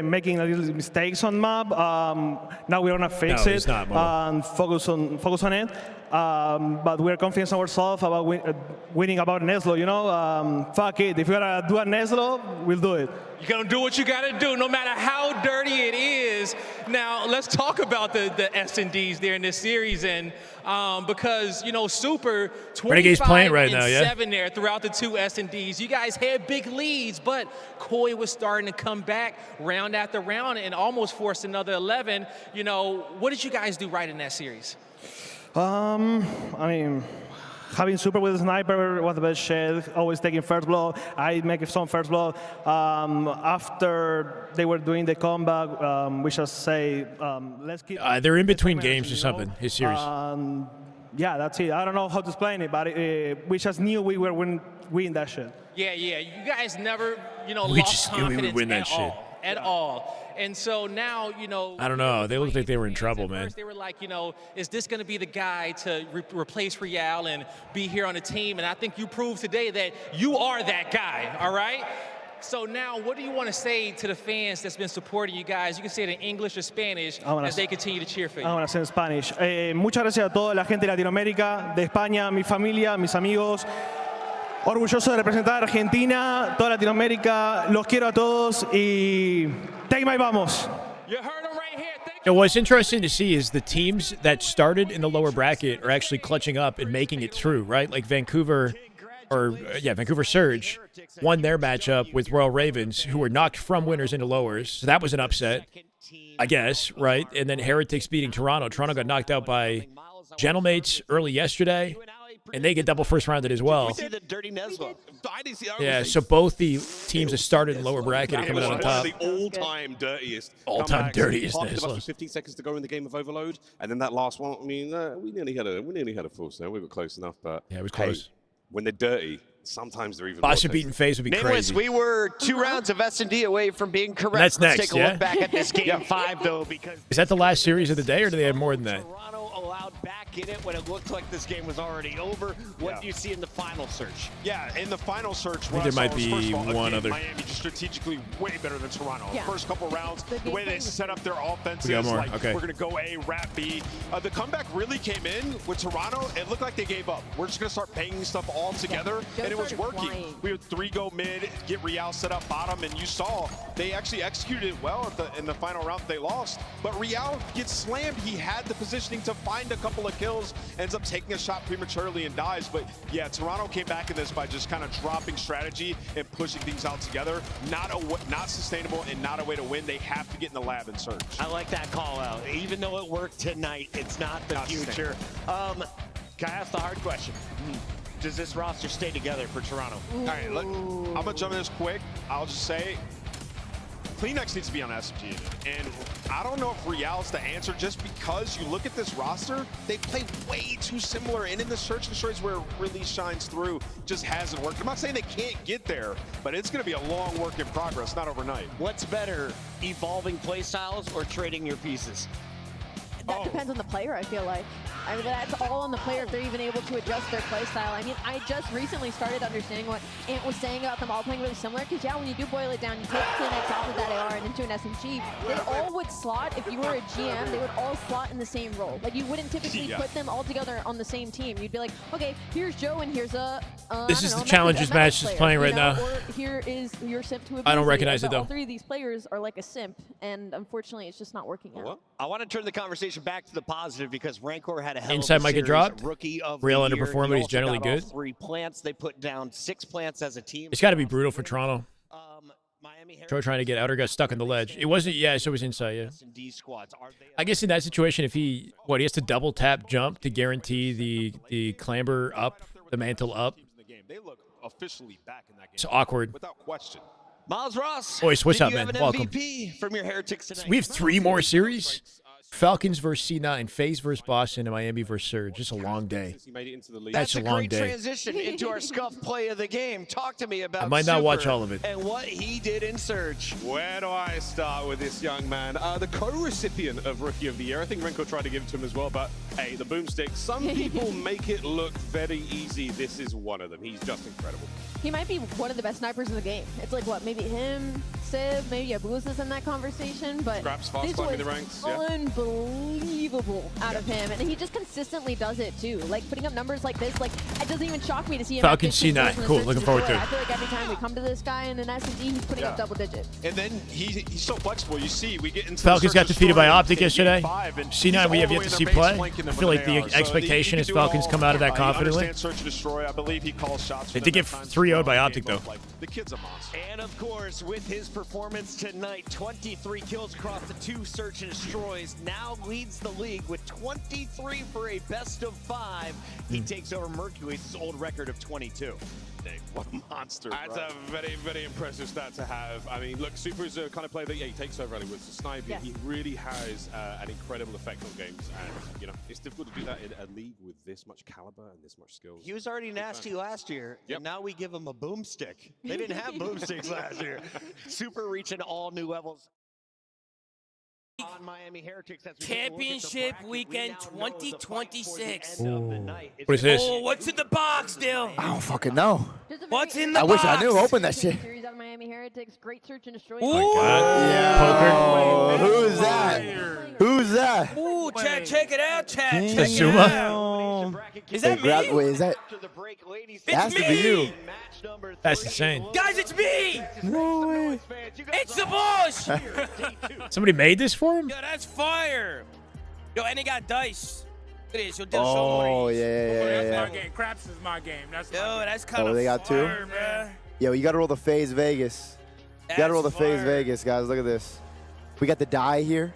making a little mistakes on map. Now we're gonna fix it and focus on it. But we're confident in ourselves about winning about Neslo. You know, fuck it. If we're gonna do a Neslo, we'll do it. You're gonna do what you gotta do, no matter how dirty it is. Now, let's talk about the SNDs there in this series, and because you know, Super 25 playing right now, and yeah. 7 there throughout the two SNDs. You guys had big leads, but Koi was starting to come back round after round and almost forced another 11. You know, what did you guys do right in that series? I mean, having Super with a sniper was the best shit. Always taking first blood. I make some first blood. After they were doing the comeback, we should say, let's keep. They're in between games or something. His series. Yeah, that's it. I don't know how to explain it, but we just knew we were winning that shit. Yeah. You guys never, you know, We lost just knew we would confidence win that at shit. all. at all. And so now, you know, I don't know. They looked like they were in trouble, man. they were like, you know, is this going to be the guy to replace Real and be here on the team? And I think you proved today that you are that guy, all right? So now, what do you want to say to the fans that's been supporting you guys? You can say it in English or Spanish as they continue to cheer for you. I want to say in Spanish. Muchas gracias a toda la gente de Latinoamérica, de España, mi familia, mis amigos. Orgulloso de representar a Argentina, toda Latinoamérica. Los quiero a todos y take my vamos. What's interesting to see is the teams that started in the lower bracket are actually clutching up and making it through, right? Like Vancouver Surge won their matchup with Royal Ravens, who were knocked from winners into lowers. So that was an upset, I guess, right? And then Heretics beating Toronto. Toronto got knocked out by Gentlemates early yesterday, and they get double first rounded as well. We see the dirty Nesma. Yeah, so both the teams that started in lower bracket are coming out on top. The all-time dirtiest. All-time dirtiest. About 15 seconds to go in the game of Overload, and then that last one. I mean, we nearly had a full set. We were close enough, but yeah, it was close. When they're dirty, sometimes they're even. Boston beating FaZe would be crazy. We were 2 rounds of S&D away from being correct. That's next. Let's take a look back at this game 5, though, because is that the last series of the day, or do they have more than that? Toronto allowed back in it when it looked like this game was already over. What do you see in the final search? Yeah, in the final search, I think there might be one other. Miami just strategically way better than Toronto. Yeah. First couple rounds, the way they set up their offenses, We got more. like Okay. we're gonna go A, wrap B. The comeback really came in with Toronto. It looked like they gave up. We're just gonna start banging stuff all together, and it was working. We had 3 go mid, get Real set up bottom, and you saw they actually executed it well in the final round. They lost, but Real gets slammed. He had the positioning to find a couple of kills, ends up taking a shot prematurely and dies. But yeah, Toronto came back in this by just kind of dropping strategy and pushing things out together. Not sustainable and not a way to win. They have to get in the lab and search. I like that call out. Even though it worked tonight, it's not the future. Can I ask the hard question? Does this roster stay together for Toronto? All right, look, I'm gonna jump in this quick. I'll just say, Climax needs to be on SSG, and I don't know if Real's the answer, just because you look at this roster, they play way too similar, and in the search and destroy is where it really shines through. Just hasn't worked. I'm not saying they can't get there, but it's gonna be a long work in progress, not overnight. What's better, evolving play styles or trading your pieces? That depends on the player, I feel like. I mean, that's all on the player if they're even able to adjust their play style. I mean, I just recently started understanding what Ant was saying about them all playing really similar, because yeah, when you do boil it down, you take Climax off of that AR and into an SMG, they all would slot. If you were a GM, they would all slot in the same role. Like, you wouldn't typically put them all together on the same team. You'd be like, okay, here's Joe and here's a this is the challenges match that's playing right now. Or here is your simp to a I don't recognize it, though. All 3 of these players are like a simp, and unfortunately, it's just not working out. Well, I want to turn the conversation back to the positive, because Rancor had a hell Inside of a might get series. dropped. Rookie of Real the year. underperforming, He he's generally also got all good. 3 plants. They put down 6 plants as a team. It's got to be brutal for Toronto. Troy trying to get outer, got stuck on the ledge. It wasn't, yeah, so it was inside, yeah. I guess in that situation, if he has to double tap jump to guarantee the clamber up, the mantle up. They look officially back in that game. It's awkward. Without question. Miles Ross. Boys, what's did up, you man? have an Welcome. MVP from your Heretics tonight? We have 3 more series. Falcons versus C9, FaZe versus Boston, and Miami versus Surge. Just a long day. That's a long great day. transition into our scuff play of the game. Talk to me about I might not Super watch all of it. and what he did in Surge. Where do I start with this young man? The co-recipient of Rookie of the Year. I think Renko tried to give it to him as well, but hey, the boomstick. Some people make it look very easy. This is one of them. He's just incredible. He might be one of the best snipers in the game. It's like, what, maybe him, Civ, maybe Abuz is in that conversation, but Scraps fast this climbing was the ranks, yeah. unbelievable out of him. And he just consistently does it, too. Like, putting up numbers like this, like, it doesn't even shock me to see him Falcon at 15 C9, kills in the cool, search looking and forward destroy. to it. I feel like every time we come to this guy in an S&D, he's putting up double digits. And then he's so flexible. You see, we get into Falcons the got defeated by Optic in yesterday. game 5, and C9 he's we have all yet the to way see in their base play. flanking I them feel when like they the are. So expectation you is can do it Falcons all. come out of that He confidently. understands search and destroy. I believe he calls shots. They did get 3-0'd by Optic, though. The kid's a monster. And of course, with his performance tonight, 23 kills across the 2 search and destroys, now leads the league with 23 for a best of 5. He takes over Mercury's old record of 22. today. What a monster, That's bro. a very, very impressive stat to have. I mean, look, Super is a kind of player that, yeah, he takes over early with the sniper. Yes. He really has an incredible effect on games. And, you know, it's difficult to do that in a league with this much caliber and this much skills. He was already nasty last year, and now we give him a boomstick. They didn't have boomsticks last year. Super reaching all new levels. On Miami Heretics, as we Championship weekend 2026. What is this? Oh, what's in the box, Dill? I don't fucking know. What's in the I box? wish I knew. Open that shit. Series out of Miami Heretics, great search and destroy. Yeah. Who's that? Who's that? Ooh, Chad, check it out, Chad. Check it Asuma? out. Is that me? Wait, is that? It has to be you. That's insane. Guys, it's me. No way. It's the Bush. Somebody made this for him? Yo, that's fire. Yo, and they got dice. Look at this. Yo, Dill, show Oh, them. yeah. game. Craps is my game. That's Yo, that's kind of Oh, they got two? fire, man. Yo, you gotta roll the FaZe Vegas. You gotta roll the FaZe Vegas, guys. Look at this. We got the die here.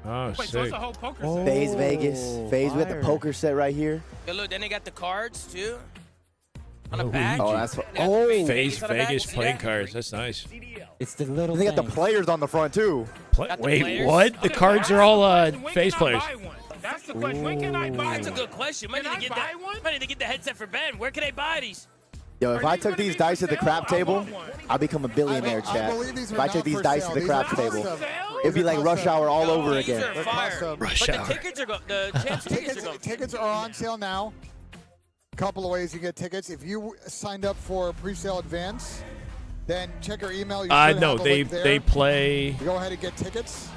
Oh, Wait, so sick. it's a whole poker set. FaZe Vegas. FaZe, we got the poker set right here. Yo, look, then they got the cards, too. On the Oh, back. Oh, that's They got the FaZe Vegas on the back. Vegas See playing that? cards. That's nice. It's the little. They got the players on the front too. Got the Wait, players? what? The cards are all FaZe players. That's the question. When can I buy That's a one? good question. Might Can need to I get buy that. one? Might need to get the headset for Ben. Where can I buy these? Yo, if I took these dice at the crap table, I'll become a billionaire, Chad. If I took these dice at the crap table, it'd be like Rush Hour all over These again. are fire. Rush But Hour. the tickets are the champs tickets are going. Tickets are on sale now. Couple of ways you get tickets. If you signed up for pre-sale advance, then check your email. You should No, have a they link there. they play. Go ahead and get tickets.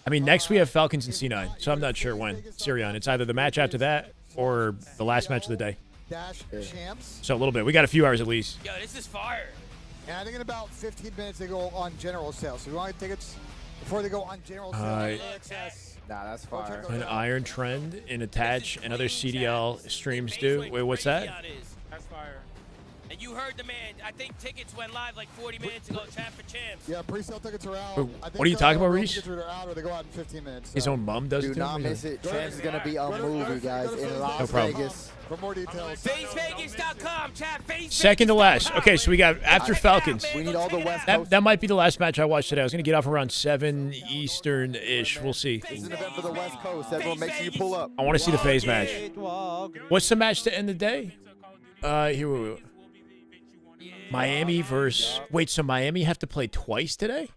I mean, next we have Falcons and C9, so I'm not sure when. Sirion, it's either the match after that or the last match of the day. Dash champs. So a little bit. We got a few hours at least. Yo, this is fire. And I think in about 15 minutes they go on general sale. So if you want tickets before they go on general sale, access. Nah, that's fire. An Iron Trend in Attach and other CDL streams do. Wait, what's that? That's fire. And you heard the man. I think tickets went live like 40 minutes ago. Chat for champs. Yeah, pre-sale tickets are out. What I think, are you talking about, real Reese? tickets are out or they go out in 15 minutes. His own mom does it Do to not him? miss it. Chance is gonna be a movie, guys, in Las problem. Vegas. For more details. FaZeVegas.com. Chat. Second to last. Okay, so we got after Falcons. We need all the West Coast. That might be the last match I watched today. I was going to get off around 7 Eastern-ish. We'll see. This is an event for the West Coast. Everyone, make sure you pull up. I want to see the FaZe match. What's the match to end the day? Here we go. Miami versus... Wait, so Miami have to play twice today?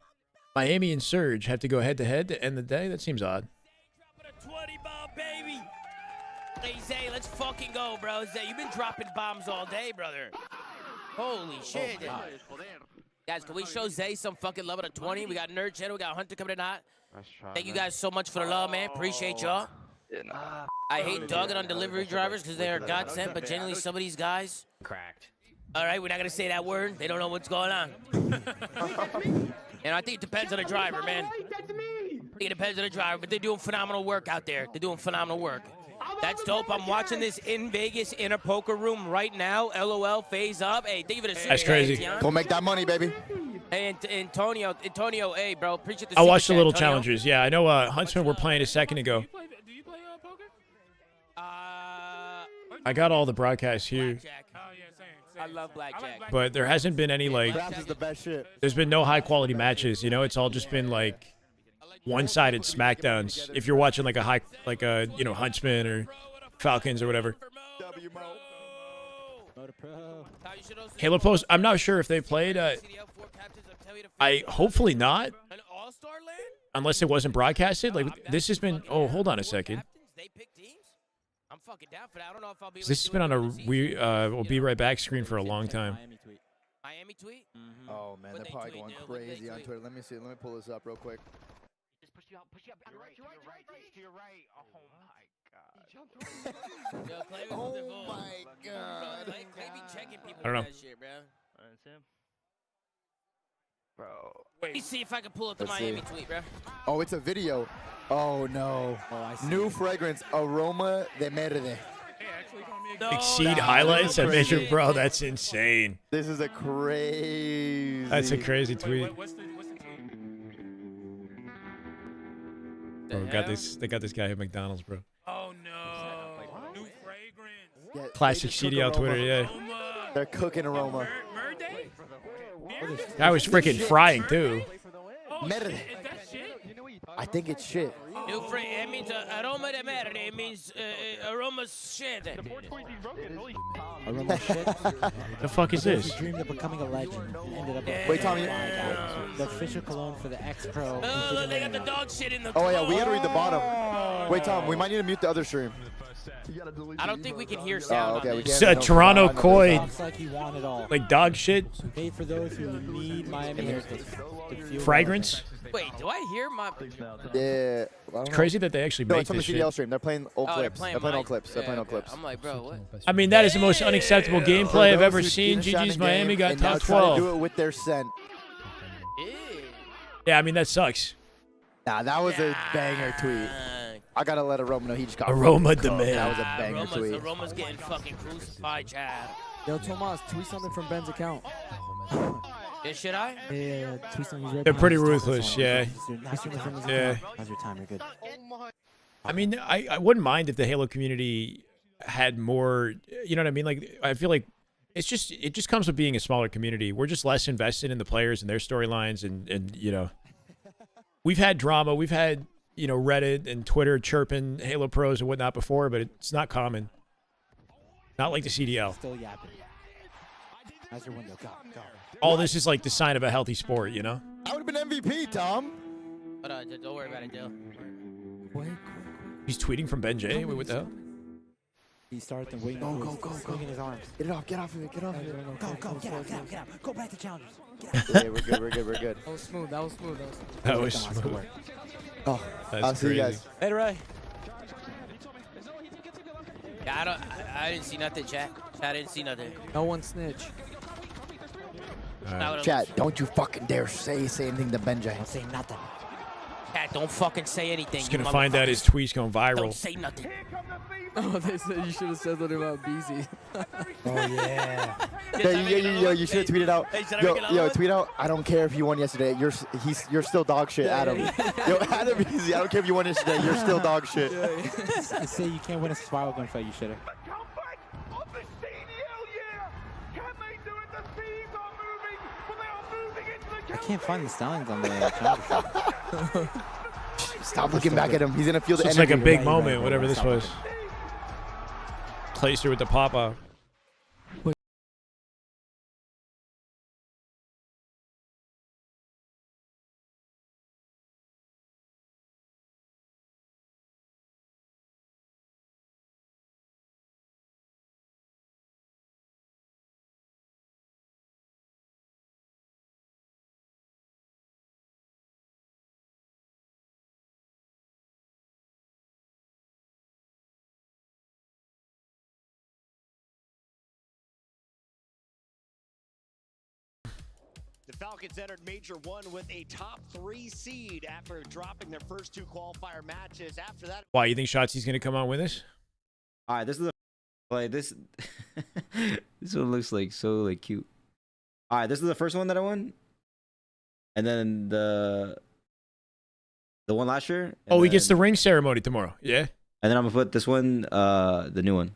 Miami and Surge have to go head-to-head to end the day? That seems odd. 20 bomb, baby. Hey, Zay, let's fucking go, bro. Zay, you've been dropping bombs all day, brother. Holy shit. Guys, can we show Zay some fucking love at a 20? We got Nerd Channel. We got Hunter coming tonight. Thank you guys so much for the love, man. Appreciate y'all. I hate dogging on delivery drivers because they are godsend, but genuinely some of these guys... Cracked. All right, we're not going to say that word. They don't know what's going on. And I think it depends on the driver, man. I think it depends on the driver, but they're doing phenomenal work out there. They're doing phenomenal work. That's dope. I'm watching this in Vegas in a poker room right now. LOL, FaZe up. Hey, thank you for the super That's crazy. chat, Go make that money, baby. Hey, Antonio, hey, bro, appreciate the I super watched the chat, little Antonio. challengers. Yeah, I know Huntsman were playing a second ago. Do you play poker? I got all the broadcasts here, Oh, yeah, same. I love blackjack. but there hasn't been any, like... Craps is the best shit. There's been no high-quality matches, you know? It's all just been, like, one-sided smackdowns. If you're watching, like, Huntsman or Falcons or whatever. Halo Post, I'm not sure if they played. Hopefully not. Unless it wasn't broadcasted. Like, this has been... Oh, hold on a second. I'm fucking down for that. I don't know if I'll be able This to has do been it. on a we'll be right back screen for a long time. Miami tweet? Oh man, they're probably going crazy on Twitter. Let me see. Let me pull this up real quick. Push you up. To your right. Oh my god. Yo, Clay was Oh involved. my god. Clay be checking people I don't know. with that shit, bro. That's him. Bro. Let me see if I can pull up the Let's Miami see. tweet, bro. Oh, it's a video. Oh no. New fragrance, aroma de merde. Exceed highlights at Major. Bro, that's insane. This is a crazy. That's a crazy tweet. What's the tweet? Bro, they got this guy at McDonald's, bro. Oh no. New fragrance. Yeah, Classic they just took CDL Twitter, aroma. yeah. They're cooking Aroma. Guy was freaking frying too. Merde. I think it's shit. It means aroma de merde. It means aroma's shit. Aroma shit. The fuck is this? He dreamed of becoming a legend. Ended up. Wait, Tommy. The official cologne for the X-Pro. Oh, they got the dog shit in the. Oh yeah, we gotta read the bottom. Wait, Tom, we might need to mute the other stream. I don't think we can hear sound. Okay, on we this. can't. Toronto Koi. Like he won it all. Like dog shit. Paid for those who need Miami heritage. Fragrance. Wait, do I hear my? Yeah. It's crazy that they actually No, make it's on the this CDL shit. stream. They're playing old Oh, clips. They're playing old clips. They're playing old clips. I'm like, bro, what? I mean, that is the most unacceptable gameplay I've ever Those who seen. didn't shine GG's in Miami game got and now top try to 12. do it with their scent. Yeah, I mean, that sucks. Nah, that was a banger tweet. I gotta let Aroma know he just got Aroma fucking de cooked. man. That was a banger tweet. Aroma's getting fucking crucified, Chad. Yo, Tomas, tweet something from Ben's account. Yeah, should I? Yeah, tweet something. He's right They're behind pretty us. ruthless, yeah. Tweet something from his Yeah. account. How's your time? You're good. I mean, I wouldn't mind if the Halo community had more, you know what I mean? Like, I feel like it just comes with being a smaller community. We're just less invested in the players and their storylines and you know, we've had drama. We've had, you know, Reddit and Twitter chirping Halo pros and whatnot before, but it's not common. Not like the CDL. Still yapping. How's your window? Go, go. All this is like the sign of a healthy sport, you know? I would have been MVP, Tom. But don't worry about it, Dill. He's tweeting from Ben J. Wait, what the hell? He started to wait. Go, swinging his arms. Get it off. Get off of it. Get off of it. Go, get out. Go back to challengers. Yeah, we're good. We're good. We're good. That was smooth. That was smooth. That was smooth. Oh, That's I'll see you crazy. guys. Hey, Ray. Yeah, I didn't see nothing, chat. I didn't see nothing. No one snitch. Right. Chat, don't you fucking dare say anything to Benjay. Don't say nothing. Chat, don't fucking say anything. Just you gonna find out his tweet's going viral. Don't say nothing. Oh, they said you should have said something about BZ. Oh yeah. Yo, you should have tweeted out. Hey, should I make another Yo, one? tweet out. I don't care if you won yesterday. You're still dog shit, Adam. Yo, Adam, easy. I don't care if you won yesterday. You're still dog shit. They say you can't win a survival gunfight. You should have. I can't find the stallions on the challenge. Stop looking back at him. He's gonna feel the Looks energy. like a big Right, moment, right, whatever this stop was. Placed her with the pop-up. The Falcons entered Major 1 with a top 3 seed after dropping their first 2 qualifier matches. After that, Why, you think Shotzi's gonna come on with us? All right, this is the play. This this one looks like so like cute. All right, this is the first one that I won, and then the one last year. Oh, he gets the ring ceremony tomorrow. Yeah. And then I'm gonna put this one, the new one,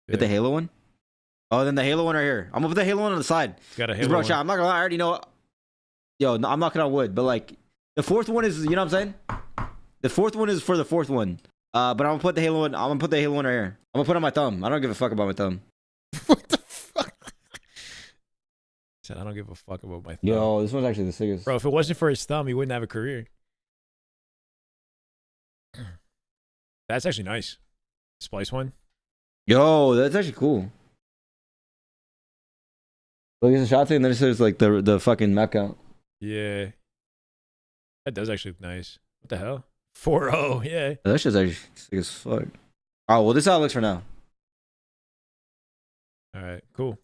with the Halo one. Oh, then the Halo one right here. I'm gonna put the Halo one on the side. Got a 'Cause, Halo bro, one. Shot, I'm not gonna lie. I already know. Yo, no, I'm knocking on wood, but like the fourth one is, you know what I'm saying? The fourth one is for the fourth one. But I'm gonna put the Halo one. I'm gonna put the Halo one right here. I'm gonna put it on my thumb. I don't give a fuck about my thumb. Said I don't give a fuck about my thumb. Yo, this one's actually the sickest. Bro, if it wasn't for his thumb, he wouldn't have a career. That's actually nice. Splice one. Yo, that's actually cool. Look at the shot thing, and then it says like the fucking map count. Yeah. That does actually look nice. What the hell? 4-0, yeah. That shit's actually sick as fuck. Oh, well, this is how it looks for now. All right, cool.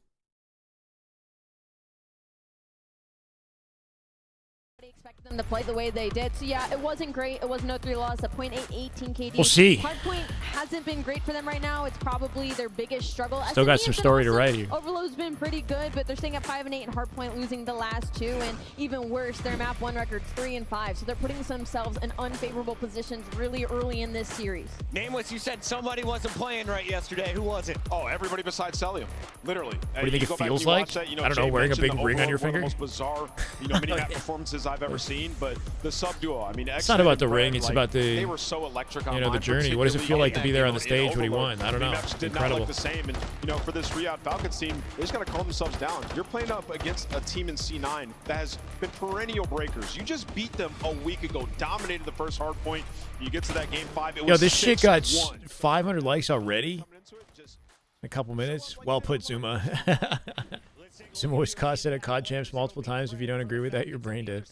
They expected them to play the way they did. So yeah, it wasn't great. It was no 3 loss, a 0.818 KD. We'll see. Hardpoint hasn't been great for them right now. It's probably their biggest struggle. Still got some story to write here. Overload's been pretty good, but they're staying at 5 and 8 and Hardpoint losing the last 2. And even worse, their map 1 record's 3 and 5. So they're putting themselves in unfavorable positions really early in this series. Nameless, you said somebody wasn't playing right yesterday. Who was it? Oh, everybody besides Celium, literally. What do you think it feels like? That, I don't know, wearing a big ring on your finger? One of the most bizarre, mini-map performances I've ever seen, but the sub-duo, I mean, it's not about the ring, it's about the, they were so electric on the journey. What does it feel like to be there on the stage when he won? I don't know. It's did incredible. Not look the same, and for this Riyadh Falcons team, they just got to calm themselves down. You're playing up against a team in C9 that has been perennial breakers. You just beat them a week ago, dominated the first hard point. You get to that game 5, it was this shit got 6-1. 500 likes already in a couple minutes. Well put, Zuma. Zuma was costed at COD Champs multiple times. If you don't agree with that, you're brain dead.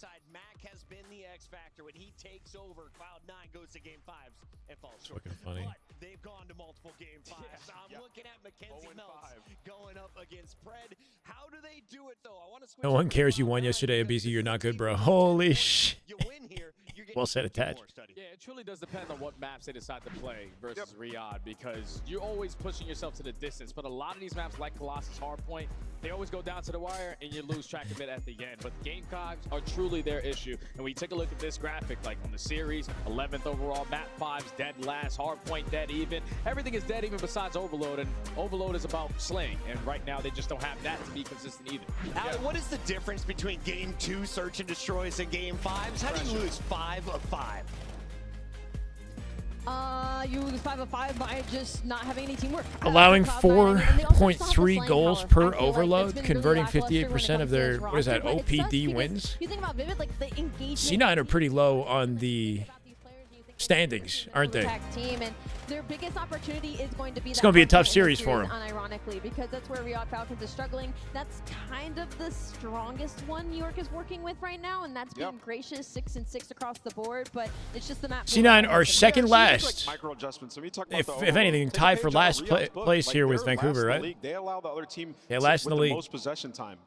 It's fucking funny. They've gone to multiple game 5s. I'm looking at Mackenzie Melts going up against Pred. How do they do it though? I want to switch. No one cares you won yesterday, BZ. You're not good, bro. Holy shit. You win here. Well said, attached. Yeah, it truly does depend on what maps they decide to play versus Riyadh, because you're always pushing yourself to the distance. But a lot of these maps, like Colossus Hardpoint, they always go down to the wire and you lose track of it at the end. But game cogs are truly their issue. And when you take a look at this graphic, like on the series, 11th overall, map 5's dead last, Hardpoint dead even. Everything is dead even besides Overload, and Overload is about slaying. And right now they just don't have that to be consistent either. Allie, what is the difference between game 2 search and destroys and game 5s? How do you lose 5 of 5? You lose 5 of 5 by just not having any teamwork. Allowing 4.3 goals per overload, converting 58% of their, what is that, OPD wins? You think about Vivid, like the engagement. C9 are pretty low on the standings, aren't they? Team, and their biggest opportunity is going to be. It's going to be a tough series for them. Unironically, because that's where Riyadh Falcons is struggling. That's kind of the strongest one New York is working with right now, and that's being gracious, 6 and 6 across the board. But it's just the map. C9 are second last. Micro adjustments. When we talk about if anything, tied for last place here with Vancouver, right? They allow the other team last in the league. Most possession time.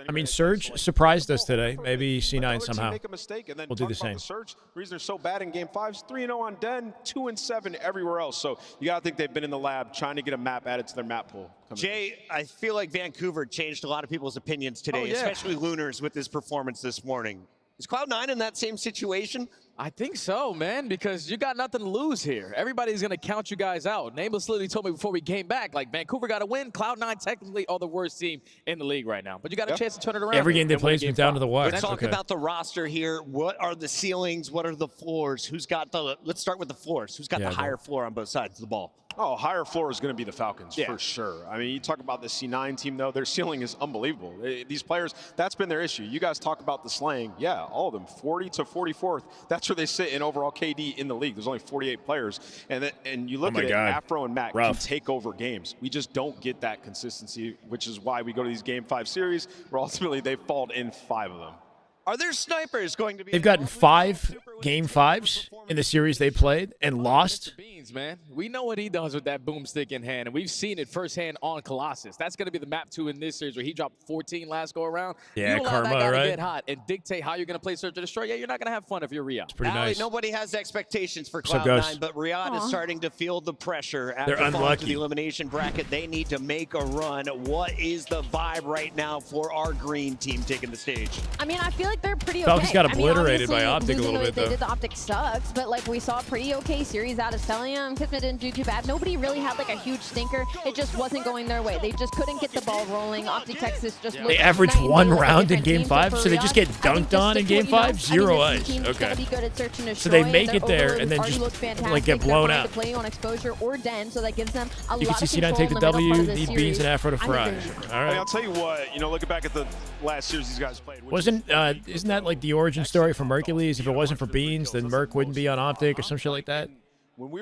I mean, Surge surprised us today. Maybe C9 somehow. Make a mistake and then we'll do the same. Surge, the reason they're so bad in game 5s, 3-0 on Den, 2-7 everywhere else. So you got to think they've been in the lab trying to get a map added to their map pool. Jay, I feel like Vancouver changed a lot of people's opinions today, especially Lunars with his performance this morning. Is Cloud9 in that same situation? I think so, man, because you got nothing to lose here. Everybody's going to count you guys out. Nameless literally told me before we came back, like, Vancouver got to win. Cloud9 technically are the worst team in the league right now. But you got a chance to turn it around. Every game they play has been down to the wire. Let's talk about the roster here. What are the ceilings? What are the floors? Who's got the, let's start with the floors. Who's got the higher floor on both sides of the ball? Oh, higher floor is going to be the Falcons for sure. I mean, you talk about the C9 team, though, their ceiling is unbelievable. These players, that's been their issue. You guys talk about the slaying. Yeah, all of them, 40 to 44th. That's where they sit in overall KD in the league. There's only 48 players. And you look at it, Afro and Mac can take over games. We just don't get that consistency, which is why we go to these Game 5 series where ultimately they've fallen in 5 of them. Are there snipers going to be? They've gotten 5 Game 5s in the series they played and lost. Man, we know what he does with that boomstick in hand, and we've seen it firsthand on Colossus. That's going to be the map 2 in this series where he dropped 14 last go around. Yeah, you allow Karma, that guy right? to get hot and dictate how you're going to play Search and Destroy. Yeah, you're not going to have fun if you're Riyadh. It's pretty nice. Nobody has expectations for So Cloud9, but Riyadh is starting to feel the pressure after They're falling to unlucky. the elimination bracket. They need to make a run. What is the vibe right now for our green team taking the stage? I mean, I feel like they're pretty okay. Falcons got obliterated by obviously, Optic a little bit, they though. did, the Optic sucks, but like we saw a pretty okay series out of Stellium. Kismet didn't do too bad. Nobody really had like a huge stinker. It just wasn't going their way. They just couldn't get the ball rolling. Optic Texas just They averaged 1 round in Game 5, so they just get dunked on in Game 5? 0 ice. Okay. So they make it there and then just like get blown out. Play on exposure or Den, so that gives them a You lot can of see C9 take the W, need Beans and Afro to fry. All I mean, right. I'll tell you what, looking back at the last series these guys played. Isn't that like the origin story for Hercules? If it wasn't for Beans, then Merc wouldn't be on Optic or some shit like that.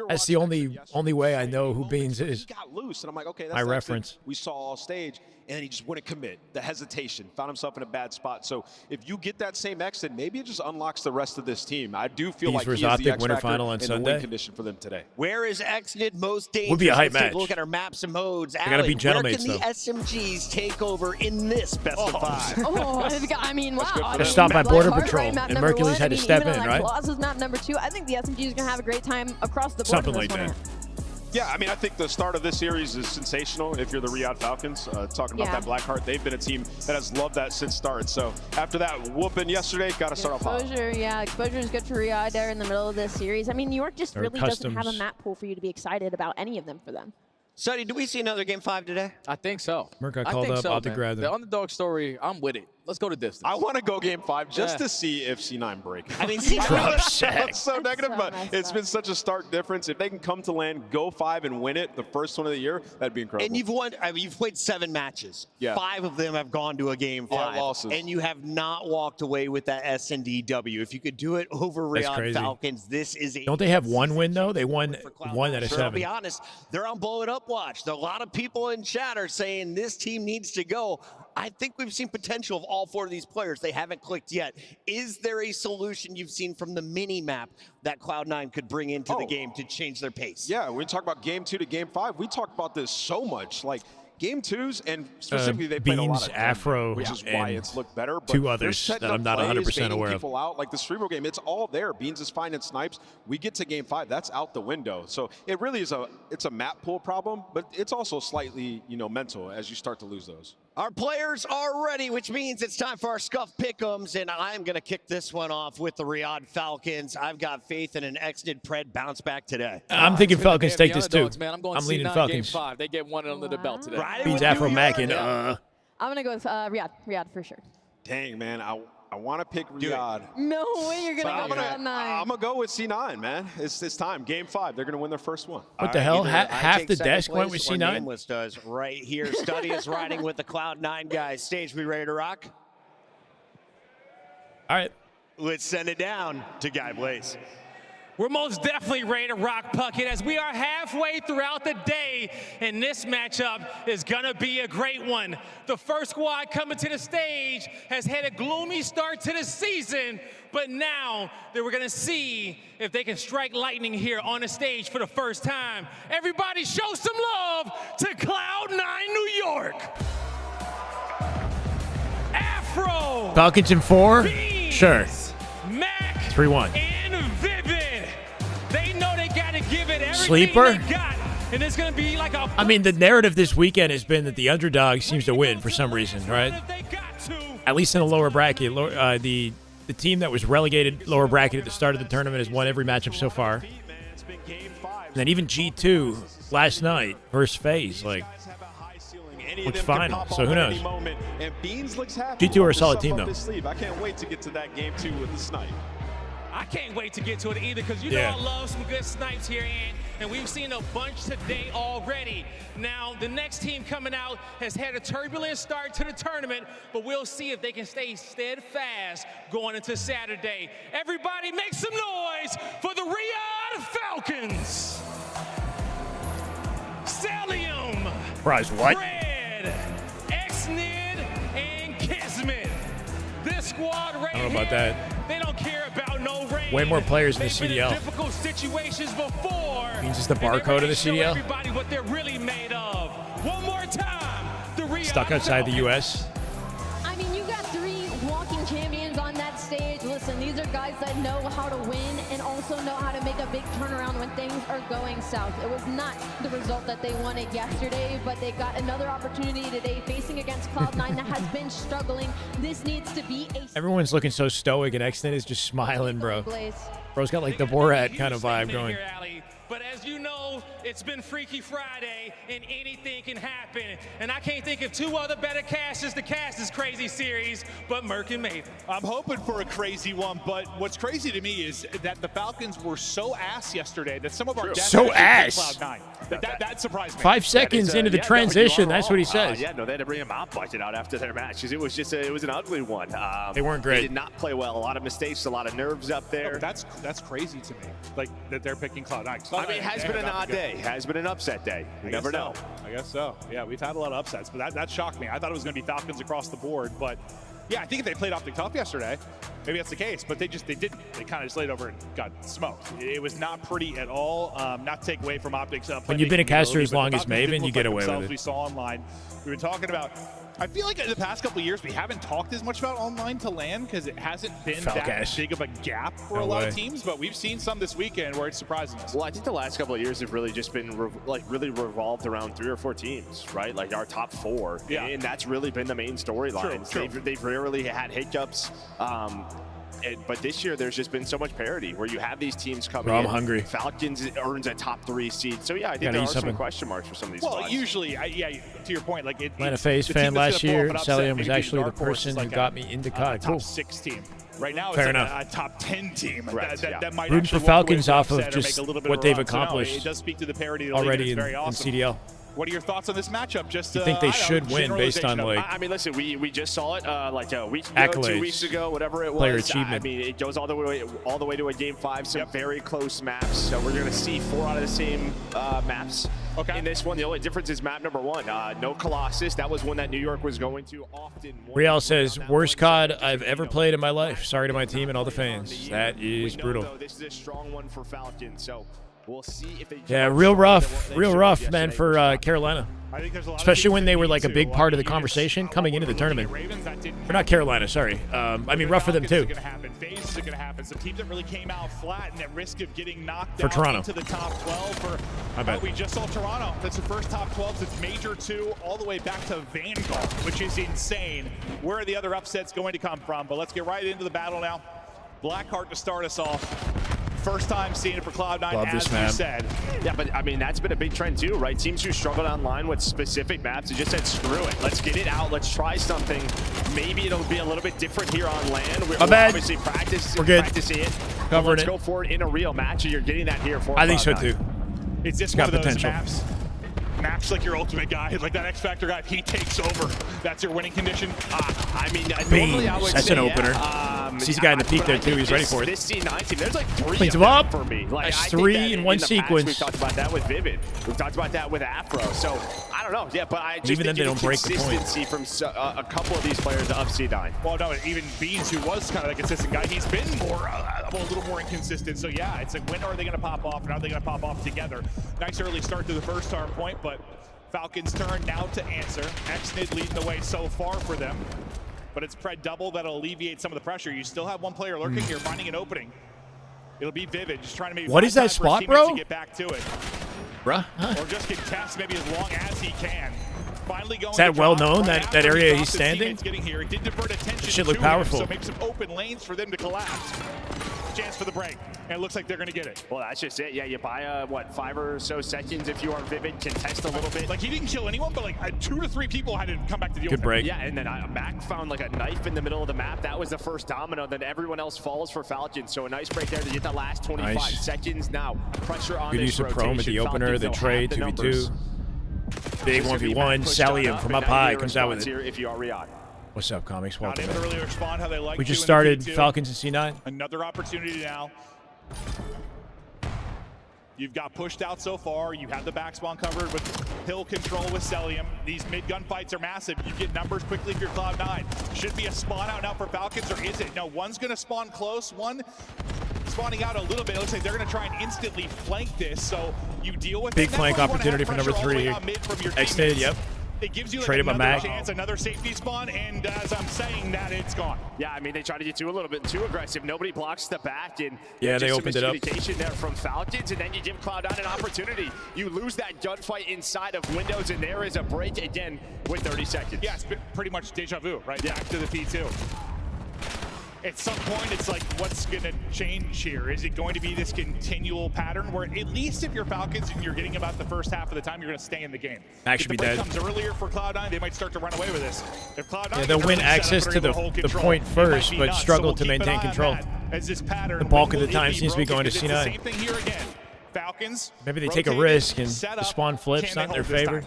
That's the only way I know who Beans is. Got loose, and I'm like, okay, that's my the reference. we saw all stage. and then he just wouldn't commit. The hesitation, found himself in a bad spot. So if you get that same exit, maybe it just unlocks the rest of this team. I do feel like he is the Optic X winter factor final on in the Sunday. win condition for them today. Where is Exit most dangerous? Would be a hype Let's take match. a look at our maps and modes. They gotta be Where gentlemen, can the SMGs take over in this best of 5? I mean, wow. They're stopped by Border Blackheart, Patrol, right, map and number Mercury's 1. had to I mean, step even in, on right? Colossus map number 2, I think the SMG is going to have a great time across the board. Something in like this one that. here. Yeah, I mean, I think the start of this series is sensational if you're the Riyadh Falcons. Talking about Yeah. that Blackheart, they've been a team that has loved that since start. So after that whooping yesterday, got to start off hot. Exposure, yeah, exposure is good for Riyadh there in the middle of this series. I mean, New York just Or really doesn't have a customs. map pool for you to be excited about any of them for them. Sonny, do we see another Game 5 today? I think so. Merc got I called think up, so, Optic man. grabbed him. The underdog story, I'm with it. Let's go to distance. I want to go Game 5 just Yeah. to see if C9 break. I mean, That's so negative, so but messed it's up. been such a stark difference. If they can come to land, go 5 and win it, the first one of the year, that'd be incredible. And you've won. I mean, you've played 7 matches. Yeah. 5 of them have gone to a Game 5. losses. And you have not walked away with that SNDW. If you could do it over That's Riyadh crazy. Falcons, this is a. Don't they have one win, though? They won one out of Sure, I'll 7. be honest, they're on blow it up watch. A lot of people in chat are saying this team needs to go. I think we've seen potential of all 4 of these players. They haven't clicked yet. Is there a solution you've seen from the mini map that Cloud9 could bring into the game to change their pace? Yeah, when we talk about Game 2 to Game 5, we talked about this so much. Like, Game 2s, and specifically they played a lot Beans, of Afro, which is why and it's looked better. But 2 they're others setting that up I'm not plays, 100% baiting aware of. people out. Like the Cerebral game, it's all there. Beans is fine and snipes. We get to Game 5, that's out the window. So it really is it's a map pool problem, but it's also slightly, mental as you start to lose those. Our players are ready, which means it's time for our Scuff Pick'ems, and I'm going to kick this one off with the Riyadh Falcons. I've got faith in an exited Pred bounce back today. I'm thinking Falcons take this, too. Underdogs, man. I'm leaning C9 Falcons. Game 5. They get one under the belt today. Beans, Afro, Mac, and I'm going to go with Riyadh for sure. Dang, man, I want to pick Riyadh. No way you're going to go Cloud9. I'm going to go with C9, man. It's time. Game 5. They're going to win their first one. What the hell? Half the desk went with C9? Nameless does right here. Study is riding with the Cloud9 guys. Stage, we ready to rock? All right. Let's send it down to Guy Blaze. We're most definitely ready to rock Puckett as we are halfway throughout the day, and this matchup is gonna be a great one. The first squad coming to the stage has had a gloomy start to the season, but now that we're gonna see if they can strike lightning here on the stage for the first time. Everybody show some love to Cloud9 New York. Afro. Falcons in 4? Beans, Sure. Mac 3-1. and Vivid. They know they gotta give it everything Sleeper? they got, and it's gonna be like a. I mean, the narrative this weekend has been that the underdog seems to win for some reason, right? At least in the lower bracket. The team that was relegated lower bracket at the start of the tournament has won every matchup so far. And then even G2 last night versus FaZe, like, looks final. So who knows? G2 are a solid team, though. I can't wait to get to that Game 2 with the snipe. I can't wait to get to it either, because you know I love some good snipes here, and we've seen a bunch today already. Now, the next team coming out has had a turbulent start to the tournament, but we'll see if they can stay steadfast going into Saturday. Everybody make some noise for the Riyadh Falcons. Celium. Prize what? Red, Xnid, and Kismet. This squad right I don't know about that. they don't care about no rain. Way more players in the They've been in CDL. difficult situations before. Means it's the and they're barcode ready of the to show CDL? Everybody what they're really made of. One more time. The Riyadh Stuck outside the U.S. I mean, you got 3 walking champions on that stage. Listen, these are guys that know how to win and also know how to make a big turnaround when things are going south. It was not the result that they wanted yesterday, but they got another opportunity today facing against Cloud9 that has been struggling. This needs to be a Everyone's looking so stoic, and Xnet is just smiling, bro. Blaze. Bro's got like the Borat kind of vibe going. here, Ali. But as you know, it's been Freaky Friday, and anything can happen. And I can't think of 2 other better casters to cast this crazy series, but Merc and Maven. I'm hoping for a crazy one, but what's crazy to me is that the Falcons were so ass yesterday that some of our guests So actually ass. picked Cloud9. That surprised me. 5 seconds into the transition, that's what he says. Yeah, no, they had to bring him out, budget out after their match. It was just it was an ugly one. They weren't great. They did not play well. A lot of mistakes, a lot of nerves up there. No, that's crazy to me. Like that they're picking Cloud9. I mean, it has been an odd day. day has been an upset day. You never know. I guess so. Yeah, we've had a lot of upsets, but that shocked me. I thought it was going to be Falcons across the board, but yeah, I think if they played Optic tough yesterday, maybe that's the case, but they didn't. They kind of just laid over and got smoked. It was not pretty at all. Not to take away from Optic's when you've been a caster as long as Maven, you get away with it. We saw online. We've been talking about. I feel like in the past couple of years, we haven't talked as much about online to land because it hasn't been that big of a gap for a lot of teams, but we've seen some this weekend where it's surprising us. Well, I think the last couple of years have really just been really revolved around 3 or 4 teams, right? Like our top 4. Yeah. And that's really been the main storyline. They've rarely had hiccups. But this year, there's just been so much parity where you have these teams coming in. I'm hungry. Falcons earns a top 3 seed. So, yeah, I think there are some question marks for some of these Well, spots. Usually, yeah, to your point, like Atlanta FaZe fan last year, Celium was actually the person who got me into COD. Top 6 team. Right now, it's a top 10 team. That might rooting for Falcons off of just what they've accomplished it does speak to the parity of the already league, in CDL. What are your thoughts on this matchup? Just you think they should win based on like? I mean, listen, we just saw it like a week ago, accolades, 2 weeks ago, whatever it was. Player achievement. I mean, it goes all the way to a game 5. Some very close maps. So we're gonna see 4 out of the same maps. Okay. In this one, the only difference is map number 1. No Colossus. That was one that New York was going to often. Real says, worst COD I've ever played in my life. Sorry to my team and all the fans. That is brutal. This is a strong one for Falcons. So we'll see if they. Yeah, real rough, man, for Carolina. Especially when they were like a big part of the conversation coming into the tournament. Or not Carolina, sorry. I mean, rough for them too. FaZe is going to happen. Some teams that really came out flat and at risk of getting knocked for Toronto into the top 12. We just saw Toronto. That's the first top 12 since Major 2 all the way back to Vanguard, which is insane. Where are the other upsets going to come from? But let's get right into the battle now. Blackheart to start us off. First time seeing it for Cloud9, as you said. Yeah, but I mean, that's been a big trend too, right? Teams who struggled online with specific maps, they just said, screw it. Let's get it out. Let's try something. Maybe it'll be a little bit different here on land. We're obviously practicing it. Let's go for it in a real match, and you're getting that here for I think so too. It's just one of those maps. Maps like your ultimate guy, like that X Factor guy, he takes over. That's your winning condition. I mean, normally I would say, an opener. Sees a guy in the peak there too. He's ready for it. This C9 team, there's like 3 cleans him up for me. Like, that's 3 in one sequence. We've talked about that with Vivid. We've talked about that with Afro. So I don't know. Yeah, but I just even then they don't break the point. Consistency from a couple of these players of C9. Well, no, even Beans, who was kind of the consistent guy, he's been more a little more inconsistent. So yeah, it's like when are they going to pop off, and are they going to pop off together? Nice early start to the first hard point, but Falcons' turn now to answer. XNID leading the way so far for them, but it's Pred double that'll alleviate some of the pressure. You still have one player lurking here, finding an opening. It'll be Vivid, just trying to maybe what is that spot, bro? To get back to it, bruh, or just contest maybe as long as he can. Finally going. Is that well known, that area he's standing? Getting here. It did divert attention. It should look powerful. So make some open lanes for them to collapse. Chance for the break, and it looks like they're going to get it. Well, that's just it. Yeah, you buy what, 5 or so seconds if you are Vivid, contest a little bit. Like he didn't kill anyone, but like 2 to 3 people had to come back to the good break. Yeah, and then Mac found like a knife in the middle of the map. That was the first domino. Then everyone else falls for Falcons. So a nice break there to get the last 25 seconds. Now pressure on good this use of Chrome at the opener, the trade 2v2. Big 1v1. Celium from up high comes out with it. If you are Riyadh. What's up, comics? Not able to really respond how they like. We just started Falcons and C9. Another opportunity now. You've got pushed out so far. You have the backspawn covered with hill control with Celium. These mid gunfights are massive. You get numbers quickly if you're Cloud9. Should be a spawn out now for Falcons, or is it? No, one's going to spawn close. One spawning out a little bit. It looks like they're going to try and instantly flank this. So you deal with big flank opportunity for number 3 here. Extended, yep. It gives you like another chance, another safety spawn, and as I'm saying that, it's gone. Yeah, I mean, they try to get a little bit too aggressive. Nobody blocks the back, and yeah, they opened it up. Communication there from Falcons, and then you give Cloud9 an opportunity. You lose that gunfight inside of Windows, and there is a break again with 30 seconds. Yeah, it's pretty much deja vu, right? Yeah. Back to the P2. At some point, it's like, what's going to change here? Is it going to be this continual pattern where at least if you're Falcons and you're getting about the first half of the time, you're going to stay in the game? Max should be dead. If the break comes earlier for Cloud9, they might start to run away with this. If Cloud9 they'll win access to the point first, but struggle to maintain control. As this pattern, the bulk of the time seems to be going to C9. Same thing here again. Falcons. Maybe they take a risk and the spawn flips, not in their favor.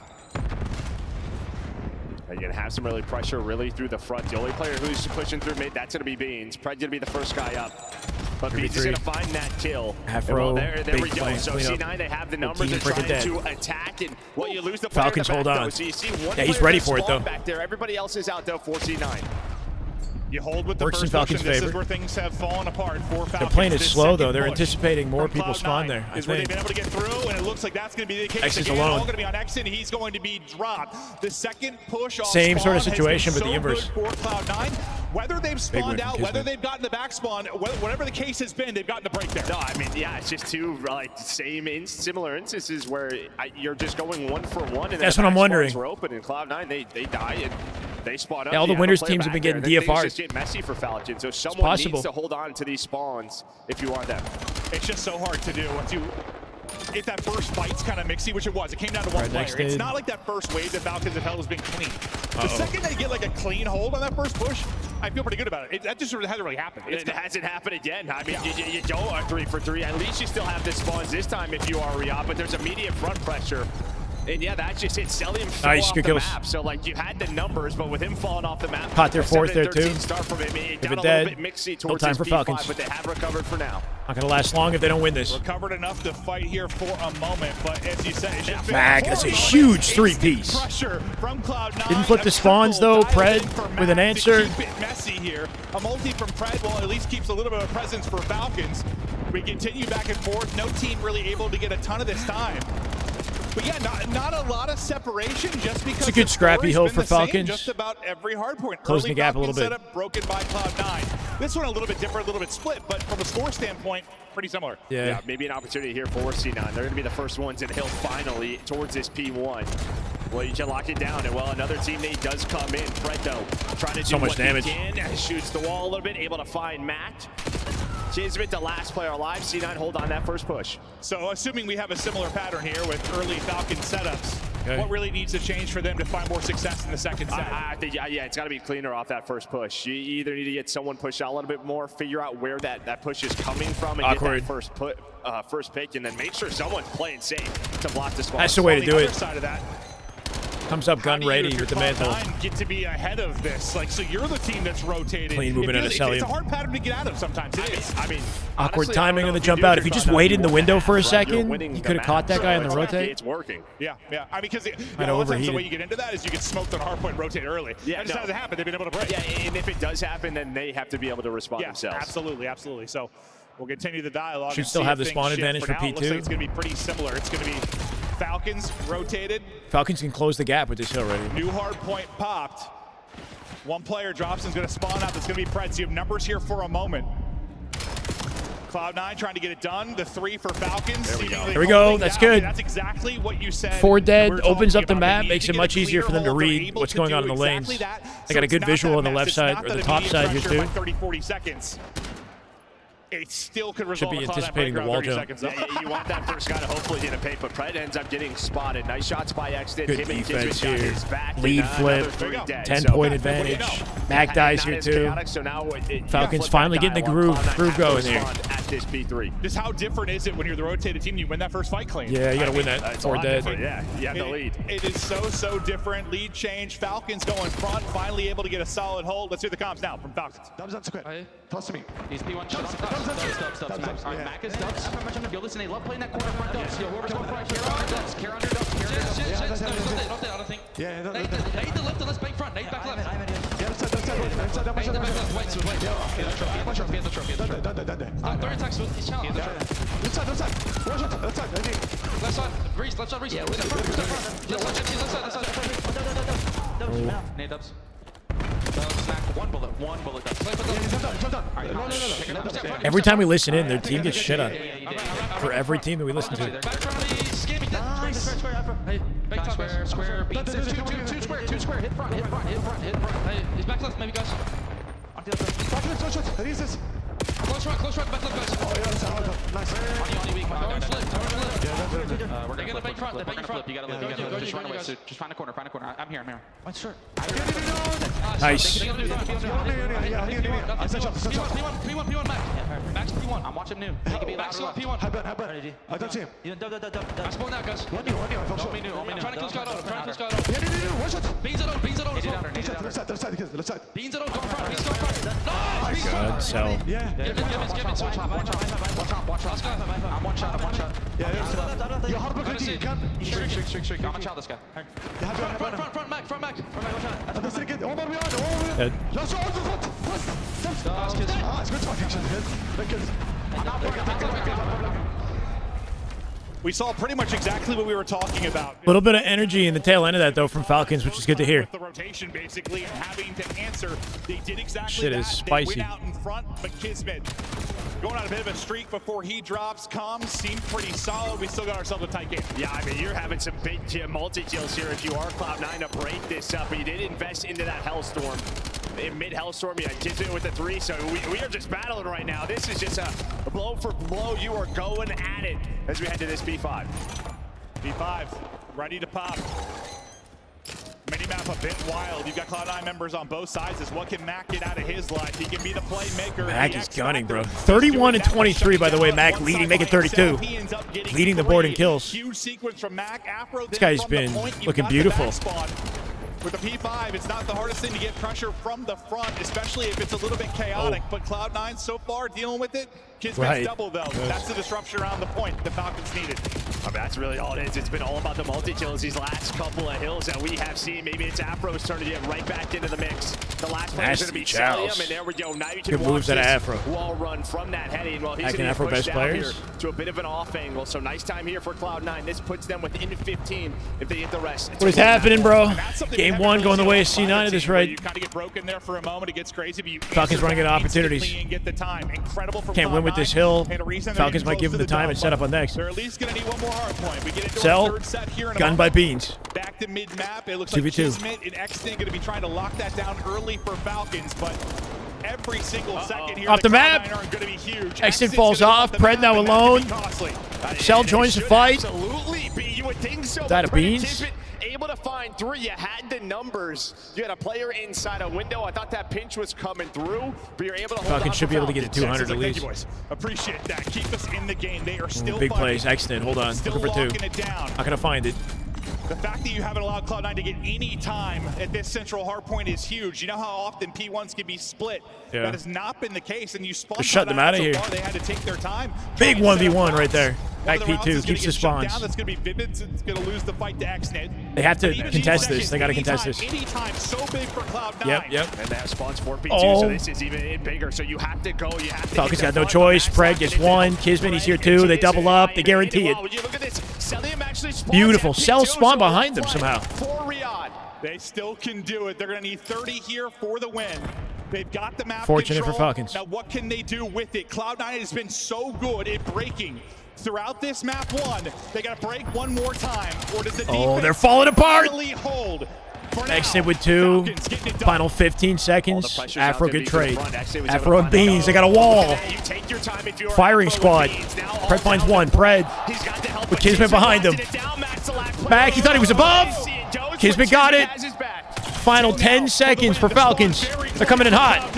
You're going to have some early pressure really through the front. The only player who's pushing through mid, that's going to be Beans. Pred going to be the first guy up. But Beats is going to find that kill. Afro, there we go. Flank, So C9, they have the numbers. They're trying to attack. And what you lose the player Falcons in the back, hold on. though. So you see one Yeah, he's player ready that's for it, though. back there. Everybody else is out, though, for C9. You hold with the Works in first push, Falcons' and this favor. is where things have fallen apart for Falcons. They're playing it This slow, though. second They're push anticipating more from people Cloud9 spawn there, I is where they've think. been able to get through, and it looks like that's going to be the case. X is Again, alone. all going to be on X, and he's going to be dropped. The second push off Same sort of spawn situation, has but been the so inverse. good for Cloud9. Whether they've win spawned from out, whether Kismet. they've gotten the back spawn, whatever the case has been, they've gotten the break there. No, I mean, yeah, it's just two similar instances where you're just going one for one. And That's the what I'm back wondering. spawns were open, and Cloud9, they die, and they spawn up. Yeah, all the You have a winners player teams have back been there, getting and then DFR'd. things just get messy for Falcon, so someone possible. needs to hold on to these spawns if you want them. It's just so hard to do once you. If that first fight's kind of mixy, which it was, it came down to one Right, player. next It's did. not like that first wave that Falcons have held has been clean. The second they get like a clean hold on that first push, I feel pretty good about it. That just sort of hasn't really happened. It hasn't happened again. I mean, you don't are 3 for 3. At least you still have the spawns this time if you are Riyadh, but there's immediate front pressure. And yeah, that just hit Celium Nice, off good the kills. map. So like you had the numbers, but with him falling off the map, Caught their fourth there, 7-13 too. Start from him. It got a dead. little bit mixy No towards time his for P5, Falcons. but they have recovered for now. Not going to last long if they don't win this. Recovered enough to fight here for a moment, but as you said, it's just been Mag, that's a huge three-piece. pressure from Cloud9. Didn't flip the spawns, though. Pred with an answer. Keep it messy here. A multi from Pred, well, at least keeps a little bit of a presence for Falcons. We continue back and forth. No team really able to get a ton of this time. But yeah, not a lot of separation just because It's a good scrappy hill for Falcons. Just about every hard point. Closing Early the gap a little Falcons bit. setup broken by Cloud9. This one a little bit different, a little bit split, but from a score standpoint, pretty similar. Yeah, maybe an opportunity here for C9. They're going to be the first ones in the hill finally towards this P1. Well, you can lock it down, and well, another teammate does come in. Fred, though, trying to do So much what damage. he can. Shoots the wall a little bit, able to find Matt. Kismet, the last player alive. C9 hold on that first push. So assuming we have a similar pattern here with early Falcon setups, Okay. what really needs to change for them to find more success in the second set? I think, yeah, it's got to be cleaner off that first push. You either need to get someone pushed out a little bit more, figure out where that push is coming from, and Awkward. get that first pick, and then make sure someone's playing safe to block the spawn. That's the way to do Other it. side of that, Comes up gun how do you, ready if you're with the mantle. Cloud9, get to be ahead of this? Like, so you're the team that's rotating. Clean movement It's out of it's a Celium. hard pattern to get out of sometimes. It is. I mean, Awkward honestly, timing I don't on the know jump do out. If you just Cloud9 waited in the won window that for a half, right? You're second, winning you the could have map. caught that guy on the So rotate. It's working. Yeah. I mean, because a Might lot of times the overheated. way you get into that is you get smoked on a hard point and rotate early. Yeah, that just no. hasn't happened. They've been able to break. Yeah, and if it does happen, then they have to be able to respond Yeah, themselves. absolutely. So we'll continue the dialogue. Should and still see have if the things spawn shift. advantage for now, it looks P2. like it's going to be pretty similar. It's going to be Falcons rotated. Falcons can close the gap with this hill already. New hard point popped. One player drops and is going to spawn out. That's going to be Pred. So you have numbers here for a moment. Cloud9 trying to get it done. The 3 for Falcons. There we go. There we go. That's good. That's exactly what you said. 4 dead we were opens talking up the about. map, They need makes to it get much a easier for them to clear hold. They're read able what's to going do on in the lanes. exactly that. They So got a it's good not visual that on the mess. left It's side not or that the top immediate side here pressure by too. 30, 40 seconds. It still could result be in a Cloud9 anticipating the break around wall 30 jump. seconds. Yeah, you want that first guy to hopefully get a paint, but Pred ends up getting spotted. Nice shots by Exton. Good Him and defense Kismet got here. his back, Lead and, flip. another 3 dead. 10-point So, advantage. what do you know? Mag dies Not here as too. chaotic, so now Falcons flip finally that getting the dial while groove Cloud9 going have to here. respond at this P3. Just how different is it when you're the rotated team? You win that first fight clean. Yeah, you got to win that. It's a 4 lot dead. different, yeah. You have the lead. It is so different. Lead change. Falcons going front. Finally able to get a solid hold. Let's hear the comms now from Falcons. Dubs on square. Toss to me. He's P1. Dubs. All right, Mac is Dubs. Yo, listen, they love playing that corner front Dubs. Yo, whoever's going front, care under Dubs. Care under Dubs. Not there, I don't think. Yeah, Nate the left and let's back front. Nate back left. Yeah, that's side. Nate the back left. Wait, he has the trophy. Stop 30 attacks. He's challenged. Left side. Left side. Reese. Left side. Reese. Left front. Left side. Nate Dubs. Smack. One bullet. Every time we listen in, their team gets shit on. For every team that we listen to. Square. Beats. Two square. Hit front. Hey, he's back left, maybe guys. Close right, back left guys. Nice. On you, weak. Don't flip. We're gonna bake front. They're baking front. You gotta live. Just run away. Just find a corner. I'm here. What's short? Nice. P1 Mac. Max P1 P1. I'm watching new. He can be back slot P1. I don't see him. I spawned out, guys. One new. On me new. I'm trying to kill Skylar. One shot. Beans it on. Beans it on. Left side. Beans it on. Go in front. Beans go in front. Nice. God, Cell. Yeah. Give it. Watch out. I'm one shot. Yeah. You're hard working. You can. Shriek. I'm gonna chow this guy. Front, Mac. Watch out. That's it. All the way on. Dead. Let's go. We saw pretty much exactly what we were talking about. A little bit of energy in the tail end of that, though, from Falcons, which is good to hear. With the rotation, basically, and having to answer, they did exactly Shit that. is spicy. They went out in front, but Kismet going on a bit of a streak before he drops. Comms seemed pretty solid. We still got ourselves a tight game. Yeah, I mean, you're having some big multi-kills here if you are Cloud9 to break this up, but you did invest into that Hellstorm. In mid-Hellstorm, you had Kismet with the 3, so we are just battling right now. This is just a blow for blow. You are going at it as we head to this B5. B5, ready to pop. Minimap a bit wild. You've got Cloud9 members on both sides. What can Mac get out of his life? He can be the playmaker. Mac is gunning, bro. 31 and 23, by the way. Mac leading, making 32. Leading the board in kills. Huge sequence from Mac. Afro, this guy's been looking beautiful. With the P5, it's not the hardest thing to get pressure from the front, especially if it's a little bit chaotic. But Cloud9 so far dealing with it. Kismet's double, though. That's the disruption around the point the Falcons needed. I mean, that's really all it is. It's been all about the multi-kills these last couple of hills that we have seen. Maybe it's Afro's turn to get right back into the mix. The last player is going to be Chalium, and there we go. Now you can watch this Afro wall run from that heading. Well, he's going to be pushed down here to a bit of an off angle. So nice time here for Cloud9. This puts them within 15 if they get the rest. What is happening, bro? Game 1 going the way of C9 at this rate. You kind of get broken there for a moment. It gets crazy, but you Falcons running out of opportunities. Get the time. Incredible from Can't win with this hill. Falcons might give him the time and set up on next. They're at least going to need one more hard point. We get into Cell, our third set here in a gun by Beans. Back to mid-map. It looks 2v2. like Kismet and Exton going to be trying to lock that down early for Falcons, but every single second here off the map. Exton falls off. Pred now alone. Cell joins the fight. Absolutely, you would think so. Is that a Beans? Able to find 3. You had the numbers. You had a player inside a window. I thought that pinch was coming through, but you're able to hold on. Falcons should be able to get to 200 at least. Boys. Appreciate that. Keep us in the game. They are still big fighting. plays. Exton, hold on. Looking for 2. Not gonna find it. The fact that you haven't allowed Cloud9 to get any time at this central hard point is huge. You know how often P1s can be split? Yeah. That has not been the case, and you spawned shut them out of so here. far, they had to take their time. Big 1v1 right there. Back P2 keeps the spawns. spawns. That's going to be Vivid. It's going to lose the fight to Xnet. They have to contest this. They got to contest this. Anytime so big for Cloud9. Yep. And they have spawns for P2, so this is even bigger. So you have to go. You have to. Falcons got no choice. Pred gets 1. Kismet, he's here 2. They double up. They guarantee it. Look at this. Beautiful. Cell spawn behind them somehow. They still can do it. They're going to need 30 here for the win. They've got the map Fortunate control. for Falcons. Now, what can they do with it? Cloud9 has been so good at breaking throughout this map 1. They got to break one more time. Or does the defense they're falling apart. Hold? Exit with 2. Final 15 seconds. Afro good trade. Afro and Beans. They got a wall. Firing squad. Pred finds 1. Pred with Kismet behind him. Back. He thought he was above. Kismet got it. Final 10 seconds for Falcons. They're coming in hot.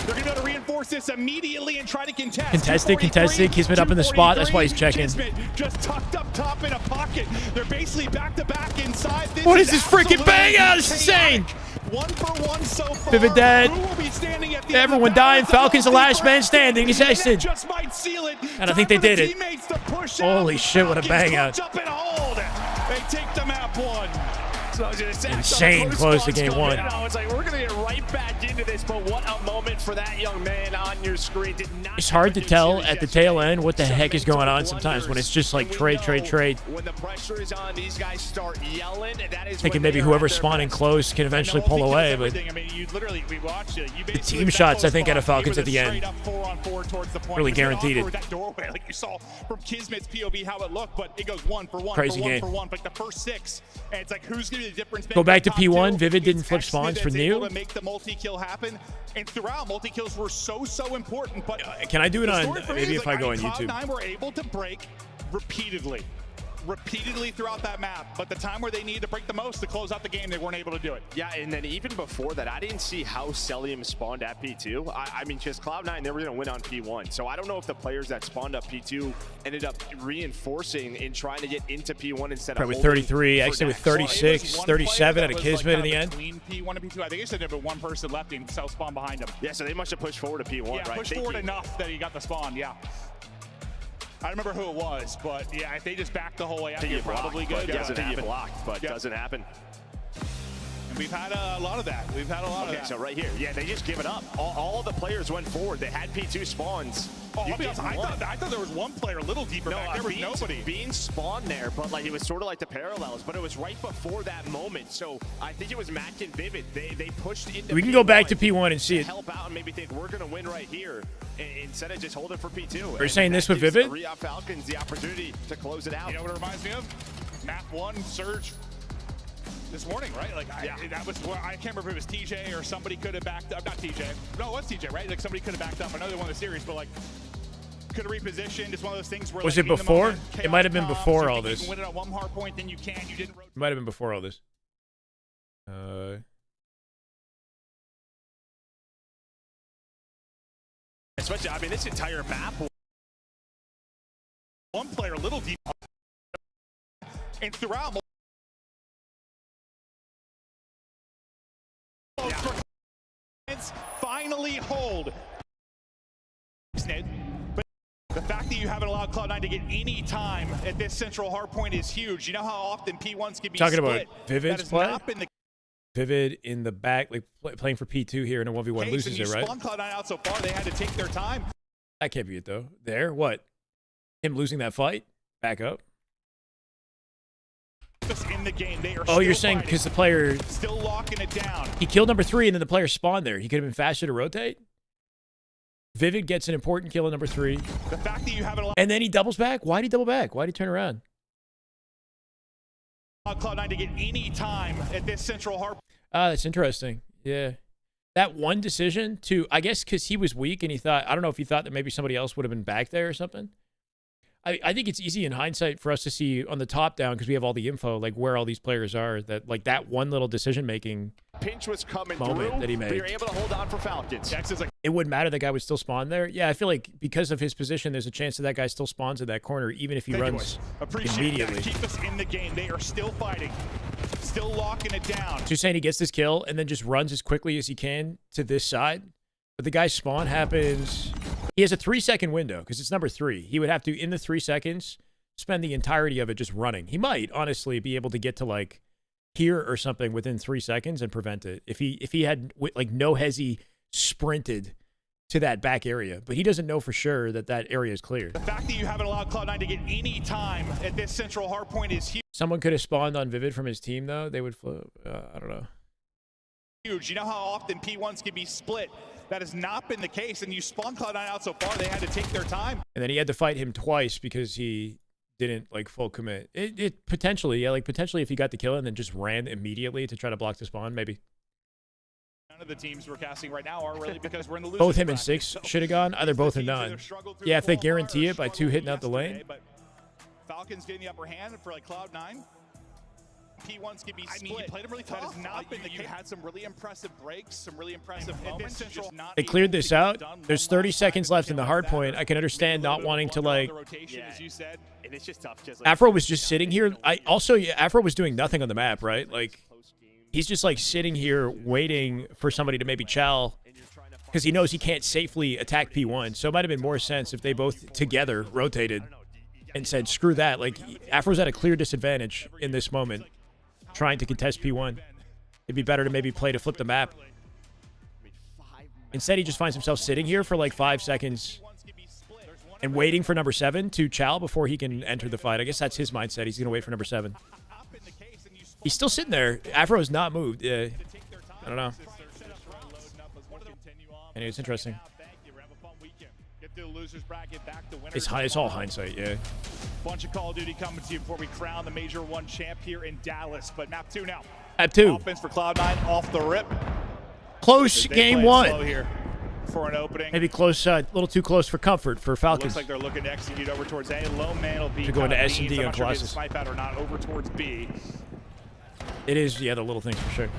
They're going to be able to reinforce this immediately and try to contest. Contested. Kismet up in the spot. That's why he's checking. Kismet just tucked up top in a pocket. They're basically back to back inside. What is this freaking bang out? It's insane. 1 for 1 so far. Vivid dead. Who will be standing at the Everyone dying. Falcons the last man standing. He's Exton. Just might seal it. And I think they did it. Holy shit, what a bang out. Up and hold. They take the map 1. Insane close to game 1. It's like we're gonna get right back into this, but what a moment for that young man on your screen. It's hard to tell at the tail end what the heck is going on sometimes when it's just like trade. When the pressure is on, these guys start yelling. That is thinking maybe whoever's spawning close can eventually pull away, but the team shots I think out of Falcons at the end really guaranteed it. Like you saw from Kismet's POV how it looked, but it goes 1 for 1 Crazy for 1 game. for 1. Like the first 6, and it's like who's gonna be the difference? Go back to P1. Vivid didn't flip spawns for new. To make the multi-kill happen, and throughout multi-kills were so important. But can I do it on maybe if I go on YouTube? Cloud9 were able to break repeatedly. repeatedly throughout that map, but the time where they needed to break the most to close out the game, they weren't able to do it. Yeah, and then even before that, I didn't see how Celium spawned at P2. I mean, just Cloud9, they were going to win on P1. So I don't know if the players that spawned up P2 ended up reinforcing and trying to get into P1 instead Probably of 33, actually with 36, 37 at a Kismet in the end. Between P1 and P2, I think he said there was one person left in self spawn behind him. Yeah, so they must have pushed forward to P1, yeah, right? Pushed forward enough that he got the spawn, yeah. I don't remember who it was, but yeah, if they just backed the whole way out, you're probably good. Yeah, doesn't happen. Blocked, but doesn't happen. And we've had a lot of that. We've had a lot of that. Okay, so right here, yeah, they just give it up. All of the players went forward. They had P2 spawns. Oh, I thought there was one player a little deeper back. There was nobody. Bean spawned there, but like it was sort of like the parallels, but it was right before that moment. So I think it was Mac and Vivid. They pushed into We can go back to P1 and see it. Help out and maybe think we're going to win right here instead of just holding for P2. Are you saying this with Vivid? Falcons the opportunity to close it out. You know what it reminds me of? Map 1 Surge this morning, right? Like, that was where I can't remember if it was TJ or somebody could have backed up. Not TJ. No, it was TJ, right? Like somebody could have backed up. I know they won the series, but like could have repositioned. It's one of those things where was like, it before? It might have been comes, before you all think this. You can win it at one hard point, then you can. You didn't. It might have been before all this. Especially, I mean, this entire map. One player a little deep, and throughout. Finally hold. But the fact that you haven't allowed Cloud9 to get any time at this central hard point is huge. You know how often P1s can be talking split. about Vivid's play? Vivid in the back, like playing for P2 here in a 1v1 loses it, right? Spun Cloud9 out so far, they had to take their time. That can't be it, though. There, what? Him losing that fight? Back up. In the game, they are oh, you're saying because the player still locking it down. He killed number 3 and then the player spawned there. He could have been faster to rotate. Vivid gets an important kill at number 3. The fact that you haven't allowed and then he doubles back. Why'd he double back? Why'd he turn around? Cloud9 to get any time at this central hard. Ah, that's interesting. Yeah. That one decision to, I guess because he was weak and he thought, I don't know if he thought that maybe somebody else would have been back there or something. I think it's easy in hindsight for us to see on the top down because we have all the info, like where all these players are, that like that one little decision-making pinch was coming moment through, that he made. We were able to hold on for Falcons. It wouldn't matter that guy would still spawn there. Yeah, I feel like because of his position, there's a chance that that guy still spawns in that corner, even if he runs immediately. That. Keep us in the game. They are still fighting, still locking it down. So you're saying he gets this kill and then just runs as quickly as he can to this side? But the guy's spawn happens. He has a 3-second window because it's number 3. He would have to, in the 3 seconds, spend the entirety of it just running. He might honestly be able to get to like here or something within 3 seconds and prevent it if he had like no hesi sprinted to that back area, but he doesn't know for sure that that area is clear. The fact that you haven't allowed Cloud9 to get any time at this central hard point is huge. Someone could have spawned on Vivid from his team though. They would flip. I don't know. Huge. You know how often P1s can be split. That has not been the case, and you spawn Cloud9 out so far. They had to take their time. And then he had to fight him twice because he didn't like full commit. It potentially, yeah, like potentially if he got the kill and then just ran immediately to try to block the spawn, maybe. None of the teams we're casting right now are really because we're in the losing Both him and bracket, 6 so should have gone. Either both or none. Yeah, if they guarantee it by 2 hitting out the lane. But Falcons getting the upper hand for like Cloud9. P1s can be split. I mean, he played him really tough. That has not been the case. You had some really impressive breaks, some really impressive moments. They cleared this out. There's 30 seconds left in the hard point. I can understand not wanting to like. And it's just tough. Afro was just sitting here. Afro was doing nothing on the map, right? Like, he's just like sitting here waiting for somebody to maybe chow because he knows he can't safely attack P1. So it might have been more sense if they both together rotated and said, screw that. Like, Afro's at a clear disadvantage in this moment trying to contest P1. It'd be better to maybe play to flip the map. Instead, he just finds himself sitting here for like 5 seconds and waiting for number 7 to chow before he can enter the fight. I guess that's his mindset. He's going to wait for number 7. He's still sitting there. Afro has not moved. I don't know. Anyway, it's interesting. It's all hindsight, yeah. Bunch of Call of Duty coming to you before we crown the Major 1 champ here in Dallas. But map 2 now. Map 2. Offense for Cloud9 off the rip. Close game 1. Here. for an opening. Maybe close, a little too close for comfort for Falcons. Looks like they're looking to execute over towards A. Low man will be to go into kind of SND beans. I'm and not sure if Colossus. it's snipe out or not over towards B. It is, yeah, the little things for sure.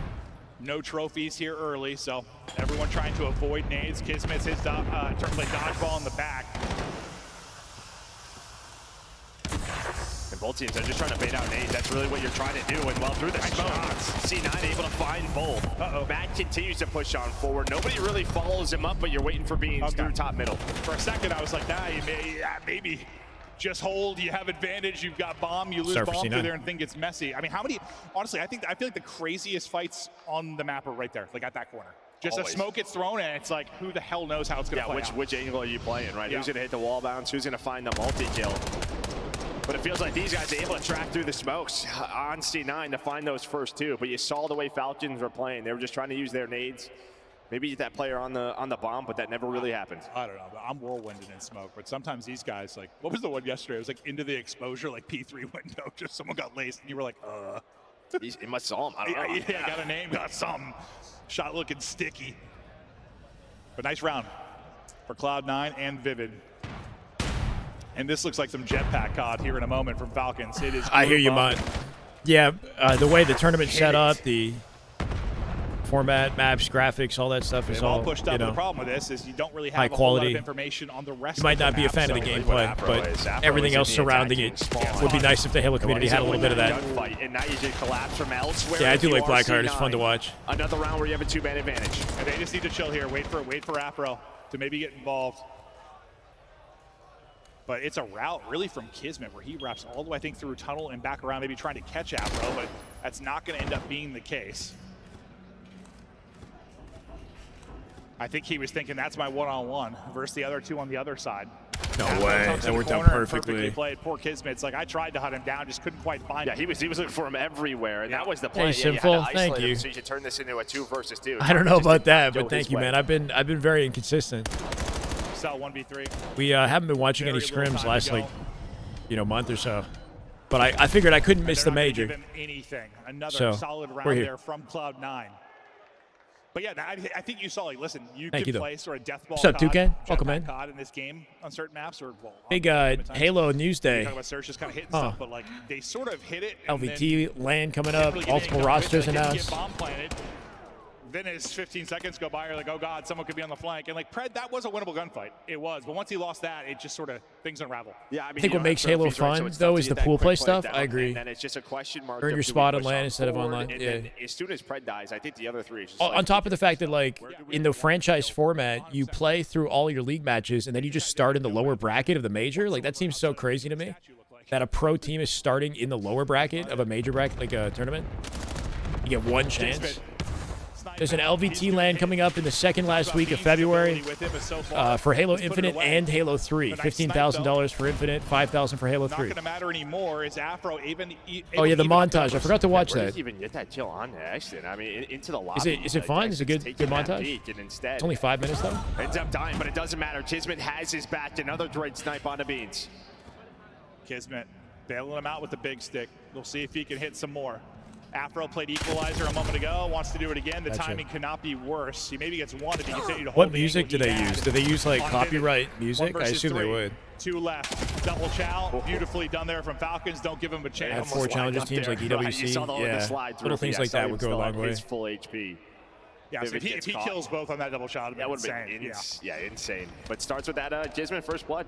No trophies here early, so everyone trying to avoid nades. Kismet's his turn play dodgeball in the back. And both teams are just trying to bait out nades. That's really what you're trying to do. And well, through the shots, C9 able to find both. Matt continues to push on forward. Nobody really follows him up, but you're waiting for beans through top middle. For a second, I was like, nah, you may, maybe just hold. You have advantage. You've got bomb. You lose bomb through there and think it's messy. I mean, how many? Honestly, I feel like the craziest fights on the map are right there, like at that corner. Just a smoke gets thrown, and it's like, who the hell knows how it's going to play out. Which angle are you playing, right? Who's going to hit the wall bounce? Who's going to find the multi-kill? But it feels like these guys are able to track through the smokes on C9 to find those first two. But you saw the way Falcons were playing. They were just trying to use their nades. Maybe that player on the bomb, but that never really happened. I don't know, but I'm whirlwinding in smoke. But sometimes these guys, like, what was the one yesterday? It was like into the exposure, like P3 window. Just someone got laced, and you were like, He must saw him. I don't know. Yeah, got a name, got something. Shot looking sticky. But nice round for Cloud9 and Vivid. And this looks like some jetpack COD here in a moment from Falcons. It is. I hear you, man. Yeah, the way the tournament's set up, the format, maps, graphics, all that stuff is all pushed up. you know, the problem with this is you don't really have high a whole quality lot of information on the rest. You might not be a fan of the gameplay, but everything else surrounding it would be nice if the Halo community had a little bit of that. And now you just collapse from elsewhere. Yeah, I do like Blackheart. It's fun to watch. Another round where you have a two-man advantage. And they just need to chill here. Wait for Afro to maybe get involved. But it's a route really from Kismet where he wraps all the way, I think, through tunnel and back around, maybe trying to catch Afro, but that's not going to end up being the case. I think he was thinking that's my one-on-one versus the other two on the other side. No way. That worked out perfectly. Played. Poor Kismet. It's like I tried to hunt him down, just couldn't quite find him. Yeah, he was looking for him everywhere, and that was the play. Hey, Simple, thank you. So you should turn this into a 2 versus 2. I don't know about that, but thank you, man. I've been very inconsistent. Cell 1v3. We haven't been watching any scrims last month or so, but I figured I couldn't miss the major. Give him anything. Another solid round there from Cloud9. But yeah, I think you saw, like, listen, you can play sort of death ball. What's up, Toucan? Welcome in. COD in this game on certain maps, or big Halo news day. Talking about Search just kind of hitting stuff, but like they sort of hit it. LVT LAN coming up. Multiple rosters announced. Bomb planted. Then as 15 seconds go by, you're like, oh god, someone could be on the flank. And like Pred, that was a winnable gunfight. It was, but once he lost that, it just sort of things unravel. Yeah, I think what makes Halo fun though is the pool play stuff. I agree. And then it's just a question mark. Earn your spot on LAN instead of online. And yeah. as soon as Pred dies, I think the other three. Is just on top of the fact that like in the franchise format, you play through all your league matches and then you just start in the lower bracket of the major. Like that seems so crazy to me. That a pro team is starting in the lower bracket of a major bracket, like a tournament. You get one chance. There's an LVT LAN coming up in the second last week of February for Halo Infinite and Halo 3. $15,000 for Infinite, $5,000 for Halo 3. Not going to matter anymore. Is Afro even? Oh yeah, the montage. I forgot to watch that. Even get that kill on Action. I mean, into the lobby. Is it fun? Is it good montage? And instead, it's only 5 minutes though. Ends up dying, but it doesn't matter. Kismet has his back. Another droid snipe on the beans. Kismet bailing him out with the big stick. We'll see if he can hit some more. Afro played Equalizer a moment ago, wants to do it again. The timing cannot be worse. He maybe gets one if he continue to hold. What music do they use? Do they use like copyright music? I assume they would. 2 left. Double chow. Beautifully done there from Falcons. Don't give him a chance. Had 4 challenges teams like EWC. Yeah, little things like that would go a long way. His full HP. Yeah, so if he kills both on that double shot, that would have been insane. Yeah, insane. But starts with that Kismet first blood.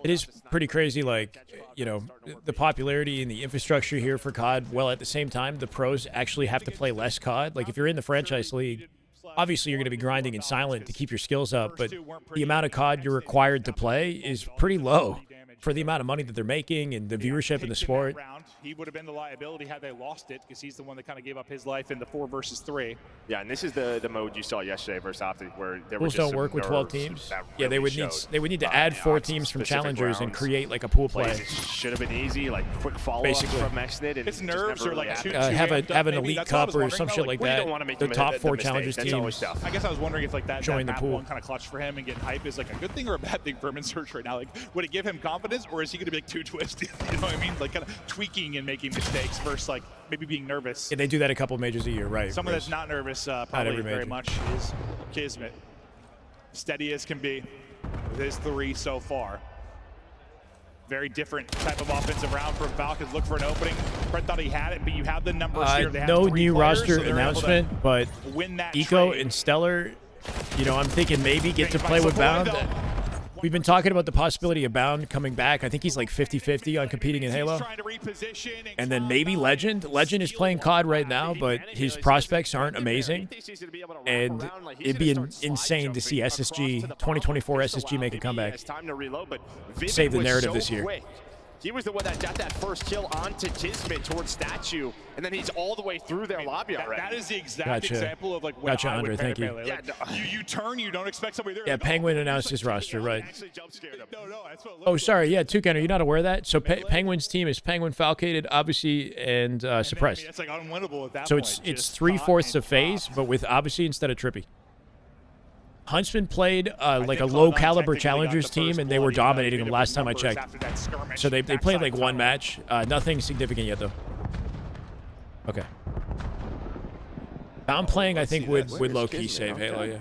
It is pretty crazy, like, you know, the popularity and the infrastructure here for COD. Well, at the same time, the pros actually have to play less COD. Like, if you're in the franchise league, obviously you're going to be grinding in silent to keep your skills up, but the amount of COD you're required to play is pretty low for the amount of money that they're making and the viewership in the sport. He would have been the liability had they lost it, because he's the one that kind of gave up his life in the 4 versus 3. Yeah, and this is the mode you saw yesterday versus Optic, where there Pools were just don't work with 12 teams. Yeah, they would need to add 4 teams from challengers and create like a pool play. Should have been easy, like quick follow-up from SND. His nerves are like have an elite cup or some shit like that. The top 4 challengers teams. I guess I was wondering if like that join the pool. One kind of clutch for him and getting hype is like a good thing or a bad thing for him in Search right now. Like, would it give him confidence, or is he going to be like too twisted? You know what I mean? Like kind of tweaking and making mistakes versus like maybe being nervous. Yeah, they do that a couple majors a year, right? Someone that's not nervous probably very much is Kismet. Steady as can be with his 3 so far. Very different type of offensive round from Falcons. Look for an opening. Fred thought he had it, but you have the numbers here. They have no 3 new players, roster so they're able to announcement, but win that Eco trade. and Stellar, you know, I'm thinking maybe get to play with Bound. We've been talking about the possibility of Bound coming back. I think he's like 50-50 on competing in Halo. And then maybe Legend. Legend is playing COD right now, but his prospects aren't amazing. And it'd be insane to see SSG, 2024 SSG make a comeback. Save the narrative this year. He was the one that got that first kill onto Kismet towards Statue, and then he's all the way through their lobby already. That is the exact example of like when Gotcha, I would Andre, thank you. Melee. Like, you turn, you don't expect somebody there. Yeah, Like, Penguin announced his roster, right? No, that's what it Oh, sorry. Yeah, Toucan, are you not aware of that? So Penguin's team is Penguin, Falcated, obviously, and Suppressed. It's like unwinnable at that So point. it's 3/4 of FaZe, but with Odyssey instead of Trippy. Huntsman played like a low-caliber challengers team, and they were dominating them last time I checked. So they played like one match. Nothing significant yet, though. Okay. I'm playing, I think, would low-key save Halo, yeah.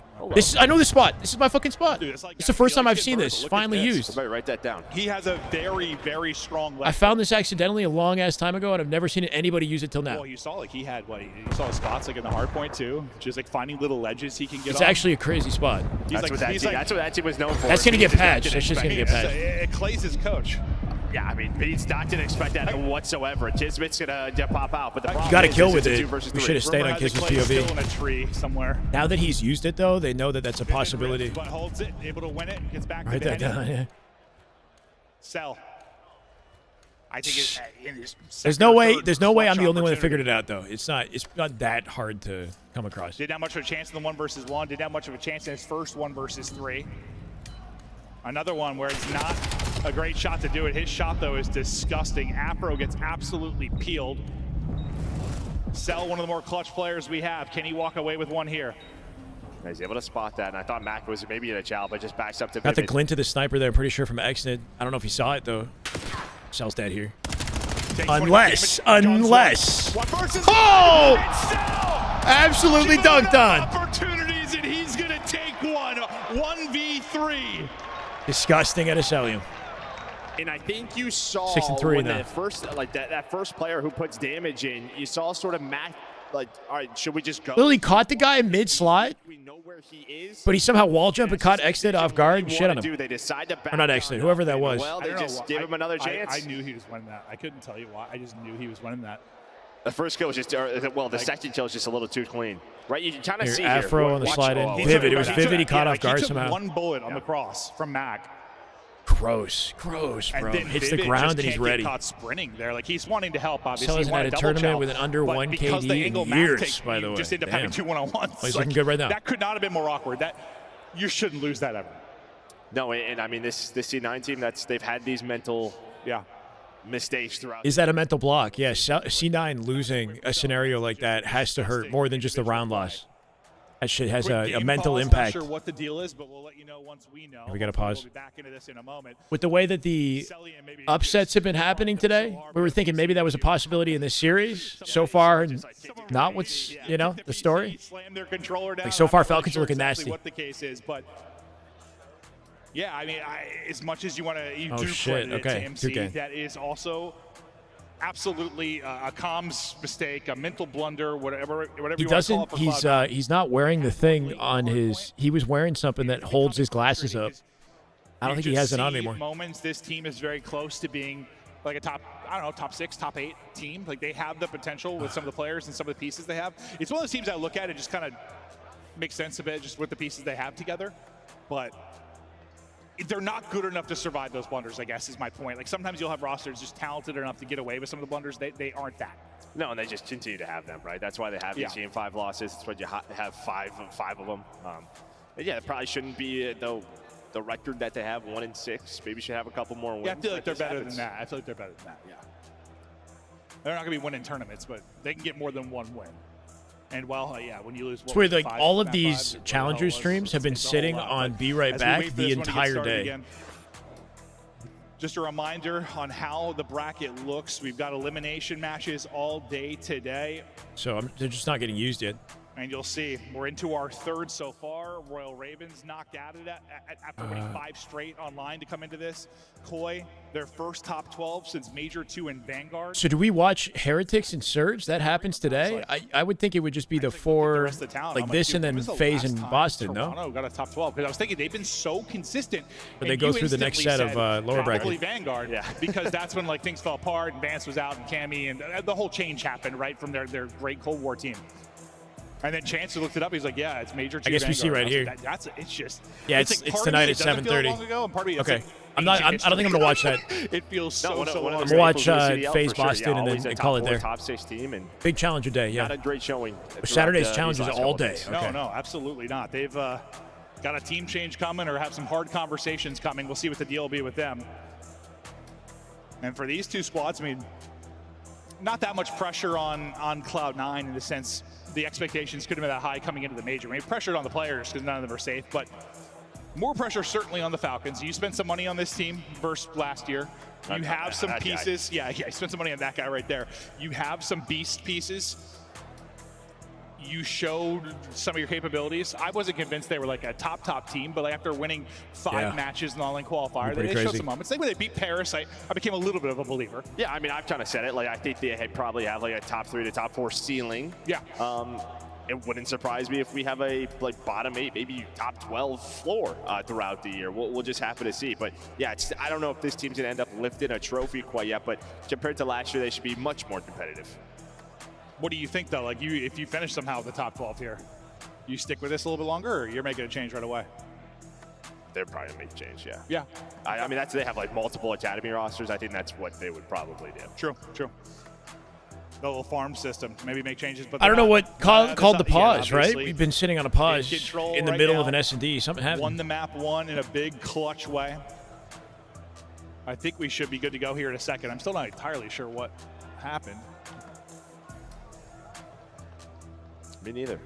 I know this spot. This is my fucking spot. It's the first time I've seen this finally used. Somebody write that down. He has a very, very strong left. I found this accidentally a long-ass time ago, and I've never seen anybody use it till now. Well, you saw like he had what? You saw his spots like in the hard point too, just like finding little ledges he can get It's on. actually a crazy spot. That's what that team was known for. That's going to get patched. That's just going to get patched. It Clay's his coach. Yeah, I mean, Pete's not going to expect that whatsoever. Kismet's going to pop out, but the problem You got to is kill it's with a it. 2 versus We 3. should have stayed on Kismet's POV. In a tree somewhere. Now that he's used it, though, they know that that's a possibility. But holds it, able to win it, gets back Write to that down, yeah. Sell. I think There's no way I'm the only one that figured it out, though. It's not that hard to come across. Didn't have much of a chance in the 1 versus 1. Didn't have much of a chance in his first 1 versus 3. Another one where it's not a great shot to do it. His shot, though, is disgusting. Afro gets absolutely peeled. Cell, one of the more clutch players we have. Can he walk away with one here? He's able to spot that, and I thought Mac was maybe in a chow, but just backs up to Got the Vivid. glint to the sniper there, I'm pretty sure, from Exnid. I don't know if he saw it, though. Cell's dead here. Unless. Oh! Absolutely dunked on. Opportunities, and he's going to take one. 1v3. Disgusting at Aselium. And I think you saw 6-3 when now. the first, like that first player who puts damage in, you saw sort of Mac, like, all right, should we just go? Literally caught the guy mid-slide, but he somehow wall jumped and caught Exnid off guard. Shit on him. They decide to back Or not Exnid, whoever that was. Well, they just give him another chance. I knew he was winning that. I couldn't tell you why. I just knew he was winning that. The first kill was just, the second kill was just a little too clean. Right, you can kind of see Afro here. on the Watch- slide in. oh, Vivid, it was Vivid, he caught off guard he took somehow. one bullet on the cross from Mac. Gross, bro. And then Hits the Vivid ground just and he's can't ready. get caught sprinting there. Like, he's wanting to help, obviously. Cell hasn't had a tournament with an under 1 KD in years, by the way. Just end up having 2 1-on-1s. He's looking good right now. That could not have been more awkward. You shouldn't lose that ever. No, and I mean, this C9 team, they've had these mental mistakes throughout. Is that a mental block? Yeah, C9 losing a scenario like that has to hurt more than just a round loss. That shit has a mental impact. Not sure what the deal is, but we'll let you know once we know. We got to pause. We'll be back into this in a moment. With the way that the upsets have been happening today, we were thinking maybe that was a possibility in this series. So far, not what's, the story. Like, so far, Falcons are looking nasty. What the case is, but yeah, I mean, as much as you want to, Oh, do shit. credit it Okay. to MC, Okay. that is also absolutely a comms mistake, a mental blunder, whatever He you want to call doesn't. it for Cloud9. He's not wearing the thing on his. He was wearing something that holds his glasses up. I don't think he has it on anymore. Moments, this team is very close to being like a top 6, top 8 team. Like, they have the potential with some of the players and some of the pieces they have. It's one of those teams I look at and just kind of make sense of it, just with the pieces they have together. But they're not good enough to survive those blunders, I guess, is my point. Like, sometimes you'll have rosters just talented enough to get away with some of the blunders. They aren't that. No, and they just continue to have them, right? That's why they have these Game 5 losses. That's why you have five of them. Yeah, it probably shouldn't be the record that they have, 1-6. Maybe should have a couple more wins. Yeah, I feel like they're better than that. Yeah. They're not going to be winning tournaments, but they can get more than one win. And when you lose, It's weird. Like, all of these Challenger streams have been sitting on Be Right Back the entire day. Again. Just a reminder on how the bracket looks. We've got elimination matches all day today. So they're just not getting used yet. And you'll see, we're into our third so far. Royal Ravens knocked out of it after winning 5 straight online to come into this. Koi, their first top 12 since Major 2 and Vanguard. So do we watch Heretics and Surge? That happens today? I would think it would just be the 4, like this and then FaZe and Boston, no? Toronto got a top 12, because I was thinking they've been so consistent. But they go through the next set of lower bracket. Vanguard, because that's when like things fell apart and Vance was out and Cammy and the whole change happened, right, from their great Cold War team. And then Chance looked it up. He's like, "Yeah, it's Major 2." I guess Vanguard. we see right here. Like, it's just. Yeah, it's tonight at 7:30. Okay, I don't think I'm gonna watch that. It feels so long. I'm gonna watch FaZe Boston and then call it there. Top 6 team and big challenger day. Yeah, not a great showing. Saturday's challenges all day. No, no, absolutely not. They've got a team change coming or have some hard conversations coming. We'll see what the deal will be with them. And for these two squads, I mean, not that much pressure on Cloud9 in the sense the expectations couldn't have been that high coming into the major. I mean, pressured on the players because none of them are safe, but more pressure certainly on the Falcons. You spent some money on this team versus last year. You have some pieces. Yeah, you spent some money on that guy right there. You have some beast pieces. You showed some of your capabilities. I wasn't convinced they were like a top team, but like after winning 5 matches in the online qualifier, they showed some moments. Like when they beat Paris, I became a little bit of a believer. Yeah, I mean, I've kind of said it. Like I think they probably have like a top 3 to top 4 ceiling. Yeah. It wouldn't surprise me if we have a like bottom 8, maybe top 12 floor throughout the year. We'll just have to see. But yeah, I don't know if this team's gonna end up lifting a trophy quite yet. But compared to last year, they should be much more competitive. What do you think, though? Like, if you finish somehow the top 12 here, you stick with this a little bit longer, or you're making a change right away? They're probably gonna make a change, yeah. Yeah. I mean, they have like multiple academy rosters. I think that's what they would probably do. True. The little farm system, maybe make changes. But I don't know what called the pause, right? We've been sitting on a pause in the middle of an S&D. Something happened. Won the map 1 in a big clutch way. I think we should be good to go here in a second. I'm still not entirely sure what happened. Me neither.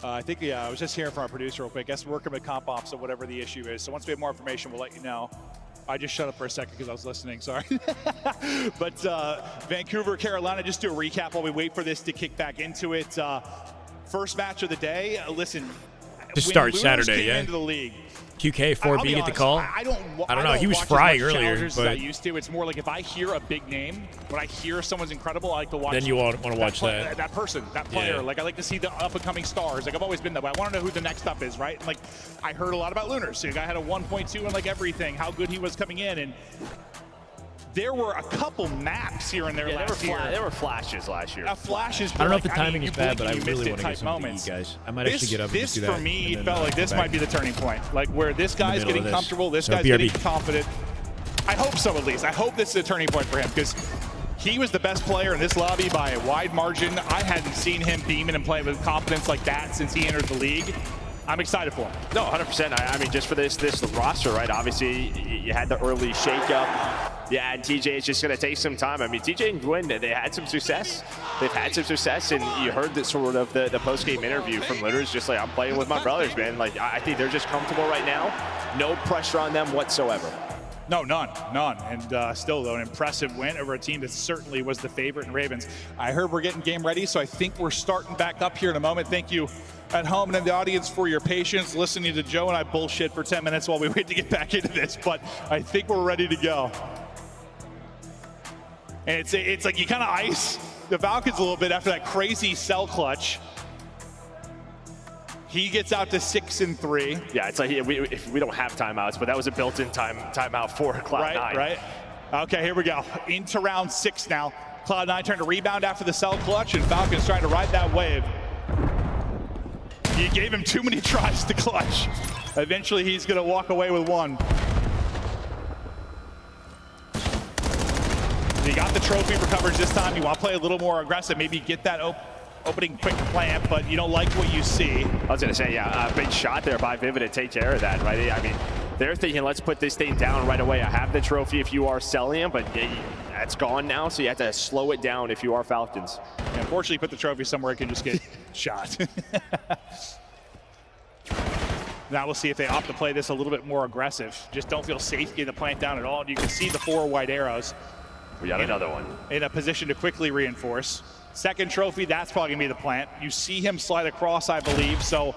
I think, I was just hearing from our producer real quick. I guess we're working with comp ops or whatever the issue is. So once we have more information, we'll let you know. I just shut up for a second because I was listening, sorry. But Vancouver, Carolina, just do a recap while we wait for this to kick back into it. First match of the day, listen. To start Saturday, yeah. Into the league, QK 4B get the call. I don't know. He was frying earlier, but I used to. It's more like if I hear a big name, when I hear someone's incredible, I like to watch. Then you want to watch that. That person, that player. Yeah. Like I like to see the up and coming stars. Like I've always been that way. I want to know who the next up is, right? And like I heard a lot about Lunar. So the guy had a 1.2 and like everything, how good he was coming in, and there were a couple maps here and there last year. There were flashes last year. Flashes. I don't know if the timing is bad, but I really want to get some of the guys. I might actually get up and just do that. This, for me, felt like this might be the turning point. Like where this guy's getting comfortable, this guy's getting confident. I hope so, at least. I hope this is a turning point for him, because he was the best player in this lobby by a wide margin. I hadn't seen him beaming and playing with confidence like that since he entered the league. I'm excited for him. No, 100%. I mean, just for this roster, right? Obviously, you had the early shakeup. Yeah, and TJ is just going to take some time. I mean, TJ and Gwyn, they had some success. They've had some success, and you heard the sort of the post-game interview from Litters, just like, I'm playing with my brothers, man. Like, I think they're just comfortable right now. No pressure on them whatsoever. No, none. And still, though, an impressive win over a team that certainly was the favorite in Ravens. I heard we're getting game ready, so I think we're starting back up here in a moment. Thank you at home and in the audience for your patience, listening to Joe and I bullshit for 10 minutes while we wait to get back into this, but I think we're ready to go. And it's like you kind of ice the Falcons a little bit after that crazy cell clutch. He gets out to 6-3. Yeah, it's like we don't have timeouts, but that was a built-in timeout for Cloud9. Right. Okay, here we go. Into round 6 now. Cloud9 trying to rebound after the cell clutch, and Falcons trying to ride that wave. You gave him too many tries to clutch. Eventually, he's going to walk away with one. You got the trophy for coverage this time. You want to play a little more aggressive, maybe get that opening quick plant, but you don't like what you see. I was going to say, yeah, a big shot there by Vivid to take care of that, right? I mean, they're thinking, let's put this thing down right away. I have the trophy if you are selling it, but that's gone now, so you have to slow it down if you are Falcons. Yeah, unfortunately, put the trophy somewhere it can just get shot. Now we'll see if they opt to play this a little bit more aggressive. Just don't feel safe getting the plant down at all. You can see the 4 white arrows. We got another one. In a position to quickly reinforce. Second trophy, that's probably going to be the plant. You see him slide across, I believe, so...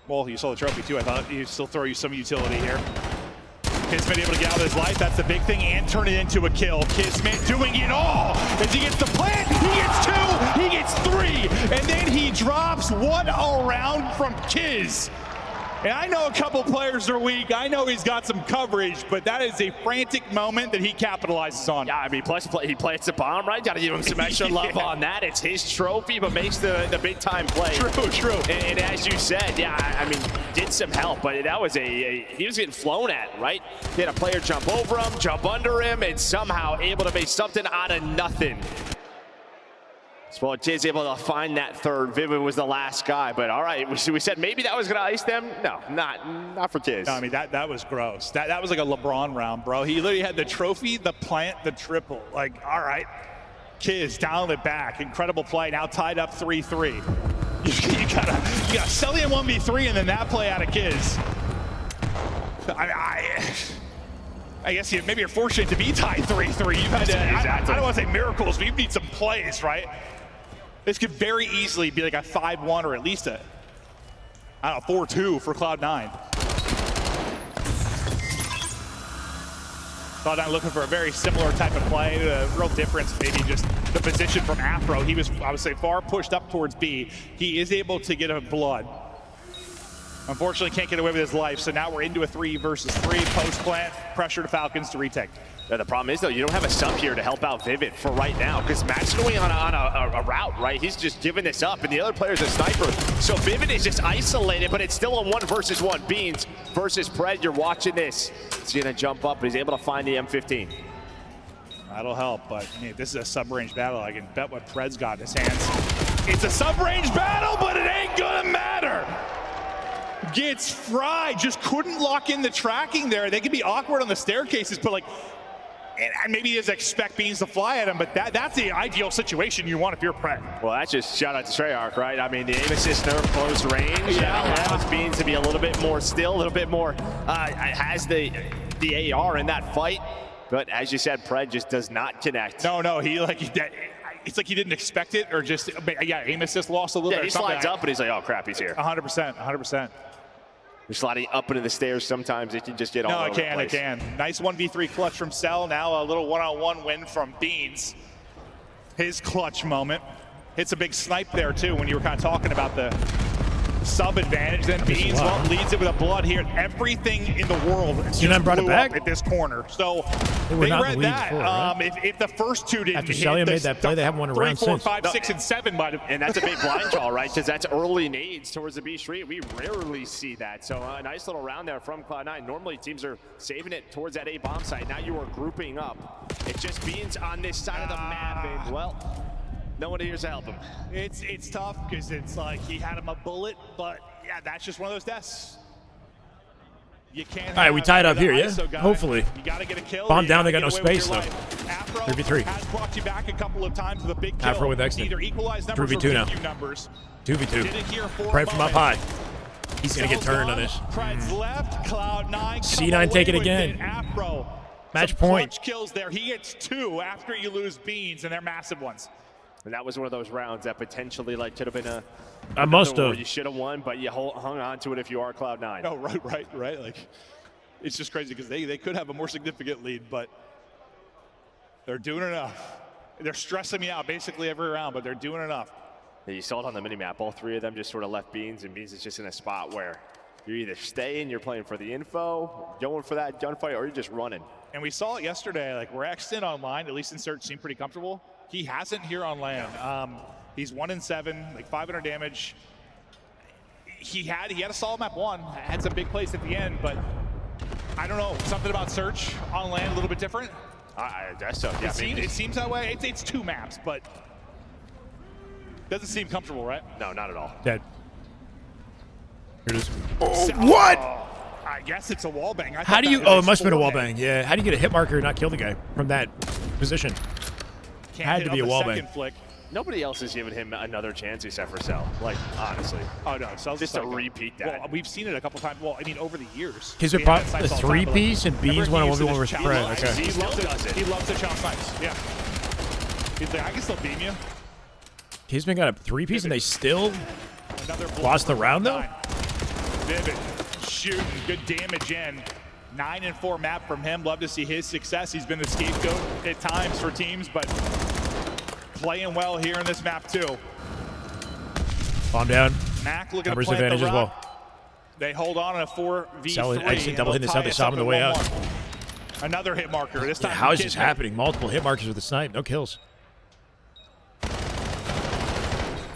Well, you saw the trophy too. I thought he'd still throw you some utility here. Kismet able to get out of his life. That's the big thing, and turn it into a kill. Kismet doing it all. As he gets the plant, he gets 2, he gets 3, and then he drops one all-round from Kiz. And I know a couple players are weak. I know he's got some coverage, but that is a frantic moment that he capitalizes on. Yeah, I mean, plus he plants the bomb, right? Got to give him some extra love on that. It's his trophy, but makes the big time play. True. And as you said, yeah, I mean, did some help, but that was he was getting flown at, right? He had a player jump over him, jump under him, and somehow able to make something out of nothing. Well, Jay's able to find that third. Vivid was the last guy, but all right. We said maybe that was going to ice them. No, not for Jay's. No, I mean, that was gross. That was like a LeBron round, bro. He literally had the trophy, the plant, the triple. Like, all right. Kiz down the back. Incredible play. Now tied up 3-3. You gotta Selly in 1v3 and then that play out of Kiz. I guess maybe you're fortunate to be tied 3-3. You've had to, I don't want to say miracles, but you need some plays, right? This could very easily be like a 5-1 or at least a, I don't know, 4-2 for Cloud9. Cloud9 looking for a very similar type of play. The real difference maybe just the position from Afro. He was, I would say, far pushed up towards B. He is able to get a blood. Unfortunately, can't get away with his life, so now we're into a 3 versus 3 post-plant. Pressure to Falcons to retake. Yeah, the problem is, though, you don't have a sub here to help out Vivid for right now, because Matt's going on a route, right? He's just giving this up, and the other player's a sniper. So Vivid is just isolated, but it's still a 1 versus 1. Beans versus Pred, you're watching this. He's going to jump up, but he's able to find the M15. That'll help, but I mean, this is a sub-range battle. I can bet what Pred's got in his hands. It's a sub-range battle, but it ain't gonna matter. Gets fried, just couldn't lock in the tracking there. They could be awkward on the staircases, but like, and maybe he doesn't expect Beans to fly at him, but that's the ideal situation you want if you're Pred. Well, that's just shout out to Treyarch, right? I mean, the aim assist nerf close range allows Beans to be a little bit more still, a little bit more, has the AR in that fight. But as you said, Pred just does not connect. No, it's like he didn't expect it, or just, yeah, aim assist lost a little bit. Yeah, he slides up and he's like, oh crap, he's here. 100%. You're sliding up into the stairs sometimes, it can just get all over the place. No, it can. Nice 1v3 clutch from Cell. Now a little one-on-one win from Beans. His clutch moment. Hits a big snipe there too when you were kind of talking about the sub advantage. Then Beans leads it with a blood here. Everything in the world just brought it back at this corner. So they read that. Before, right? If the first two didn't after hit, Celia made that play, they haven't won a 3, round 4, since. 5, 6, and 7 might have. And that's a big blind call, right? Because that's early nades towards the B street. We rarely see that. So a nice little round there from Cloud9. Normally teams are saving it towards that A bomb site. Now you are grouping up. It's just Beans on this side of the map, and well, no one here's to help him. It's tough because it's like he had him a bullet, but yeah, that's just one of those deaths. You can't. All right, we tied up here, yeah? Guy. Hopefully. You got to get a kill. Bomb down, they got no space, though. 3v3. Has brought you back a couple of times with a big kill. Afro with exit. Either equalize numbers 3v2 or now. Numbers. 2v2. Pray from up high. He's going to get turned on this. Pred's left, Cloud9. C9 take it again. Afro. Match point. Clutch kills there. He gets 2 after you lose Beans, and they're massive ones. And that was one of those rounds that potentially like could have been I must have. You should have won, but you hung on to it if you are Cloud9. No, right. Like, it's just crazy because they could have a more significant lead, but they're doing enough. They're stressing me out basically every round, but they're doing enough. Yeah, you saw it on the minimap. All 3 of them just sort of left Beans, and Beans is just in a spot where you're either staying, you're playing for the info, going for that gunfight, or you're just running. And we saw it yesterday. Like, where Xton online, at least in search, seemed pretty comfortable. He hasn't here on land. He's 1-7, like 500 damage. He had a solid map 1, had some big plays at the end, but I don't know, something about search on land a little bit different. I guess so. Yeah, it seems that way. It's 2 maps, but doesn't seem comfortable, right? No, not at all. Dead. Here it is. What? I guess it's a wall bang. How do you? Oh, it must have been a wall bang. Yeah. How do you get a hit marker and not kill the guy from that position? Can't had to be a wall bang. Flick. Nobody else has given him another chance except for Cell. Like, honestly. Oh, no. Cell's just to repeat that. Well, we've seen it a couple times. Well, I mean, over the years. He's a 3-piece and Beans won a 1v1 versus Fred. Okay. He loves to challenge snipes. Yeah. He's like, I can still beam you. Kisman got a 3-piece and they still lost the round, though? Vivid. Shooting. Good damage in. 9-4 map from him. Love to see his success. He's been the scapegoat at times for teams, but playing well here in this map, too. Bomb down. Mac looking Numbers to plant advantage the as rock. well. They hold on in a 4v3. Sell actually double hitting this out. They saw him on the way out. Another hit marker. This time How is this happening? Multiple hit markers with the snipe. No kills.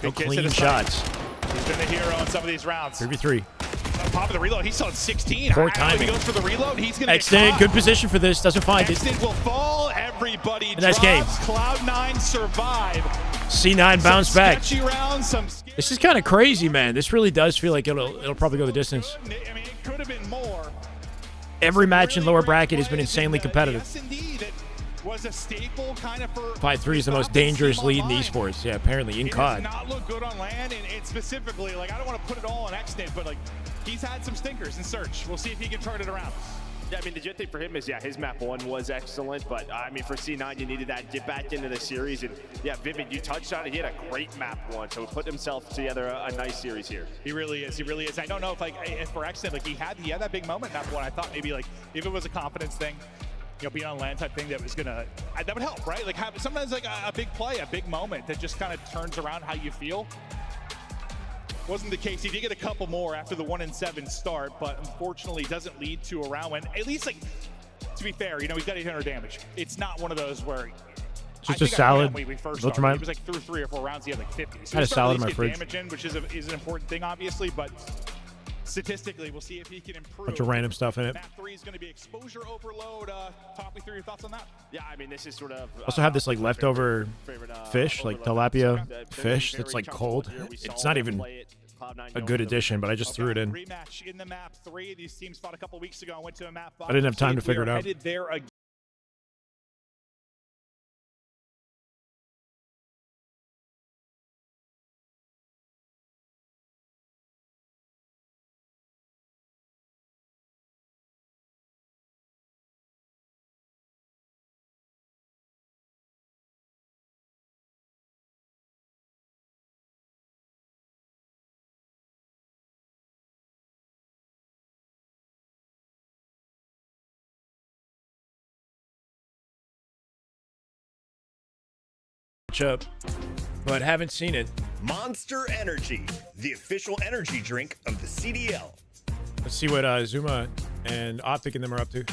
No clean shots. He's been the hero in some of these rounds. 3v3. Top of the reload. He's on 16. Poor timing. He goes for the reload. He's going to Extend. Good position for this. Doesn't find it. Extend will fall. Everybody nice drops. game. Cloud9 survive. C9 bounce back. Sketchy rounds, This is kind of crazy, man. This really does feel like it'll probably go the distance. I mean, it could have been more. Every match in lower bracket has been insanely competitive. SND that was a staple kind of for 5-3 is the most dangerous lead in esports. Yeah, apparently in COD. Does not look good on land, and specifically, like, I don't want to put it all on XNIT, but like, he's had some stinkers in search. We'll see if he can turn it around. Yeah, I mean, the good thing for him is, yeah, his map 1 was excellent, but I mean, for C9, you needed that get back into the series, and yeah, Vivid, you touched on it. He had a great map 1, so he put himself together a nice series here. He really is. He really is. I don't know if, like, if for XNIT, like, he had that big moment in map 1. I thought maybe, like, if it was a confidence thing, you know, being on land type thing, that was gonna, that would help, right? Like, have sometimes like a big play, a big moment that just kind of turns around how you feel. Wasn't the case. He did get a couple more after the 1-7 start, but unfortunately doesn't lead to a round win. At least, like, to be fair, you know, he's got 800 damage. It's not one of those where Just a salad. He was like through 3 or 4 rounds, he had like 50. So had a salad in my get fridge. Damage in, which is an important thing, obviously, but statistically, we'll see if he can improve. Bunch of random stuff in it. Map 3 is going to be exposure overload. Talk me through your thoughts on that. Yeah, I mean, this is sort of. Also have this like leftover fish, like tilapia fish that's like cold. It's not even a good addition, but I just threw it in. Rematch in the map 3. These teams fought a couple weeks ago and went to a map 5. I didn't have time to figure it out. Headed there again. Up, but haven't seen it. Monster Energy, the official energy drink of the CDL. Let's see what Zuma and Optic and them are up to.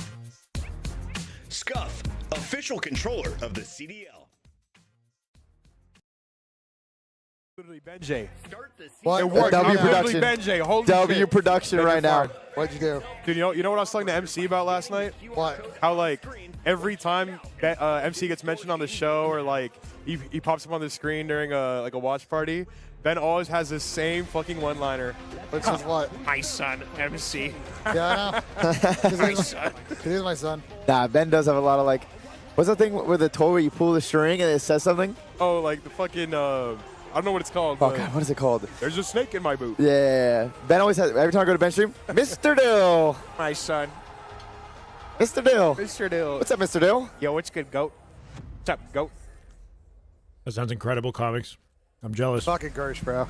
Scuff, official controller of the CDL. Literally Benjay. What? It worked. W I'm production. literally Benjay. Holy W shit. production right now. What'd you do? Dude, you know what I was talking to MC about last night? What? How, like, every time MC gets mentioned on the show or, like, he pops up on the screen during a watch party, Ben always has this same fucking one-liner. Which is what? My son, MC. Yeah, I know. My son. It is my son. Nah, Ben does have a lot of like, what's the thing with the toy where you pull the string and it says something? Oh, like the fucking, I don't know what it's called. Oh God, what is it called? There's a snake in my boot. Yeah, Ben always has, every time I go to Ben stream, Mr. Dill. My son. Mr. Dill. Mr. Dill. What's up, Mr. Dill? Yo, what's good, goat? What's up, goat? That sounds incredible, comics. I'm jealous. Fucking Gersh, bro.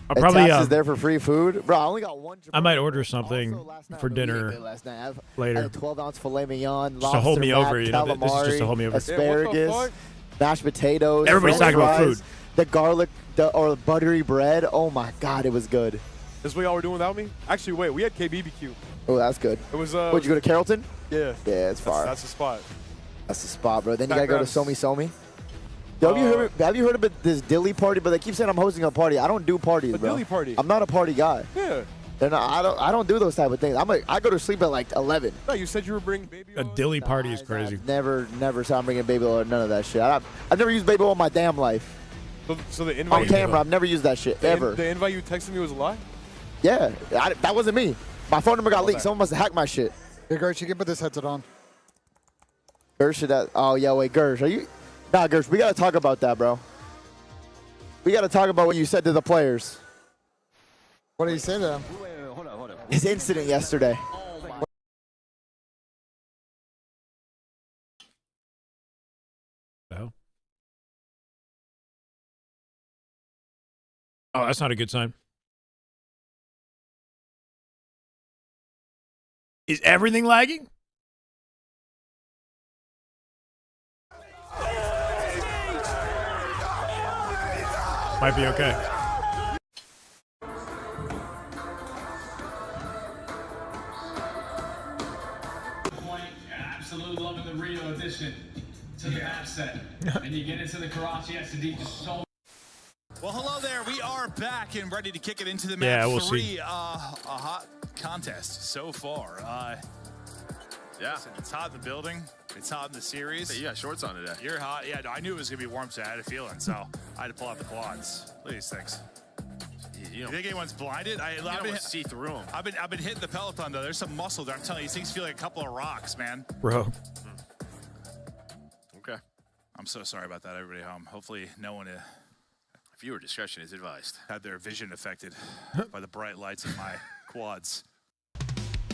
I'll probably is there for free food, bro. I only got one. I might order something for dinner last night. I had later. a 12-ounce filet mignon, Just to hold me lobster over, you know. This is just to hold me over. Asparagus, mashed potatoes. Everybody's French talking about fries, food. The garlic or buttery bread. Oh my God, it was good. This is what y'all were doing without me? Actually, wait, we had KBBQ. Oh, that's good. It was. Would you go to Carrollton? Yeah. Yeah, it's far. That's the spot. That's the spot, bro. Then you gotta go to Somi Somi. Yo, have you heard about this Dilly party? But they keep saying I'm hosting a party. I don't do parties, bro. Dilly party? I'm not a party guy. Yeah. They're not, I don't do those type of things. I go to sleep at like 11. No, you said you were bringing baby oil. A dilly party is crazy. Never said I'm bringing baby oil or none of that shit. I've never used baby oil in my damn life. So the invite On camera, I've never used that shit, ever. The invite you texted me was a lie? Yeah, that wasn't me. My phone number got leaked. Someone must have hacked my shit. Hey, Gersh, you can put this headset on. Gersh, oh, yeah, wait, Gersh, are you Nah, Gersh, we got to talk about that, bro. We got to talk about what you said to the players. What did he say to them? His incident yesterday. No. Oh, that's not a good sign. Is everything lagging? Might be okay. Absolutely loving the Rio addition to the map set. And you get into the Karachi SND just so. Well, hello there. We are back and ready to kick it into the map Yeah, we'll 3. see. A hot contest so far. Yeah, it's hot in the building. It's hot in the series. Hey, you got shorts on today. You're hot. Yeah, no, I knew it was going to be warm, so I had a feeling. So I had to pull out the quads. Look at these things. You think anyone's blinded? I've been see through them. I've been hitting the Peloton though. There's some muscle there. I'm telling you, these things feel like a couple of rocks, man. Bro. Okay. I'm so sorry about that, everybody at home. Hopefully, no one viewer discretion is advised. Had their vision affected by the bright lights of my quads.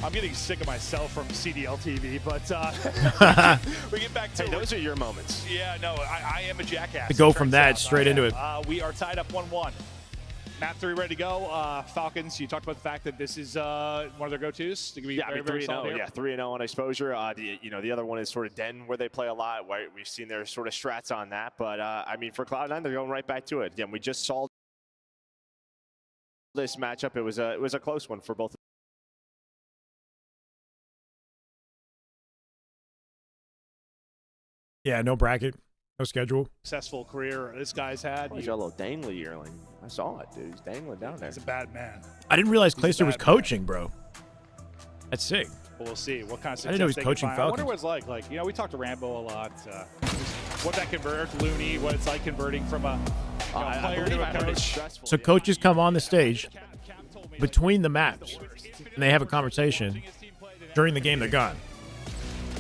I'm getting sick of myself from CDL TV, but we get back to hey, those are your moments. Yeah, no, I am a jackass. To go from that straight into it. We are tied up 1-1. Map 3 ready to go. Falcons, you talked about the fact that this is one of their go-tos. Yeah, I mean 3-0. Yeah, 3-0 on exposure. The other one is sort of Den, where they play a lot. Where we've seen their sort of strats on that. But I mean, for Cloud9, they're going right back to it. Again, we just saw this matchup. It was a close one for both. Yeah, no bracket, no schedule. Successful career this guy's had. He's got a little dangly yearling. I saw it, dude. He's dangling down there. He's a bad man. I didn't realize Clayster was coaching, bro. That's sick. Well, we'll see what kind of success I didn't know he was they coaching can find. I Falcons. wonder what it's like. Like, you know, we talked to Rambo a lot. What that converts, Looney, what it's like converting from a player to a coach. So coaches come on the stage between the maps, and they have a conversation. During the game, they're gone.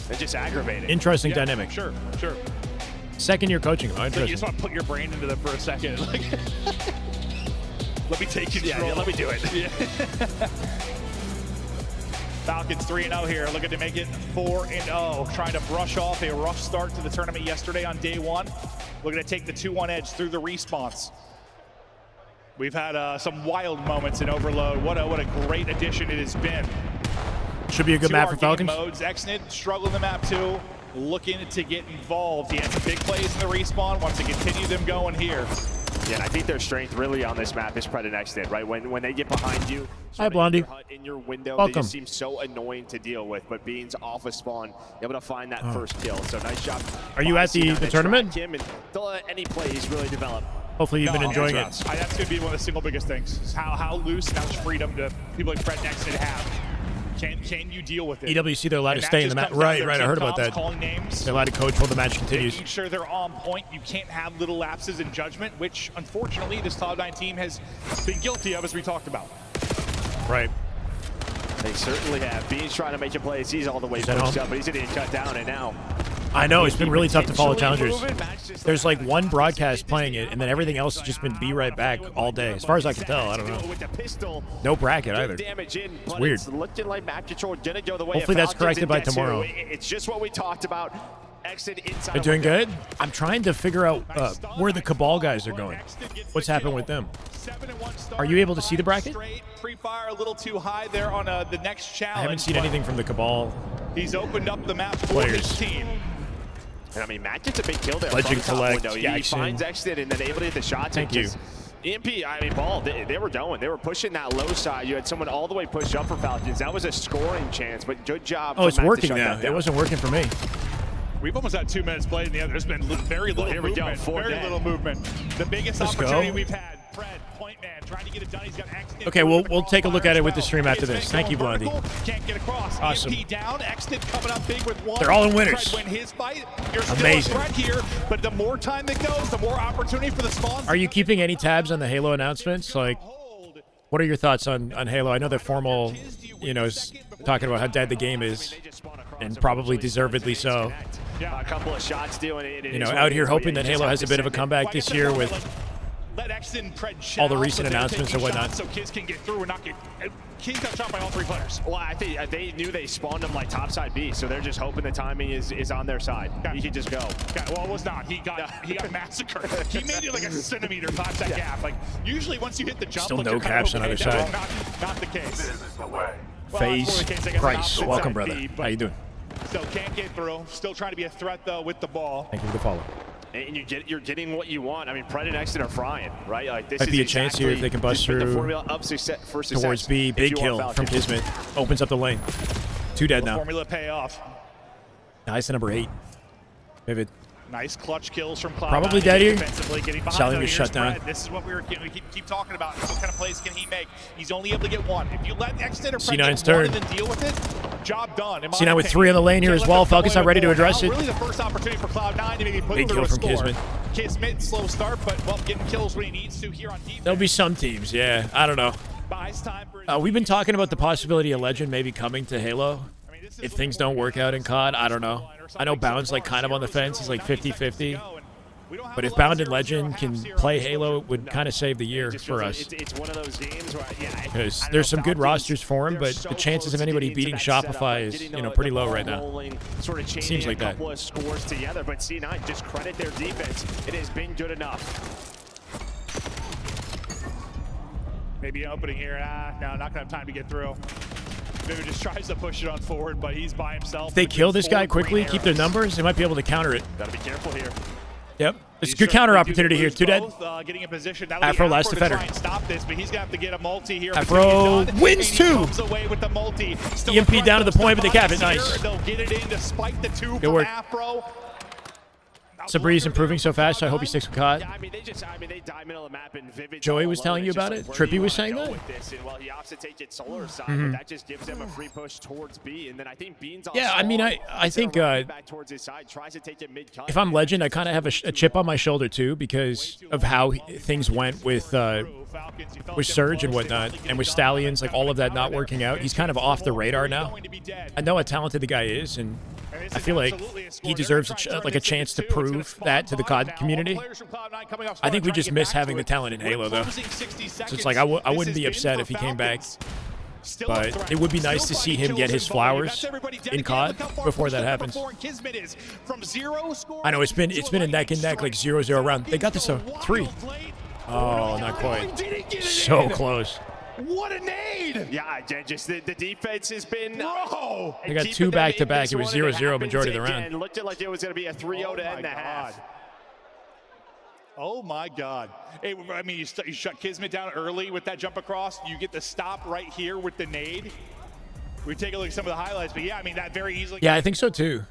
They're just aggravating. Interesting dynamic. Sure. Second year coaching. Oh, So you interesting. just want to put your brain into them for a second. Like, let me take control. Yeah, let me do it. Yeah. Falcons 3-0 here, looking to make it 4-0. Trying to brush off a rough start to the tournament yesterday on day 1. Looking to take the 2-1 edge through the response. We've had some wild moments in Overload. What a great addition it has been. Should be a good map for Falcons. Modes. XNID struggled in the map too. Looking to get involved. He had some big plays in the respawn. Wants to continue them going here. Yeah, and I think their strength really on this map is Pred and XNID, right? When they get behind you, Hi, Blondie. in your window, Welcome. they just seem so annoying to deal with. But Beans off of spawn, able to find that first kill. So nice job. Are you at the tournament? Him and don't let any plays really develop. Hopefully you've been enjoying it. That's going to be one of the single biggest things. Is how loose and how much freedom do people like Pred and XNID have. Can you deal with it? EWC, they're allowed to And stay that in the just match. comes down Right, to I team heard about comms, that. Calling names. They're allowed to coach while the match continues. Making sure they're on point. You can't have little lapses in judgment, which unfortunately this Cloud9 team has been guilty of, as we talked about. Right. They certainly have. Beans trying to make a play. He's all the way Is that pushed home? up, but he's getting cut down, and now. I know, it's been really tough to follow Potentially challengers. moving. There's like one broadcast playing it, and then everything else has just been be right back all day. As far as I can tell, I don't know. With the pistol, No bracket good either. damage in, It's but weird. It's looking like map control didn't go the way Hopefully of that's Falcons corrected in by Get 2. tomorrow. It's just what we talked about. Exit inside. They're doing good. I'm trying to figure out where the Cabal guys are going. What's happened with them? Are you able to see the bracket? Pre-fire a little too high there on the next challenge. I haven't seen anything from the Cabal. He's opened up the map for Players. his team. And I mean, Matt gets a big kill there. Legend from the top collect, window. He Jackson. finds Exit and then able to hit the shots. Thank and you. just- EMP, I mean, Ball, they were going. They were pushing that low side. You had someone all the way pushed up for Falcons. That was a scoring chance, but good job. Oh, for it's Matt to working shut now. that down. It wasn't working for me. We've almost had 2 minutes played in the other. There's been very little here we go, movement. 4 Very dead. little movement. The biggest Let's opportunity go. we've had. Fred, point man, trying to get it done. He's got accident. Okay, we'll take a look at it with the stream after this. Thank you, Blondie. Can't get across. Awesome. EMP down. Exit coming up big with one. They're all in winners. Fred win his fight. You're still Amazing. a threat here, but the more time that goes, the more opportunity for the spawns. Are you keeping any tabs on the Halo announcements? Like, what are your thoughts on Halo? I know that Formal, is talking about how dead the game is, and probably deservedly so. A couple of shots doing it. You know, out here hoping that Halo has a bit of a comeback this year with all the recent announcements and whatnot. So kids can get through and not get. Kids got shot by all 3 players. Well, I think they knew they spawned him like topside B, so they're just hoping the timing is on their side. He could just go. Well, it was not. He got massacred. He made it like a centimeter topside gap. Like usually, once you hit the jump, Still like, no caps on either side. Not the case. FaZe Price, welcome, brother. How you doing? So can't get through. Still trying to be a threat though with the ball. Thank you for the follow. And you're getting what you want. I mean, Pred and Exit are frying, right? Like this Might be a chance here if they can bust through towards B. Big kill from Kismet. Opens up the lane. 2 dead now. Formula pay off. Nice to number 8. Vivid. Nice clutch kills from Cloud9. Probably dead here. Stallion was shut down. This is what we keep talking about. What kind of plays can he make? He's only able to get 1. If you let Exit or Pred C9's get 1 turn. and then deal with it, job done. C9 with 3 on the lane here as well. Falcons not ready to address it. Really the first opportunity for Cloud9 to maybe put Big kill from Kismet. Kismet, slow start, but getting kills when he needs to here on defense. There'll be some teams, yeah. I don't know. We've been talking about the possibility of Legend maybe coming to Halo. If things don't work out in COD, I don't know. I know Bound's like kind of on the fence. He's like 50-50. But if Bound and Legend can play Halo, it would kind of save the year for us. It's one of those games where, Because there's some good rosters for him, but the chances of anybody beating Shopify is, pretty low right now. Seems like that. A couple of scores together, but C9 just credit their defense. It has been good enough. Maybe opening here. No, not gonna have time to get through. Maybe just tries to push it on forward, but he's by himself. If they kill this guy quickly, keep their numbers, they might be able to counter it. Gotta be careful here. Yep. It's a good counter opportunity here. 2 dead. Getting in position. Afro last defender. Try and stop this, but he's gonna have to get a multi here. Afro wins 2. Away with the multi. EMP down to the point, but they cap it. Nice. They'll get it in to spike the 2 Good work. Afro. Sabri's improving so fast, so I hope he sticks with COD. Yeah, I mean, they die middle of the map and Vivid. Joey was telling you about it? Trippy was saying that? Well, he opts to take it solar side, but that just gives them a free push towards B, and then I think Bean's on. Yeah, I mean, I think back towards his side, tries to take it mid. If I'm Legend, I kind of have a chip on my shoulder too because of how things went with Surge and whatnot, and with Stallions, like all of that not working out. He's kind of off the radar now. I know how talented the guy is, and I feel like he deserves a chance to prove that to the COD community. I think we just miss having the talent in Halo, though. So it's like I wouldn't be upset if he came back, but it would be nice to see him get his flowers in COD before that happens. I know it's been a neck and neck, like 0-0 round. They got this a 3. Oh, not quite. So close. What a nade! Yeah, just the defense has been. Bro! They got 2 back-to-back. It was 0-0 majority of the round. And looked like it was going to be a 3-0 to end the half. Oh my God! Hey, I mean, you shut Kismet down early with that jump across. You get the stop right here with the nade. We take a look at some of the highlights, but yeah, I mean that very easily. Yeah, I think so too.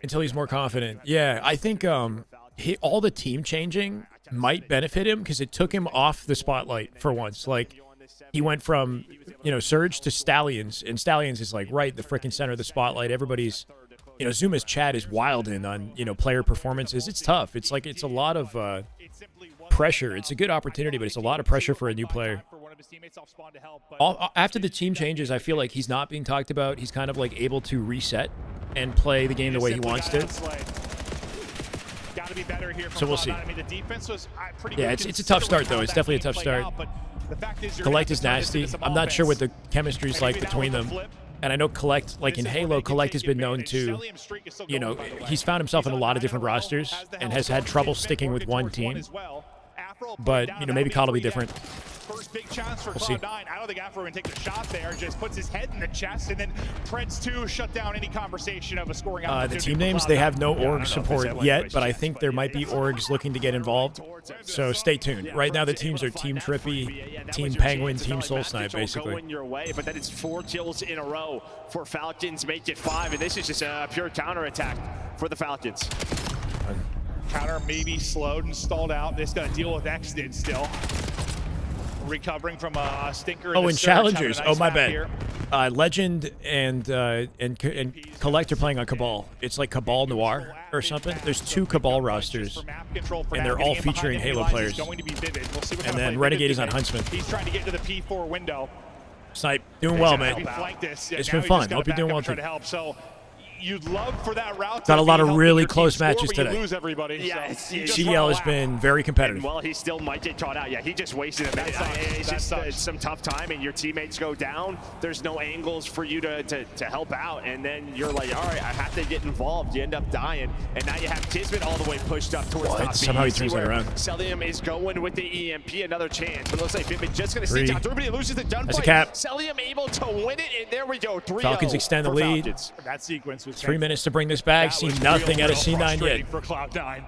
Until he's more confident. Yeah, I think all the team changing might benefit him because it took him off the spotlight for once. Like he went from Surge to Stallions, and Stallions is like right the freaking center of the spotlight. Everybody's Zuma's chat is wild in on player performances. It's tough. It's like it's a lot of pressure. It's a good opportunity, but it's a lot of pressure for a new player. After the team changes, I feel like he's not being talked about. He's kind of like able to reset and play the game the way he wants to. Be better here so we'll see. I mean, the defense was pretty yeah, it's a tough start though. It's definitely a tough start. Collect is nasty. I'm not sure what the chemistry's like between them. And I know Collect, like in Halo, Collect has been known to, he's found himself in a lot of different rosters and has had trouble sticking with one team. But maybe COD will be different. First big chance for We'll see. Cloud9. I don't think Afro can take the shot there. Just puts his head in the chest, and then Preds 2 shut down any conversation of a scoring opportunity. The team names, they have no org support yet, but I think there might be orgs looking to get involved. So stay tuned. Right now, the teams are Team Trippy, Team Penguin, Team Soul Snipe, basically. Going your way, but then it's 4 kills in a row for Falcons, make it 5, and this is just a pure counterattack for the Falcons. Counter maybe slowed and stalled out. This got to deal with Exit still. Recovering from a stinker. Oh, and challengers. Oh, my bad. Legend and Collect are playing on Cabal. It's like Cabal Noir or something. There's 2 Cabal rosters, and they're all featuring Halo players. And then Renegade is on Huntsman. He's trying to get to the P4 window. Snipe, doing well, man. It's been fun. Hope you're doing well, too. So you'd love for that route. Got a lot to be of really helping your close team matches score, but today. You lose everybody. Yeah, so CDL has been very competitive. And, well, he still might get caught out. Yeah, he just wasted a minute. It's just it's some tough timing. Your teammates go down. There's no angles for you to help out, and then you're like, all right, I have to get involved. You end up dying, and now you have Tisbit all the way pushed up towards top. Somehow he turns that around. Celium is going with the EMP. Another chance, but it looks like Fitbit just going to stay down. Everybody loses the gunfight. That's a cap. Celium able to win it, and there we go. 3-0 Falcons extend the lead. Falcons. That sequence was 3 minutes to bring this back. See nothing out of C9 yet. For Cloud9.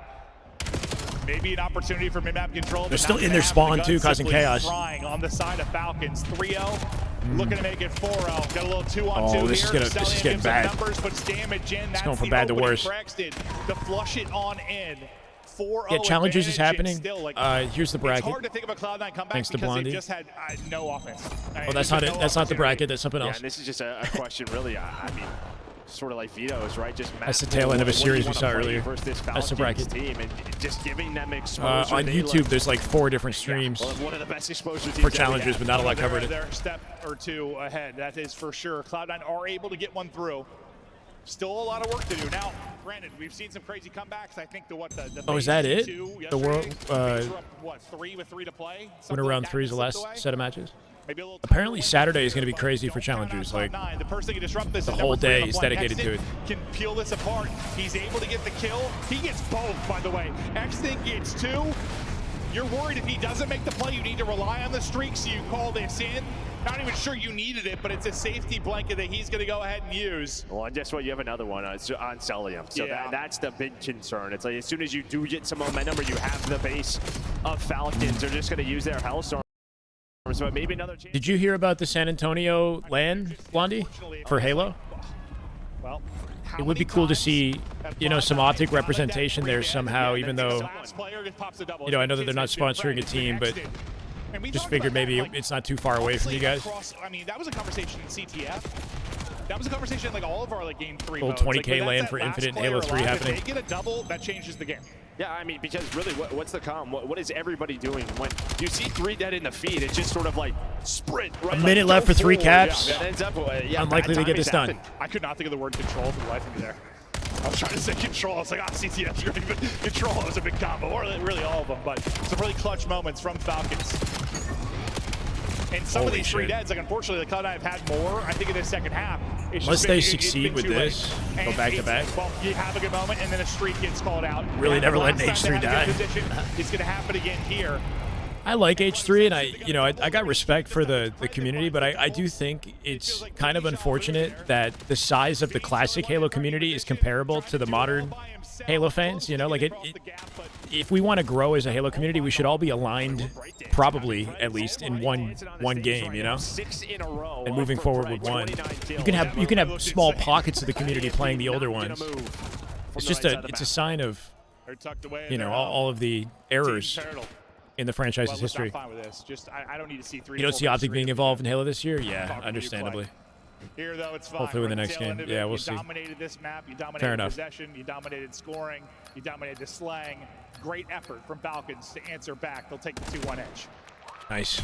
Maybe an opportunity for mid-map control. They're still in their spawn too, causing chaos. Trying on the side of Falcons. 3-0. Looking to make it 4-0. Got a little 2-on-2 Oh, this is getting bad. Numbers, puts damage in. That's going from bad to worse. To flush it on in. 4-0 Yeah, challenges is advantage. happening. Still, Here's the bracket. It's hard to think of a Cloud9 comeback Thanks to because Blondie. they've just had no offense. Oh, that's not it. That's not the bracket. That's something Yeah, else. and this is just a question, really. I mean, sort of like Vito's, right? Just That's the tail end of a series we saw earlier. This That's the bracket. team, and just giving them exposure. On YouTube, there's like 4 different streams Well, one of the best exposure teams for challenges, but not a lot covered it. They're a step or two ahead. That is for sure. Cloud9 are able to get one through. Still a lot of work to do. Now, granted, we've seen some crazy comebacks. I think the Oh, is that it? The world what, 3 with 3 to play? win around 3 is the last set of matches. Apparently Saturday is going to be crazy for challengers. Like the person can disrupt this. the whole day is dedicated to it. Can peel this apart. He's able to get the kill. He gets both, by the way. Exton gets 2. You're worried if he doesn't make the play, you need to rely on the streak, so you call this in. Not even sure you needed it, but it's a safety blanket that he's going to go ahead and use. Well, and guess what? You have another one on Celium. So Yeah. that's the big concern. It's like as soon as you do get some momentum or you have the base of Falcons, they're just going to use their Hellstorm. So maybe another chance. Did you hear about the San Antonio LAN, Blondie, for Halo? Well, it would be cool to see, some Optic representation there somehow, even though, I know that they're not sponsoring a team, but just figured maybe it's not too far away from you guys. I mean, that was a conversation in CTF. That was a conversation in like all of our like game 3 Little modes. 20K LAN for Infinite and Halo 3 happening. If they get a double, that changes the game. Yeah, I mean, because really, what's the comm? What is everybody doing? When you see 3 dead in the feed, it's just sort of like sprint. Right? A minute left for 3 caps. Yeah, that ends up, Unlikely to get this done. I could not think of the word control for the life of me there. I was trying to say control. I was like, CTF's great, but control was a big combo. Or really all of them, but some really clutch moments from Falcons. And some of these 3 deads, like unfortunately, the Cloud9 have had more. I think in the second half. Unless they succeed with this, go back to back. Well, you have a good moment, and then a streak gets called out. Really never let an H3 die. It's going to happen again here. I like H3, and I got respect for the community, but I do think it's kind of unfortunate that the size of the classic Halo community is comparable to the modern Halo fans. If we want to grow as a Halo community, we should all be aligned, probably at least in one game, and moving forward with one. You can have small pockets of the community playing the older ones. It's just it's a sign of all of the errors in the franchise's history. I don't need to see 3. You don't see Optic being involved in Halo this year? Yeah, understandably. Here, though, it's fine. Hopefully with the next game. Yeah, we'll see. You dominated this map. You dominated Fair enough. possession. You dominated scoring. You dominated the slang. Great effort from Falcons to answer back. They'll take the 2-1 edge. Nice.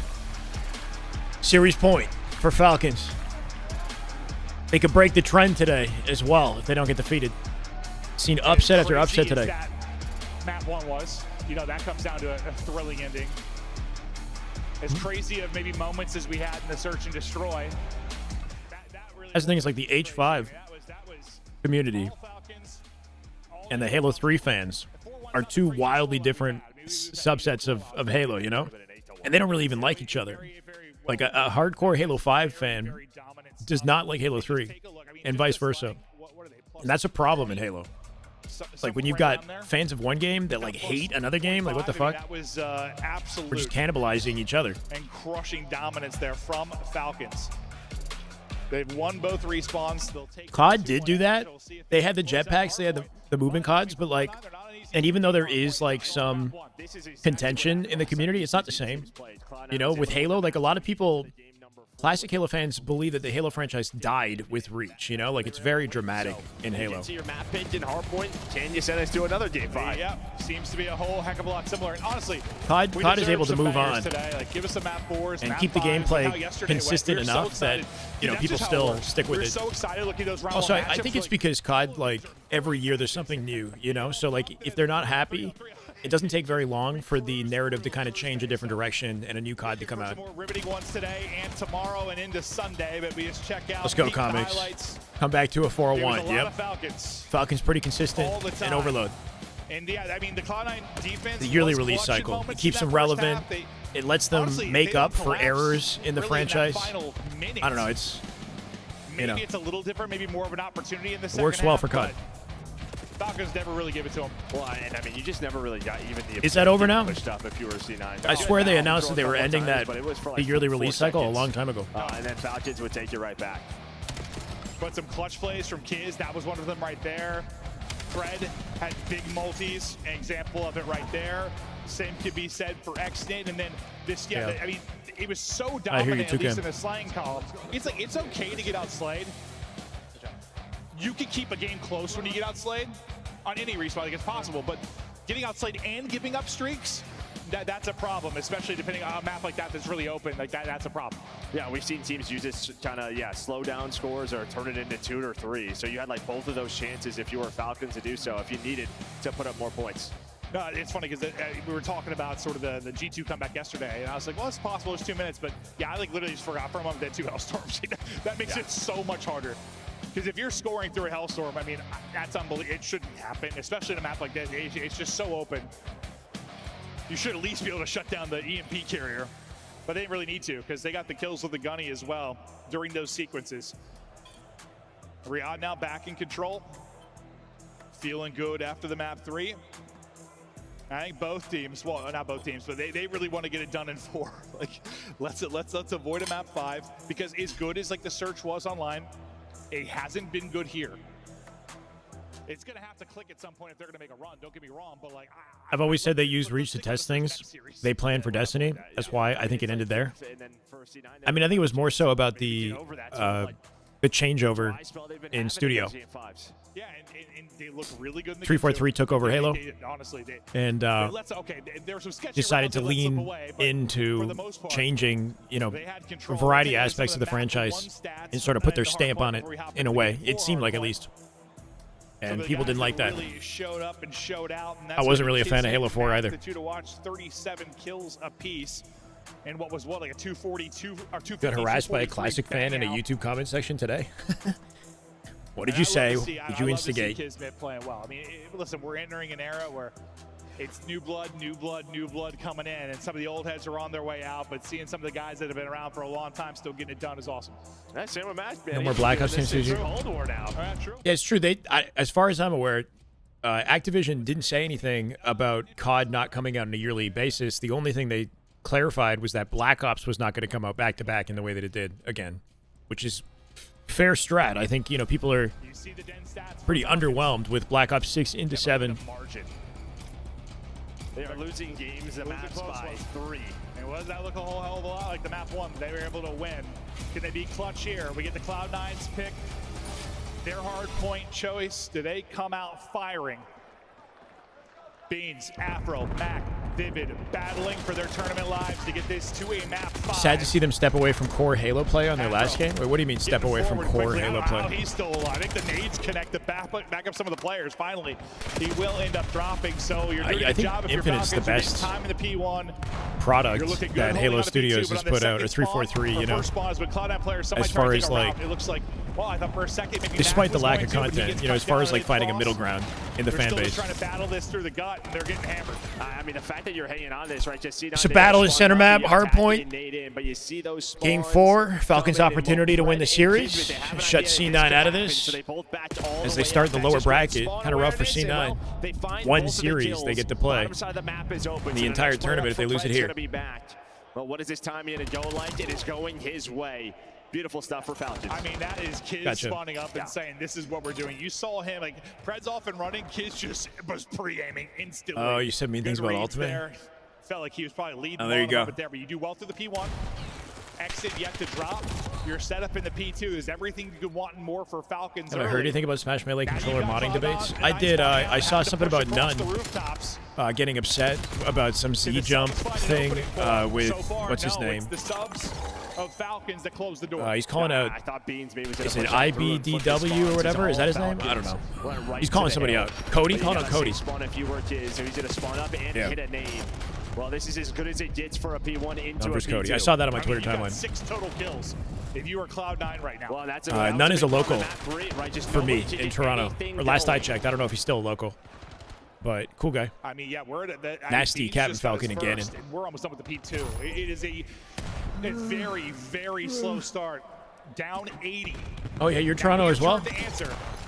Series point for Falcons. They could break the trend today as well if they don't get defeated. Seen upset after upset today. Map 1 was. That comes down to a thrilling ending. As crazy of maybe moments as we had in the Search and Destroy. That's the thing is like the H5 community and the Halo 3 fans are 2 wildly different subsets of Halo, And they don't really even like each other. Like a hardcore Halo 5 fan does not like Halo 3 and vice versa. And that's a problem in Halo. Like when you've got fans of one game that like hate another game, like what the fuck? That was absolute. We're just cannibalizing each other. And crushing dominance there from Falcons. They've won both respawns. They'll take COD did do that. They had the jetpacks, they had the movement CODs, but like, and even though there is like some contention in the community, it's not the same. With Halo, like a lot of people Classic Halo fans believe that the Halo franchise died with Reach, you know? Like, it's very dramatic in Halo. See your map pick in Hardpoint. Can you send us to another Game 5? Yeah, seems to be a whole heck of a lot similar. And honestly, COD is able to move on today. Like, give us some map 4s, and map keep the 5s, gameplay consistent enough that, you know, people still stick with it. We're so excited looking at those round Also, one I think it's because COD, like, every year there's something new, you know? So, like, if they're not happy, it doesn't take very long for the narrative to kind of change a different direction and a new COD to come out. More riveting ones today and tomorrow and into Sunday, but we just check out. Let's go, Comics. Come back to a 401. Yep. Falcons pretty consistent and overload. And yeah, I mean, the Cloud9 defense. The yearly release cycle. It keeps them relevant. It lets them make up for errors in the franchise. I don't know. It's, you know, maybe it's a little different, maybe more of an opportunity in the second it works well for COD. Falcons never really give it to him. Well, and I mean, you just never really got even the. Is that over now? Pushed up if you were C9. I swear they announced that they were ending that the yearly release cycle a long time ago. And then Falcons would take you right back. But some clutch plays from Kiz. That was one of them right there. Fred had big multis. An example of it right there. Same could be said for Xnit. And then this, yeah. I mean, it was so dominant, at least in the slaying column. It's like, it's okay to get outslayed. You can keep a game close when you get outslayed on any respawn. Like, it's possible, but getting outslayed and giving up streaks, that's a problem, especially depending on a map like that that's really open. Like that's a problem. Yeah, we've seen teams use this kind of slow down scores or turn it into 2 or 3. So you had like both of those chances if you were Falcons to do so, if you needed to put up more points. No, it's funny because we were talking about sort of the G2 comeback yesterday, and I was like, well, it's possible it's 2 minutes, but yeah, I like literally just forgot for a moment that 2 Hellstorms. That makes it so much harder. Because if you're scoring through a Hellstorm, I mean, that's unbelievable. It shouldn't happen, especially in a map like this. It's just so open. You should at least be able to shut down the EMP carrier, but they didn't really need to because they got the kills with the gunny as well during those sequences. Riyadh now back in control, feeling good after the map 3. I think both teams, well, not both teams, but they really want to get it done in 4. Like, let's avoid a map 5 because as good as like the search was online, it hasn't been good here. It's going to have to click at some point if they're going to make a run. Don't get me wrong, but like I've always said they use Reach to test things. They plan for Destiny. That's why I think it ended there. I mean, I think it was more so about the changeover in studio. Yeah, and they look really good in the 343 took over Halo, honestly, and decided to lean into changing, you know, a variety of aspects of the franchise and sort of put their stamp on it in a way. It seemed like, at least. And people didn't like that. I wasn't really a fan of Halo 4 either. The 2 to watch, 37 kills apiece. And what was like a 242 or 250. Got harassed by a Classic fan in a YouTube comment section today. What did you say? Did you instigate? Kismet playing well. I mean, listen, we're entering an era where it's new blood coming in, and some of the old heads are on their way out. But seeing some of the guys that have been around for a long time still getting it done is awesome. That's same with Match, man. No more Black Ops Team Cold War now. True. Yeah, it's true. As far as I'm aware, Activision didn't say anything about COD not coming out on a yearly basis. The only thing they clarified was that Black Ops was not going to come out back to back in the way that it did again, which is fair strat. I think, you know, people are pretty underwhelmed with Black Ops 6 into 7. They are losing games and maps by 3. And what does that look a whole hell of a lot like the map 1? They were able to win. Can they be clutch here? We get the Cloud9's pick. Their hard point choice. Do they come out firing? Beans, Afro, Mac, Vivid, battling for their tournament lives to get this to a map 5. Sad to see them step away from core Halo play on their last game. Wait, what do you mean step away from core Halo play? He's still alive. I think the nades connect to back up some of the players. Finally, he will end up dropping. So you're doing a job if you're Infinite's the best time in the P1 product that Halo Studios has put out, or 343, you know. As far as like, it looks like, well, I thought for a second maybe despite the lack of content, you know, as far as like finding a middle ground in the fan base. They're trying to battle this through the gut, and they're getting hammered. I mean, the fact that you're hanging on this, right? Just see it's a battle in center map, hard point. But you see those Game 4, Falcons' opportunity to win the series. Shut C9 out of this as they start the lower bracket. Kind of rough for C9. One series they get to play. The entire tournament if they lose it here. Well, what is this time going to go like? It is going his way. Beautiful stuff for Falcons. I mean, that is Kiz spawning up and saying, this is what we're doing. You saw him, like, Pred's off and running. Kiz just was pre-aiming instantly. Oh, you said mean things about Ultimate? There. Felt like he was probably leading. Oh, there you go. There, but you do well through the P1. Exit yet to drop. Your setup in the P2 is everything you could want and more for Falcons. Have I heard anything about Smash Melee controller modding debates? I did. I saw something about None getting upset about some Z jump thing with what's his name? The subs of Falcons that close the door. He's calling out. I thought Beans maybe was Is it IBDW or whatever? Is that his name? I don't know. He's calling somebody out. Cody? Calling out Cody. Spawn if you were to, so he's gonna spawn up and hit a nade. Well, this is as good as it gets for a P1 into a P2. Cody. I saw that on my Twitter timeline. 6 total kills if you were Cloud9 right now. Well, that's None is a local for me in Toronto. Or last I checked, I don't know if he's still a local. But cool guy. I mean, yeah, we're at the nasty Captain Falcon and Ganon. We're almost done with the P2. It is a very, very slow start. Down 80. Oh yeah, you're Toronto as well.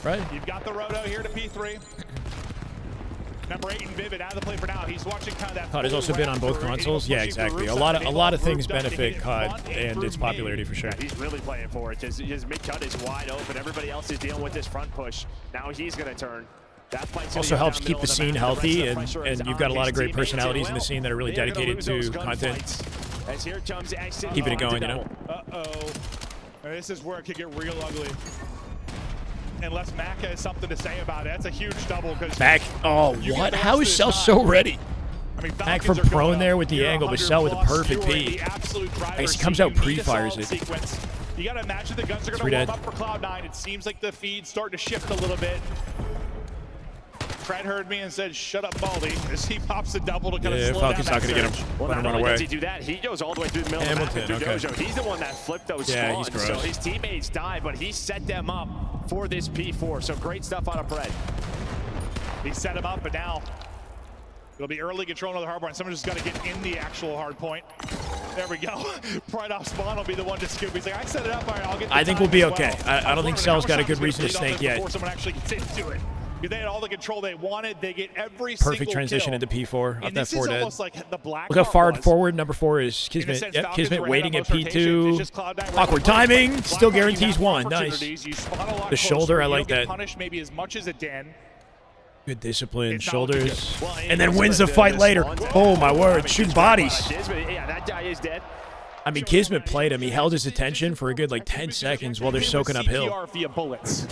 Right. You've got the Roto here to P3. Number 8 and Vivid out of the play for now. He's watching kind of that. COD has also been on both consoles. Yeah, exactly. A lot of things benefit COD and its popularity for sure. Yeah, he's really playing for it. His mid cut is wide open. Everybody else is dealing with this front push. Now he's going to turn. That fight's also helps keep the scene healthy, and you've got a lot of great personalities in the scene that are really dedicated to content. Keeping it going, you know. Uh-oh. This is where it could get real ugly. Unless Mac has something to say about it. That's a huge double. Mac, oh, what? How is Cell so ready? I mean, Mac from prone there with the angle, but Cell with a perfect P. He comes out, pre-fires it. You got to imagine the guns are going to warm up for Cloud9. It seems like the feed's starting to shift a little bit. Fred heard me and said, "Shut up, Baldy," as he pops a double to kind of slow Falcon's down not going to get him. Well, Let him not run only away. does he do that, he goes all the way through the middle of the map through Dojo. He's the one that flipped those spawns, so his teammates died, but he set them up for this P4. So great stuff out of Fred. He set him up, but now it'll be early control another hard point. Someone just got to get in the actual hard point. There we go. Pride off spawn will be the one to scoop. He's like, I set it up. All right, I'll get the I think we'll be time okay. as well. I don't think Cell's got a good reason to snake yet. Before someone actually gets into it. They had all the control they wanted. They get every Perfect transition into P4 off that 4 dead. Like the black Look how far forward number 4 is. Kismet. Yep, Kismet waiting at P2. Awkward timing. Still guarantees 1. Nice. The shoulder, I like that. Punished maybe as much as a den. Good discipline, shoulders, and then wins the fight later. Oh my word, shoot bodies. Yeah, that guy is dead. I mean, Kismet played him. He held his attention for a good like 10 seconds while they're soaking uphill. Via bullets.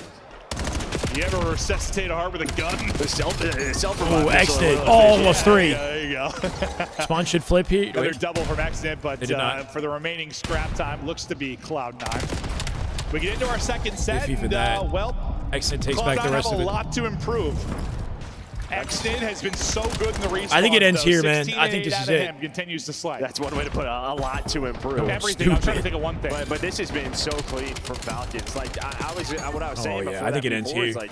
You ever resuscitate a heart with a gun? Oh, X-Did. Oh, almost 3. There you go. Spawn should flip here. Another double from X-Did, but They did not. for the remaining scrap time, looks to be Cloud9. We get into our second set, Iffy for and, that. well, X-Did takes back the rest of have it. a lot to improve. X-Did has been so good in the respawn. I think it ends though. here, man. I think this is it. Continues to slide. That's one way to put it. A lot to improve. Everything. I'm trying to think of one thing. But this has been so clean for Falcons. Like what I was saying before I think it ends before here. is like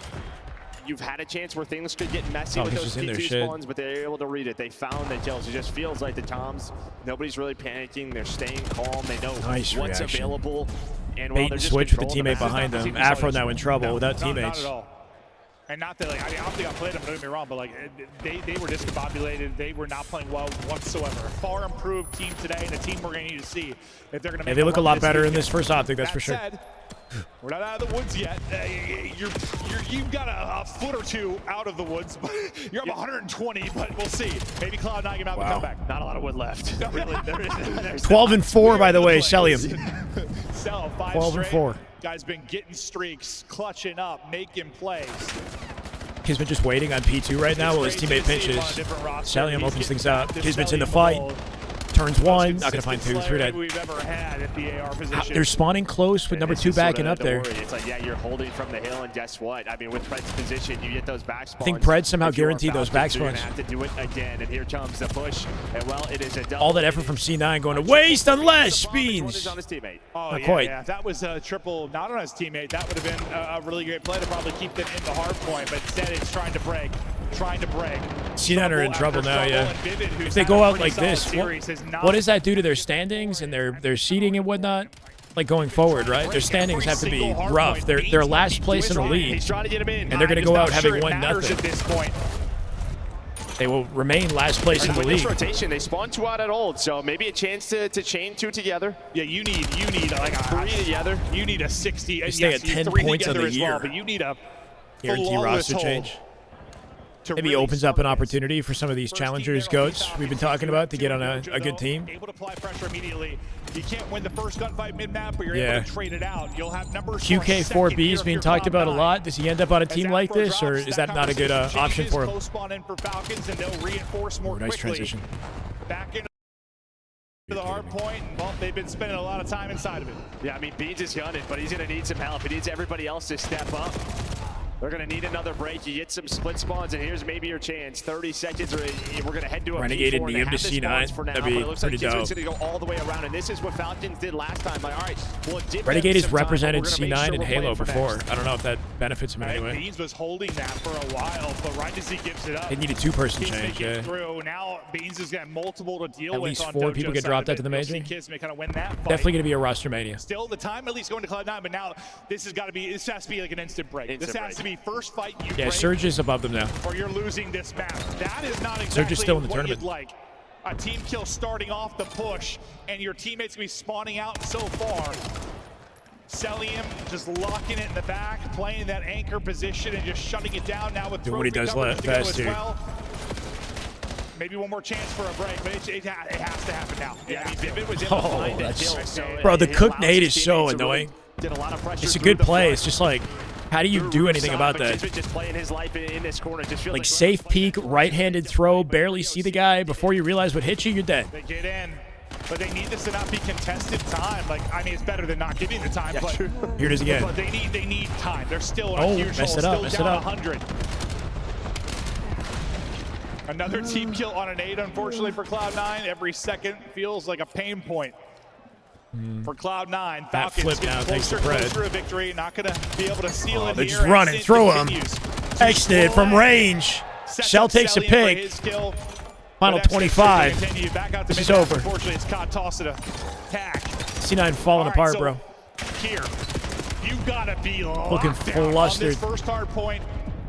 you've had a chance where things could get messy with Falcons those just in their P2 shit. spawns, but they're able to read it. They found the kills. It just feels like the Toms. Nobody's really panicking. They're staying calm. They know Nice what's reaction. available. And Bait and switch with the teammate behind them. Afro now in trouble without teammates. Not at all. And not that, like, I don't think I played them, don't get me wrong, but like they were discombobulated. They were not playing well whatsoever. Far improved team today, and a team we're going to need to see if they're going to make They look a lot better in weekend. this first Optic, that's That for sure. said, we're not out of the woods yet. You've got a foot or two out of the woods. But you're up 120, but we'll see. Maybe Cloud9 can have the comeback. Not a lot of wood left. Really, there's 12 and 4, by the way, Celium. Cell, 5 12 and straight. 4. Guy's been getting streaks, clutching up, making plays. Kismet just waiting on P2 right now while his teammate pinches. Celium opens things up. Kismet's in the fight. Turns 1. Not going to find 2. 3 dead. We've ever had at the AR position. They're spawning close with number 2 backing up there. It's like, yeah, you're holding from the hill, and guess what? I mean, with Pred's position, you get those back spawns. I think Pred somehow If you're guaranteed those back Falcons, spawns. You're going to have to do it again, and here comes the push. And, well, it is a double. All that effort from C9 going to waste unless Beans. On his teammate. Oh, Not yeah, quite. yeah. If that was a triple not on his teammate, that would have been a really great play to probably keep them in the hard point. But instead, it's trying to break. C9 are in trouble now, yeah. If they go out like this, what does that do to their standings and their seeding and whatnot? Like going forward, right? Their standings have to be rough. They're last place in the league, and they're going to go out having won nothing. They will remain last place in the league. Rotation, they spawn 2 out at old, so maybe a chance to chain 2 together. Yeah, you need like a 3 together. You need a 60. They stay at 10 points on the year. But you need a Guarantee roster change. Maybe opens up an opportunity for some of these challengers, goats we've been talking about to get on a good team. Able to apply pressure immediately. You can't win the first gunfight mid-map, but you're able to trade it out. You'll have numbers. QK4B is being talked about a lot. Does he end up on a team like this, or is that not a good option for him? Post-spawn in for Falcons, and they'll reinforce more nice quickly. Transition. Back into the hard point, and well, they've been spending a lot of time inside of it. Yeah, I mean, Beans is gunning, but he's going to need some help. He needs everybody else to step up. They're going to need another break. You get some split spawns, and here's maybe your chance. 30 seconds, or we're going to head to a Renegade P4 and Neum to C9. for now, That'd be but it looks pretty like dope. It's going to go all the way around, and this is what Falcons did last time. Like, all right, well, give Renegade them has some time, represented but we're gonna make C9 sure and we're Halo playing for before. next. I don't know if that benefits him in any way. Beans was holding that for a while, but right as he gives it up, They need a two-person he's change, thinking yeah. through. Now Beans has got multiple to deal At with. least on 4 Dojo's people get side dropped of out to the it. You'll major. see Kids may kind of win that fight. Definitely going to be a roster mania. Still, the time at least going to Cloud9, but now this has got to be. This has to be like an instant break. This has to be first fight you Yeah, break, Surge is above them now. or you're losing this map. That is not Surge exactly is still in the what tournament. you'd like. A team kill starting off the push, and your teammates gonna be spawning out so far. Celium just locking it in the back, playing that anchor position and just shutting it down now with Doing what he trophy does numbers to go best as here. well. Maybe one more chance for a break, but it has to happen now. Yeah, I mean, Vivid was able to find that kill. So Bro, the it cook allows nade his is so teammates to really annoying. get a lot of pressure It's a through good the play. front. It's just like, how do you do anything about that? Just playing his life in this corner. Just feels Like safe peek, right-handed throw, barely see the guy. Before you realize what hit you, you're dead. They get in, but they need this to not be contested time. Like, I mean, it's better than not giving the time, but Here it is again. But they need time. They're still Oh, on huge messed hole, it up, still messed it down up. 100. Another team kill on an 8, unfortunately, for Cloud9. Every second feels like a pain point for Cloud9. That Falcons flip now getting takes the closer, bread. closer to victory. Not going to be able to seal it They're here. just running. Exit Throw him. continues. Exit from range. Sets Shell up takes a Celium for pick. his kill. Final But Exit 25. continue. Back out to This is mid-map. over. Unfortunately, it's caught toss it a tack. C9 falling All right, apart, so bro. Here, you gotta be Looking locked down on flustered. this first hard point,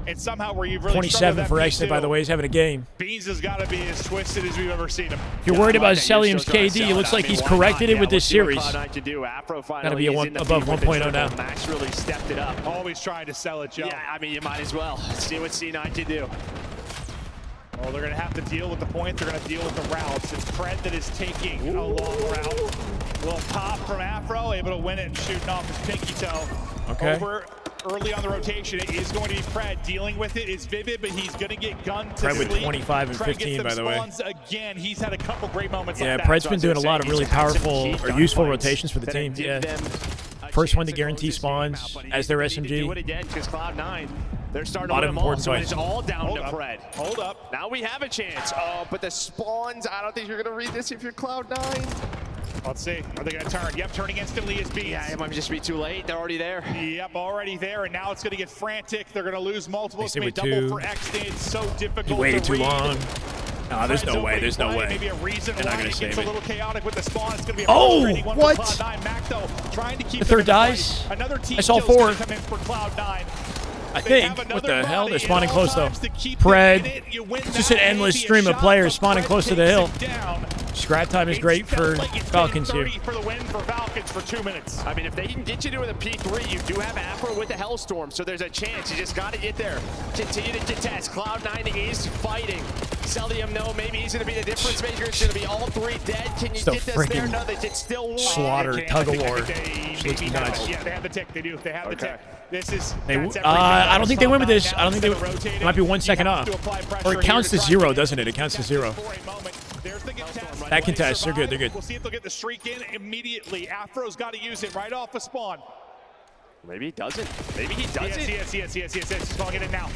and somehow where you've really 27 for exit, by the way. He's having a game. Beans has got to be as twisted as we've ever seen him. If you're worried about Celium's KD, it looks like he's corrected it with this series. Got Gotta be above 1.0 now. Max really stepped it up. Always trying to sell it, Joe. Yeah, I mean, you might as well. See what C9 can do. Well, they're going to have to deal with the point. They're going to deal with the routes. It's Pred that is taking a long route. Little pop from Afro, able to win it and shooting off his pinky toe. Okay. Over early on the rotation, it is going to be Pred. Dealing with it is Vivid, but he's going to get gunned to Pred with sleep. 25 and Pred 15, gets by them the way. spawns again. He's had a couple great moments Yeah, like that. Pred's been doing a lot of really powerful or useful rotations for the team. Yeah. First one to guarantee spawns as their Do SMG. it again because Cloud9, they're starting A lot to of win them all. important So fights. it's all down Hold to up. Pred. Hold up. Now we have a chance. Oh, but the spawns, I don't think you're going to read this if you're Cloud9. Let's see. Are they going to turn? Yep, turning instantly is Beans. Yeah, it might just be too late. They're already there. Yep, already there, and now it's going to get frantic. They're going to lose multiple. It's They going to stay be with double two. for X-Nade. It's so difficult He waited to too read. long. Nah, there's Fred's no way. opening There's no play, way. Maybe a reason They're why not gonna it save gets a it. little chaotic with the spawn. It's going to be a Oh, frustrating one what? for Cloud9. Mac, though, trying to keep The them third in the fight. dies. Another team I saw kill's gonna 4. come in for Cloud9. I They think. have What another the hell? body They're at spawning all close, though. times to keep them in Pred. it. You win It's just an that, endless maybe a stream of shot, players but spawning Pred close to the takes hill. it down. Scrap time is great for Falcons here. 30 for the win for Falcons for 2 minutes. I mean, if they can get you to the P3, you do have Afro with the Hellstorm, so there's a chance. You just got to get there. Continue to contest. Cloud9 is fighting. Celium, no, maybe he's going to be the difference maker. It's going to be all 3 dead. Can you Still get this there? freaking No, they can still win. slaughter, They tug of can't. I war. think they Looks maybe nuts. have- Yeah, they have the tick. They do. They have the tick. This is. They, that's everything. I don't think they win with this. Now I don't think they. instead of rotating, It might be 1 you second have off. to apply pressure Or it here counts to try 0, and doesn't it? It counts to 0. for a moment. There's the contest. That contest, they're good. They're good. We'll see if they'll get the streak in immediately. Afro's got to use it right off the spawn. Maybe he doesn't. Maybe he doesn't. Yes. He's calling it in now.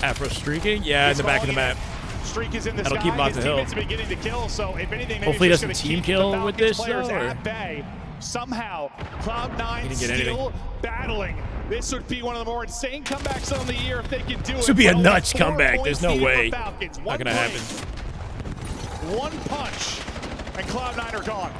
Afro streaking? Yeah, in the back of the map. Streak is in the That'll sky. keep him off His the hill. teammates have been getting the kill, so if anything, maybe Hopefully he it's doesn't just team gonna keep kill the with Falcons this, players though, or- at bay. Somehow, Cloud9 He didn't get anything. still battling. This would be one of the more insane comebacks on the year if they can do it. This would be a But only nuts 4 comeback. There's points no needed for way. Falcons. Not One gonna play, happen. One punch, and Cloud9 are gone.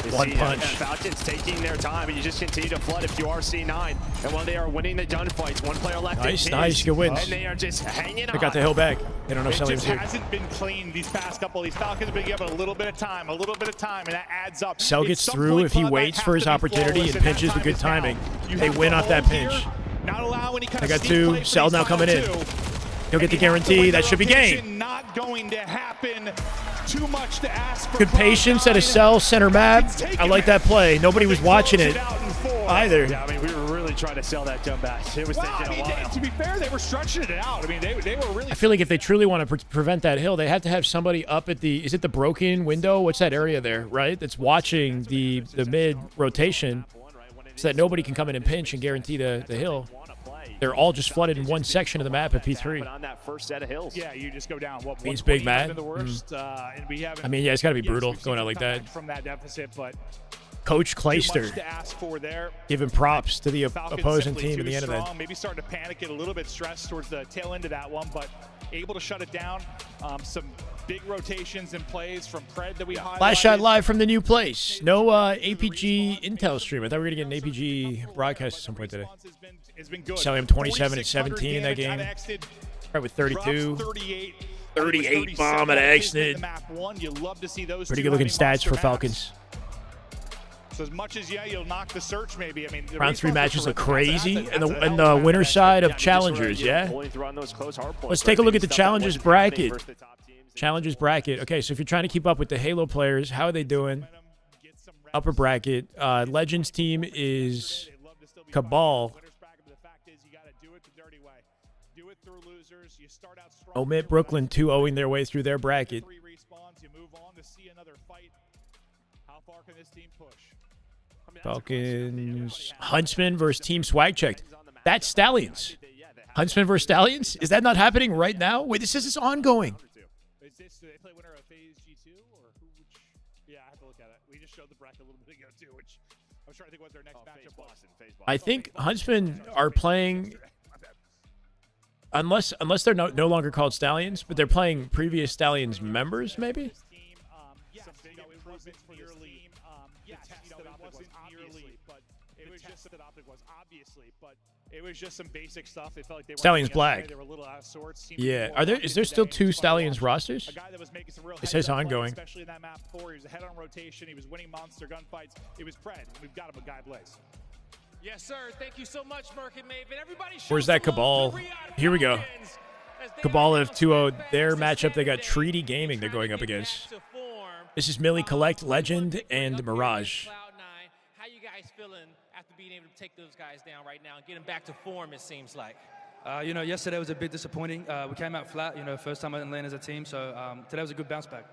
You One see punch. Falcons taking their time, and you just continue to flood if you are C9. And while they are winning the gunfights, 1 player left. Nice, in nice, good wins. And they are just hanging on. They got the hill back. They don't know It Celium's just here. hasn't been clean these past couple of these Falcons have been given a little bit of time, and that adds up. Cell At gets some through point, if he Cloud9 waits have for his to be opportunity flawless, and that pinches time with good is now. timing. You They have win to off that hold pinch. here, not allow any kind They of got sneak 2. play for Cell these now final coming in. 2. He'll get the guarantee. That should be game. Not going to happen. Too much to ask for. Good patience at a cell center map. I like that play. Nobody was watching it either. Yeah, I mean, we were really trying to sell that jump back. It was taking a while. To be fair, they were stretching it out. I mean, they were really. I feel like if they truly want to prevent that hill, they have to have somebody up at the, is it the broken window? What's that area there, right? That's watching the mid rotation so that nobody can come in and pinch and guarantee the hill. They're all just flooded in one section of the map at P3. On that first set of hills. Yeah, you just go down. What Means big Matt. The worst, and we haven't, I mean, yeah, it's got to be brutal going out like that. From that deficit, but Coach Clayster too much to ask for there. giving props to the Falcons opposing simply team at the end strong. of that. Maybe starting to panic, get a little bit stressed towards the tail end of that one, but able to shut it down. Some big rotations and plays from Pred that we highlighted. Last shot live from the new place. No APG Intel stream. I thought we were going to get an APG broadcast at some point today. Saw him 27 and 17 in that game. Right with 32. 38 bomb at accident. Pretty good looking stats for Falcons. So as much as you'll knock the search maybe. I mean, round 3 matches look crazy, and the winner side of challengers, yeah. Let's take a look at the challengers bracket. Challengers bracket. Okay, so if you're trying to keep up with the Halo players, how are they doing? Upper bracket. Legends team is Cabal. Omit Brooklyn 2-0ing their way through their bracket. Falcons. Huntsman versus Team Swag Checked. That's Stallions. Huntsman versus Stallions? Is that not happening right now? Wait, this is ongoing. Is this, do they play winner of FaZe G2 or who? Yeah, I have to look at it. We just showed the bracket a little bit ago too, which I was trying to think what their next matchup was. I think Huntsmen are playing, unless they're no longer called Stallions, but they're playing previous Stallions members, maybe? It was just some basic stuff. It felt like they were Stallions Black. They were a little out of sorts. Yeah. Is there still 2 Stallions rosters? It says ongoing. Especially in that map 4, he was ahead on rotation. He was winning monster gunfights. It was Pred. We've got him a guy Blaze. Yes, sir. Thank you so much, Merc and Maven. Everybody, where's that Cabal? Here we go. Cabal have 2-0 their matchup. They got Treaty Gaming they're going up against. This is Millie Collect, Legend, and Mirage. How you guys feeling after being able to take those guys down right now and get them back to form, it seems like? Yesterday was a bit disappointing. We came out flat, first time I didn't land as a team, so today was a good bounce back.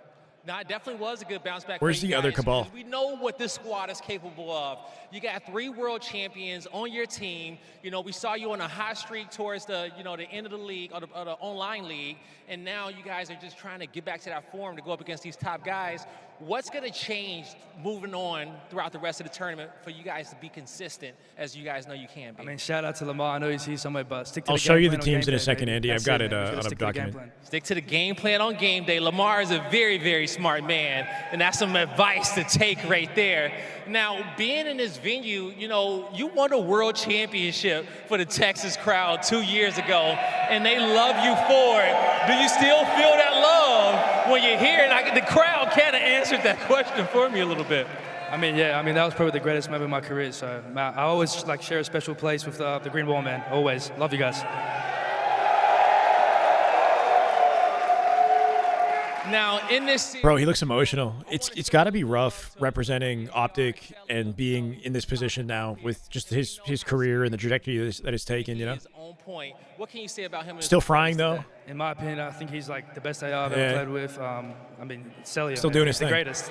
No, it definitely was a good bounce back. Where's the other Cabal? We know what this squad is capable of. You got 3 world champions on your team. We saw you on a hot streak towards the, the end of the league or the online league, and now you guys are just trying to get back to that form to go up against these top guys. What's going to change moving on throughout the rest of the tournament for you guys to be consistent, as you guys know you can be? I mean, shout out to Lamar. I know he's here somewhere, but stick to I'll the show game you the plan teams on in a game second, day, Andy. baby. I've got That's it man. on Just a stick to the game document. plan. Stick to the game plan on game day. Lamar is a very, very smart man, and that's some advice to take right there. Now, being in this venue, you won a world championship for the Texas crowd 2 years ago, and they love you for it. Do you still feel that love when you're here? And the crowd kind of answered that question for me a little bit. I mean, that was probably the greatest moment of my career. So I always share a special place with the Green Wall, man. Always. Love you guys. Now, in this series, Bro, he looks emotional. It's got to be rough representing Optic and being in this position now with just his career and the trajectory that it's taken, on point. What can you say about him? Still frying, though? In my opinion, I think he's like the best I've ever played with. Celia. Still doing his the thing. greatest.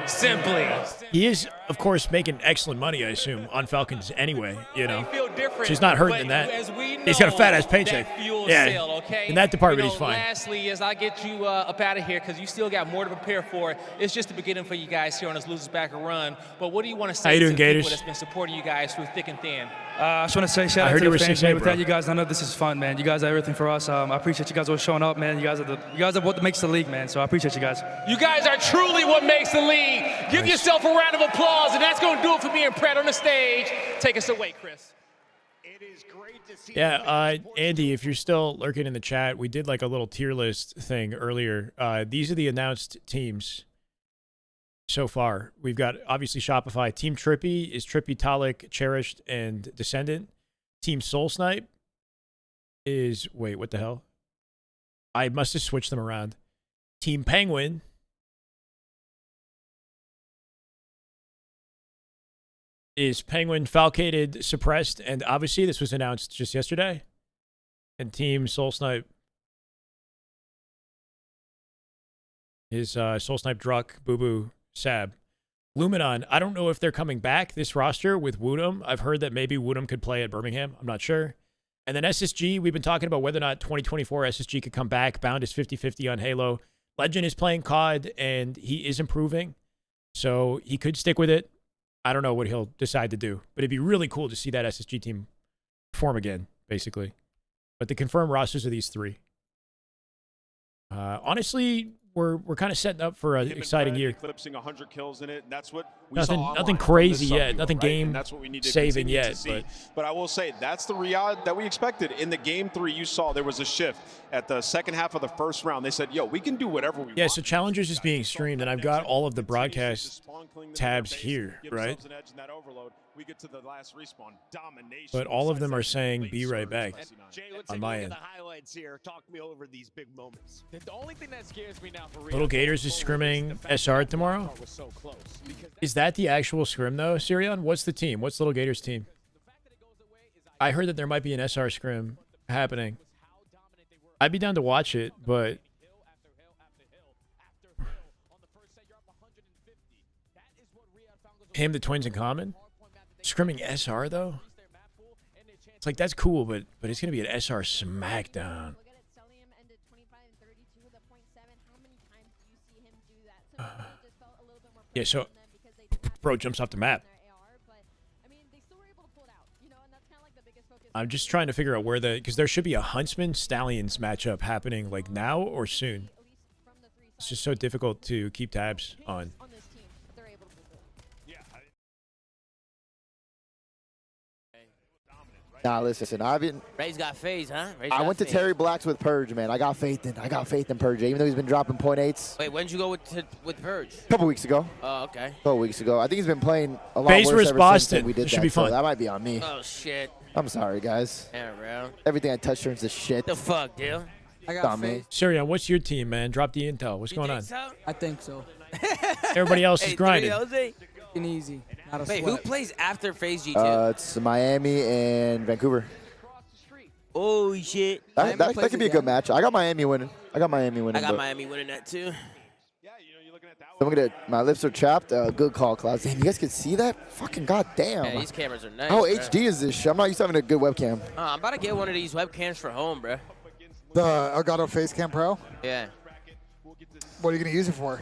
Simply. He is, of course, making excellent money, I assume, on Falcons anyway, They feel different, So he's not hurting in that. As we know, He's got a fat-ass paycheck. That fuels Yeah. sale, okay? In that department, he's fine. Lastly, as I get you up out of here, because you still got more to prepare for, it's just the beginning for you guys here on this Losers Back and Run. But what do you want to say How you to doing, the people Gators? that's been supporting you guys through thick and thin? I just want to say shout out to the fans, man. Without you guys, I know this is fun, man. You guys are everything for us. I appreciate you guys all showing up, man. You guys are what makes the league, man. So I appreciate you guys. You guys are truly what makes the league. Give yourself a round of applause, and that's going to do it for me and Pratt on the stage. Take us away, Chris. Yeah, Andy, if you're still lurking in the chat, we did like a little tier list thing earlier. These are the announced teams so far. We've got, obviously, Shopify. Team Trippy is Trippy, Talik, Cherished, and Descendant. Team Soul Snipe is, wait, what the hell? I must have switched them around. Team Penguin is Penguin, Falcated, Suppressed, and obviously this was announced just yesterday. And Team Soul Snipe is Soul Snipe, Druck, Boo Boo, Sab. Luminon, I don't know if they're coming back, this roster with Woodham. I've heard that maybe Woodham could play at Birmingham. I'm not sure. And then SSG, we've been talking about whether or not 2024 SSG could come back. Bound is 50-50 on Halo. Legend is playing COD, and he is improving. So he could stick with it. I don't know what he'll decide to do. But it'd be really cool to see that SSG team perform again, basically. But the confirmed rosters are these three. Honestly, we're kind of setting up for an exciting year. Eclipsing 100 kills in it. And that's what we nothing saw nothing online crazy from this yet. sub, Nothing right? game And that's what we need to saving continue to yet. see. But I will say that's the Riyadh that we expected. In the game 3, you saw there was a shift at the second half of the first round. They said, "Yo, we can do whatever we want." So Challengers is being streamed, and I've got all of the broadcast tabs here, right? We get to the last respawn. Domination. But all of them are saying "Be right back" Let's on take my a look end. at the highlights here. Talk me over these big moments. The only thing that scares me now for real. Little Gators is scrimming SR tomorrow. Is that the actual scrim though, Sirion? What's the team? What's Little Gators team? I heard that there might be an SR scrim happening. I'd be down to watch it, but him, the twins in common, scrimming SR though. It's like that's cool, but it's gonna be an SR smackdown. Yeah, so bro jumps off the map. I'm just trying to figure out where because there should be a Huntsman Stallions matchup happening like now or soon. It's just so difficult to keep tabs on. Nah, listen, I've been. Ray's got FaZe, huh? I went to Terry Black's with Purge, man. I got faith in Purge, even though he's been dropping .8s. Wait, when did you go with Purge? A couple weeks ago. Oh, okay. A couple weeks ago. I think he's been playing a lot FaZe worse versus ever Boston. since we did This should that, be so fun. that might be on me. Oh, shit. I'm sorry, guys. Yeah, bro. Everything I touch turns to shit. The fuck, dude? I got faith. Sirion, what's your team, man? Drop the intel. What's going on? So? I think so. Everybody else is grinding. Fucking easy. Not a Wait, sweat. who plays after FaZe G2? It's Miami and Vancouver. Oh, shit. That could be a good match. I got Miami winning. I got but Miami winning that, too. I'm gonna get my lips are chapped. Good call, Clouds. Damn, you guys can see that? Fucking goddamn. Yeah, these cameras are nice. How bro. HD is this shit? I'm not used to having a good webcam. I'm about to get one of these webcams for home, bro. The Elgato Facecam Pro? Yeah. What are you going to use it for?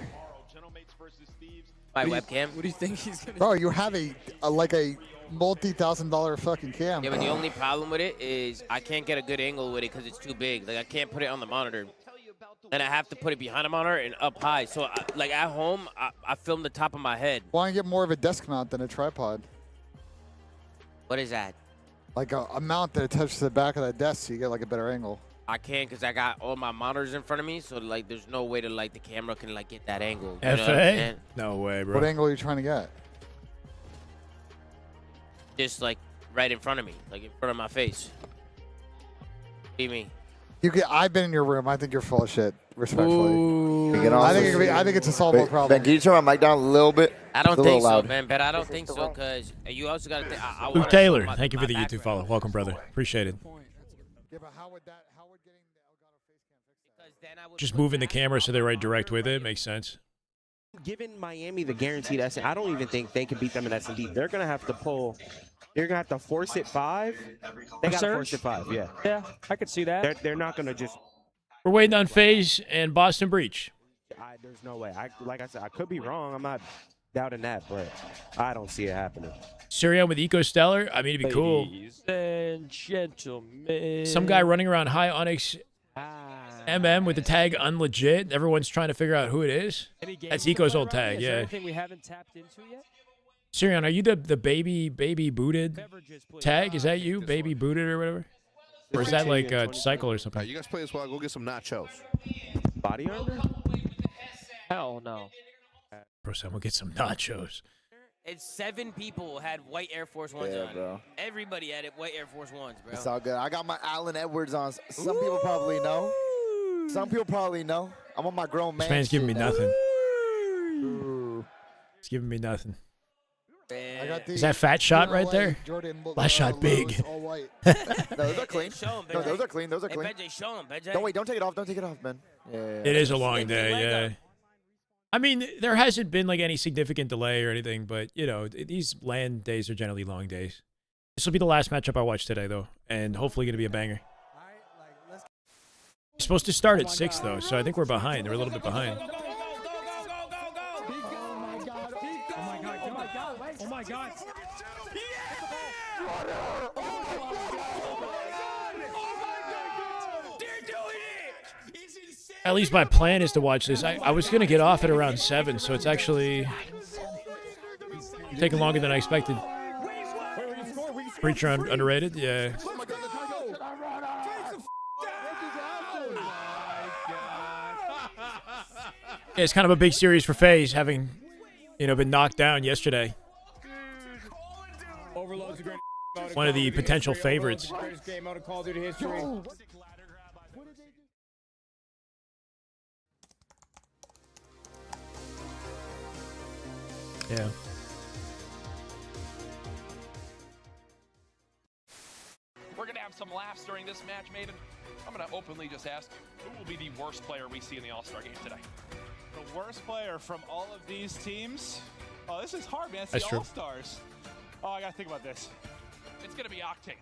My webcam. What do you think he's gonna? Bro, you have a multi-$1,000 fucking cam. Yeah, but the only problem with it is I can't get a good angle with it because it's too big. Like, I can't put it on the monitor. And I have to put it behind a monitor and up high. So, like, at home, I film the top of my head. Why don't you get more of a desk mount than a tripod? What is that? Like a mount that attaches to the back of that desk so you get, like, a better angle. I can't because I got all my monitors in front of me. So, like, there's no way to, like, the camera can, like, get that angle. You know what I'm FA? saying? No way, bro. What angle are you trying to get? Just, like, right in front of me. Like, in front of my face. See me. I've been in your room. I think you're full of shit, respectfully. Get on I think it's a solvable problem. Ben, can you turn my mic down a little bit? I don't It's a little think so, loud. man. But I don't think so because you also got to think. I Luke wanna Taylor, show my- thank you for the my YouTube follow. Welcome, brother. Appreciate it. Yeah, but how would getting Just moving the camera so they're right direct with it makes sense. Given Miami the guaranteed SND, I don't even think they can beat them in SND. They're going to have to pull. They're going to have to force it 5. They got to force it 5, yeah. Yeah, I could see that. They're not going to just. We're waiting on FaZe and Boston Breach. There's no way. Like I said, I could be wrong. I'm not doubting that, but I don't see it happening. Sirion with Eco Stellar. I mean, it'd be cool. Ladies and gentlemen. Some guy running around high Onyx MM with the tag unlegit. Everyone's trying to figure out who it is. That's Eco's old tag, Is there yeah. anything we haven't tapped into yet? Sirion, are you the baby booted tag? Is that you? Baby booted or whatever? Or is that like a cycle or something? You guys play as well. Go get some nachos. Body armor? Hell no. Bro, someone get some nachos. It's 7 people had white Air Force Ones Yeah, on. bro. Everybody had white Air Force Ones, bro. It's all good. I got my Allen Edwards on. Some people probably know. Some people probably know. I'm on my grown man. This man's giving me shit. nothing. Ooh. He's giving me nothing. I got the Is that fat shot right there? Jordan, Last shot big. all white. No, those are clean. Show him, No, Benjay. those are clean. Those are Hey, clean. Benjay, show him, Benjay. Don't wait. Don't take it off. Don't take it off, man. Yeah. It is a long day, yeah. I mean, there hasn't been like any significant delay or anything, but you know, these LAN days are generally long days. This will be the last matchup I watch today, though, and hopefully going to be a banger. It's supposed to start at 6, though, so I think we're behind. We're a little bit behind. Oh my god. At least my plan is to watch this. I was going to get off at around 7, so it's actually taking longer than I expected. Preacher underrated? Yeah. Yeah, it's kind of a big series for FaZe, having, you know, been knocked down yesterday. One of the potential favorites. Yeah. We're going to have some laughs during this match, Maven. I'm going to openly just ask, who will be the worst player we see in the All-Star game today? The worst player from all of these teams? Oh, this is hard, man. It's That's the true. All-Stars. Oh, I got to think about this. It's going to be Octane.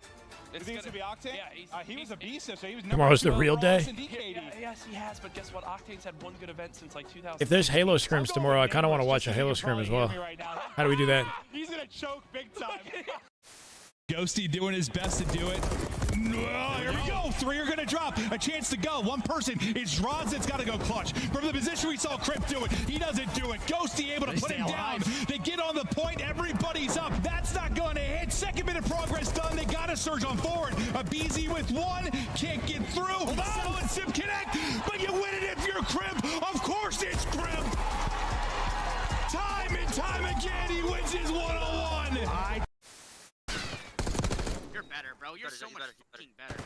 You think it's going to be Octane? Yeah, he was a beast, so he was Tomorrow's the real day. Yes, he has, but guess what? Octane's had one good event since like 2000. If there's Halo scrims tomorrow, I kind of want to watch a Halo scrim as well. How do we do that? He's going to choke big time. Ghosty doing his best to do it. Oh, here we go. 3 are going to drop. A chance to go. One person. It's Rods that's got to go clutch. From the position we saw Crip do it, he doesn't do it. Ghosty able to put him down. They get on the point. Everybody's up. That's not going to hit. Second bit of progress done. They got to surge on forward. A BZ with 1. Can't get through. Solid Sim connect. But you win it if you're Crip. Of course it's Crip. Time and time again, he wins his one-on-one. You're better, bro. You're so much fucking better.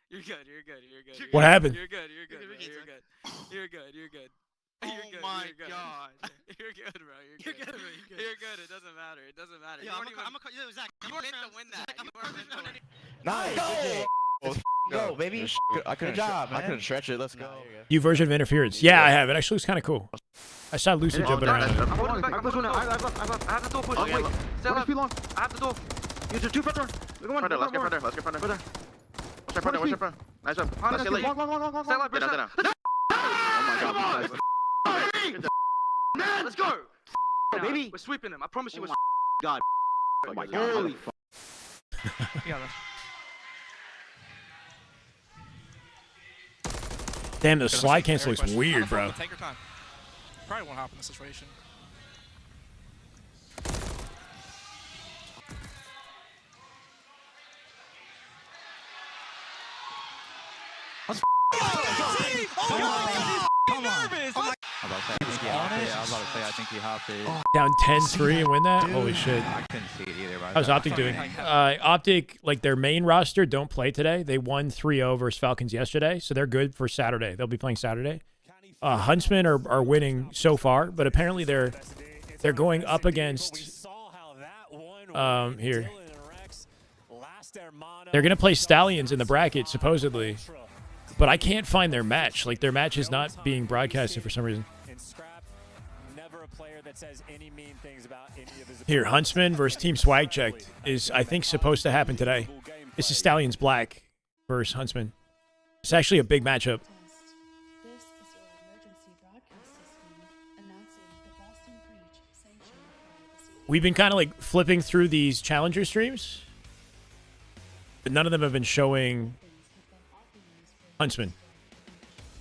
You're good. You're good. You're good. What happened? You're good. You're good. Bro. You're good. You're good. You're good. Oh my god. You're good, bro. You're good. You're good. It doesn't matter. It doesn't matter. Yeah, I'm a Zach. You weren't meant to win that. You weren't meant to win. Nice. Go, baby. I couldn't Good job, man. I couldn't stretch it. Let's go. New version of interference. Yeah, I have. It actually looks kind of cool. I saw Lucid jumping around. I have the door push. Wait. Stay left. I have the door. Use your 2 front door. Look at 1. Let's get front there. Let's get front there. Watch your front there. Watch your front. Nice job. Let's get late. Stay left. Get out. Oh my god. Man, let's go. Baby. We're sweeping them. I promise you we're God. Oh my god. Holy Damn, the slide cancel looks weird, bro. Take your time. Probably won't happen in this situation. Come on. I was about to say, I think he hopped it. Down 10-3 and win that? Holy shit. I couldn't see it either. How's Optic doing? Optic, like their main roster, don't play today. They won 3-0 versus Falcons yesterday, so they're good for Saturday. They'll be playing Saturday. Huntsmen are winning so far, but apparently they're going up against here. They're gonna play Stallions in the bracket supposedly, but I can't find their match. Like their match is not being broadcasted for some reason. Here, Huntsman versus Team Swag Checked is, I think, supposed to happen today. This is Stallions Black versus Huntsman. It's actually a big matchup. We've been kind of like flipping through these Challenger streams, but none of them have been showing Huntsman.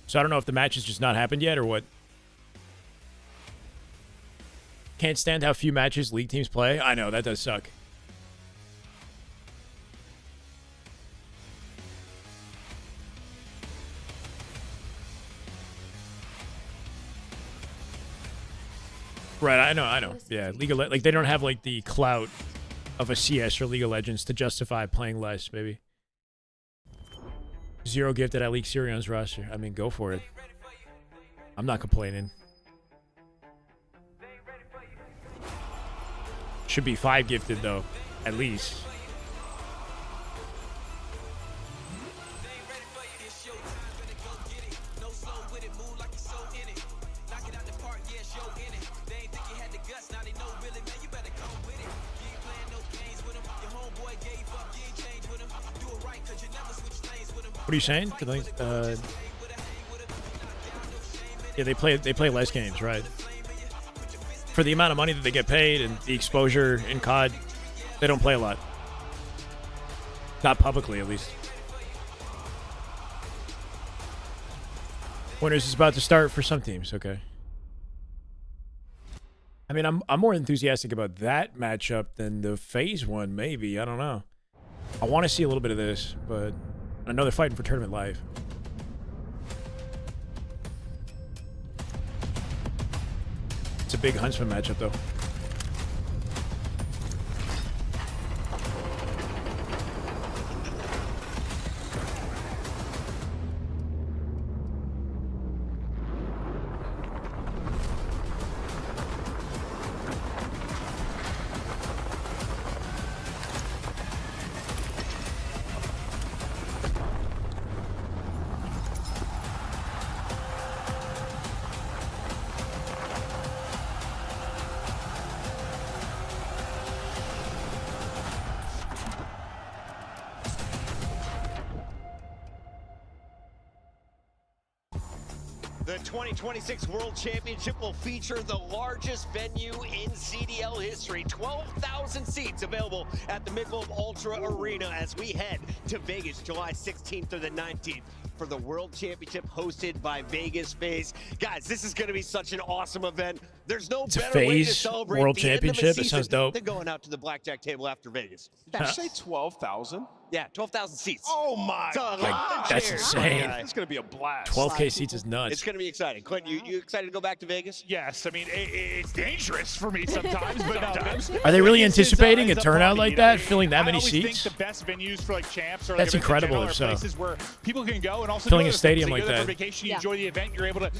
So I don't know if the match has just not happened yet or what. Can't stand how few matches league teams play. I know, that does suck. Right, I know. Yeah, League of like they don't have like the clout of a CS or League of Legends to justify playing less, maybe. 0 gifted at League Sirion's roster. I mean, go for it. I'm not complaining. Should be 5 gifted, though, at least. What are you saying? Yeah, they play less games, right? For the amount of money that they get paid and the exposure in COD, they don't play a lot. Not publicly, at least. Winners is about to start for some teams. Okay. I mean, I'm more enthusiastic about that matchup than the FaZe one. Maybe, I don't know. I want to see a little bit of this, but I know they're fighting for tournament life. It's a big Huntsman matchup, though. The 2026 World Championship will feature the largest venue in CDL history. 12,000 seats available at the Michelob Ultra Arena as we head to Vegas July 16th through the 19th for the World Championship hosted by Vegas FaZe. Guys, this is going to be such an awesome event. There's no better way to celebrate World the Championship. end of a That sounds season dope. than going out to the blackjack table after Vegas. Did you say 12,000? Yeah, 12,000 seats. Oh my God. That's insane. It's going to be a blast. 12K seats is nuts. It's going to be exciting. Clinton, you excited to go back to Vegas? Yes, I mean, it's dangerous for me sometimes, but sometimes. Are they really Vegas is, anticipating a is turnout party, like you know? that, filling that many I always seats? think the best venues for like champs or That's like events in incredible, general if are so. places where people can go and also Filling do a other stadium things. like You're there that. for vacation, you enjoy the event, you're able to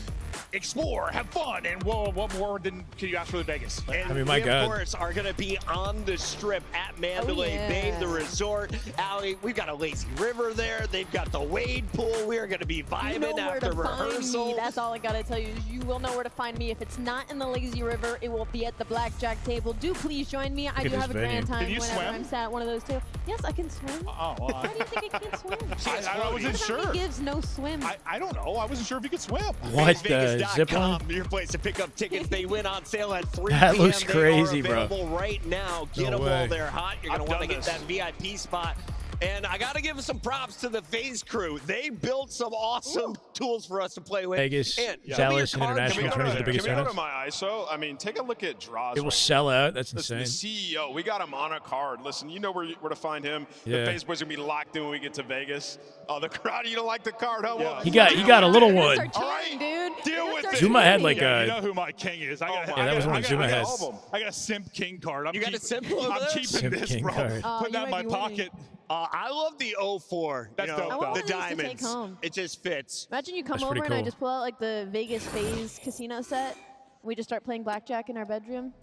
explore, have fun, and what more than can you ask for the Vegas? And I mean, my we, God. of course, are going to be on the strip at Mandalay Bay, the resort. Allie, we've got a lazy river there. They've got the wade pool. We are going to be vibing You know where after to find rehearsal. me. That's all I gotta tell you. Is you will know where to find me. If it's not in the lazy river, it will be at the blackjack table. Do please join me. I do have a grand time Can you whenever swim? I'm sat at one of those tables. Yes, I can swim. Oh, Why do you think I can't swim? I wasn't sure. He gives no swim. I don't know. I wasn't sure if you could swim. What the zip line? Your place to pick up tickets. They went on sale at 3 That p.m. looks crazy, they bro. are available right now. Get No them way. while they're hot. You're going to want to get done that VIP spot. And I got to give some props to the FaZe crew. They built some awesome tools for us to play with. Vegas, And Dallas, and international Can tournaments are the biggest we go to tournaments. my ISO? I mean, take a look at Draws. It will right sell out. That's Listen, insane. the CEO, we got him on a card. Listen, you know where to find him. Yeah. The FaZe boys are going to be locked in when we get to Vegas. Oh, the crowd, you don't like the card, huh? Well, He got a little one. All right, dude. Deal with it. Zuma had like Yeah, a. you know who my king is. I got, Yeah, that was one of Zuma had. I got a simp king card. You got a simp over I'm there? keeping Simp this, king bro. card. Oh, Put that you in my might be winning. pocket. I love the 04. That's dope, I want the one of these to take diamonds. home. It just fits. Imagine you come That's over pretty and I cool. just pull out like the Vegas FaZe casino set. We just start playing blackjack in our bedroom.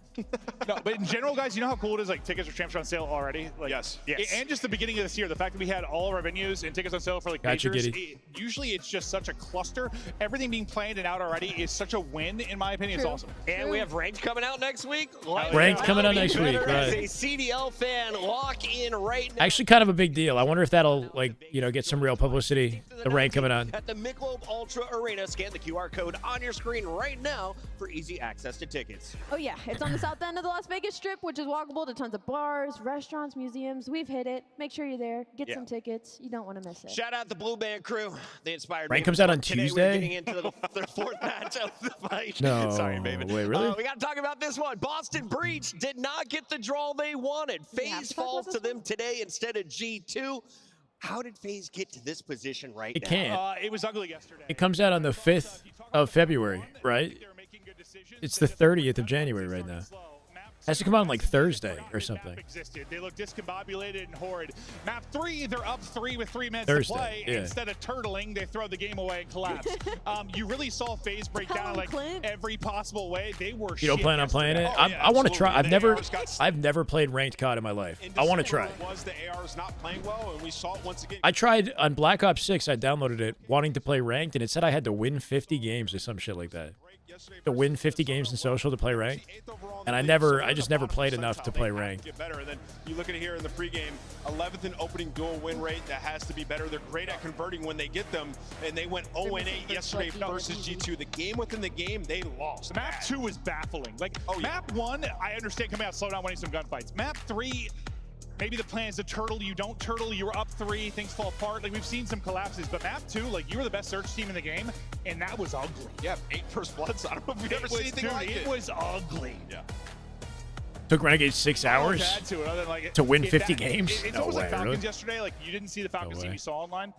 No, but in general, guys, you know how cool it is? Like tickets for champs are on sale already. Like, Yes. And just the beginning of this year, the fact that we had all of our venues and tickets on sale for like Gotcha, majors. Giddy. Usually, it's just such a cluster. Everything being planned and out already is such a win, in my opinion. True. It's awesome. And we have ranked coming out next week. Ranked coming out next week, As right. a CDL fan, lock in right now. Actually, kind of a big deal. I wonder if that'll get some real publicity. The rank coming on. At the Michelob Ultra Arena, scan the QR code on your screen right now for easy access to tickets. Oh yeah, it's on the south end of the Las Vegas Strip, which is walkable to tons of bars, restaurants, museums. We've hit it. Make sure you're there. Get some tickets. You don't want to miss it. Shout out the Blue Band crew. They inspired Rank me. comes out on Today Tuesday? We're getting into the fourth match of the fight. No, Sorry, baby. wait, really? We got to talk about this one. Boston Breach did not get the draw they wanted. FaZe falls to them today instead of G2. How did FaZe get to this position right It now? can't. It was ugly yesterday. It comes out on the 5th of February, right? It's the 30th of January right now. Has to come out on like Thursday or something. They look discombobulated and horrid. Map 3, they're up 3 with 3 minutes Thursday, to play. yeah. Instead of turtling, they throw the game away and collapse. You really saw FaZe break down like every possible way. They were. You don't plan on playing it? I want to try. I've never played ranked COD in my life. I want to try. Was the ARs not playing well, and we saw it once again. I tried on Black Ops 6. I downloaded it, wanting to play ranked, and it said I had to win 50 games or some shit like that. To win 50 games in social to play ranked, and I just never played enough to play ranked. Get better, and then you look at it here in the pregame, 11th in opening dual win rate. That has to be better. They're great at converting when they get them, and they went 0-8 yesterday versus G2. The game within the game, they lost. Map 2 was baffling. Like Map 1, I understand coming out slow down, winning some gunfights. Map 3. Maybe the plan is to turtle, you don't turtle, you were up 3, things fall apart. Like, we've seen some collapses, but Map 2, like, you were the best search team in the game, and that was ugly. Yeah, 8 first bloods. I don't know if we've ever seen anything like it. It was ugly. Yeah. Took Renegade 6 hours to win 50 games? It's No almost way, like Falcons really? yesterday. Like, you didn't see the Falcons team you saw online.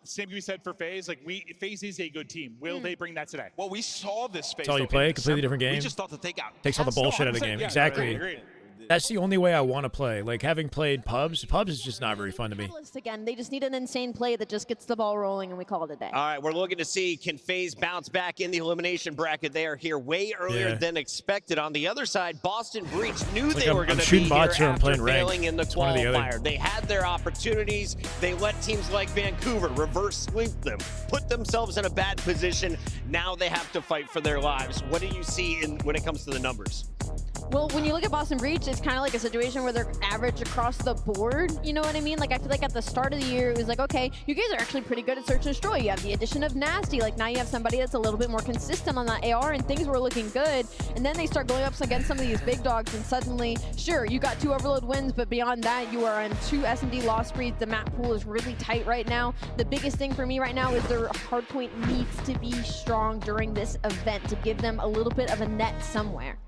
Same can be said for FaZe. Like, FaZe is a good team. Will they bring that today? Well, we saw this space. That's all you play? Completely different game? We just thought that they got Takes all the bullshit out of the game. Yeah, Exactly. agreed. That's the only way I want to play. Like, having played pubs is just not very fun to me. Again, they just need an insane play that just gets the ball rolling, and we call it a day. All right, we're looking to see, can FaZe bounce back in the elimination bracket? They are here way earlier than expected. On the other side, Boston Breach knew they were going to be here after failing in the qualifier. They had their opportunities. They let teams like Vancouver reverse sweep them, put themselves in a bad position. Now they have to fight for their lives. What do you see when it comes to the numbers? Well, when you look at Boston Breach, it's kind of like a situation where they're average across the board. You know what I mean? Like, I feel like at the start of the year, it was like, okay, you guys are actually pretty good at search and destroy. You have the addition of Nasty. Like, now you have somebody that's a little bit more consistent on that AR, and things were looking good. And then they start going up against some of these big dogs, and suddenly, sure, you got 2 overload wins, but beyond that, you are on 2 SND loss streaks. The map pool is really tight right now. The biggest thing for me right now is their hardpoint needs to be strong during this event to give them a little bit of a net somewhere.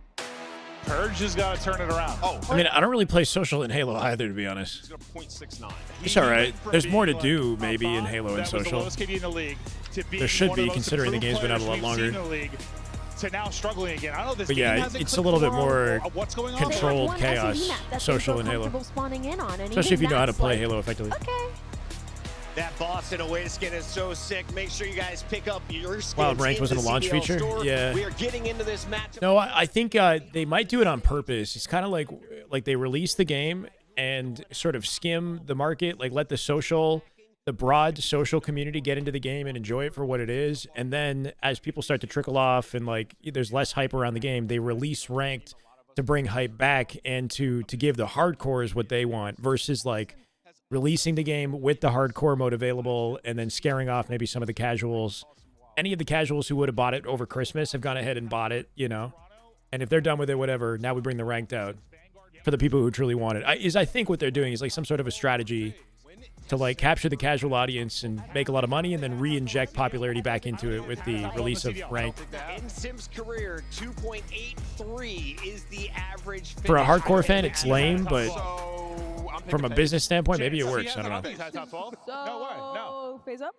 Purge has got to turn it around. I mean, I don't really play social in Halo either, to be honest. He's got a 0.69. It's all right. There's more to do, maybe, in Halo and social. There should be, considering the game's been out a lot longer. To now struggling again. I don't know this But game yeah, hasn't it's a little bit more what's going on? controlled chaos, social in Halo. Especially if you know how to play Halo effectively. Okay. That Boston away skin is so sick. Make sure you guys pick up your skins. Wild Ranked wasn't a launch CDL feature? store. Yeah. We are getting into this match. No, I think they might do it on purpose. It's kind of like they release the game and sort of skim the market, like let the broad social community get into the game and enjoy it for what it is. And then as people start to trickle off and like there's less hype around the game, they release Ranked to bring hype back and to give the hardcores what they want versus like releasing the game with the hardcore mode available and then scaring off maybe some of the casuals. Any of the casuals who would have bought it over Christmas have gone ahead and bought it, you know. And if they're done with it, whatever, now we bring the ranked out for the people who truly want it. I think what they're doing is like some sort of a strategy to like capture the casual audience and make a lot of money and then re-inject popularity back into it with the release of ranked. In Sim's career, 2.83 is the average. For a hardcore fan, it's lame, but from a business standpoint, maybe it works. I don't know. Top 12? No way. No. FaZe up?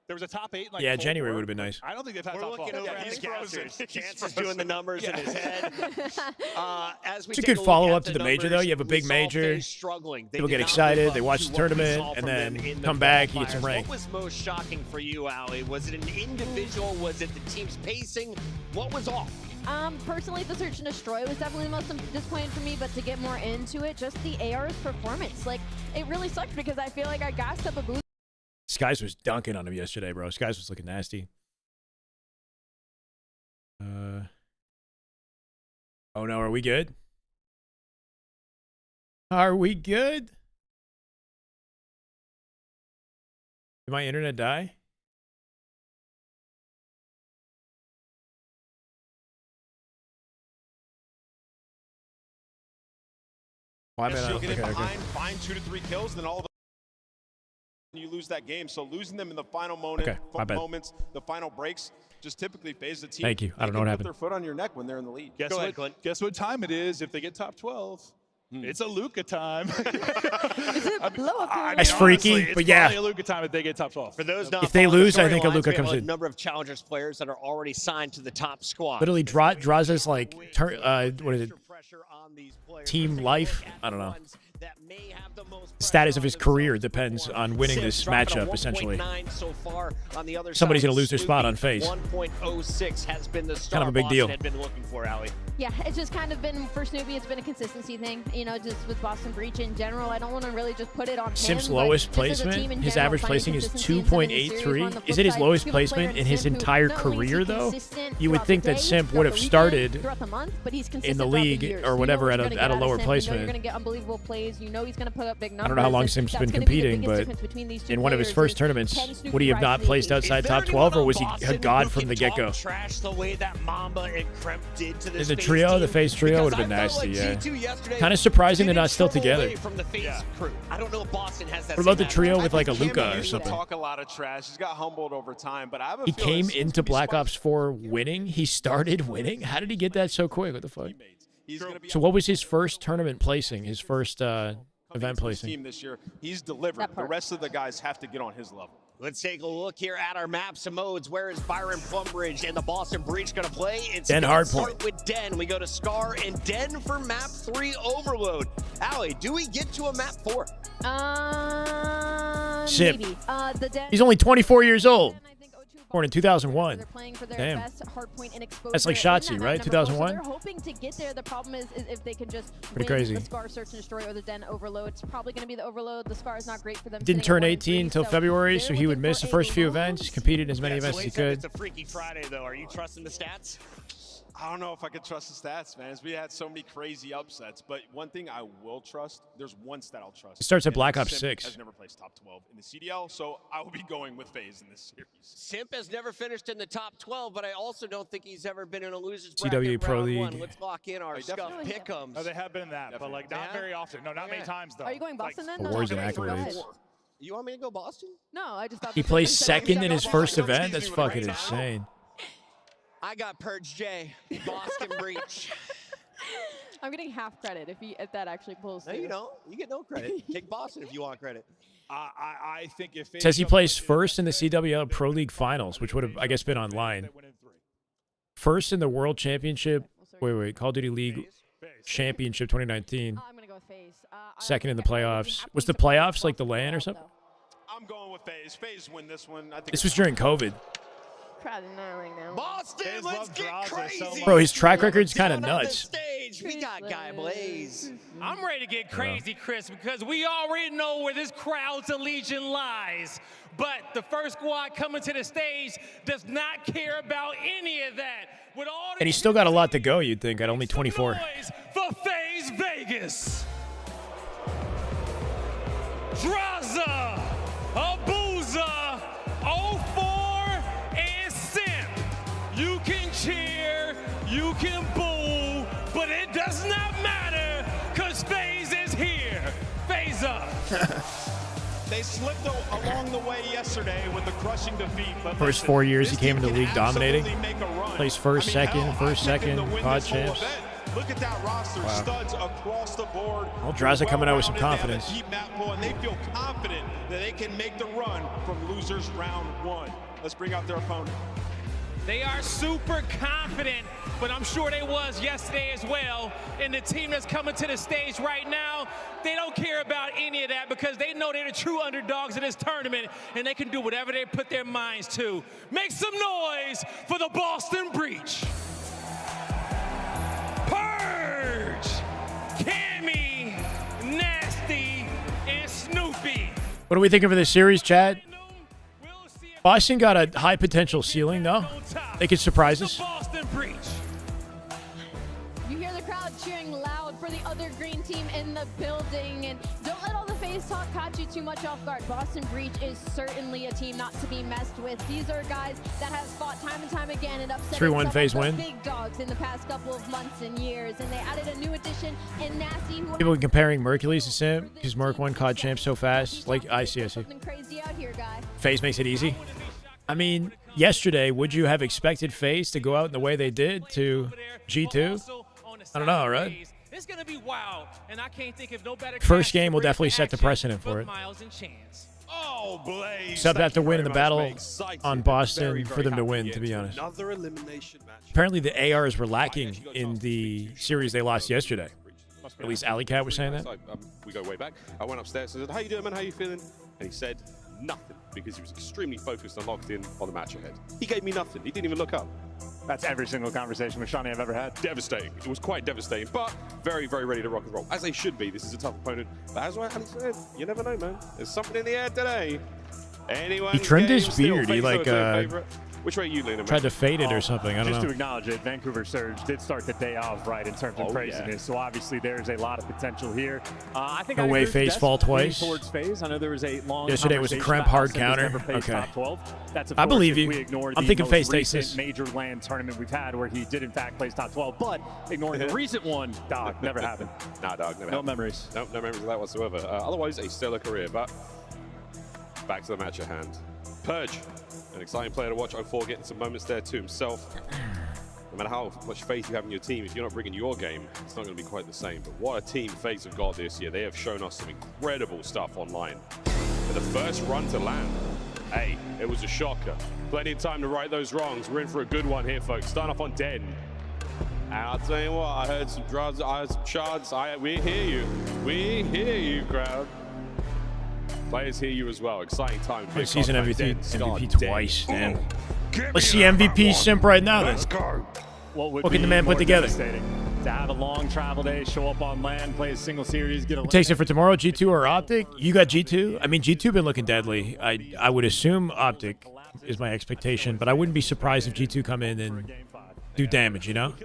There was a top 8. Yeah, January would have been nice. I don't think they've had top 12. He's frozen. Chance is doing the numbers in his head. As we It's a good follow-up to the major, though. You have a big major. Struggling. People get excited. They watch the tournament, and then come back, you get some rank. What was most shocking for you, Ali? Was it an individual? Was it the team's pacing? What was off? Personally, the search and destroy was definitely the most disappointing for me, but to get more into it, just the AR's performance. Like, it really sucked because I feel like I gassed up a boost. Skies was dunking on him yesterday, bro. Skies was looking nasty. Oh no, are we good? Are we good? Did my internet die? Why am I You'll not? get Okay, behind, find 2 to 3 kills, then all of a sudden you lose that game. So losing them in the final moments, the final breaks, just typically FaZe the team. Thank you. I don't know what happened. Put their foot on your neck when they're in the lead. Guess what time it is if they get top 12? It's a Luka time. That's freaky, but yeah. It's probably a Luka time if they get top 12. For those not If they lose, I think a storylines, Luka we have comes a in. number of Challengers players that are already signed to the top squad. Literally, Draza's like, what is it? team life. I don't know. Status of his career depends on winning this matchup, essentially. Somebody's going to lose their spot on FaZe. 1.06 has been the Kind of a big deal. Had been looking for, Allie. Yeah, it's just kind of been, for Snoopy, it's been a consistency thing. You know, just with Boston Breach in general, I don't want to really just put it on Simp's him, lowest but just as a team placement, in his general, average finding placing is consistency in some of these series. On 2.83. the Is flip it his side, lowest you have a player placement in his Simp who entire not only is he career, though? consistent You would throughout think the that day, Simp throughout would the have weekend, started throughout the month, but he's in the consistent throughout league years. or You know whatever what at you're a gonna get out of lower Simp. You know placement. you're going to get unbelievable plays. You know he's going to put up big numbers. I don't know how long and Simp's that's been gonna be the competing, biggest but difference between these two in one of his players first is, tournaments, can Snoopy would he have rise not to the placed occasion? outside top 12, or was he a god from the get-go? Trash the way that Mamba and Kremp did to this The FaZe trio, team, the FaZe trio would have been because I nasty, felt yeah. like G2 yesterday Kind of surprising they're not still didn't together. trouble away from the FaZe crew. I don't know if Boston has that What about same the trio attitude. with like a I think Luka Cammy or used to something? Talk a lot of trash. He's got humbled over time, but I have a He feeling came it seems into to be Black smart. Ops 4 winning. He started winning. How did he get that so quick? What the fuck? He's gonna be So what was his first tournament placing? His first event placing? team this year. He's delivered. The rest of the guys have to get on his level. Let's take a look here at our maps and modes. Where is Byron Plumbridge and the Boston Breach going to play? It's Den gonna Hardpoint. start with Den. We go to Scar and Den for map 3 Overload. Allie, do we get to a map 4? Simp. Maybe. The Den He's only 24 years old. Born in 2001. They're playing for their Damn. best hardpoint and exposure. That's like in Shotzi, that right? map number 4. So 2001? they're hoping to get there. The problem is if they can just Pretty win crazy. the Scar Search and Destroy or the Den Overload. It's probably going to be the Overload. The Scar is not great for them. Didn't sitting turn at 1 and 18 3, until so February, they're so he would looking miss for the first few low events. Competed in as many Yeah, events so as he he said could. it's a Freaky Friday, though. Are you trusting the stats? I don't know if I could trust the stats, man. As we had so many crazy upsets, but one thing I will trust, there's one stat I'll trust. It starts at and Black Ops Simp 6. has never placed top 12 in the CDL, so I will be going with FaZe in this series. Simp has never finished in the top 12, but I also don't think he's ever been in a loser's CW bracket Pro round League. 1. Let's lock in our scuff pick'ems. Oh, they have been in that, but like not very often. No, not many times though. Are you going Boston then? Awards and go ahead. accolades. You want me to go Boston? No, I just thought He that placed was- second in his first event? That's fucking insane. I got Purge J, Boston Breach. I'm getting half credit if that actually pulls No, through. you don't. You get no credit. Take Boston if you want credit. I think if FaZe Says he jumps placed into first in the CWL Pro League Finals, which would have, I guess, been online. First in the World Championship. Wait. Call of Duty League Championship 2019. I'm going to go with FaZe. Second in the playoffs. Was the playoffs like the LAN or something? I'm going with FaZe. FaZe win this one. I think This was during COVID. Crowd in there right now. Boston, let's get crazy. Bro, his track record's kind of Down on the nuts. stage, we got Guy Blaze. I'm ready to get crazy, Chris, because we already know where this crowd's allegiance lies. But the first squad coming to the stage does not care about any of that. With all And he's still got a lot to go, you'd think, at only 24. noise for FaZe Vegas. Draza, Abuza, 04, and Simp. You can cheer, you can boo, but it does not matter, because FaZe is here. FaZe up. They slipped along the way yesterday with the crushing defeat. But First listen, 4 years he this came team into the can league dominating. absolutely make a run. Placed first, second, hell, first, I picked them second, to win COD this whole champs. event. Look at that roster, Wow. studs across the board. Well, Draza coming out with some Well-rounded. They have confidence. a deep map pool, and they feel confident that they can make the run from losers round 1. Let's bring out their opponent. They are super confident, but I'm sure they was yesterday as well. And the team that's coming to the stage right now, they don't care about any of that because they know they're the true underdogs of this tournament and they can do whatever they put their minds to. Make some noise for the Boston Breach. Purge, Cammy, Nasty, and Snoopy. What are we thinking for this series, Chad? Boston got a high potential ceiling, though. They could surprise us. Boston Breach. You hear the crowd cheering loud for the other green team in the building. And don't let all the FaZe talk catch you too much off guard. Boston Breach is certainly a team not to be messed with. These are guys that have fought time and time again and upset 3-1 some of FaZe the win. big dogs in the past couple of months and years. And they added a new addition in Nasty, who People comparing Mercules to Simp because Merc won COD champ so fast. Like, I see. something crazy out here, guy. FaZe makes it easy. I mean, yesterday, would you have expected FaZe to go out in the way they did to G2? I don't know, right? It's gonna be wild, and I can't think of no better. First game will definitely set the precedent for it. Miles and Chance. Oh, Blaze. Except after winning the battle Excited. on Boston Very, for very them to happy win, here to be honest. Another elimination match. Apparently the ARs were lacking in the series they lost yesterday. At least Alley Cat was saying that. We go way back. I went upstairs and said, how you doing, man? How you feeling? And he said nothing because he was extremely focused and locked in on the match ahead. He gave me nothing. He didn't even look up. That's every single conversation with Shawnee I've ever had. Devastating. It was quite devastating, but very, very ready to rock and roll. As they should be. This is a tough opponent. But as Ali said, you never know, man. There's something in the air today. Anyone? He trimmed his beard. He like which way are you leaning? tried to fade it or something. I don't Just know. to acknowledge it, Vancouver Surge did start the day off right in terms of craziness. So obviously there's a lot of potential here. I think No way FaZe fall twice. Towards FaZe. I know there was a long Yesterday was a cramp hard counter. Okay. That's of I course, believe if you. We ignore I'm the thinking most FaZe takes recent this. major land tournament we've had where he did in fact place top 12, but ignoring the recent one, dog, never happened. Nah, dog, never No happened. memories. No memories of that whatsoever. Otherwise, a stellar career. But back to the match at hand. Purge, an exciting player to watch. 04 getting some moments there to himself. No matter how much faith you have in your team, if you're not bringing your game, it's not going to be quite the same. But what a team FaZe have got this year. They have shown us some incredible stuff online. For the first run to land, hey, it was a shocker. Plenty of time to right those wrongs. We're in for a good one here, folks. Starting off on Den. And I'll tell you what, I heard some drugs, I heard some shards. We hear you. We hear you, crowd. Players hear you as well. Exciting time. Good season MVP twice, damn. Let's see MVP simp right now then. What can the man put together? To have a long travel day, show up on land, play a single series, get a... Who takes it for tomorrow, G2 or Optic? You got G2? I mean, G2 been looking deadly. I would assume Optic is my expectation, but I wouldn't be surprised if G2 come in and do damage, you know?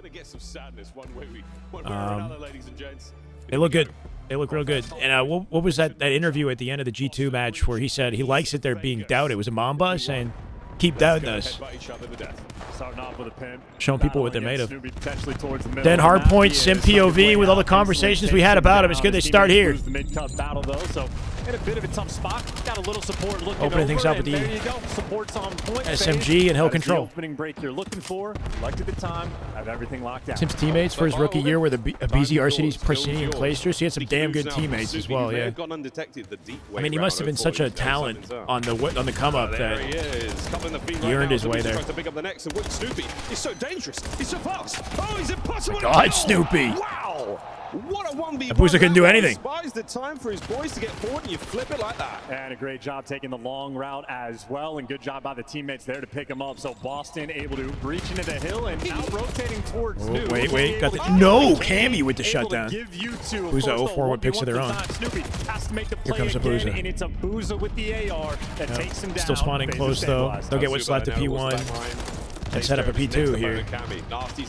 They look good. They look real good. And what was that interview at the end of the G2 match where he said he likes it they're being doubted? Was it Mamba saying, keep doubting us? Starting off with a pin. Showing people what they're made of. The Then Hardpoint, Sim POV, with all the conversations we had about him. It's good they start here. The mid-cut battle, though, so in a bit of a tough spot. Got a little support looking Opening things up with the there you go. Support's on point. SMG and Hill Control. The opening break you're looking for. Luck at the time. Have everything locked down. Sim's teammates for his rookie year were the BZ, RCDs, Pristini, and Clayster. So he had some damn good teammates as well, yeah. I mean, he must have been such a talent on the come-up that he earned his way there. Snoopy, he's so dangerous. He's so fast. Oh, he's impossible. God, Snoopy. Wow. What a 1v1. That Boozer couldn't do anything. Buys the time for his boys to get forward, and you flip it like that. And a great job taking the long route as well, and good job by the teammates there to pick him up. So Boston able to reach into the hill and now rotating towards New. Wait. Got the no Cammy with the shutdown. Booza 04 with picks of their own. Snoopy has to make the play Here comes a Booza. and it's a Booza with the AR that takes him down. Still spawning close though. They'll get what's left of P1. And set up a P2 here.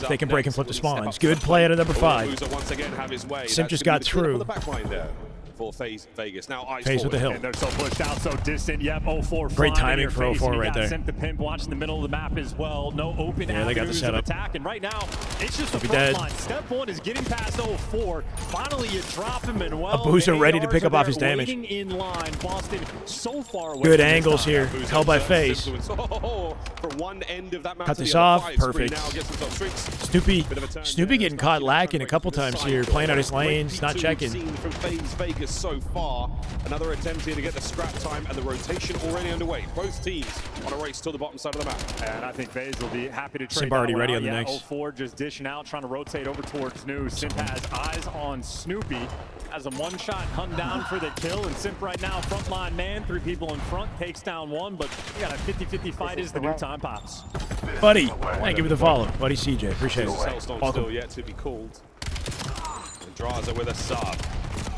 They can break and flip the spawns. Good play out of number 5. Simp just got through. For FaZe Vegas. Now FaZe with the hill. And they're so pushed out, so distant. Yep, 04. Great timing for 04 right there. Simp the pimp watching the middle of the map as well. No open they got the setup. attack. And right now, it's just the front line. Step 1 is getting past 04. Finally, you drop him and well. A Boozer ready to pick up off his damage. In line. Boston so far away. Good angles here. Held by FaZe. Cut this off. Perfect. Snoopy getting caught lacking a couple times here. Playing out his lanes, not checking. From FaZe Vegas so far. Another attempt here to get the scrap time and the rotation already underway. Both teams on a race to the bottom side of the map. And I think FaZe will be happy to trade. Simp already ready on the next. 04 just dishing out, trying to rotate over towards New. Simp has eyes on Snoopy. Has a one-shot hunt down for the kill. And Simp right now, frontline man, 3 people in front, takes down 1. But you got a 50-50 fight as the new time pops. Buddy, thank you for the follow. Buddy CJ, appreciate it. Hellstorm still yet to be called. And Draza with a sub.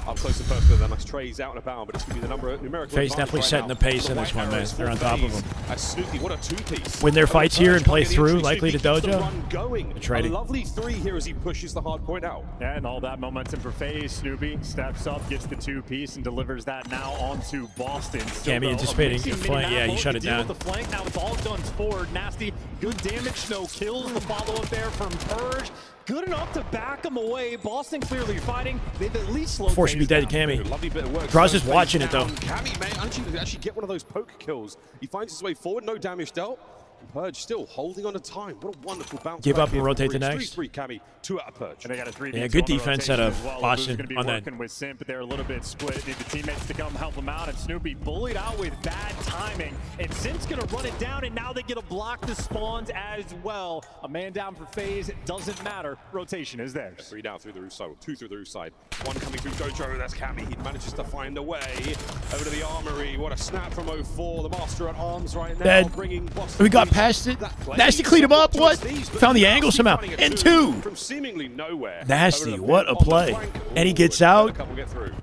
Up close and personal, then nice trays out and about, but it's going to be the numerical. FaZe definitely setting the pace in this one, man. They're on top of them. Snoopy, what a 2-piece. Win their fights here and play through, likely to dojo. A lovely 3 here as he pushes the hard point out. Yeah, and all that momentum for FaZe. Snoopy steps up, gets the 2-piece, and delivers that now onto Boston. Cammy anticipating a flank. Yeah, he shut it down. With the flank. Now it's all guns forward. Nasty, good damage, no kills. The follow-up there from Purge. Good enough to back him away. Boston clearly fighting. They've at least slowed Before she be dead, Cammy. Lovely bit of work. Draws just watching it though. Cammy may actually get one of those poke kills. He finds his way forward, no damage dealt. Purge still holding on to time. What a wonderful bounce. Give back up and here rotate from to Breach. next. 3-3 Cammy, 2 out of Purge. And they got a 3v2 Yeah, good on the defense rotation out of as well. Boston Going to be on that. working with Simp, but they're a little bit split. Need the teammates to come help them out. And Snoopy bullied out with bad timing. And Simp's going to run it down, and now they get to block the spawns as well. A man down for FaZe. It doesn't matter. Rotation is theirs. 3 down through the roof side, 2 through the roof side. 1 coming through Dojo. That's Cammy. He manages to find a way over to the armory. What a snap from 04. The master at arms right now. Dead. Bringing Boston We got Breach. past it. Nasty cleaned him up. What? Found the angle somehow. And 2. From seemingly nowhere. Nasty. What a play. And he gets out.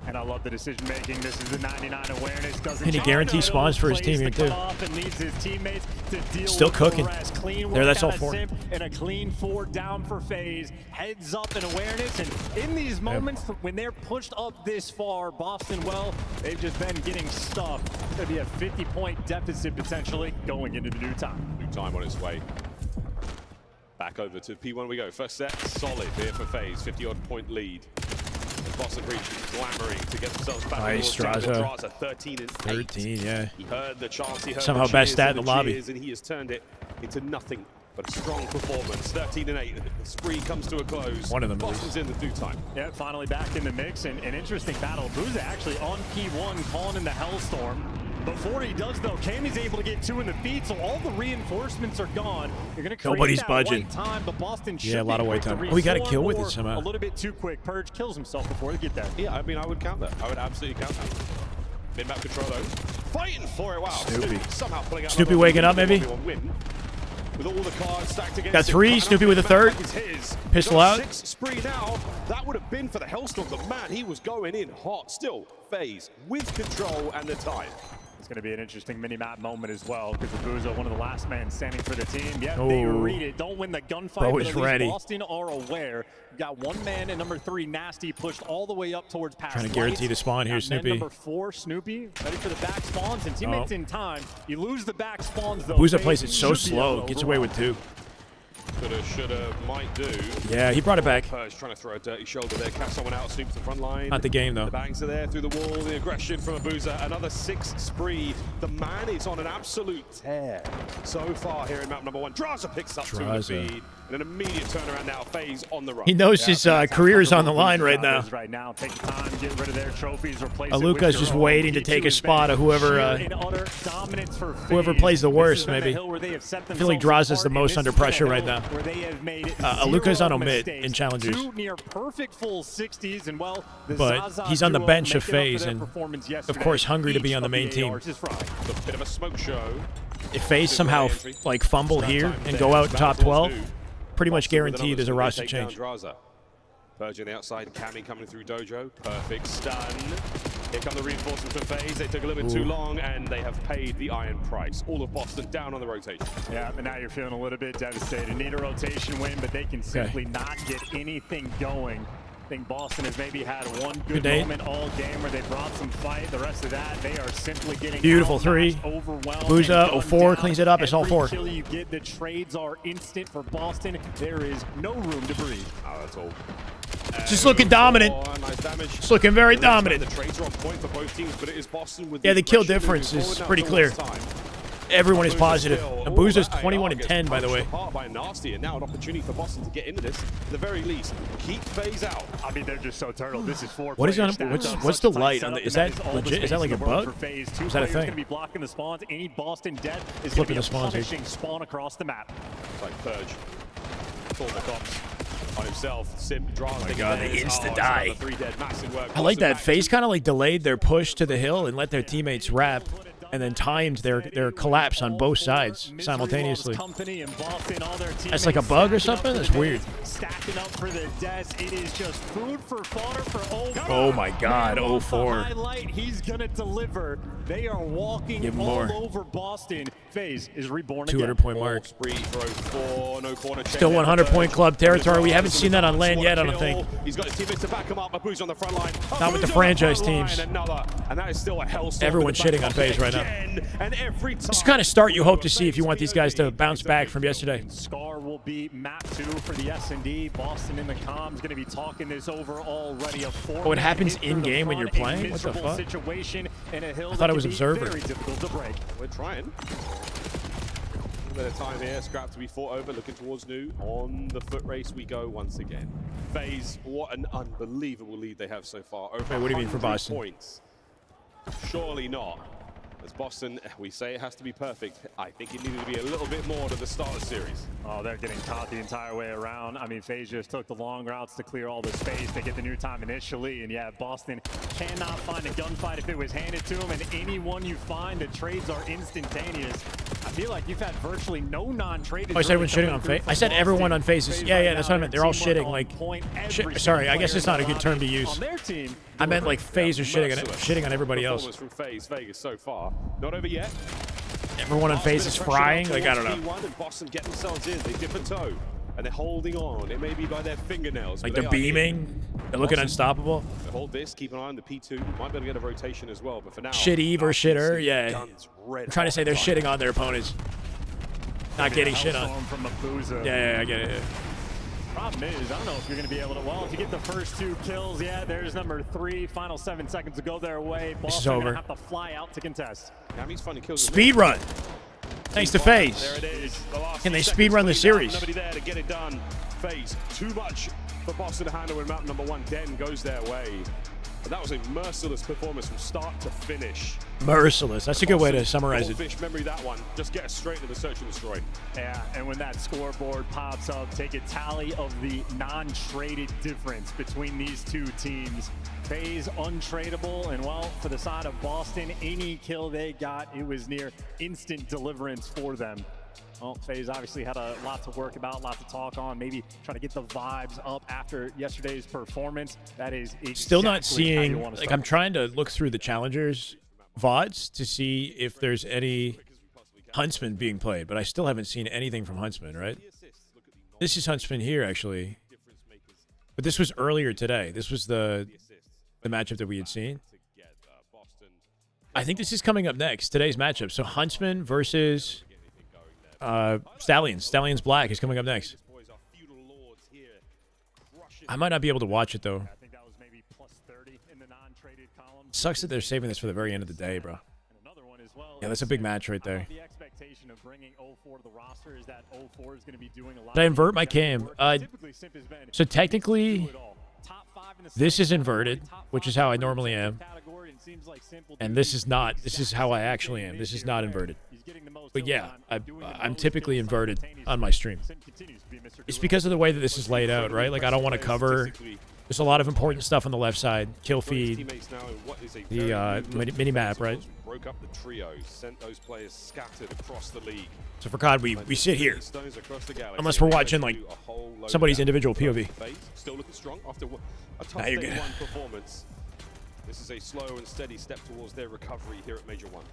And I love the decision making. This is the 99 awareness. Doesn't And he guarantees spawns for his team here, too. And leads his teammates to deal Still with cooking. the rest. Clean There, that's work all out of 4. Simp, and a clean 4 down for FaZe. Heads up in awareness. And in these moments, when they're pushed up this far, Boston, well, they've just been getting stuck. It's going to be a 50-point deficit potentially going into the new time. New time on its way. Back over to P1 we go. First set, solid here for FaZe. 50-odd point lead. Boston Breach clamoring to get themselves back. Nice, Straza. 13 and 13, yeah. He heard the chance. He heard Somehow the best cheers stat in and the lobby. cheers, and he has turned it into nothing but a strong performance. 13 and 8. The spree comes to a close. One of them, Boston's in the due time. Yeah, finally back in the mix, and an interesting battle. Booza actually on P1 calling in the Hellstorm. Before he does, though, Cammy's able to get 2 in the feet, so all the reinforcements are gone. You're going to create Nobody's that budging. white time, but Boston should Yeah, a lot of be white quick time. to Oh, we got a resort, kill with it or somehow. A little bit too quick. Purge kills himself before they get there. Yeah, I mean, I would count that. I would absolutely count that. Mid-map control, though. Fighting for it. Wow. Snoopy. Somehow pulling out Snoopy another waking up, maybe? 1v1 win. With all the cards stacked against Got him. 3. Snoopy with a 3rd. Pistol Got out. 6 spree now. That would have been for the Hellstorm, but man, he was going in hot. Still, FaZe with control and the time. It's going to be an interesting mini-map moment as well, because Abuza, one of the last men standing for the team. Yeah, they read it. Don't win the gunfight, Bro but is at least ready. Boston are aware. You've got 1 man and number 3, Nasty, pushed all the way up towards past Trying to guarantee the spawn here, Got man Snoopy. number 4, Snoopy, ready for the back spawns, and teammates in time. You lose the back spawns, though. Booza FaZe plays it so should be able slow. to Gets away with 2. Coulda, shoulda, might do. Yeah, he brought it back. Purge trying to throw a dirty shoulder there. Catch someone out, Snoop to the front line. Not the game, though. The bangs are there through the wall. The aggression from Abuza. Another 6 spree. The man is on an absolute tear so far here in map number 1. Draza picks up 2 in the feed. And an immediate turnaround now. FaZe on the run. He knows his career is on the line right now. Right now, take time, get rid of their trophies, replace Aluka's just waiting to take a spot of whoever plays the worst, maybe. I feel like Draza's the most under pressure right now. Aluka's on a mid in challengers. 2 near perfect full 60s, and well, But he's on the bench of FaZe, and of course hungry to be on the main team. A bit of a smoke show. If FaZe somehow like fumble here and go out top 12, pretty much guaranteed there's a roster change. Purge on the outside, Cammy coming through Dojo. Perfect stun. Here come the reinforcements from FaZe. They took a little bit too long, and they have paid the iron price. All of Boston down on the rotation. Yeah, but now you're feeling a little bit devastated. Need a rotation win, but they can simply not get anything going. I think Boston has maybe had 1 good moment all game where they brought some fight. The rest of that, they are simply getting Beautiful 3. Booza, 04 cleans it up. It's all 4. Every kill you get, the trades are instant for Boston. There is no room to breathe. Oh, that's all. Just looking dominant. Just looking very dominant. The trades are on point for both teams, but it is Boston with Yeah, the kill difference is pretty clear. Everyone is positive. Abuza's 21 and 10, by the way. By Nasty, and now an opportunity for Boston to get into this. At the very least, keep FaZe out. I mean, they're just so turtle. This is 4. What is on? What's the light on the? Is that legit? Is that like a bug? Is that a thing? Going to be blocking the spawns. Any Boston dead is going to Flipping be a the spawns here. punishing spawn across the map. It's like Purge. Pull the cops on himself. Simp draws. Oh my God, they insta-die. 3 dead. Massive work. I like that. FaZe kind of like delayed their push to the hill and let their teammates wrap, and then timed their collapse on both sides simultaneously. That's like a bug or something? That's weird. Stacking up for the deaths. It is just food for fodder for Oh my God, 04. Highlight, he's gonna deliver. They are walking Give him all more. over Boston. FaZe is reborn 200-point mark. Spree for 04. No corner check. Still 100-point club territory. We haven't seen that on land yet, I don't think. He's got his teammates to back him up. Abuza on the front line. Not with the Abuza on franchise front line, teams. Another, and that is still a Hellstorm. Everyone's shitting on FaZe right now. And every time. This is kind of start you hope to see if you want these guys to bounce back from yesterday. Scar will be map 2 for the SND. Boston in the comms going to be talking this over already. Oh, it happens in-game when you're playing? What the fuck? Situation in a hill I thought it was that can be Observer. Very difficult to break. We're trying. a bit of time here. Scrap to be fought over, looking towards New. On the foot race we go once again. FaZe, what an unbelievable lead they have so far. Over Wait, what do you mean for 100 Boston? Points. Surely not. As Boston, we say it has to be perfect. I think it needed to be a little bit more to the start of the series. Oh, they're getting caught the entire way around. I mean, FaZe just took the long routes to clear all the space. They get the new time initially, and yeah, Boston cannot find a gunfight if it was handed to them, and anyone you find, the trades are instantaneous. I feel like you've had virtually no non-traded. Oh, I said everyone's shitting on FaZe. I said everyone on FaZe. Yeah, that's what I meant. They're all shitting. Like, sorry, I guess it's not a good term to use. I meant like FaZe are shitting on everybody else. From FaZe Vegas so far, not over yet. Everyone on FaZe is frying. Like, I don't know. P1 and Boston get themselves in. They dip a toe, and they're holding on. It may be by their fingernails. Like but they're they are beaming. They're looking unstoppable. They hold this. Keep an eye on the P2. Might be able to get a rotation as well. But for now, Shitty versus shitter. Yeah. I'm trying to say they're shitting on their opponents. Not getting shit on. Yeah, I get it. Problem is, I don't know if you're going to be able to. Well, if you get the first 2 kills, yeah, there's number 3. Final 7 seconds to go their way. This is over. Have to fly out to contest. Speed run. Thanks to FaZe. There it is. Can they speed run the series? Nobody there to get it done. FaZe, too much for Boston to handle when map number 1 Den goes their way. But that was a merciless performance from start to finish. Merciless. That's a good way to summarize it. Fish memory, that one. Just get us straight to the search and destroy. Yeah, and when that scoreboard pops up, take a tally of the non-traded difference between these two teams. FaZe untradeable, and well, for the side of Boston, any kill they got, it was near instant deliverance for them. Well, FaZe obviously had a lot to work about, a lot to talk on, maybe try to get the vibes up after yesterday's performance. That is exactly still not seeing, how you want to like, start. I'm trying to look through the challengers VODs to see if there's any Huntsman being played, but I still haven't seen anything from Huntsman, right? This is Huntsman here, actually. But this was earlier today. This was the matchup that we had seen. I think this is coming up next, today's matchup. So Huntsman versus Stallions. Stallions Black is coming up next. I might not be able to watch it, though. Sucks that they're saving this for the very end of the day, bro. Yeah, that's a big match right there. The expectation of bringing 04 to the roster is that 04 is going to be doing a lot. Did I invert my cam? So technically, this is inverted, which is how I normally am. And this is not. This is how I actually am. This is not inverted. But yeah, I'm typically inverted on my stream. It's because of the way that this is laid out, right? Like, I don't want to cover. There's a lot of important stuff on the left side. Kill feed, the mini-map, right? Broke up the trio, sent those players scattered across the league. So for COD, we sit here. Unless we're watching, like, somebody's individual POV. Still looking strong after a tough Now you're day good. 1 performance. This is a slow and steady step towards their recovery here at Major 1.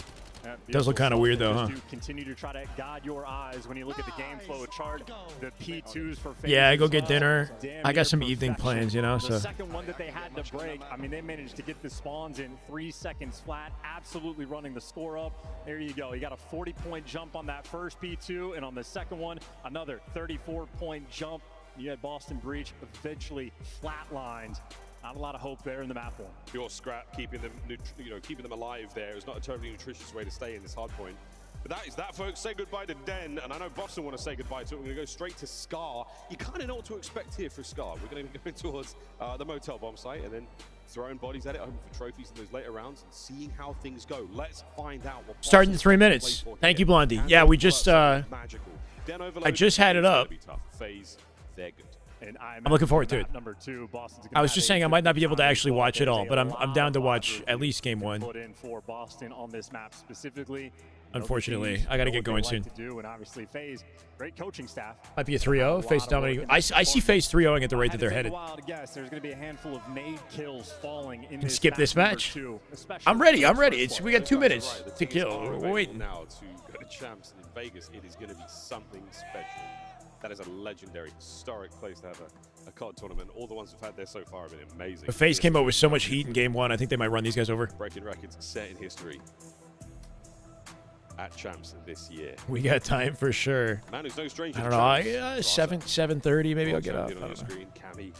Does look kind of weird, though, huh? Continue to try to guide your eyes when you look at the game flow chart. The P2s for FaZe. Yeah, I go get dinner. I got some evening plans, you know, The so. second one that they had to break, I mean, they managed to get the spawns in 3 seconds flat, absolutely running the score up. There you go. You got a 40-point jump on that first P2, and on the second one, another 34-point jump. You had Boston Breach eventually flatlined. Not a lot of hope there in the map one. Pure scrap, keeping them, keeping them alive there is not a terribly nutritious way to stay in this hard point. But that is that, folks. Say goodbye to Den, and I know Boston want to say goodbye to it. We're going to go straight to Scar. You kind of know what to expect here for Scar. We're going to be going towards the motel bomb site and then throwing bodies at it, hoping for trophies in those later rounds and seeing how things go. Let's find out what Starting in 3 minutes. Thank you, Blondie. Yeah, we just, I just had it up. FaZe, they're good. And I'm looking forward to it. Number 2, Boston's I was just saying I might not be able to actually watch it all, but I'm down to watch at least game 1. Put in for Boston on this map specifically. Unfortunately, I got to get going soon. And obviously FaZe, great coaching staff. Might be a 3-0. FaZe dominating. I see FaZe 3-0ing at the rate that they're headed. Wild guess. There's going to be a handful of nade kills falling in Can skip this match. Especially I'm ready. We got 2 minutes to kill. We're waiting. Now to go to champs in Vegas, it is going to be something special. That is a legendary, historic place to have a COD tournament. All the ones we've had there so far have been amazing. The FaZe came out with so much heat in game 1. I think they might run these guys over. Breaking records set in history at champs this year. We got time for sure. Man who's no stranger. I don't know. 7:30 maybe I'll get up. I don't know. Cammy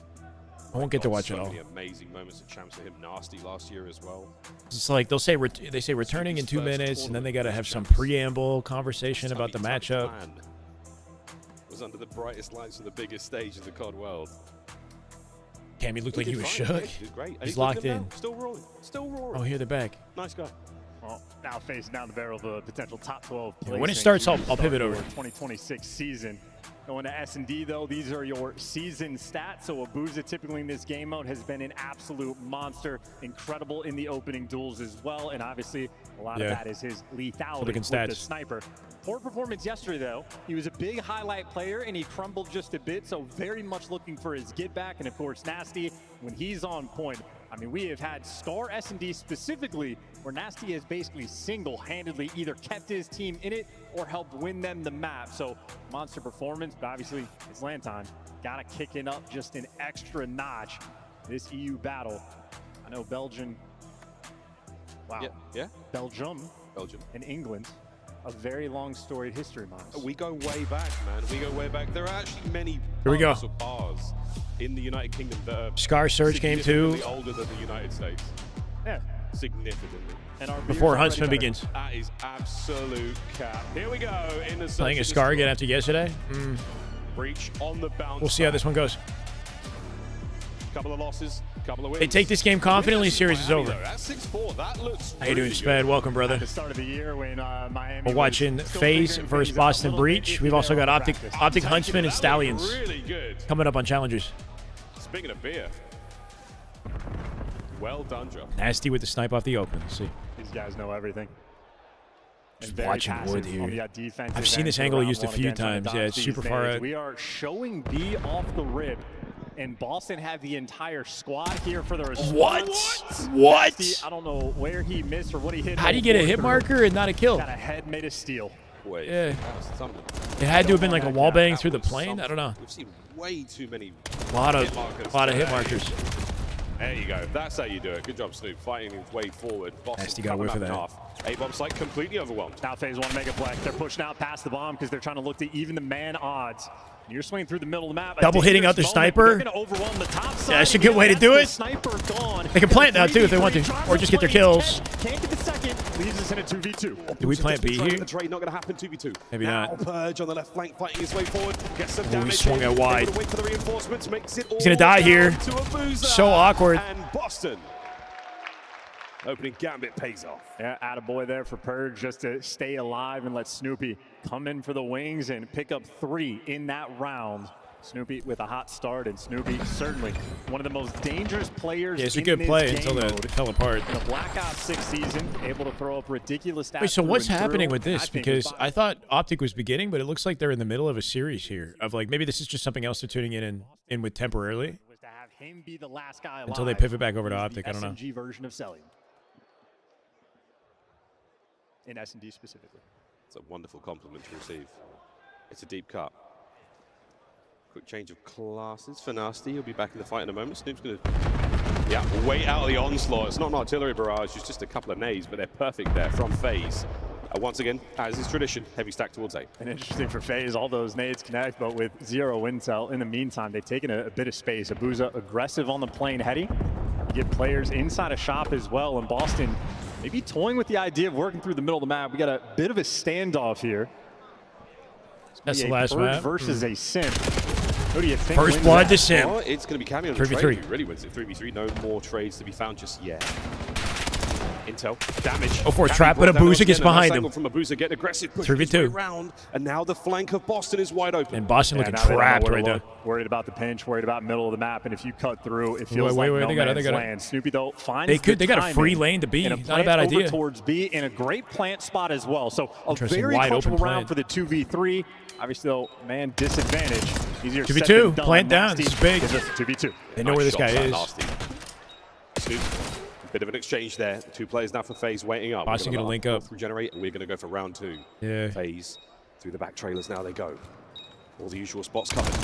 I won't get to watch it so all. many amazing moments of champs for him. Nasty last year as well. It's like they say returning in 2 minutes, and then they got to have some preamble conversation about the matchup. Was under the brightest lights of the biggest stage in the COD world. Cammy looked like he was shook. Yeah, he did great. And He's locked in. now. Still rolling. Still roaring. Oh, here they're back. Nice guy. Well, now facing down the barrel of a potential top 12 Yeah, place. when it starts, I'll pivot over. 2026 season. Going to S&D, though, these are your season stats. So Abuza typically in this game mode has been an absolute monster. Incredible in the opening duels as well. And obviously, a lot of that is his lethality with the sniper. Poor performance yesterday, though. He was a big highlight player, and he crumbled just a bit. So very much looking for his get back. And, of course, Nasty, when he's on point. I mean, we have had Scar S&D specifically where Nasty has basically single-handedly either kept his team in it or helped win them the map. So monster performance, but obviously it's land time. Gotta kick it up just an extra notch. This EU battle. I know Belgium. Wow. Yeah. Belgium. And England. A very long storied history, Miles. We go way back, man. We go way back. There are actually many Here we go. bars in the United Kingdom that are Scar Surge game 2. significantly older than the United States. Yeah. Significantly. And our Before Huntsman begins. That is absolute cap. Here we go. In the Playing a Scar again after yesterday. Breach on the bounce. We'll see how this one goes. Couple of losses, couple of wins. They take this game confidently, series is over. That's 6-4. That looks How you doing, really Spad? good. Welcome, brother. At the start of the year when Miami We're watching FaZe versus Boston Breach. We've also got Optic Huntsman and Stallions Really good. coming up on Challengers. Speaking of beer. Well done, Joe. Nasty with the snipe off the open. Let's see. These guys know everything. Just watching wood here. I've seen this end angle round used a one few against one of times. the Yeah, it's dots super these far days. out. We are showing B off the rip, and Boston have the entire squad here for the response. What? I don't know where he missed or what he hit. How do you get a hit marker and not a kill? Got a head made a steal. Wait, Yeah. that's something. It had to have been like a wall bang through the plane. I don't know. We've seen way too many A lot of hit today. markers. There you go. That's how you do it. Good job, Snoop. Fighting his way forward. Boston Nasty got a cut whiff him of up in half. A-bomb site completely overwhelmed. Now FaZe want to make a play. They're pushing out past the bomb because they're trying to look to even the man odds. You're swinging through the middle of the map. Double hitting out the sniper. They're going to overwhelm the top side. Yeah, that's a good way to do it. Sniper gone. They can plant now too if they want to, or just get their kills. Can't get the second. Leaves us in a 2v2. Do we plant B here? The trade not going to happen. 2v2. Maybe now, not. Purge on the left flank, fighting his way forward. Gets some Ooh, damage. he swung in. out wide. Able to wait for the reinforcements. Makes it all He's gonna die down here. to Abuza. So awkward. And Boston. Opening gambit pays off. Yeah, attaboy there for Purge just to stay alive and let Snoopy come in for the wings and pick up 3 in that round. Snoopy with a hot start, and Snoopy certainly one of the most dangerous players. Yeah, it's a in good this play game until mode. it fell apart. In the Black Ops 6 season, able to throw up ridiculous stats. Wait, so what's through and happening through. with this? I think Because it's I thought Optic was beginning, but it looks like they're in the middle of a series here. Of like maybe this is just something else they're tuning in with temporarily was to have him be the last guy until they alive. pivot back over to He's Optic. the I don't know. SNG version of Selling. In S&D specifically. It's a wonderful compliment to receive. It's a deep cut. Quick change of classes for Nasty. He'll be back in the fight in a moment. Snoop's going to wait out of the onslaught. It's not an artillery barrage, it's just a couple of nades, but they're perfect there from FaZe. Once again, as is tradition, heavy stack towards A. And interesting for FaZe, all those nades connect, but with 0 intel. In the meantime, they've taken a bit of space. Abuza aggressive on the plane, heady. You get players inside a shop as well, and Boston maybe toying with the idea of working through the middle of the map. We got a bit of a standoff here. That's the last map. Versus a Simp. Who do you think First wins blood that? to Simp. Oh, it's going to be Cammy on the 3v3. trade. Who really wins it. 3v3. No more trades to be found just yet. Intel. Damage. Oh, for a Cammy trap, but brought down Abuza once gets again. A nice behind him. angle from Abuza, getting aggressive. Push 3v2. his way around, and now the flank of Boston is wide open. And Boston looking now they don't know trapped where to right now. look. Worried about the pinch, worried about middle of the map, and if you cut through, it feels Wait, like no they got it, man's they got it. land. Snoopy though finds They got a timing free lane to B. and a Not a plant bad over idea. towards B in a great plant spot as well. So a Interesting, very wide comfortable open round plant. for the 2v3. Obviously though, man, disadvantage. Easier 2v2, said than done. plant down, Nasty this is big. gives us a 2v2. They know where this guy is. Nasty. Snoop. Bit of an exchange there. 2 players now for FaZe waiting up. Boston gonna link up. Regenerate, and we're going to go for round 2. Yeah. FaZe through the back trailers. Now they go. All the usual spots covered.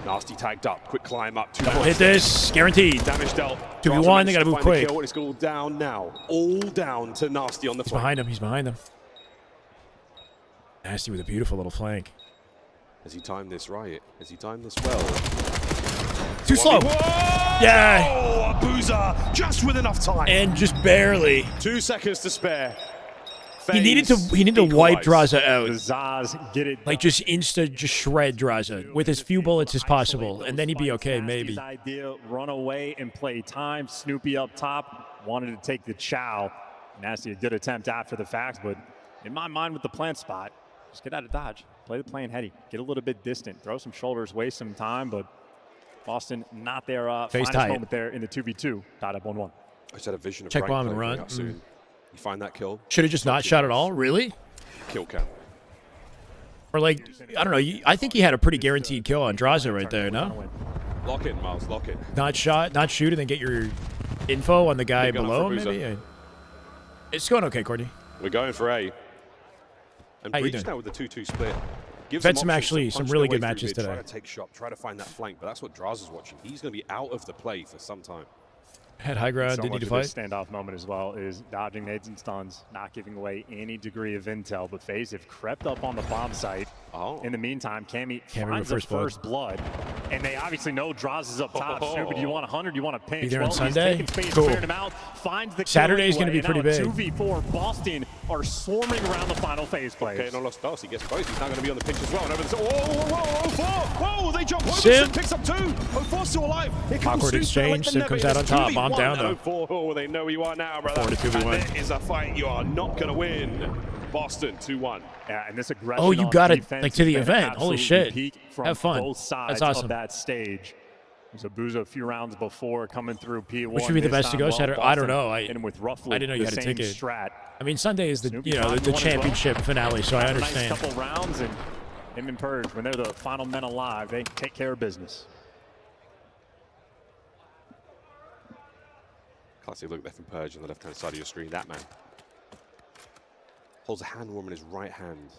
Nasty tagged up. Quick climb up. 2 Double hit this. Guaranteed. Damage dealt. 2v1. They got to move quick. Kill. It's all down now. All down to Nasty on the He's flank. behind him. He's behind him. Nasty with a beautiful little flank. Has he timed this right? Has he timed this well? Too slow. Yeah. Oh, Abuza just with enough time. And just barely. 2 seconds to spare. He needed to wipe Draza out. Zaz get it. Like just shred Draza with as few bullets as possible, and then he'd be okay, maybe. Idea, run away and play time. Snoopy up top wanted to take the chow. Nasty, a good attempt after the fact, but in my mind with the plant spot, just get out of dodge. Play the plane heady. Get a little bit distant. Throw some shoulders, waste some time, but Boston not their finest moment there in the 2v2. Tied up 1-1. I just had a vision of check bomb and run. You find that kill. Should have just not shot at all? Really? Kill cam. Or like, I don't know. I think he had a pretty guaranteed kill on Draza right there, no? Lock it, Miles. Lock it. Not shoot, and then get your info on the guy below, maybe? It's going okay, Courtney. We're going for A. And How you Breach doing? now with the 2-2 split. Gives Had them some options to punch really their good way matches through today. Try to take shot, try to find that flank, but that's what Draza's watching. He's going to be out of the play for some time. Had high ground, So didn't much need to of fight. this standoff moment as well is dodging nades and stuns, not giving away any degree of intel, but FaZe have crept up on the bomb site. In the meantime, Cammy finds the first blood, and they obviously know Draza is up top. Snoopy, do you want 100? Do you want to pinch? Be there on Well, Sunday? he's taking space, Cool. clearing him out, finds the kill Saturday's going to anyway, be pretty and now big. 2v4, Boston are swarming around the final FaZe players. Okay, no lost pass. He gets both. He's now going to be on the pinch as well. And over the whoa, they jump over. Sim. Sim picks up 2. 04 still alive. Here comes Awkward exchange. Sim comes out on top. Bomb down, though. 04. Oh, they know who you are now, brother. 4-2v1. That is a fight you are not going to win. Boston 2-1. Yeah, and this aggression. Oh, you on got it defense like to the has been event. Holy absolutely shit. peak from Have fun. Both sides That's awesome. of that stage. There's Abuza a few rounds before coming through P1. Which would be the this best to time, go Saturday? I don't know. and with roughly I didn't know you the had a same ticket. Strat. I mean, Sunday is the Snoopy the finds one as well. championship finale, so I Have a understand. Nice couple rounds, and him and Purge, when they're the final men alive, they take care of business. Classic look there from Purge on the left-hand side of your screen. That man holds a hand warm in his right hand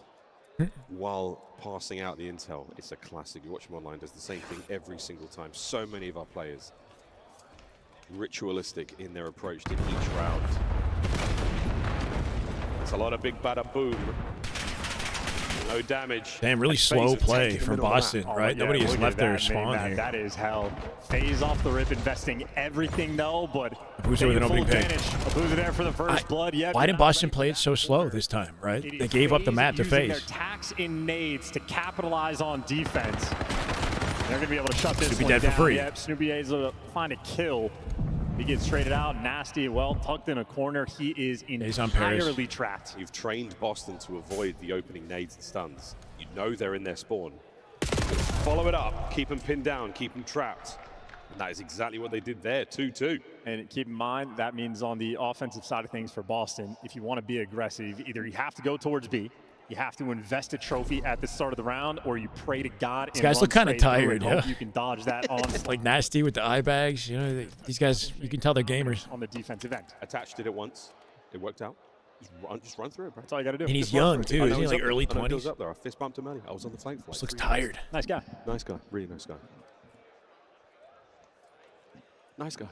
while passing out the intel. It's a classic. You watch him online, does the same thing every single time. So many of our players ritualistic in their approach to each round. It's a lot of big bada boom. No damage. Damn, really slow play from Boston, right? Nobody has left their spawn here. That is hell. FaZe off the rip, investing everything though, but Abuza with an opening pick. Abuza there for the first blood. Yet Why didn't Boston play it so slow this time, right? They gave up the map to using their FaZe. tax in nades to capitalize on defense. They're going to be able to shut this Snoopy one dead for down. free. Yep, Snoopy is able to find a kill. He gets traded out. Nasty, well tucked in a corner. He is entirely trapped. You've trained Boston to avoid the opening nades and stuns. You know they're in their spawn. Follow it up. Keep them pinned down. Keep them trapped. And that is exactly what they did there. 2-2. And keep in mind, that means on the offensive side of things for Boston, if you want to be aggressive, either you have to go towards B, you have to invest a trophy at the start of the round, or you pray to God. These guys look kind of tired, yeah. You can dodge that on like Nasty with the eye bags. You know, these guys, you can tell they're gamers. on the defensive end. Attached did it once. It worked out. Just run through it, bro. That's all you got to do. And he's Just run young, through it. too. I know Isn't he he's like up early there. I know he 20s? was up there. I fist bumped him earlier. I was on the flank for like Just looks 3 minutes. tired. Nice guy. Nice guy. Really nice guy. Nice guy.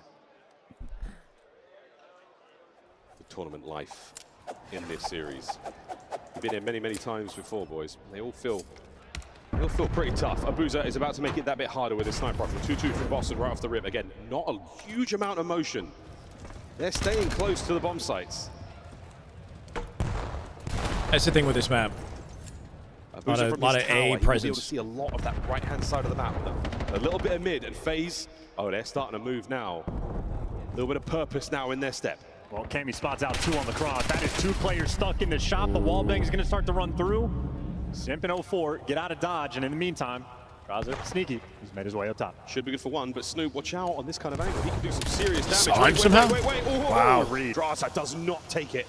The tournament life in this series. We've been here many, many times before, boys. They all feel pretty tough. Abuza is about to make it that bit harder with his sniper rifle. 2-2 from Boston right off the rip. Again, not a huge amount of motion. They're staying close to the bomb sites. That's the thing with this map. Abuza A from lot his of tower, A he will be able to presence. see a lot of that right-hand side of the map. A little bit of mid and FaZe. Oh, they're starting to move now. A little bit of purpose now in their step. Well, Cammy spots out 2 on the cross. That is 2 players stuck in the shot. The wallbang is going to start to run through. Simp and 04 get out of dodge, and in the meantime, Draza sneaky. He's made his way up top. Should be good for 1, but Snoop, watch out on this kind of angle. He can do some serious damage. Saw him somehow? Wait. Oh, Wow. Draza does not take it.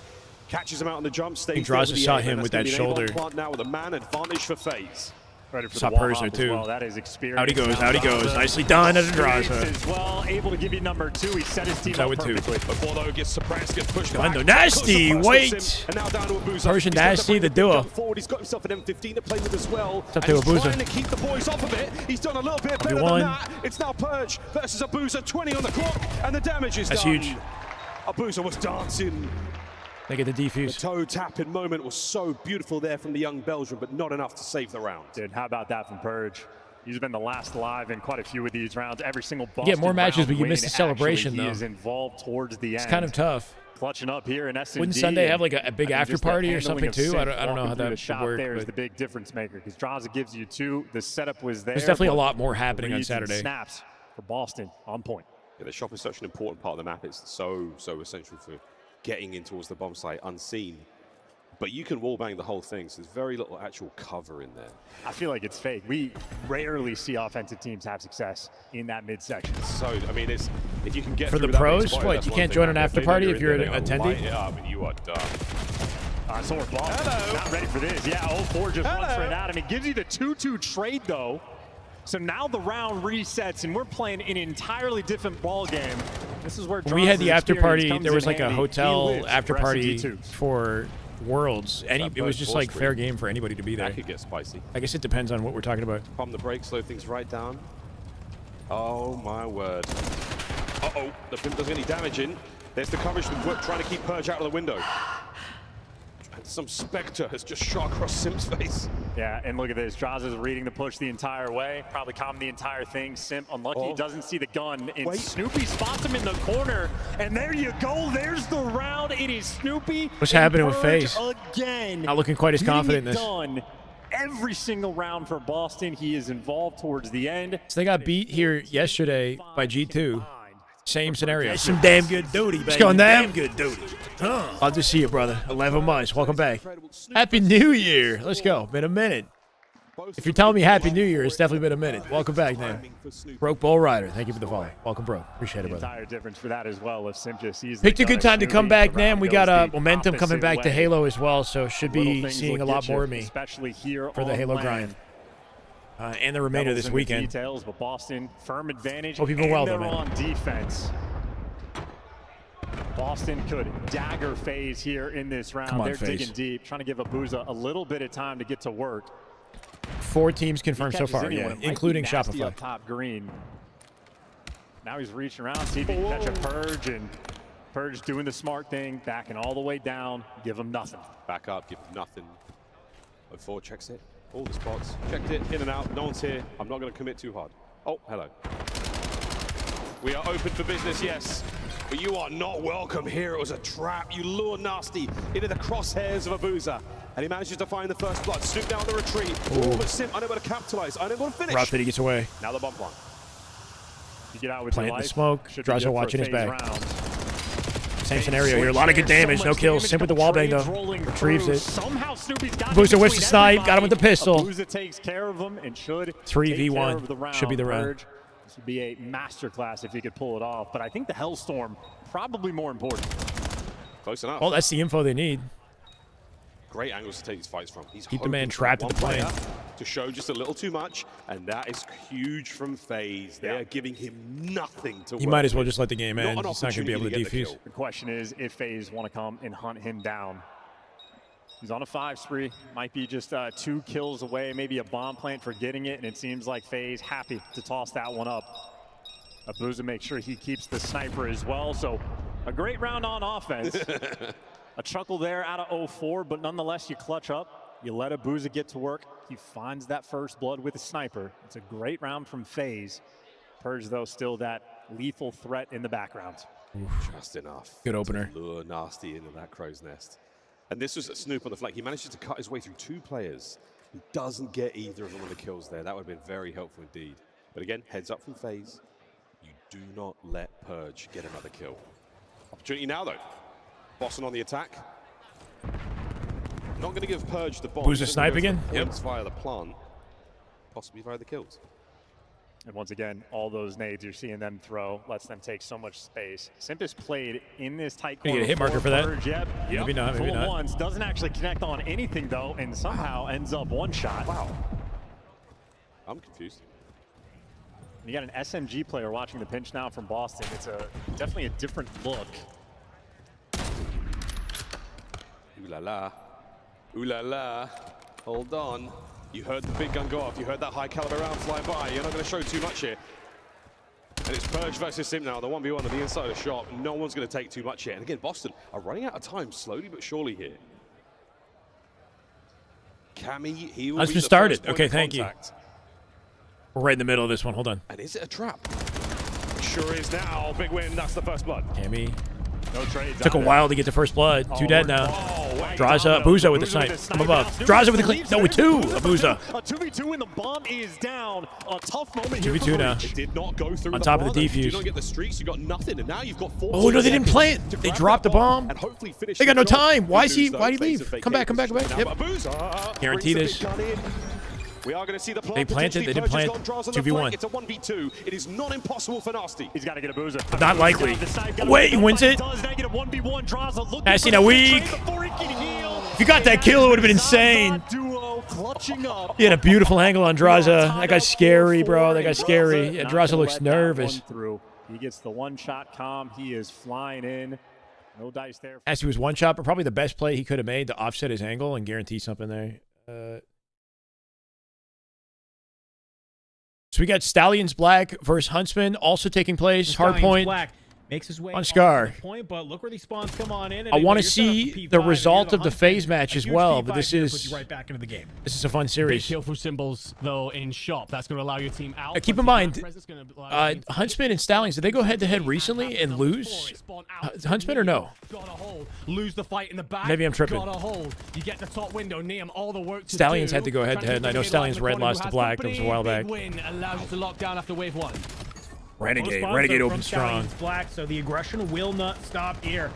Catches him out on the jump stage. Draza saw him with that shoulder. Now with a man advantage for FaZe. Ready for Saw the wall Persia, hop as too. well. That is experience. Out he goes, Now out he goes. Draza Nicely done at a experience Draza. as well, able to give you number 2. He set his team That up with 2. perfectly. Before though gets suppressed, gets pushed back. Thunder Nasty, wait. And now down to Abuza. Persian He's got to Nasty, bring the big duo. jump forward. He's got himself an M15 to play with as well. It's up And to he's Abuza. trying to keep the boys off of it. He's done a little bit better than 1v1. that. It's now Purge versus Abuza. 20 on the clock, and the damage is That's done. huge. Abuza was dancing. They get the The defuse. toe tapping moment was so beautiful there from the young Belgian, but not enough to save the round. Dude, how about that from Purge? He's been the last alive in quite a few of these rounds. Every single Boston You get more matches, round but you miss win, the celebration, actually, though. He is involved towards the end. It's kind of tough. Clutching up here in SND. Wouldn't Sunday have like a big after party or something too? I don't know how that would work. There is the big difference maker because Draza gives you 2. The setup was there. There's definitely a lot more happening on reads and Saturday. Snaps for Boston on point. Yeah, the shop is such an important part of the map. It's so essential for getting in towards the bomb site unseen. But you can wallbang the whole thing, so there's very little actual cover in there. I feel like it's fake. We rarely see offensive teams have success in that midsection. So, I mean, it's if you can get For the through that pros, big spot, what, that's you one can't thing. join an If after they party know if you're in an there, they're gonna attendee? light it up and you are done. So we're Boston. Not ready for this. Yeah, 0-4 just runs right at him. It gives you the 2-2 trade, though. So now the round resets, and we're playing an entirely different ball game. This is where We had the after party. There was in like a handy. He hotel lives after for party SND2. for Worlds. It was just like fair game for anybody to be there. That could get spicy. I guess it depends on what we're talking about. Pump the brakes, slow things right down. Oh my word. Uh-oh, the Pimp doesn't get any damage in. There's the coverage from Whip trying to keep Purge out of the window. And some Spectre has just shot across Simp's face. Yeah, and look at this. Draza's reading the push the entire way. Probably calmed the entire thing. Simp unlucky. He doesn't see the gun. And Snoopy spots him in the corner. And there you go. There's the round. It is Snoopy. What's happening with FaZe? Again. Not looking quite as confident in this. Done. Every single round for Boston. He is involved towards the end. So they got beat here yesterday by G2. Same scenario. Some damn good duty, baby. What's going down? Good duty. I'll just see you, brother. 11 months. Welcome back. Happy New Year. Let's go. Been a minute. If you're telling me Happy New Year, it's definitely been a minute. Welcome back, man. Broke Bull Rider. Thank you for the follow. Welcome, bro. Appreciate it, brother. Entire difference for that as well. If Simp just sees Picked a good time to come back, man. We got momentum coming back to Halo as well, so should be seeing a lot more of me especially here for the Halo grind. And the remainder of this weekend. Details, but Boston firm advantage. Hope you've been well, though, they're man. on defense. Boston could dagger FaZe here in this round. Come on, they're FaZe. digging deep, trying to give Abuza a little bit of time to get to work. 4 teams confirmed so far, yeah, including Nasty Shopify. up top green. Now he's reaching around, see if he can catch a Purge, and Purge doing the smart thing, backing all the way down, give him nothing. Back up, give him nothing. 04 checks it. All the spots. Checked it, in and out. No one's here. I'm not going to commit too hard. Oh, hello. We are open for business, yes. But you are not welcome here. It was a trap. You lure Nasty into the crosshairs of Abuza. And he manages to find the first blood. Snoop down the retreat. Oh, but Simp unable to capitalize. Unable to finish. Rough that he gets away. Now the bump one. You get out with Plant your the life. smoke. Should be Draza good for watching his FaZe back. round. Same scenario here. A lot of good damage. No kills. Simp with the wallbang, though. Retrieves it. Somehow Snoopy's got Abuza wishes to snipe. Got him with the pistol. Abuza takes care of him and should 3v1. take care of the Should be the round. Purge. This would be a masterclass if he could pull it off. But I think the Hellstorm probably more important. Close enough. Well, that's the info they need. Great angles to take these fights from. He's Keep the man hoping for trapped at the one plane. player to show just a little too much, and that is huge from FaZe. They are giving him nothing to He work might as well with. just let the game end. Not an He's not going to be able to opportunity get the defuse. kill. The question is if FaZe want to come and hunt him down. He's on a 5 spree. Might be just 2 kills away, maybe a bomb plant for getting it, and it seems like FaZe happy to toss that one up. Abuza makes sure he keeps the sniper as well, so a great round on offense. A chuckle there out of 04, but nonetheless, you clutch up. You let Abuza get to work. He finds that first blood with a sniper. It's a great round from FaZe. Purge, though, still that lethal threat in the background. Just enough. Good opener. To lure Nasty into that crow's nest. And this was a Snoop on the flank. He manages to cut his way through 2 players. He doesn't get either of them on the kills there. That would have been very helpful indeed. But again, heads up from FaZe. You do not let Purge get another kill. Opportunity now, though. Boston on the attack. Not going to give Purge the bomb. Who's a snipe again? Yep. Via the plant. Possibly via the kills. And once again, all those nades you're seeing them throw lets them take so much space. Simp has played in this tight Can corner. you get a hit marker for that? Purge, yep. Maybe not, maybe Full not. once, doesn't actually connect on anything though, and somehow ends up one shot. Wow. I'm confused. You got an SMG player watching the pinch now from Boston. It's definitely a different look. Ooh la la. Ooh la la. Hold on. You heard the big gun go off. You heard that high caliber round fly by. You're not going to show too much here. And it's Purge versus Simp now. The 1v1 on the inside of the shop. No one's going to take too much here. And again, Boston are running out of time slowly but surely here. Cammy, he will Let's be just the start first it. point Okay, of thank you. contact. We're right in the middle of this one. Hold on. And is it a trap? Sure is now. Big win. That's the first blood. Cammy. No trades. Took a while to get to first blood. 2 dead now. Draza, Abuza with the snipe. From above. Draza with the clean. No, with 2. Abuza. A 2v2 and the bomb is down. A tough moment here. 2v2 now. It did not go through on top of the defuse. You don't get the streaks. You got nothing, and now you've got 4. Oh no, they didn't play it. They dropped the bomb. And hopefully finish. They got no the job. time. Why is he? News, Why did he though, leave? Come back. Come back. Come back. Now, Yep. Abuza Guaranteed brings this. the big gun in. We are going to see the plant. They planted. They didn't plant. 2v1. It's a 1v2. It is not impossible for Nasty. He's got to get a boozer. Not likely. Wait, he wins it. Nasty now weak. If you got that kill, it would have been insane. He had a beautiful angle on Draza. That guy's scary, bro. That guy's scary. Yeah, Draza looks nervous. He gets the one-shot calm. He is flying in. No dice there. Nasty was one shot, but probably the best play he could have made to offset his angle and guarantee something there. So we got Stallions Black versus Huntsman also taking place. Hardpoint Black makes his way on Scar. Point, but look where these spawns come on in. I want to see the result of the FaZe match as well, but this puts you is right back into the game. this is a fun series. Big kill through symbols though in shop. That's going to allow your team out. Keep in mind, Huntsman and Stallions, did they go head-to-head recently and lose? Huntsman or no? Lose the fight in the back. Maybe I'm tripping. Got a hold. You get the top window. Neem all the work to Stallions do. had to go head-to-head, and I know Stallions Red lost to Black. That was a while back. Win allows you to lock down after wave 1. Renegade open strong. Black, so the aggression will not stop here.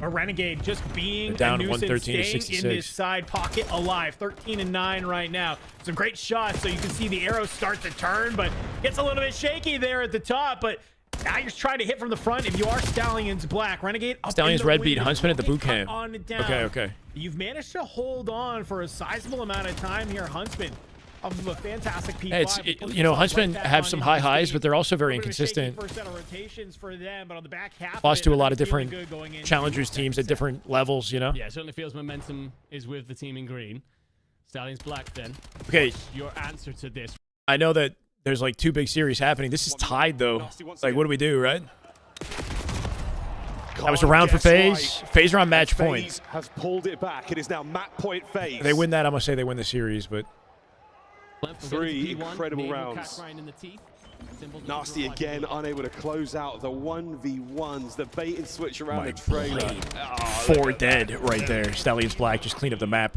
A Renegade just being down a nuisance, 113 to staying 66. in this side pocket alive. 13-9 right now. Some great shots, so you can see the arrows start to turn, but gets a little bit shaky there at the top, but now you're trying to hit from the front. If you are Stallions Black, Renegade up Stallions in the Red beat window. Huntsman at the boot camp. On it down. Okay. You've managed to hold on for a sizable amount of time here, Huntsman. A fantastic P5. Hey, it's, you know, Huntsman have some high highs, but they're also very inconsistent. First set of rotations for them, but on the back half Lost to a lot of really different challengers teams at different levels, you know? Yeah, it certainly feels momentum is with the team in green. Stallions Black then. Okay. What's your answer to this? I know that there's like 2 big series happening. This is tied, though. Like, what do we do, right? That was a round for FaZe. FaZe are on match point. FaZe has pulled it back. It is now match point FaZe. If they win that, I'm going to say they win the series, but... 3 incredible rounds. Nasty again, unable to close out the 1v1s, the bait and switch around the trailer. 4 dead right there. Stallions Black just cleaned up the map.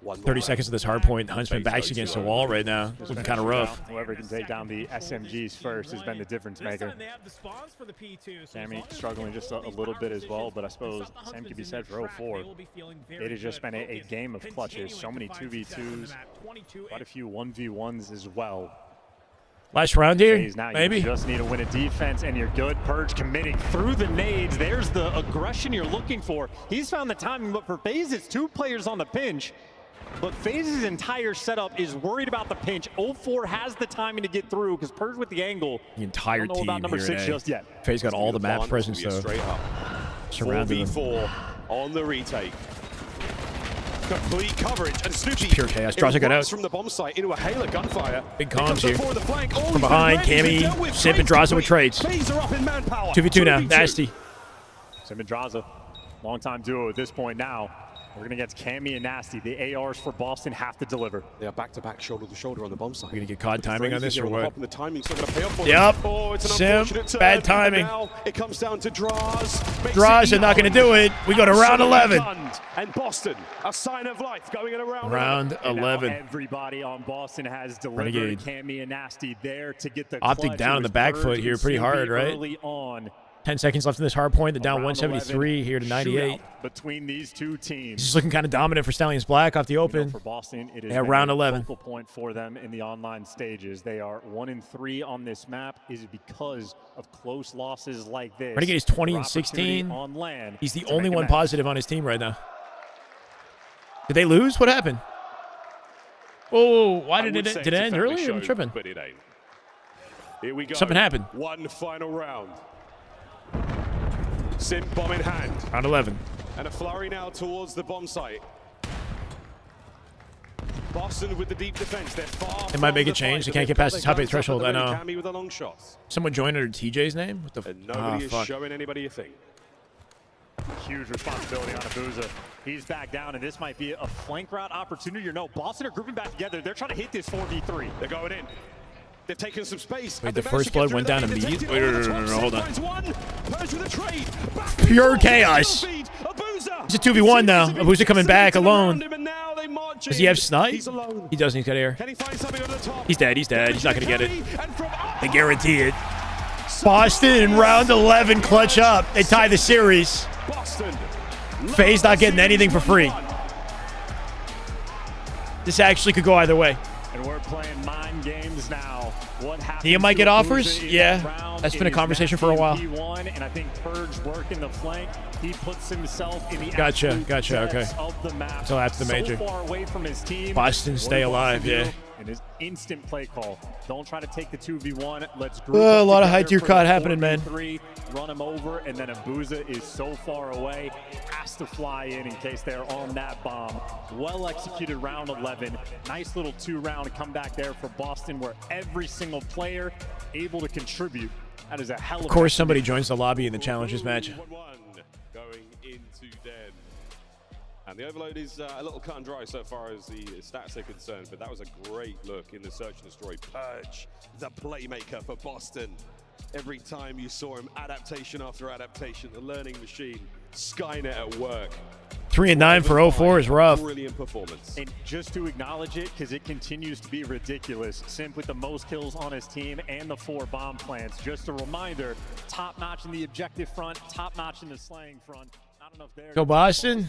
30 seconds of this hard point. Huntsman backs against the wall right now. It's looking kind of rough. Whoever can take down the SMGs first has been the difference maker. Sammy struggling just a little bit as well, but I suppose same could be said for 04. It has just been a game of clutches. So many 2v2s, quite a few 1v1s as well. Last round here, maybe? You just need to win a defense, and you're good. Purge committing through the nades. There's the aggression you're looking for. He's found the timing, but for FaZe, it's 2 players on the pinch. But FaZe's entire setup is worried about the pinch. 04 has the timing to get through because Purge with the angle. The entire team about number here 6 today. just yet. FaZe got all the map presence, though. Straight up. Surrounding 4v4 on the retake. Complete coverage, and Snoopy pure chaos. Draza got out from the bomb site into a hail of gunfire. Big comms here. Oh, From behind, Cammy, Simp and Draza with trades. 2v2 now, Nasty. Simp and Draza, long-time duo at this point now. We're going to get Cammy and Nasty. The ARs for Boston have to deliver. They are back-to-back, shoulder-to-shoulder on the bomb site. We're going to get COD timing on this or what? The timing's not going to pay off for yep. them. Oh, it's an Simp, unfortunate turn. bad timing. Now it comes down to Draws. Draws are not going to do it. We go to round 11. And Boston, a sign of life going in a round 11. Everybody on Boston has delivered. Renegade. Cammy and Nasty there to get the Optic down on the back foot here pretty hard, right? Early on. 10 seconds left in this hard point. They're down 173 here to 98. Between these 2 teams. This is looking kind of dominant for Stallions Black off the open. For Boston, it is round 11. Focal point for them in the online stages. They are 1-3 on this map. Is because of close losses like this. Renegade is 20-16. On land. He's the only one positive on his team right now. Did they lose? What happened? Oh, why did it end early? I'm tripping. But it ain't. Here we go. Something happened. One final round. Simp bomb in hand. Round 11. And a flurry now towards the bomb site. Boston with the deep defense. They're far. They might make a change. They can't get past the top 8 threshold. I know. Cammy with the long shots. Someone joined under TJ's name? What the and nobody is showing anybody a thing. Huge responsibility on Abuza. He's back down, and this might be a flank route opportunity. Or no, Boston are grouping back together. They're trying to hit this 4v3. They're going in. They've taken some space. Wait, the first blood went down immediately? Wait, no, hold on. Purge with a trade. Pure chaos. It's a 2v1 now. Abusa coming back alone. Does he have snipe? He doesn't. He's got air. He's dead. He's dead. He's not going to get it. I guarantee it. Boston in round 11 clutch up. They tie the series. FaZe not getting anything for free. This actually could go either way. And we're playing mind games now. What happens? Nia might get offers? Yeah. That's been a conversation for a while. And I think Purge working the flank. He puts himself in the Gotcha. Okay. of the map. Until after the major. So far away from his team. Boston stay alive, yeah. And his instant play call. Don't try to take the 2v1. Let's group a lot of high tier COD happening, man. Run him over, and then Abusa is so far away. Has to fly in case they're on that bomb. Well executed round 11. Nice little 2-round comeback there for Boston, where every single player able to contribute. That is a hell of course, somebody joins the lobby in the challenges match. Going into Den. And the overload is a little cut and dry so far as the stats are concerned, but that was a great look in the search and destroy. Purge, the playmaker for Boston. Every time you saw him, adaptation after adaptation, the learning machine, Skynet at work. 3 and 9 for 04 is rough. Brilliant performance. And just to acknowledge it, because it continues to be ridiculous. Simp with the most kills on his team and the 4 bomb plants. Just a reminder, top notch in the objective front, top notch in the slaying front. Not enough there. Go Boston.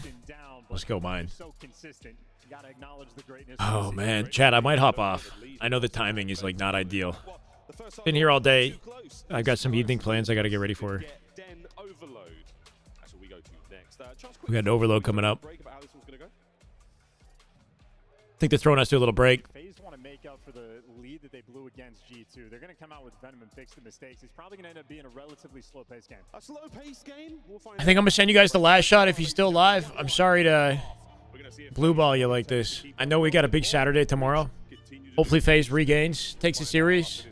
Let's go mine. So consistent. You gotta acknowledge the greatness. Oh man, Chad, I might hop off. I know the timing is like not ideal. Been here all day. I've got some evening plans I got to get ready for. We got an overload coming up. I think they're throwing us to a little break. FaZe want to make up for the lead that they blew against G2. They're going to come out with Venom and fix the mistakes. It's probably going to end up being a relatively slow-paced game. A slow-paced game? I think I'm going to send you guys the last shot if he's still alive. I'm sorry to blue ball you like this. I know we got a big Saturday tomorrow. Hopefully FaZe regains, takes a series.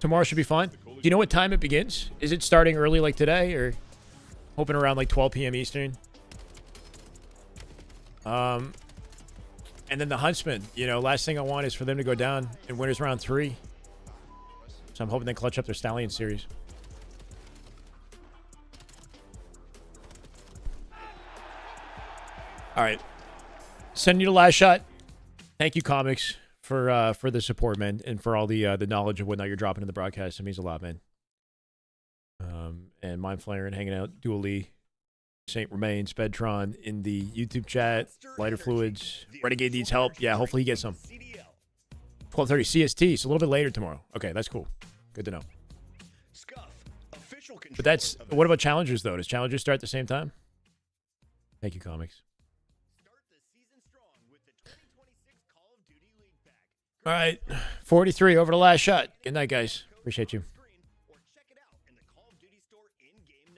Tomorrow should be fun. Do you know what time it begins? Is it starting early like today or hoping around like 12 p.m. Eastern? And then the Huntsman, you know, last thing I want is for them to go down in winners round 3. So I'm hoping they clutch up their Stallion series. All right. Send you the last shot. Thank you, Comics, for the support, man, and for all the knowledge of whatnot you're dropping in the broadcast. It means a lot, man. And Mind Flayer and hanging out, Dual Lee, Saint Remain, Spedtron in the YouTube chat, Lighter Fluids, Renegade needs help. Yeah, hopefully he gets some. 12:30 CST, so a little bit later tomorrow. Okay, that's cool. Good to know. But that's, what about Challengers, though? Does Challengers start at the same time? Thank you, Comics. All right, 43 over the last shot. Good night, guys. Appreciate you.